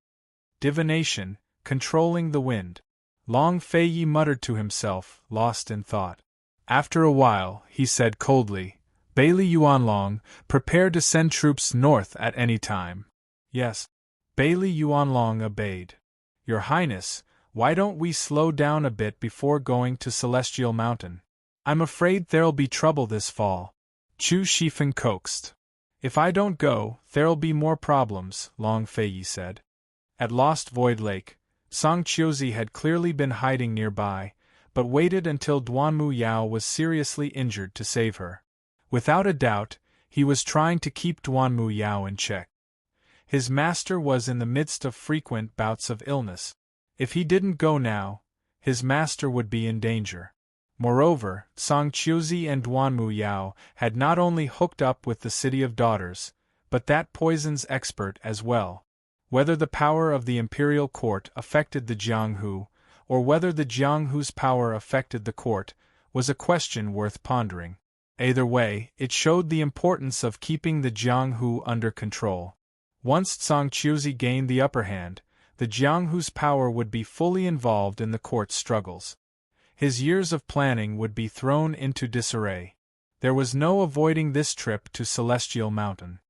Divination, controlling the wind. Long Feiye muttered to himself, lost in thought. After a while, he said coldly, Bailey Yuanlong, prepare to send troops north at any time. Yes. Bailey Yuanlong obeyed. Your Highness, why don't we slow down a bit before going to Celestial Mountain? I'm afraid there'll be trouble this fall. Chu Shifeng coaxed. If I don't go, there'll be more problems, Long Feiye said. At Lost Void Lake, Song Qiuzi had clearly been hiding nearby, but waited until Duanmu Yao was seriously injured to save her. Without a doubt, he was trying to keep Duanmu Yao in check. His master was in the midst of frequent bouts of illness. If he didn't go now, his master would be in danger. Moreover, Song Qiuzi and Duanmu Yao had not only hooked up with the City of Daughters, but that poison's expert as well. Whether the power of the imperial court affected the Jianghu, or whether the Jianghu's power affected the court, was a question worth pondering. Either way, it showed the importance of keeping the Jianghu under control. Once Song Qiuzi gained the upper hand, the Jianghu's power would be fully involved in the court's struggles. His years of planning would be thrown into disarray. There was no avoiding this trip to Celestial Mountain.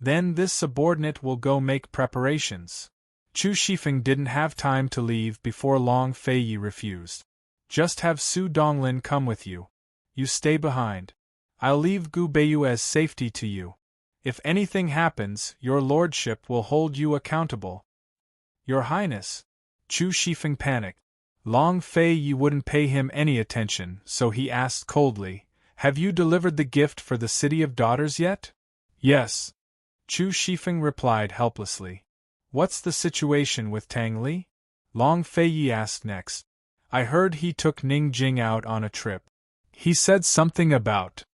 Then this subordinate will go make preparations. Chu Shifeng didn't have time to leave before Long Feiyi refused. Just have Su Donglin come with you. You stay behind. I'll leave Gu Beiyue's safety to you. If anything happens, your lordship will hold you accountable. Your Highness. Chu Shifeng panicked. Long Feiyi wouldn't pay him any attention, so he asked coldly, "Have you delivered the gift for the City of Daughters yet?" "Yes." Chu Shifeng replied helplessly. "What's the situation with Tang Li?" Long Feiyi asked next. "I heard he took Ning Jing out on a trip. He said something about—"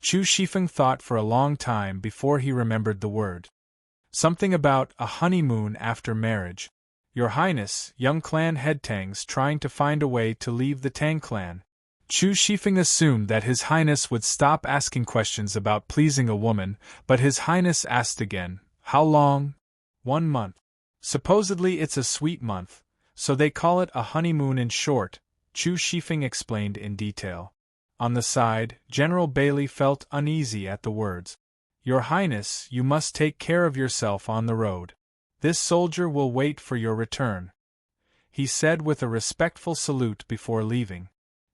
Chu Shifeng thought for a long time before he remembered the word. "Something about a honeymoon after marriage. Your Highness, young clan head Tang's trying to find a way to leave the Tang clan." Chu Shifeng assumed that His Highness would stop asking questions about pleasing a woman, but His Highness asked again, "How long?" "1 month. Supposedly it's a sweet month, so they call it a honeymoon in short," Chu Shifeng explained in detail. On the side, General Bailey felt uneasy at the words. "Your Highness, you must take care of yourself on the road. This soldier will wait for your return," he said with a respectful salute before leaving.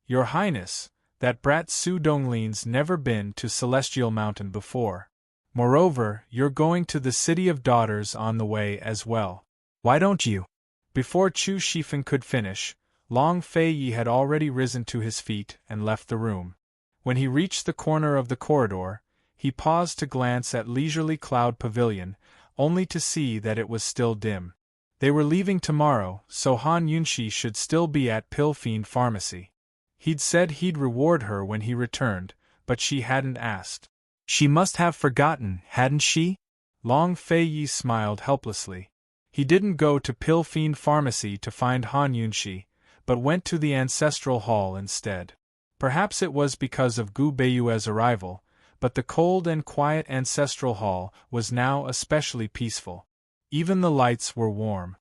"Your Highness, that brat Su Donglin's never been to Celestial Mountain before. Moreover, you're going to the City of Daughters on the way as well. Why don't you?" Before Chu Shifeng could finish, Long Feiyi had already risen to his feet and left the room. When he reached the corner of the corridor, he paused to glance at Leisurely Cloud Pavilion, only to see that it was still dim. They were leaving tomorrow, so Han Yunxi should still be at Pilfiend Pharmacy. He'd said he'd reward her when he returned, but she hadn't asked. She must have forgotten, hadn't she? Long Feiyi smiled helplessly. He didn't go to Pilfiend Pharmacy to find Han Yunxi, but went to the Ancestral Hall instead. Perhaps it was because of Gu Beiyue's arrival, but the cold and quiet Ancestral Hall was now especially peaceful. Even the lights were warm.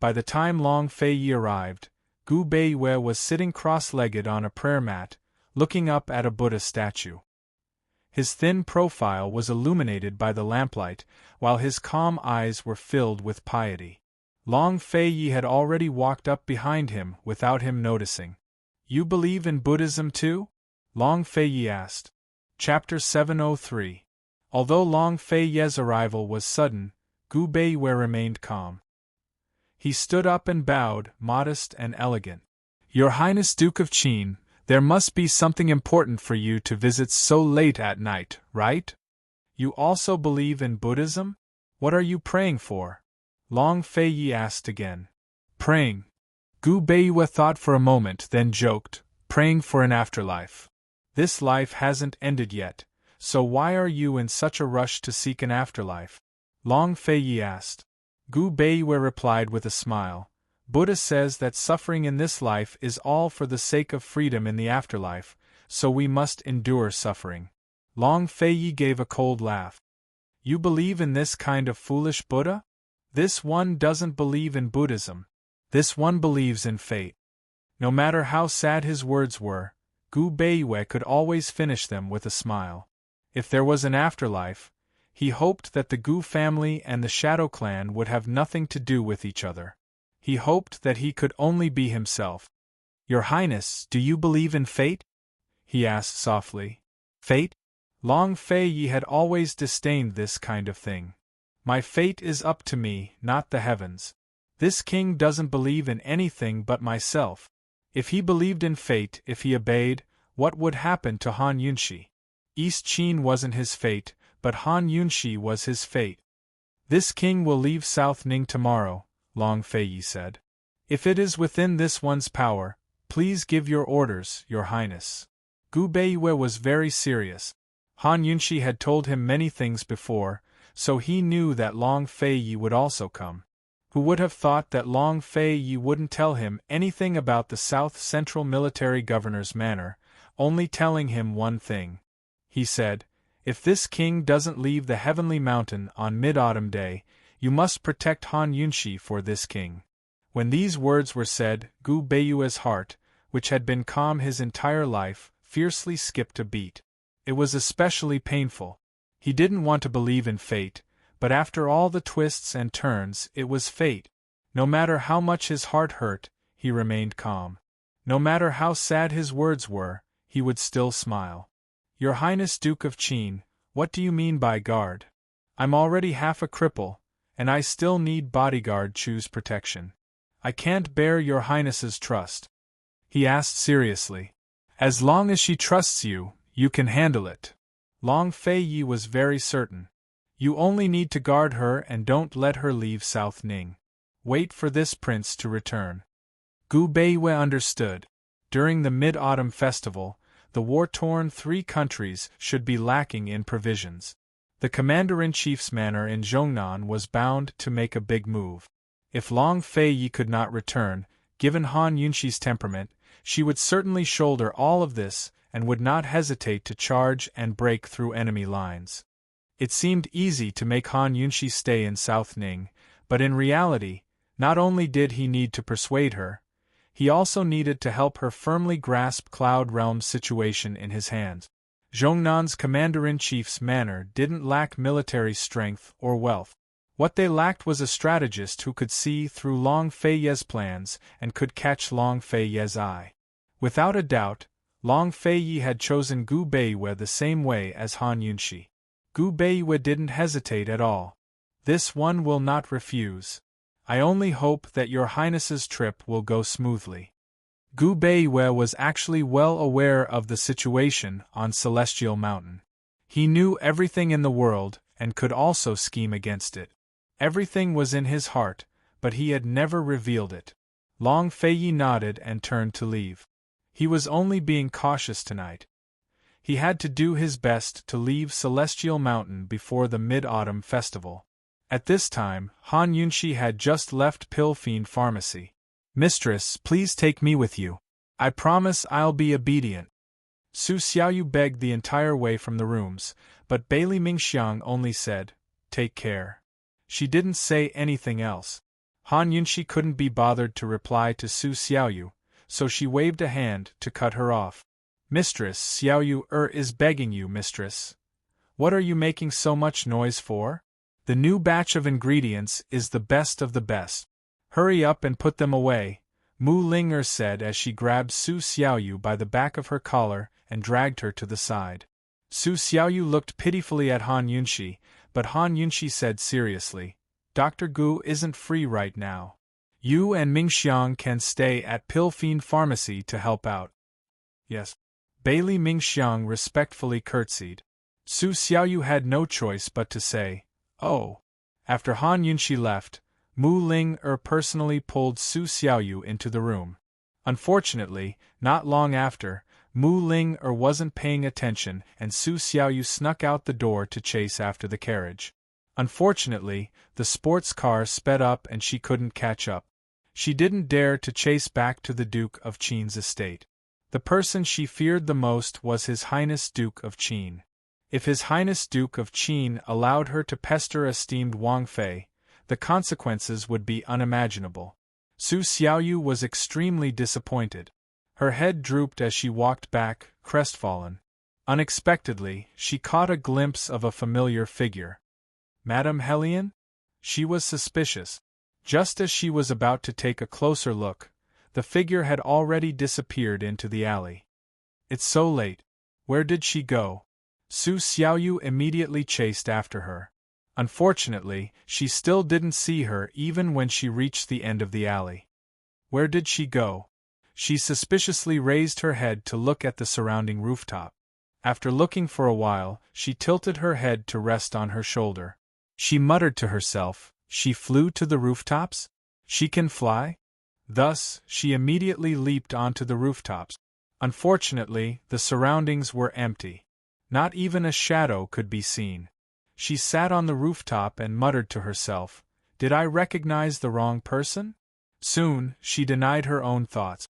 By the time Long Feiyi arrived, Gu Beiyue was sitting cross-legged on a prayer mat, looking up at a Buddha statue. His thin profile was illuminated by the lamplight, while his calm eyes were filled with piety. Long Feiyi had already walked up behind him without him noticing. "You believe in Buddhism too?" Long Feiyi asked. Chapter 703. Although Long Feiyi's arrival was sudden, Gu Beiyue remained calm. He stood up and bowed, modest and elegant. "Your Highness Duke of Qin, there must be something important for you to visit so late at night, right? You also believe in Buddhism? What are you praying for?" Long Feiyi asked again. "Praying?" Gu Beiyue thought for a moment, then joked, "Praying for an afterlife. This life hasn't ended yet, so why are you in such a rush to seek an afterlife?" Long Feiyi asked. Gu Beiyue replied with a smile, "Buddha says that suffering in this life is all for the sake of freedom in the afterlife, so we must endure suffering." Long Feiyi gave a cold laugh. "You believe in this kind of foolish Buddha? This one doesn't believe in Buddhism. This one believes in fate." No matter how sad his words were, Gu Beiyue could always finish them with a smile. If there was an afterlife, he hoped that the Gu family and the Shadow Clan would have nothing to do with each other. He hoped that he could only be himself. "Your Highness, do you believe in fate?" he asked softly. "Fate?" Long Feiyi had always disdained this kind of thing. "My fate is up to me, not the heavens. This king doesn't believe in anything but myself. If he believed in fate, if he obeyed, what would happen to Han Yunxi? East Qin wasn't his fate, but Han Yunxi was his fate." "This king will leave South Ning tomorrow," Long Feiyi said. "If it is within this one's power, please give your orders, Your Highness." Gu Beiyue was very serious. Han Yunxi had told him many things before, so he knew that Long Feiyi would also come. Who would have thought that Long Feiyi wouldn't tell him anything about the South Central Military Governor's manor, only telling him one thing. He said, "If this king doesn't leave the Heavenly Mountain on Mid-Autumn Day, you must protect Han Yunxi for this king." When these words were said, Gu Beiyue's heart, which had been calm his entire life, fiercely skipped a beat. It was especially painful. He didn't want to believe in fate, but after all the twists and turns, it was fate. No matter how much his heart hurt, he remained calm. No matter how sad his words were, he would still smile. Your Highness Duke of Qin, what do you mean by guard? I'm already half a cripple, and I still need bodyguard choose protection. I can't bear your Highness's trust. He asked seriously. As long as she trusts you, you can handle it. Long Fei Yi was very certain. You only need to guard her and don't let her leave South Ning. Wait for this prince to return. Gu Beiwei understood. During the Mid-Autumn Festival, the war-torn three countries should be lacking in provisions. The commander-in-chief's manor in Zhongnan was bound to make a big move. If Long Fei Yi could not return, given Han Yunxi's temperament, she would certainly shoulder all of this and would not hesitate to charge and break through enemy lines. It seemed easy to make Han Yunxi stay in South Ning, but in reality, not only did he need to persuade her, he also needed to help her firmly grasp Cloud Realm's situation in his hands. Zhongnan's commander-in-chief's manor didn't lack military strength or wealth. What they lacked was a strategist who could see through Long Fei Ye's plans and could catch Long Fei Ye's eye. Without a doubt, Long Fei Yi had chosen Gu Beiwei the same way as Han Yunxi. Gu Beiwei didn't hesitate at all. This one will not refuse. I only hope that your Highness's trip will go smoothly. Gu Beiwei was actually well aware of the situation on Celestial Mountain. He knew everything in the world and could also scheme against it. Everything was in his heart, but he had never revealed it. Long Fei Yi nodded and turned to leave. He was only being cautious tonight. He had to do his best to leave Celestial Mountain before the Mid-Autumn Festival. At this time, Han Yunxi had just left Pilfiend Pharmacy. Mistress, please take me with you. I promise I'll be obedient. Su Xiaoyu begged the entire way from the rooms, but Bailey Mingxiang only said, "Take care." She didn't say anything else. Han Yunxi couldn't be bothered to reply to Su Xiaoyu, so she waved a hand to cut her off. Mistress, Xiaoyu is begging you, mistress. What are you making so much noise for? The new batch of ingredients is the best of the best. Hurry up and put them away, Mu Ling said as she grabbed Su Xiaoyu by the back of her collar and dragged her to the side. Su Xiaoyu looked pitifully at Han Yunxi, but Han Yunxi said seriously, Dr. Gu isn't free right now. You and Mingxiang can stay at Pilfiend Pharmacy to help out. Yes. Bailey Mingxiang respectfully curtsied. Su Xiaoyu had no choice but to say, "Oh." After Han Yunxi left, Mu Ling personally pulled Su Xiaoyu into the room. Unfortunately, not long after, Mu Ling wasn't paying attention and Su Xiaoyu snuck out the door to chase after the carriage. Unfortunately, the sports car sped up and she couldn't catch up. She didn't dare to chase back to the Duke of Qin's estate. The person she feared the most was His Highness Duke of Qin. If His Highness Duke of Qin allowed her to pester esteemed Wang Fei, the consequences would be unimaginable. Su Xiaoyu was extremely disappointed. Her head drooped as she walked back, crestfallen. Unexpectedly, she caught a glimpse of a familiar figure. Madame Helion? She was suspicious. Just as she was about to take a closer look, the figure had already disappeared into the alley. It's so late. Where did she go? Su Xiaoyu immediately chased after her. Unfortunately, she still didn't see her even when she reached the end of the alley. Where did she go? She suspiciously raised her head to look at the surrounding rooftop. After looking for a while, she tilted her head to rest on her shoulder. She muttered to herself, "She flew to the rooftops? She can fly?" Thus, she immediately leaped onto the rooftops. Unfortunately, the surroundings were empty. Not even a shadow could be seen. She sat on the rooftop and muttered to herself, "Did I recognize the wrong person?" Soon, she denied her own thoughts.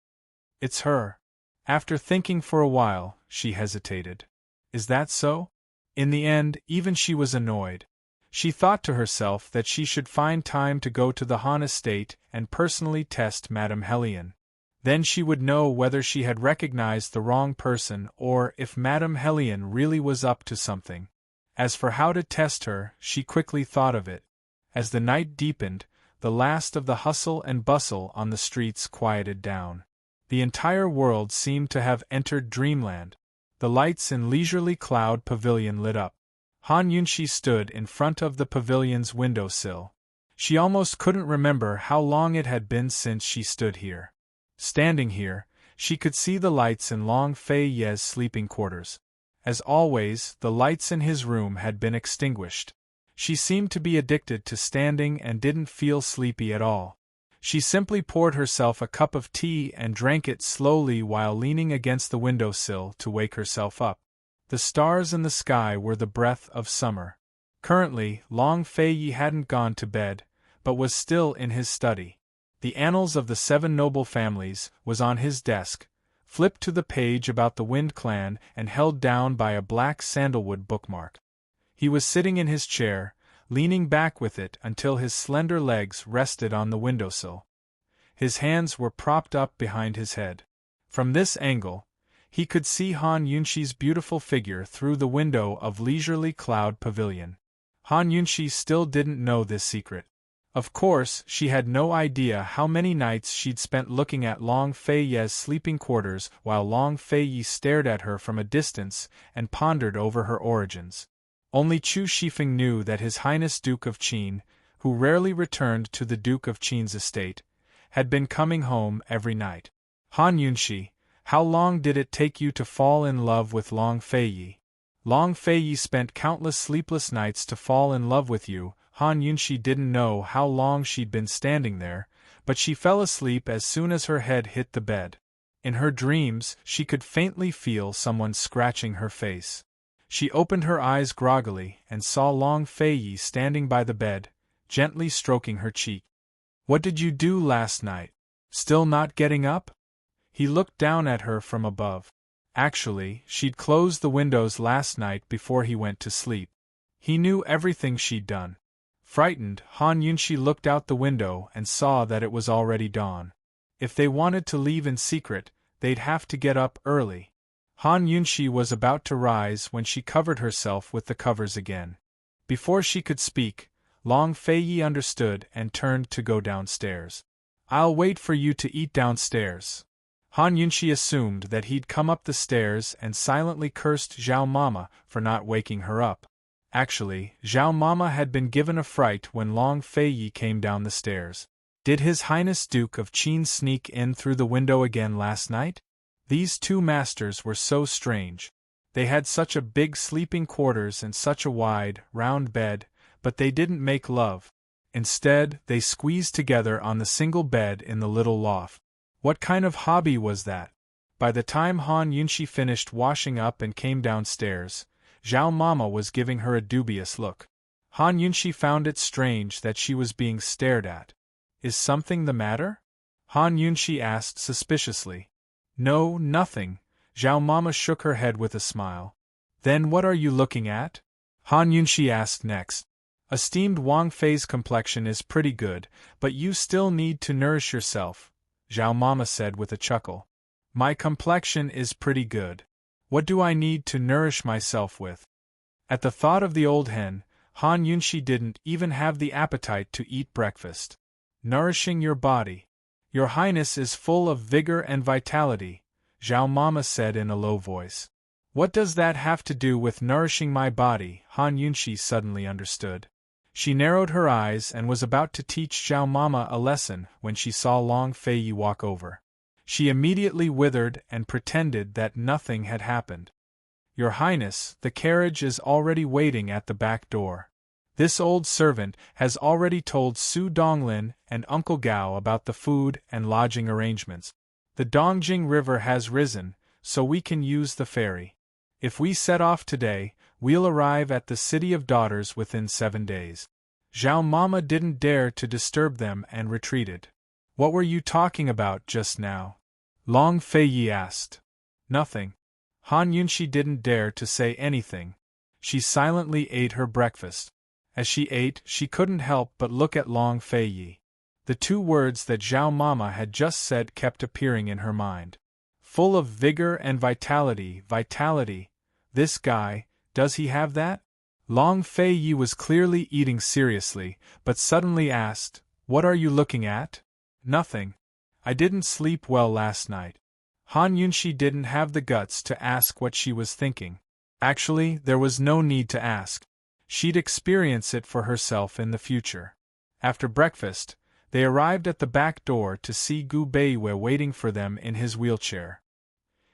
"It's her." After thinking for a while, she hesitated. "Is that so?" In the end, even she was annoyed. She thought to herself that she should find time to go to the Han estate and personally test Madame Helion. Then she would know whether she had recognized the wrong person or if Madame Helene really was up to something. As for how to test her, she quickly thought of it. As the night deepened, the last of the hustle and bustle on the streets quieted down. The entire world seemed to have entered dreamland. The lights in Leisurely Cloud Pavilion lit up. Han Yunxi stood in front of the pavilion's windowsill. She almost couldn't remember how long it had been since she stood here. Standing here, she could see the lights in Long Fei Ye's sleeping quarters. As always, the lights in his room had been extinguished. She seemed to be addicted to standing and didn't feel sleepy at all. She simply poured herself a cup of tea and drank it slowly while leaning against the windowsill to wake herself up. The stars in the sky were the breath of summer. Currently, Long Fei Yi hadn't gone to bed, but was still in his study. The Annals of the Seven Noble Families was on his desk, flipped to the page about the Wind Clan and held down by a black sandalwood bookmark. He was sitting in his chair, leaning back with it until his slender legs rested on the windowsill. His hands were propped up behind his head. From this angle, he could see Han Yunxi's beautiful figure through the window of Leisurely Cloud Pavilion. Han Yunxi still didn't know this secret. Of course, she had no idea how many nights she'd spent looking at Long Fei Ye's sleeping quarters while Long Fei Yi stared at her from a distance and pondered over her origins. Only Chu Shifeng knew that His Highness Duke of Qin, who rarely returned to the Duke of Qin's estate, had been coming home every night. Han Yunxi, how long did it take you to fall in love with Long Fei Yi? Long Fei Yi spent countless sleepless nights to fall in love with you. Han Yunxi didn't know how long she'd been standing there, but she fell asleep as soon as her head hit the bed. In her dreams, she could faintly feel someone scratching her face. She opened her eyes groggily and saw Long Fei Yi standing by the bed, gently stroking her cheek. "What did you do last night? Still not getting up?" He looked down at her from above. Actually, she'd closed the windows last night before he went to sleep. He knew everything she'd done. Frightened, Han Yunxi looked out the window and saw that it was already dawn. If they wanted to leave in secret, they'd have to get up early. Han Yunxi was about to rise when she covered herself with the covers again. Before she could speak, Long Fei Yi understood and turned to go downstairs. "I'll wait for you to eat downstairs." Han Yunxi assumed that he'd come up the stairs and silently cursed Zhao Mama for not waking her up. Actually, Zhao Mama had been given a fright when Long Fei Yi came down the stairs. Did His Highness Duke of Qin sneak in through the window again last night? These two masters were so strange. They had such a big sleeping quarters and such a wide, round bed, but they didn't make love. Instead, they squeezed together on the single bed in the little loft. What kind of hobby was that? By the time Han Yunxi finished washing up and came downstairs, Zhao Mama was giving her a dubious look. Han Yunxi found it strange that she was being stared at. "Is something the matter?" Han Yunxi asked suspiciously. "No, nothing." Zhao Mama shook her head with a smile. "Then what are you looking at?" Han Yunxi asked next. "Esteemed Wang Fei's complexion is pretty good, but you still need to nourish yourself," Zhao Mama said with a chuckle. "My complexion is pretty good. What do I need to nourish myself with?" At the thought of the old hen, Han Yunxi didn't even have the appetite to eat breakfast. "Nourishing your body. Your Highness is full of vigor and vitality," Zhao Mama said in a low voice. "What does that have to do with nourishing my body?" Han Yunxi suddenly understood. She narrowed her eyes and was about to teach Zhao Mama a lesson when she saw Long Fei Yi walk over. She immediately withered and pretended that nothing had happened. "Your Highness, the carriage is already waiting at the back door. This old servant has already told Su Donglin and Uncle Gao about the food and lodging arrangements. The Dongjing River has risen, so we can use the ferry. If we set off today, we'll arrive at the City of Daughters within 7 days." Zhao Mama didn't dare to disturb them and retreated. "What were you talking about just now?" Long Fei Yi asked. "Nothing." Han Yunxi didn't dare to say anything. She silently ate her breakfast. As she ate, she couldn't help but look at Long Fei Yi. The two words that Zhao Mama had just said kept appearing in her mind. Full of vigor and vitality. This guy, does he have that? Long Fei Yi was clearly eating seriously, but suddenly asked, "What are you looking at?" "Nothing. I didn't sleep well last night." Han Yunxi didn't have the guts to ask what she was thinking. Actually, there was no need to ask. She'd experience it for herself in the future. After breakfast, they arrived at the back door to see Gu Beiwei waiting for them in his wheelchair.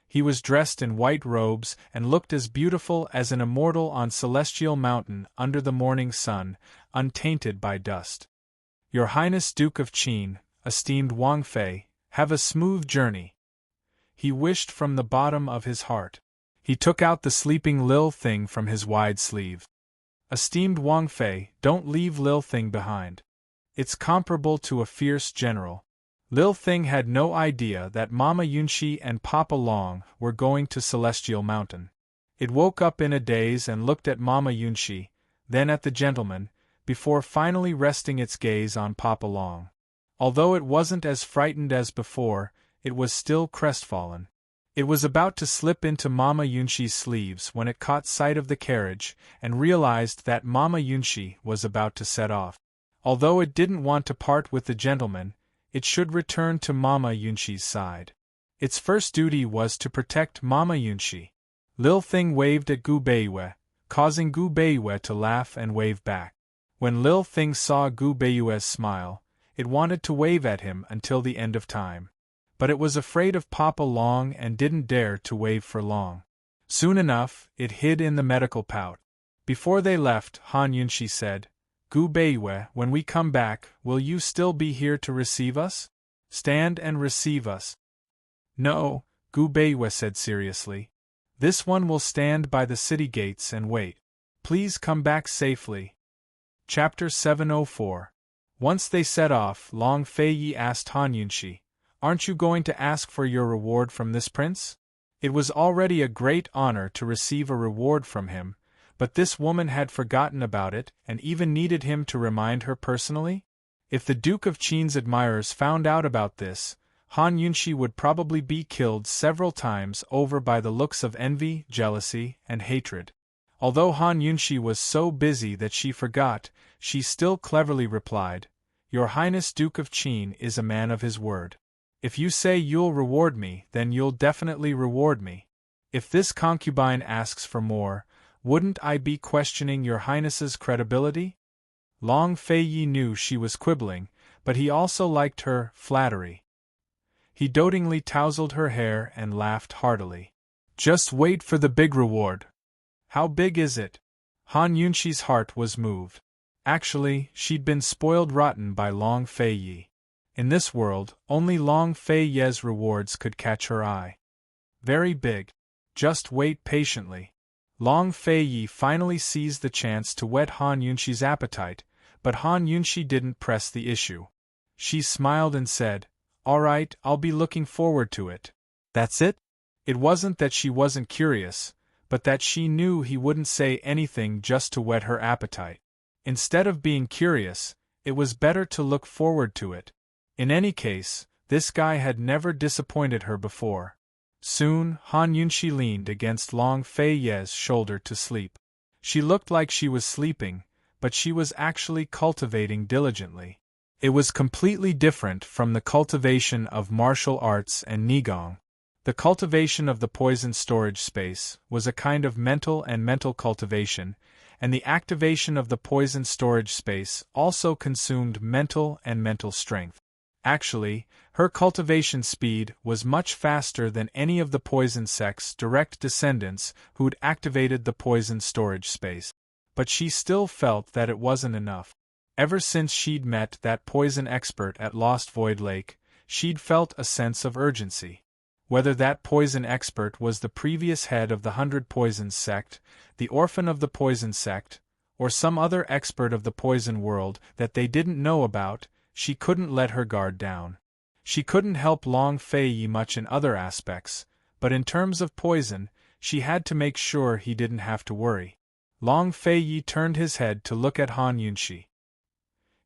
He was dressed in white robes and looked as beautiful as an immortal on celestial mountain under the morning sun, untainted by dust. "Your Highness Duke of Qin, esteemed Wang Fei, have a smooth journey," he wished from the bottom of his heart. He took out the sleeping Lil Thing from his wide sleeve. "Esteemed Wang Fei, don't leave Lil Thing behind. It's comparable to a fierce general." Lil Thing had no idea that Mama Yunxi and Papa Long were going to Celestial Mountain. It woke up in a daze and looked at Mama Yunxi, then at the gentleman, before finally resting its gaze on Papa Long. Although it wasn't as frightened as before, it was still crestfallen. It was about to slip into Mama Yunxi's sleeves when it caught sight of the carriage and realized that Mama Yunxi was about to set off. Although it didn't want to part with the gentleman, it should return to Mama Yunxi's side. Its first duty was to protect Mama Yunxi. Lil Thing waved at Gu Beiwei, causing Gu Beiwei to laugh and wave back. When Lil Thing saw Gu Beiwei's smile, it wanted to wave at him until the end of time. But it was afraid of Papa Long and didn't dare to wave for long. Soon enough, it hid in the medical pouch. Before they left, Han Yunxi said, "Gu Beiwei, when we come back, will you still be here to receive us? Stand and receive us." "No," Gu Beiwei said seriously. "This one will stand by the city gates and wait. Please come back safely." Chapter 704. Once they set off, Long Fei Yi asked Han Yunxi, "Aren't you going to ask for your reward from this prince?" It was already a great honor to receive a reward from him, but this woman had forgotten about it and even needed him to remind her personally? If the Duke of Qin's admirers found out about this, Han Yunxi would probably be killed several times over by the looks of envy, jealousy, and hatred. Although Han Yunxi was so busy that she forgot, she still cleverly replied, "Your Highness Duke of Qin is a man of his word. If you say you'll reward me, then you'll definitely reward me. If this concubine asks for more, wouldn't I be questioning your Highness's credibility?" Long Fei Yi knew she was quibbling, but he also liked her flattery. He dotingly tousled her hair and laughed heartily. "Just wait for the big reward." "How big is it?" Han Yunxi's heart was moved. Actually, she'd been spoiled rotten by Long Fei Yi. In this world, only Long Fei Yi's rewards could catch her eye. "Very big. Just wait patiently." Long Fei Yi finally seized the chance to whet Han Yunxi's appetite, but Han Yunxi didn't press the issue. She smiled and said, "All right, I'll be looking forward to it." That's it? It wasn't that she wasn't curious, but that she knew he wouldn't say anything just to whet her appetite. Instead of being curious, it was better to look forward to it. In any case, this guy had never disappointed her before. Soon, Han Yunxi leaned against Long Fei Yi's shoulder to sleep. She looked like she was sleeping, but she was actually cultivating diligently. It was completely different from the cultivation of martial arts and Nigong. The cultivation of the poison storage space was a kind of mental cultivation, and the activation of the poison storage space also consumed mental strength. Actually, her cultivation speed was much faster than any of the poison sect's direct descendants who'd activated the poison storage space. But she still felt that it wasn't enough. Ever since she'd met that poison expert at Lost Void Lake, she'd felt a sense of urgency. Whether that poison expert was the previous head of the 100 Poisons sect, the orphan of the poison sect, or some other expert of the poison world that they didn't know about, she couldn't let her guard down. She couldn't help Long Fei Yi much in other aspects, but in terms of poison, she had to make sure he didn't have to worry. Long Fei Yi turned his head to look at Han Yunxi.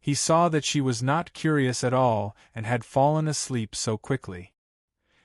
He saw that she was not curious at all and had fallen asleep so quickly.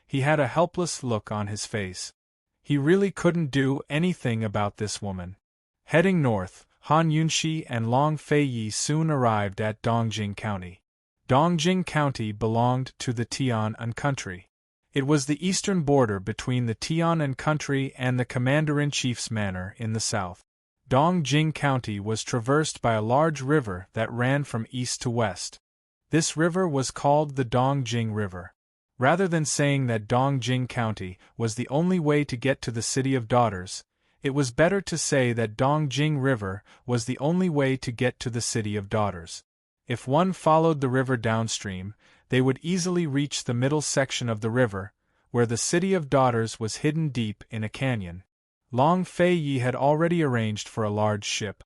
He had a helpless look on his face. He really couldn't do anything about this woman. Heading north, Han Yunxi and Long Feiyi soon arrived at Dongjing County. Dongjing County belonged to the Tian country. It was the eastern border between the Tian country and the Commander-in-Chief's manor in the south. Dongjing County was traversed by a large river that ran from east to west. This river was called the Dongjing River. Rather than saying that Dongjing County was the only way to get to the City of Daughters, it was better to say that Dongjing River was the only way to get to the City of Daughters. If one followed the river downstream, they would easily reach the middle section of the river, where the City of Daughters was hidden deep in a canyon. Long Feiyi had already arranged for a large ship.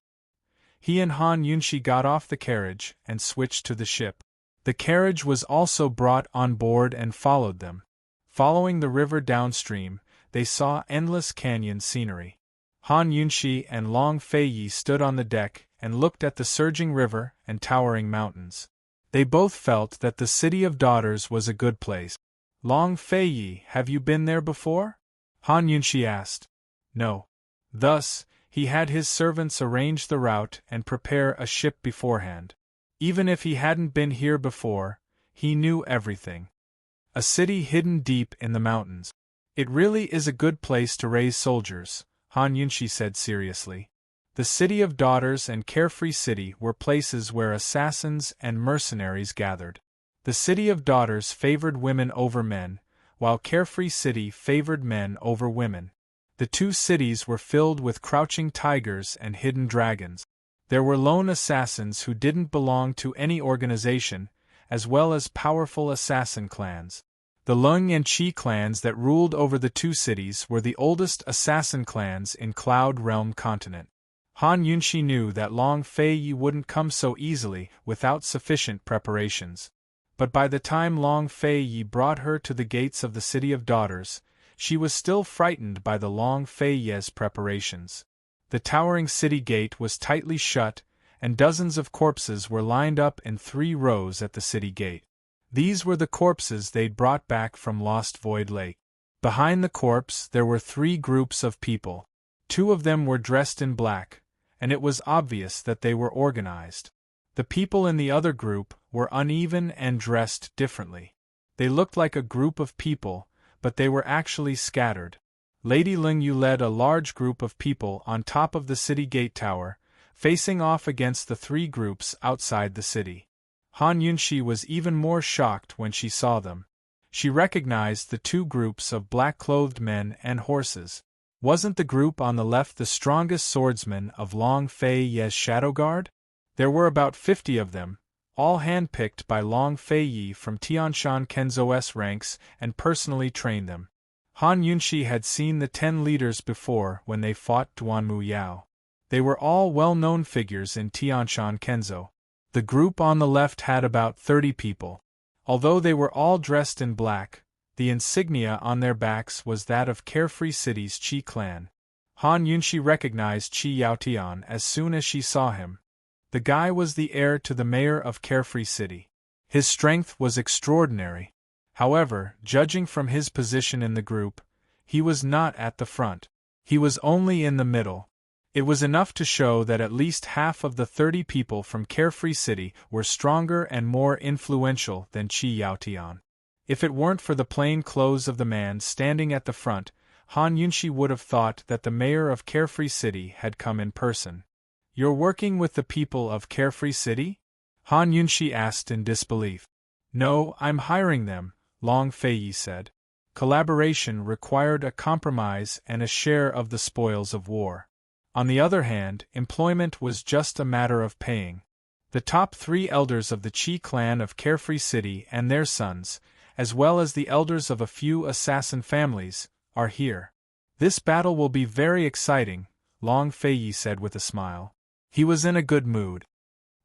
He and Han Yunxi got off the carriage and switched to the ship. The carriage was also brought on board and followed them. Following the river downstream, they saw endless canyon scenery. Han Yunxi and Long Feiyi stood on the deck and looked at the surging river and towering mountains. They both felt that the City of Daughters was a good place. Long Feiyi, have you been there before? Han Yunxi asked. No. Thus, he had his servants arrange the route and prepare a ship beforehand. Even if he hadn't been here before, he knew everything. A city hidden deep in the mountains. It really is a good place to raise soldiers, Han Yunxi said seriously. The City of Daughters and Carefree City were places where assassins and mercenaries gathered. The City of Daughters favored women over men, while Carefree City favored men over women. The two cities were filled with crouching tigers and hidden dragons. There were lone assassins who didn't belong to any organization, as well as powerful assassin clans. The Lung and Qi clans that ruled over the two cities were the oldest assassin clans in Cloud Realm continent. Han Yunxi knew that Long Feiyi wouldn't come so easily without sufficient preparations. But by the time Long Feiyi brought her to the gates of the City of Daughters, she was still frightened by the Long Feiyi's preparations. The towering city gate was tightly shut, and dozens of corpses were lined up in 3 rows at the city gate. These were the corpses they'd brought back from Lost Void Lake. Behind the corpse there were 3 groups of people. 2 of them were dressed in black, and it was obvious that they were organized. The people in the other group were uneven and dressed differently. They looked like a group of people, but they were actually scattered. Lady Lingyu led a large group of people on top of the city gate tower, facing off against the 3 groups outside the city. Han Yunxi was even more shocked when she saw them. She recognized the 2 groups of black-clothed men and horses. Wasn't the group on the left the strongest swordsmen of Long Feiyi's Shadow Guard? There were about 50 of them, all handpicked by Long Feiyi from Tianshan Kenzo's ranks and personally trained them. Han Yunxi had seen the 10 leaders before when they fought Duanmu Yao. They were all well-known figures in Tianshan Kenzo. The group on the left had about 30 people. Although they were all dressed in black, the insignia on their backs was that of Carefree City's Qi clan. Han Yunxi recognized Qi Yaotian as soon as she saw him. The guy was the heir to the mayor of Carefree City. His strength was extraordinary. However, judging from his position in the group, he was not at the front. He was only in the middle. It was enough to show that at least half of the 30 people from Carefree City were stronger and more influential than Qi Yaotian. If it weren't for the plain clothes of the man standing at the front, Han Yunxi would have thought that the mayor of Carefree City had come in person. "You're working with the people of Carefree City?" Han Yunxi asked in disbelief. "No, I'm hiring them," Long Feiyi said. Collaboration required a compromise and a share of the spoils of war. On the other hand, employment was just a matter of paying. The top 3 elders of the Qi clan of Carefree City and their sons, as well as the elders of a few assassin families, are here. "This battle will be very exciting," Long Feiyi said with a smile. He was in a good mood.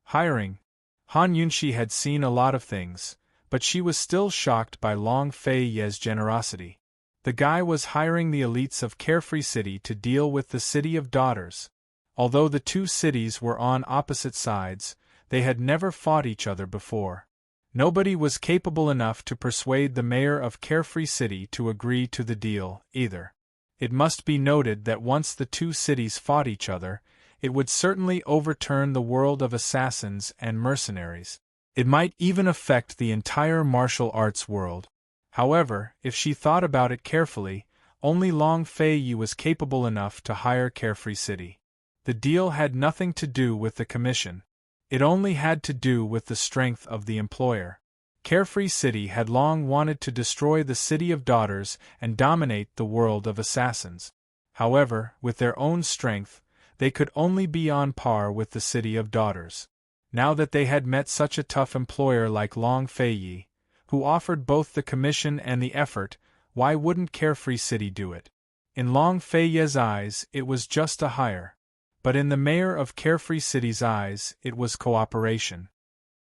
Hiring. Han Yunxi had seen a lot of things, but she was still shocked by Long Feiyi's generosity. The guy was hiring the elites of Carefree City to deal with the City of Daughters. Although the 2 cities were on opposite sides, they had never fought each other before. Nobody was capable enough to persuade the mayor of Carefree City to agree to the deal, either. It must be noted that once the two cities fought each other, it would certainly overturn the world of assassins and mercenaries. It might even affect the entire martial arts world. However, if she thought about it carefully, only Long Fei Yi was capable enough to hire Carefree City. The deal had nothing to do with the commission. It only had to do with the strength of the employer. Carefree City had long wanted to destroy the City of Daughters and dominate the world of assassins. However, with their own strength, they could only be on par with the City of Daughters. Now that they had met such a tough employer like Long Fei Yi, who offered both the commission and the effort, why wouldn't Carefree City do it? In Long Fei Yi's eyes, it was just a hire. But in the mayor of Carefree City's eyes, it was cooperation.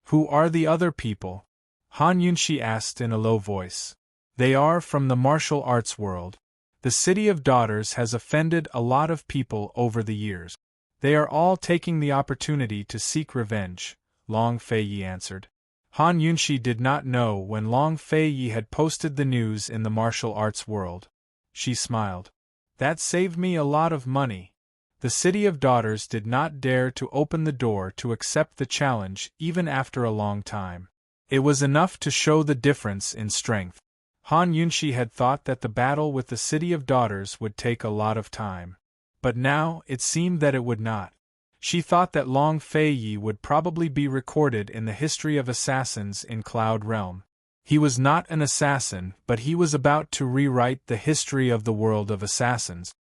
Who are the other people? Han Yunxi asked in a low voice. They are from the martial arts world. The City of Daughters has offended a lot of people over the years. They are all taking the opportunity to seek revenge, Long Fei Yi answered. Han Yunxi did not know when Long Fei Yi had posted the news in the martial arts world. She smiled. That saved me a lot of money. The City of Daughters did not dare to open the door to accept the challenge even after a long time. It was enough to show the difference in strength. Han Yunxi had thought that the battle with the City of Daughters would take a lot of time. But now, it seemed that it would not. She thought that Long Fei Yi would probably be recorded in the history of assassins in Cloud Realm. He was not an assassin, but he was about to rewrite the history of the world of assassins.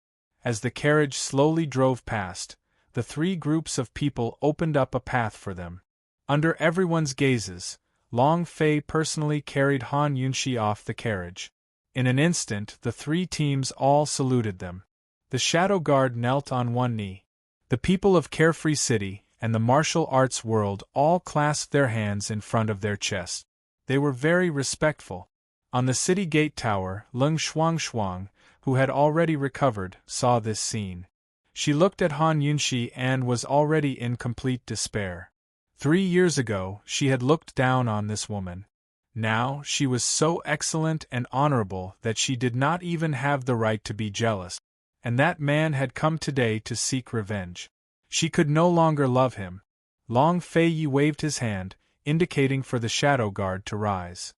As the carriage slowly drove past, the three groups of people opened up a path for them. Under everyone's gazes, Long Fei personally carried Han Yunxi off the carriage. In an instant, the three teams all saluted them. The Shadow Guard knelt on one knee. The people of Carefree City and the martial arts world all clasped their hands in front of their chests. They were very respectful. On the city gate tower, Lung Shuang, who had already recovered, saw this scene. She looked at Han Yunxi and was already in complete despair. 3 years ago, she had looked down on this woman. Now, she was so excellent and honorable that she did not even have the right to be jealous. And that man had come today to seek revenge. She could no longer love him. Long Fei Yi waved his hand, indicating for the Shadow Guard to rise.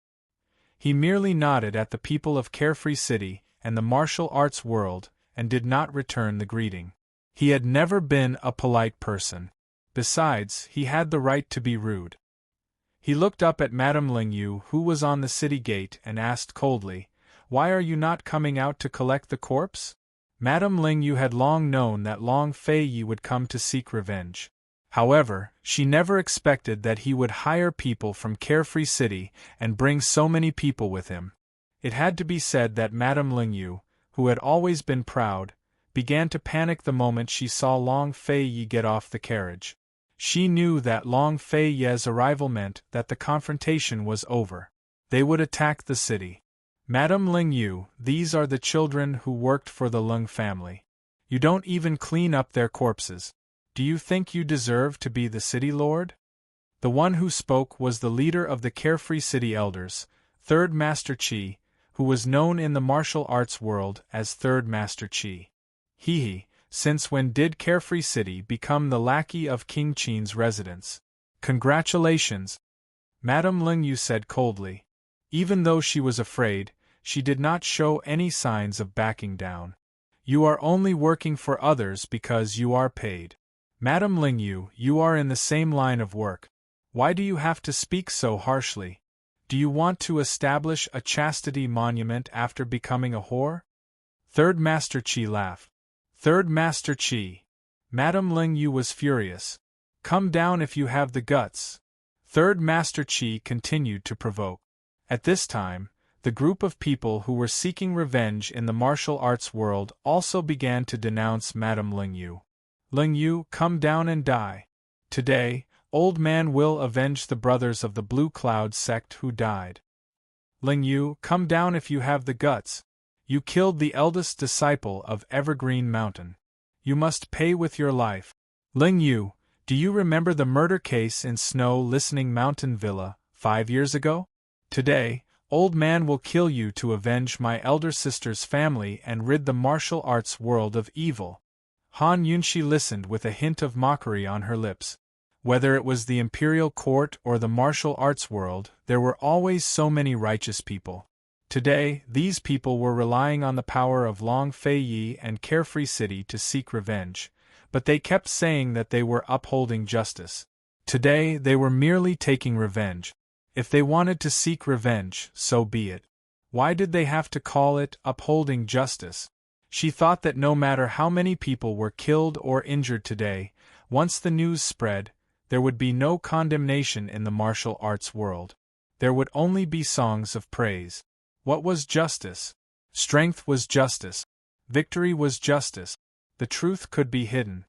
He merely nodded at the people of Carefree City and the martial arts world, and did not return the greeting. He had never been a polite person. Besides, he had the right to be rude. He looked up at Madame Lingyu, who was on the city gate, and asked coldly, "Why are you not coming out to collect the corpse?" Madame Lingyu had long known that Long Fei Yi would come to seek revenge. However, she never expected that he would hire people from Carefree City and bring so many people with him. It had to be said that Madame Lingyu, who had always been proud, began to panic the moment she saw Long Fei Yi get off the carriage. She knew that Long Fei Yi's arrival meant that the confrontation was over. They would attack the city. Madame Lingyu, these are the children who worked for the Lung family. You don't even clean up their corpses. Do you think you deserve to be the city lord? The one who spoke was the leader of the Carefree City Elders, Third Master Qi, who was known in the martial arts world as Third Master Qi. Since when did Carefree City become the lackey of King Qin's residence? Congratulations, Madame Lingyu said coldly. Even though she was afraid, she did not show any signs of backing down. You are only working for others because you are paid. Madame Lingyu, you are in the same line of work. Why do you have to speak so harshly? Do you want to establish a chastity monument after becoming a whore? Third Master Qi laughed. Third Master Qi. Madame Lingyu was furious. Come down if you have the guts. Third Master Qi continued to provoke. At this time, the group of people who were seeking revenge in the martial arts world also began to denounce Madame Lingyu. Lingyu, come down and die. Today, Old Man will avenge the brothers of the Blue Cloud sect who died. Lingyu, come down if you have the guts. You killed the eldest disciple of Evergreen Mountain. You must pay with your life. Lingyu, Do you remember the murder case in Snow-Listening Mountain Villa, 5 years ago? Today, old man will kill you to avenge my elder sister's family and rid the martial arts world of evil. Han Yunshi listened with a hint of mockery on her lips. Whether it was the imperial court or the martial arts world, there were always so many righteous people. Today, these people were relying on the power of Long Fei Yi and Carefree City to seek revenge, but they kept saying that they were upholding justice. Today, they were merely taking revenge. If they wanted to seek revenge, so be it. Why did they have to call it upholding justice? She thought that no matter how many people were killed or injured today, once the news spread, there would be no condemnation in the martial arts world. There would only be songs of praise. What was justice? Strength was justice. Victory was justice. The truth could be hidden.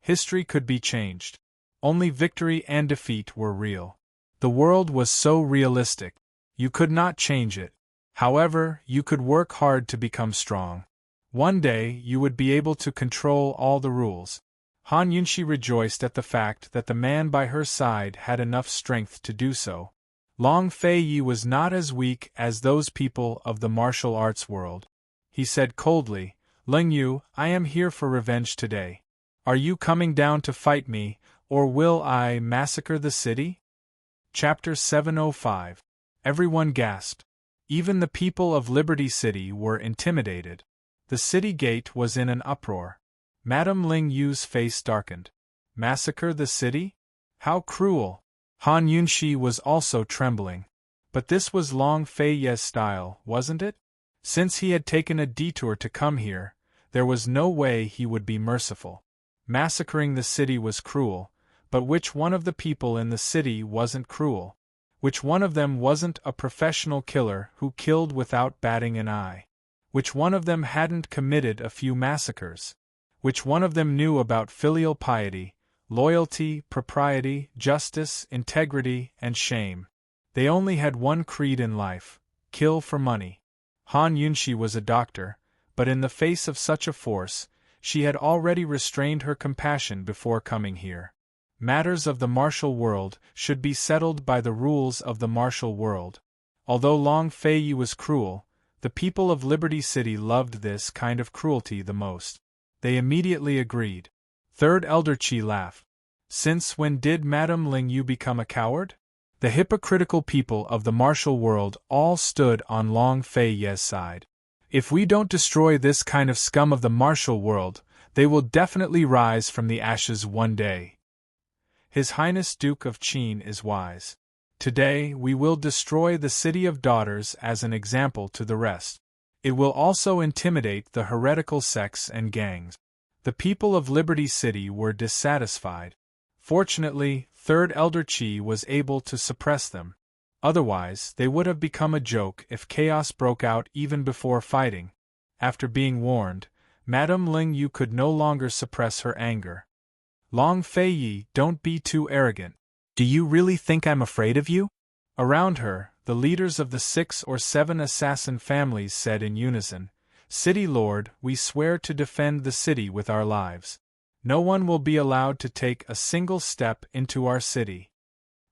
History could be changed. Only victory and defeat were real. The world was so realistic. You could not change it. However, you could work hard to become strong. One day, you would be able to control all the rules. Han Yunshi rejoiced at the fact that the man by her side had enough strength to do so. Long Fei Yi was not as weak as those people of the martial arts world. He said coldly, "Ling Yu, I am here for revenge today. Are you coming down to fight me, or will I massacre the city?" Chapter 705. Everyone gasped. Even the people of Liberty City were intimidated. The city gate was in an uproar. Madame Ling Yu's face darkened. Massacre the city? How cruel! Han Yunshi was also trembling. But this was Long Fei Ye's style, wasn't it? Since he had taken a detour to come here, there was no way he would be merciful. Massacring the city was cruel, but which one of the people in the city wasn't cruel? Which one of them wasn't a professional killer who killed without batting an eye? Which one of them hadn't committed a few massacres? Which one of them knew about filial piety, loyalty, propriety, justice, integrity, and shame? They only had one creed in life: kill for money. Han Yunshi was a doctor, but in the face of such a force, she had already restrained her compassion before coming here. Matters of the martial world should be settled by the rules of the martial world. Although Long Fei Yi was cruel, the people of Liberty City loved this kind of cruelty the most. They immediately agreed. Third Elder Qi laughed. Since when did Madame Ling Yu become a coward? The hypocritical people of the martial world all stood on Long Fei Ye's side. If we don't destroy this kind of scum of the martial world, they will definitely rise from the ashes one day. His Highness Duke of Qin is wise. Today we will destroy the City of Daughters as an example to the rest. It will also intimidate the heretical sects and gangs. The people of Liberty City were dissatisfied. Fortunately, Third Elder Qi was able to suppress them. Otherwise, they would have become a joke if chaos broke out even before fighting. After being warned, Madame Ling Yu could no longer suppress her anger. Long Fei Yi, don't be too arrogant. Do you really think I'm afraid of you? Around her, the leaders of the 6 or 7 assassin families said in unison, City Lord, we swear to defend the city with our lives. No one will be allowed to take a single step into our city.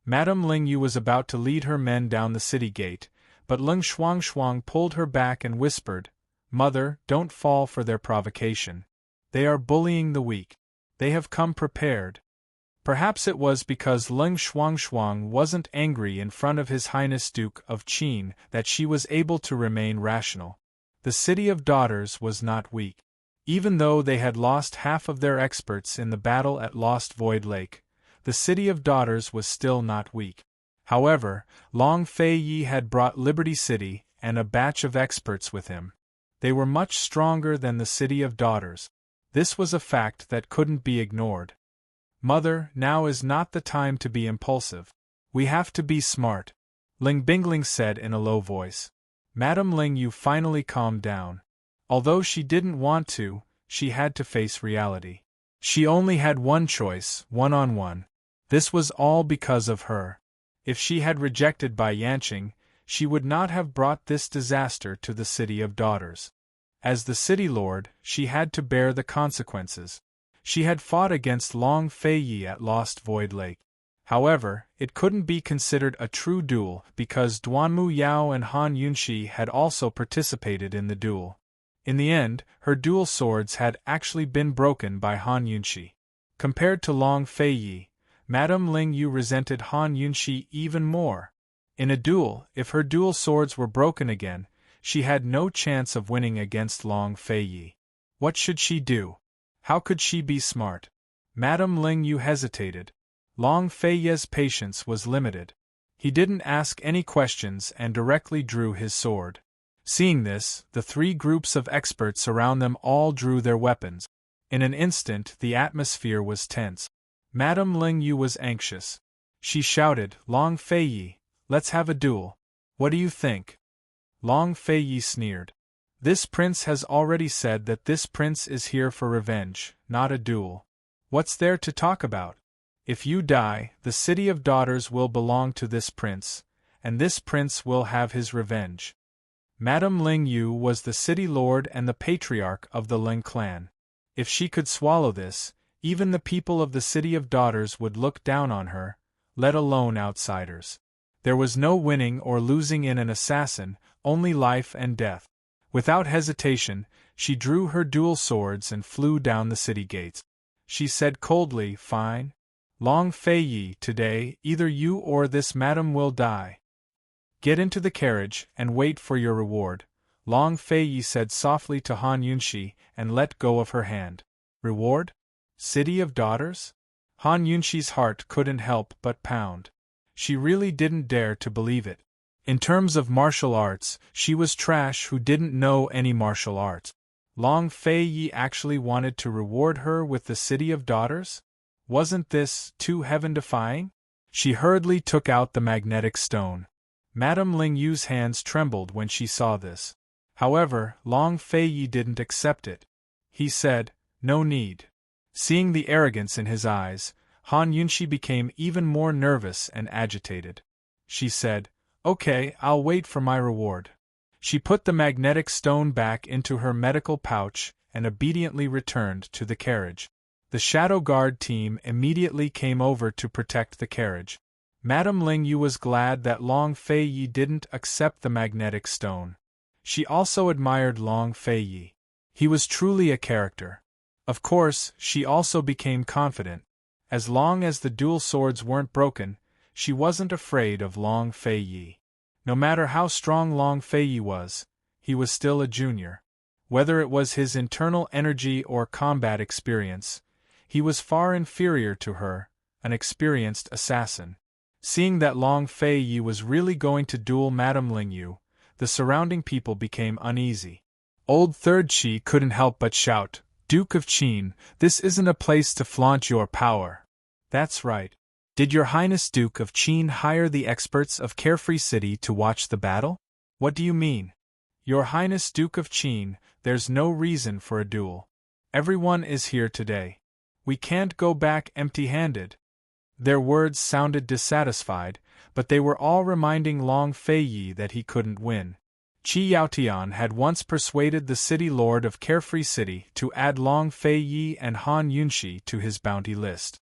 Madame Ling Yu was about to lead her men down the city gate, but Ling Shuangshuang pulled her back and whispered, Mother, don't fall for their provocation. They are bullying the weak. They have come prepared. Perhaps it was because Ling Shuangshuang wasn't angry in front of His Highness Duke of Qin that she was able to remain rational. The City of Daughters was not weak. Even though they had lost half of their experts in the battle at Lost Void Lake, the City of Daughters was still not weak. However, Long Fei Yi had brought Liberty City and a batch of experts with him. They were much stronger than the City of Daughters. This was a fact that couldn't be ignored. Mother, now is not the time to be impulsive. We have to be smart, Ling Bingling said in a low voice. Madame Ling Yu finally calmed down. Although she didn't want to, she had to face reality. She only had one choice, one-on-one. This was all because of her. If she had rejected by Yanqing, she would not have brought this disaster to the City of Daughters. As the City Lord, she had to bear the consequences. She had fought against Long Feiyi at Lost Void Lake. However, it couldn't be considered a true duel because Duanmu Yao and Han Yunxi had also participated in the duel. In the end, her dual swords had actually been broken by Han Yunxi. Compared to Long Feiyi, Madame Ling Yu resented Han Yunxi even more. In a duel, if her dual swords were broken again, she had no chance of winning against Long Feiyi. What should she do? How could she be smart? Madame Ling Yu hesitated. Long Feiyi's patience was limited. He didn't ask any questions and directly drew his sword. Seeing this, the three groups of experts around them all drew their weapons. In an instant, the atmosphere was tense. Madame Ling Yu was anxious. She shouted, "Long Feiyi, let's have a duel. What do you think?" Long Feiyi sneered. "This prince has already said that this prince is here for revenge, not a duel. What's there to talk about? If you die, the City of Daughters will belong to this prince, and this prince will have his revenge." Madame Ling Yu was the city lord and the patriarch of the Ling clan. If she could swallow this, even the people of the City of Daughters would look down on her, let alone outsiders. There was no winning or losing in an assassin, only life and death. Without hesitation, she drew her dual swords and flew down the city gates. She said coldly, "Fine. Long Feiyi, today, either you or this madam will die. Get into the carriage and wait for your reward," Long Feiyi said softly to Han Yunxi and let go of her hand. Reward? City of Daughters? Han Yunxi's heart couldn't help but pound. She really didn't dare to believe it. In terms of martial arts, she was trash who didn't know any martial arts. Long Feiyi actually wanted to reward her with the City of Daughters? Wasn't this too heaven-defying? She hurriedly took out the magnetic stone. Madame Ling Yu's hands trembled when she saw this. However, Long Feiyi didn't accept it. He said, "No need." Seeing the arrogance in his eyes, Han Yunxi became even more nervous and agitated. She said, "Okay, I'll wait for my reward." She put the magnetic stone back into her medical pouch and obediently returned to the carriage. The Shadow Guard team immediately came over to protect the carriage. Madame Ling Yu was glad that Long Feiyi didn't accept the magnetic stone. She also admired Long Feiyi. He was truly a character. Of course, she also became confident. As long as the dual swords weren't broken, she wasn't afraid of Long Feiyi. No matter how strong Long Feiyi was, he was still a junior. Whether it was his internal energy or combat experience, he was far inferior to her, an experienced assassin. Seeing that Long Feiyi was really going to duel Madame Ling Yu, the surrounding people became uneasy. Old Third Chi couldn't help but shout, "Duke of Qin, this isn't a place to flaunt your power." That's right. Did Your Highness Duke of Qin hire the experts of Carefree City to watch the battle? What do you mean? Your Highness Duke of Qin, there's no reason for a duel. Everyone is here today. We can't go back empty-handed. Their words sounded dissatisfied, but they were all reminding Long Feiyi that he couldn't win. Qi Yaotian had once persuaded the city lord of Carefree City to add Long Feiyi and Han Yunxi to his bounty list.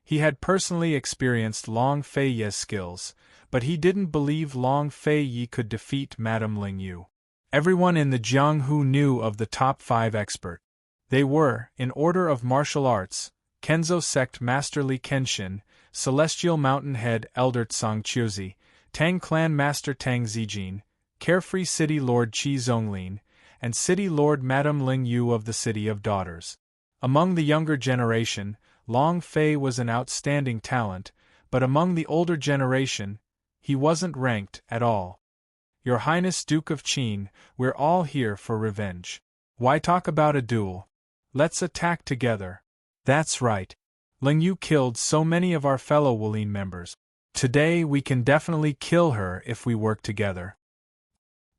He had personally experienced Long Feiyi's skills, but he didn't believe Long Feiyi could defeat Madame Ling Yu. Everyone in the Jianghu knew of the top 5 experts. They were, in order of martial arts, Kenzo Sect Master Li Kenshin, Celestial Mountain Head Elder Tsang Qiuzi, Tang Clan Master Tang Zijin, Carefree City Lord Qi Zonglin, and City Lord Madame Ling Yu of the City of Daughters. Among the younger generation, Long Fei was an outstanding talent, but among the older generation, he wasn't ranked at all. Your Highness Duke of Qin, we're all here for revenge. Why talk about a duel? Let's attack together. That's right. Ling Yu killed so many of our fellow Wulin members. Today we can definitely kill her if we work together.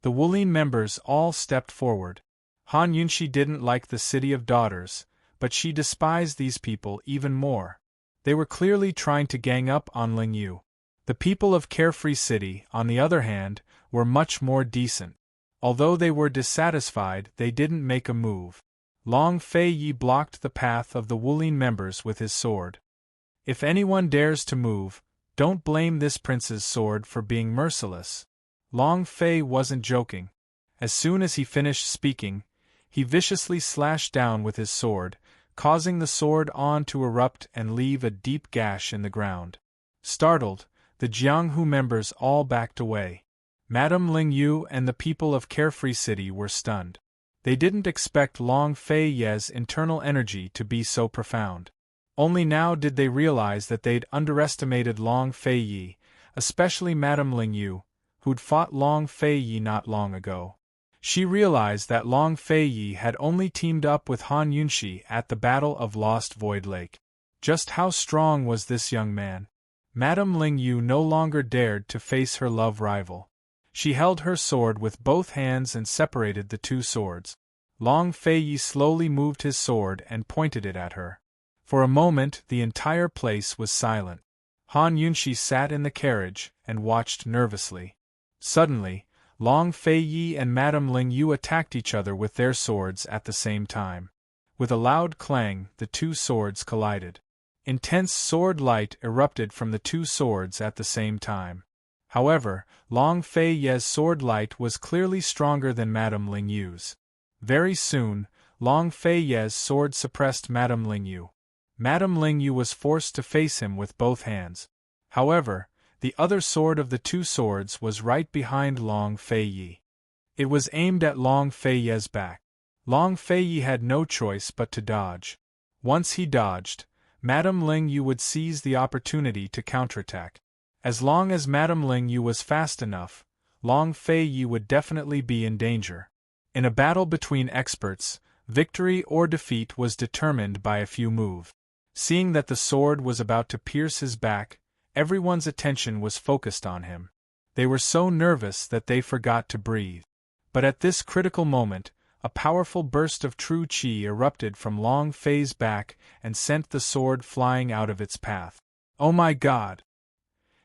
The Wulin members all stepped forward. Han Yunxi didn't like the City of Daughters, but she despised these people even more. They were clearly trying to gang up on Ling Yu. The people of Carefree City, on the other hand, were much more decent. Although they were dissatisfied, they didn't make a move. Long Fei Yi blocked the path of the Wuling members with his sword. If anyone dares to move, don't blame this prince's sword for being merciless. Long Fei wasn't joking. As soon as he finished speaking, he viciously slashed down with his sword, causing the sword on to erupt and leave a deep gash in the ground. Startled, the Jianghu members all backed away. Madame Ling Yu and the people of Carefree City were stunned. They didn't expect Long Fei Ye's internal energy to be so profound. Only now did they realize that they'd underestimated Long Fei Yi, especially Madame Ling Yu, who'd fought Long Fei Yi not long ago. She realized that Long Fei Yi had only teamed up with Han Yunxi at the Battle of Lost Void Lake. Just how strong was this young man? Madame Ling Yu no longer dared to face her love rival. She held her sword with both hands and separated the two swords. Long Fei Yi slowly moved his sword and pointed it at her. For a moment the entire place was silent. Han Yunxi sat in the carriage and watched nervously. Suddenly, Long Fei Yi and Madame Ling Yu attacked each other with their swords at the same time. With a loud clang, the two swords collided. Intense sword light erupted from the two swords at the same time. However, Long Fei Ye's sword light was clearly stronger than Madame Ling Yu's. Very soon, Long Fei Ye's sword suppressed Madame Ling Yu. Madame Ling Yu was forced to face him with both hands. However, the other sword of the two swords was right behind Long Fei Yi. It was aimed at Long Fei Ye's back. Long Fei Yi had no choice but to dodge. Once he dodged, Madame Ling Yu would seize the opportunity to counterattack. As long as Madame Ling Yu was fast enough, Long Fei Yi would definitely be in danger. In a battle between experts, victory or defeat was determined by a few moves. Seeing that the sword was about to pierce his back, everyone's attention was focused on him. They were so nervous that they forgot to breathe. But at this critical moment, a powerful burst of true qi erupted from Long Fei's back and sent the sword flying out of its path. Oh my God!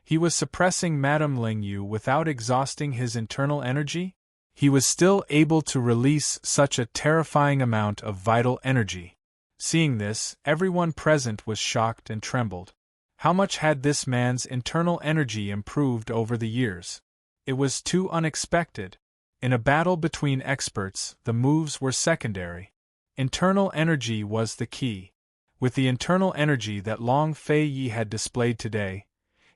He was suppressing Madame Ling Yu without exhausting his internal energy? He was still able to release such a terrifying amount of vital energy. Seeing this, everyone present was shocked and trembled. How much had this man's internal energy improved over the years? It was too unexpected. In a battle between experts, the moves were secondary. Internal energy was the key. With the internal energy that Long Fei Yi had displayed today,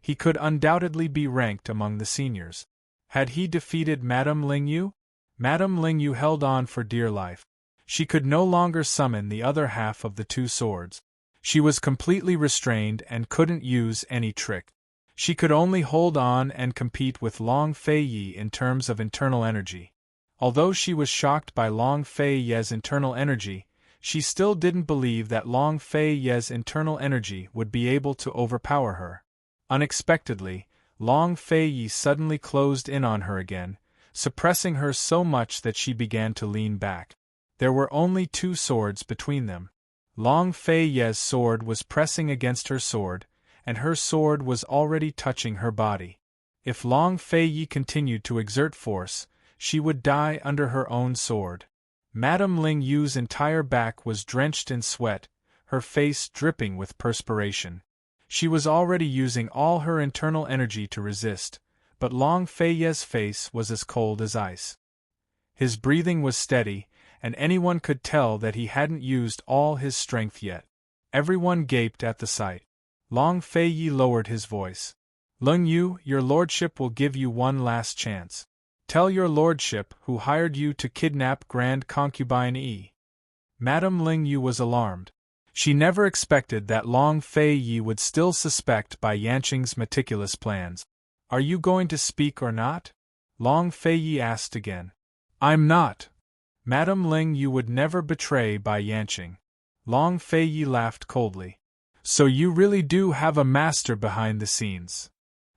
he could undoubtedly be ranked among the seniors. Had he defeated Madame Ling Yu? Madame Ling Yu held on for dear life. She could no longer summon the other half of the two swords. She was completely restrained and couldn't use any trick. She could only hold on and compete with Long Fei Yi in terms of internal energy. Although she was shocked by Long Fei Ye's internal energy, she still didn't believe that Long Fei Ye's internal energy would be able to overpower her. Unexpectedly, Long Fei Yi suddenly closed in on her again, suppressing her so much that she began to lean back. There were only two swords between them. Long Fei Ye's sword was pressing against her sword, and her sword was already touching her body. If Long Fei Yi continued to exert force, she would die under her own sword. Madame Ling Yu's entire back was drenched in sweat, her face dripping with perspiration. She was already using all her internal energy to resist, but Long Fei Ye's face was as cold as ice. His breathing was steady, and anyone could tell that he hadn't used all his strength yet. Everyone gaped at the sight. Long Fei Yi lowered his voice. Ling Yu, your lordship will give you one last chance. Tell your lordship who hired you to kidnap Grand Concubine Yi. Madame Ling Yu was alarmed. She never expected that Long Fei Yi would still suspect Bai Yanqing's meticulous plans. Are you going to speak or not? Long Fei Yi asked again. I'm not. Madame Ling Yu would never betray Bai Yanqing. Long Fei Yi laughed coldly. So you really do have a master behind the scenes.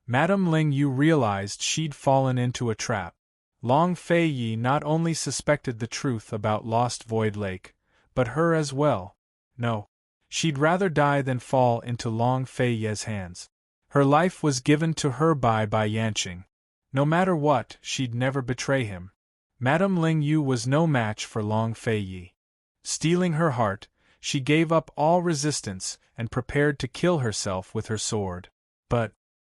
Madame Ling Yu realized she'd fallen into a trap. Long Fei Yi not only suspected the truth about Lost Void Lake, but her as well. No. She'd rather die than fall into Long Fei Ye's hands. Her life was given to her by Bai Yanqing. No matter what, she'd never betray him. Madame Ling Yu was no match for Long Fei Yi. Steeling her heart, she gave up all resistance and prepared to kill herself with her sword. But,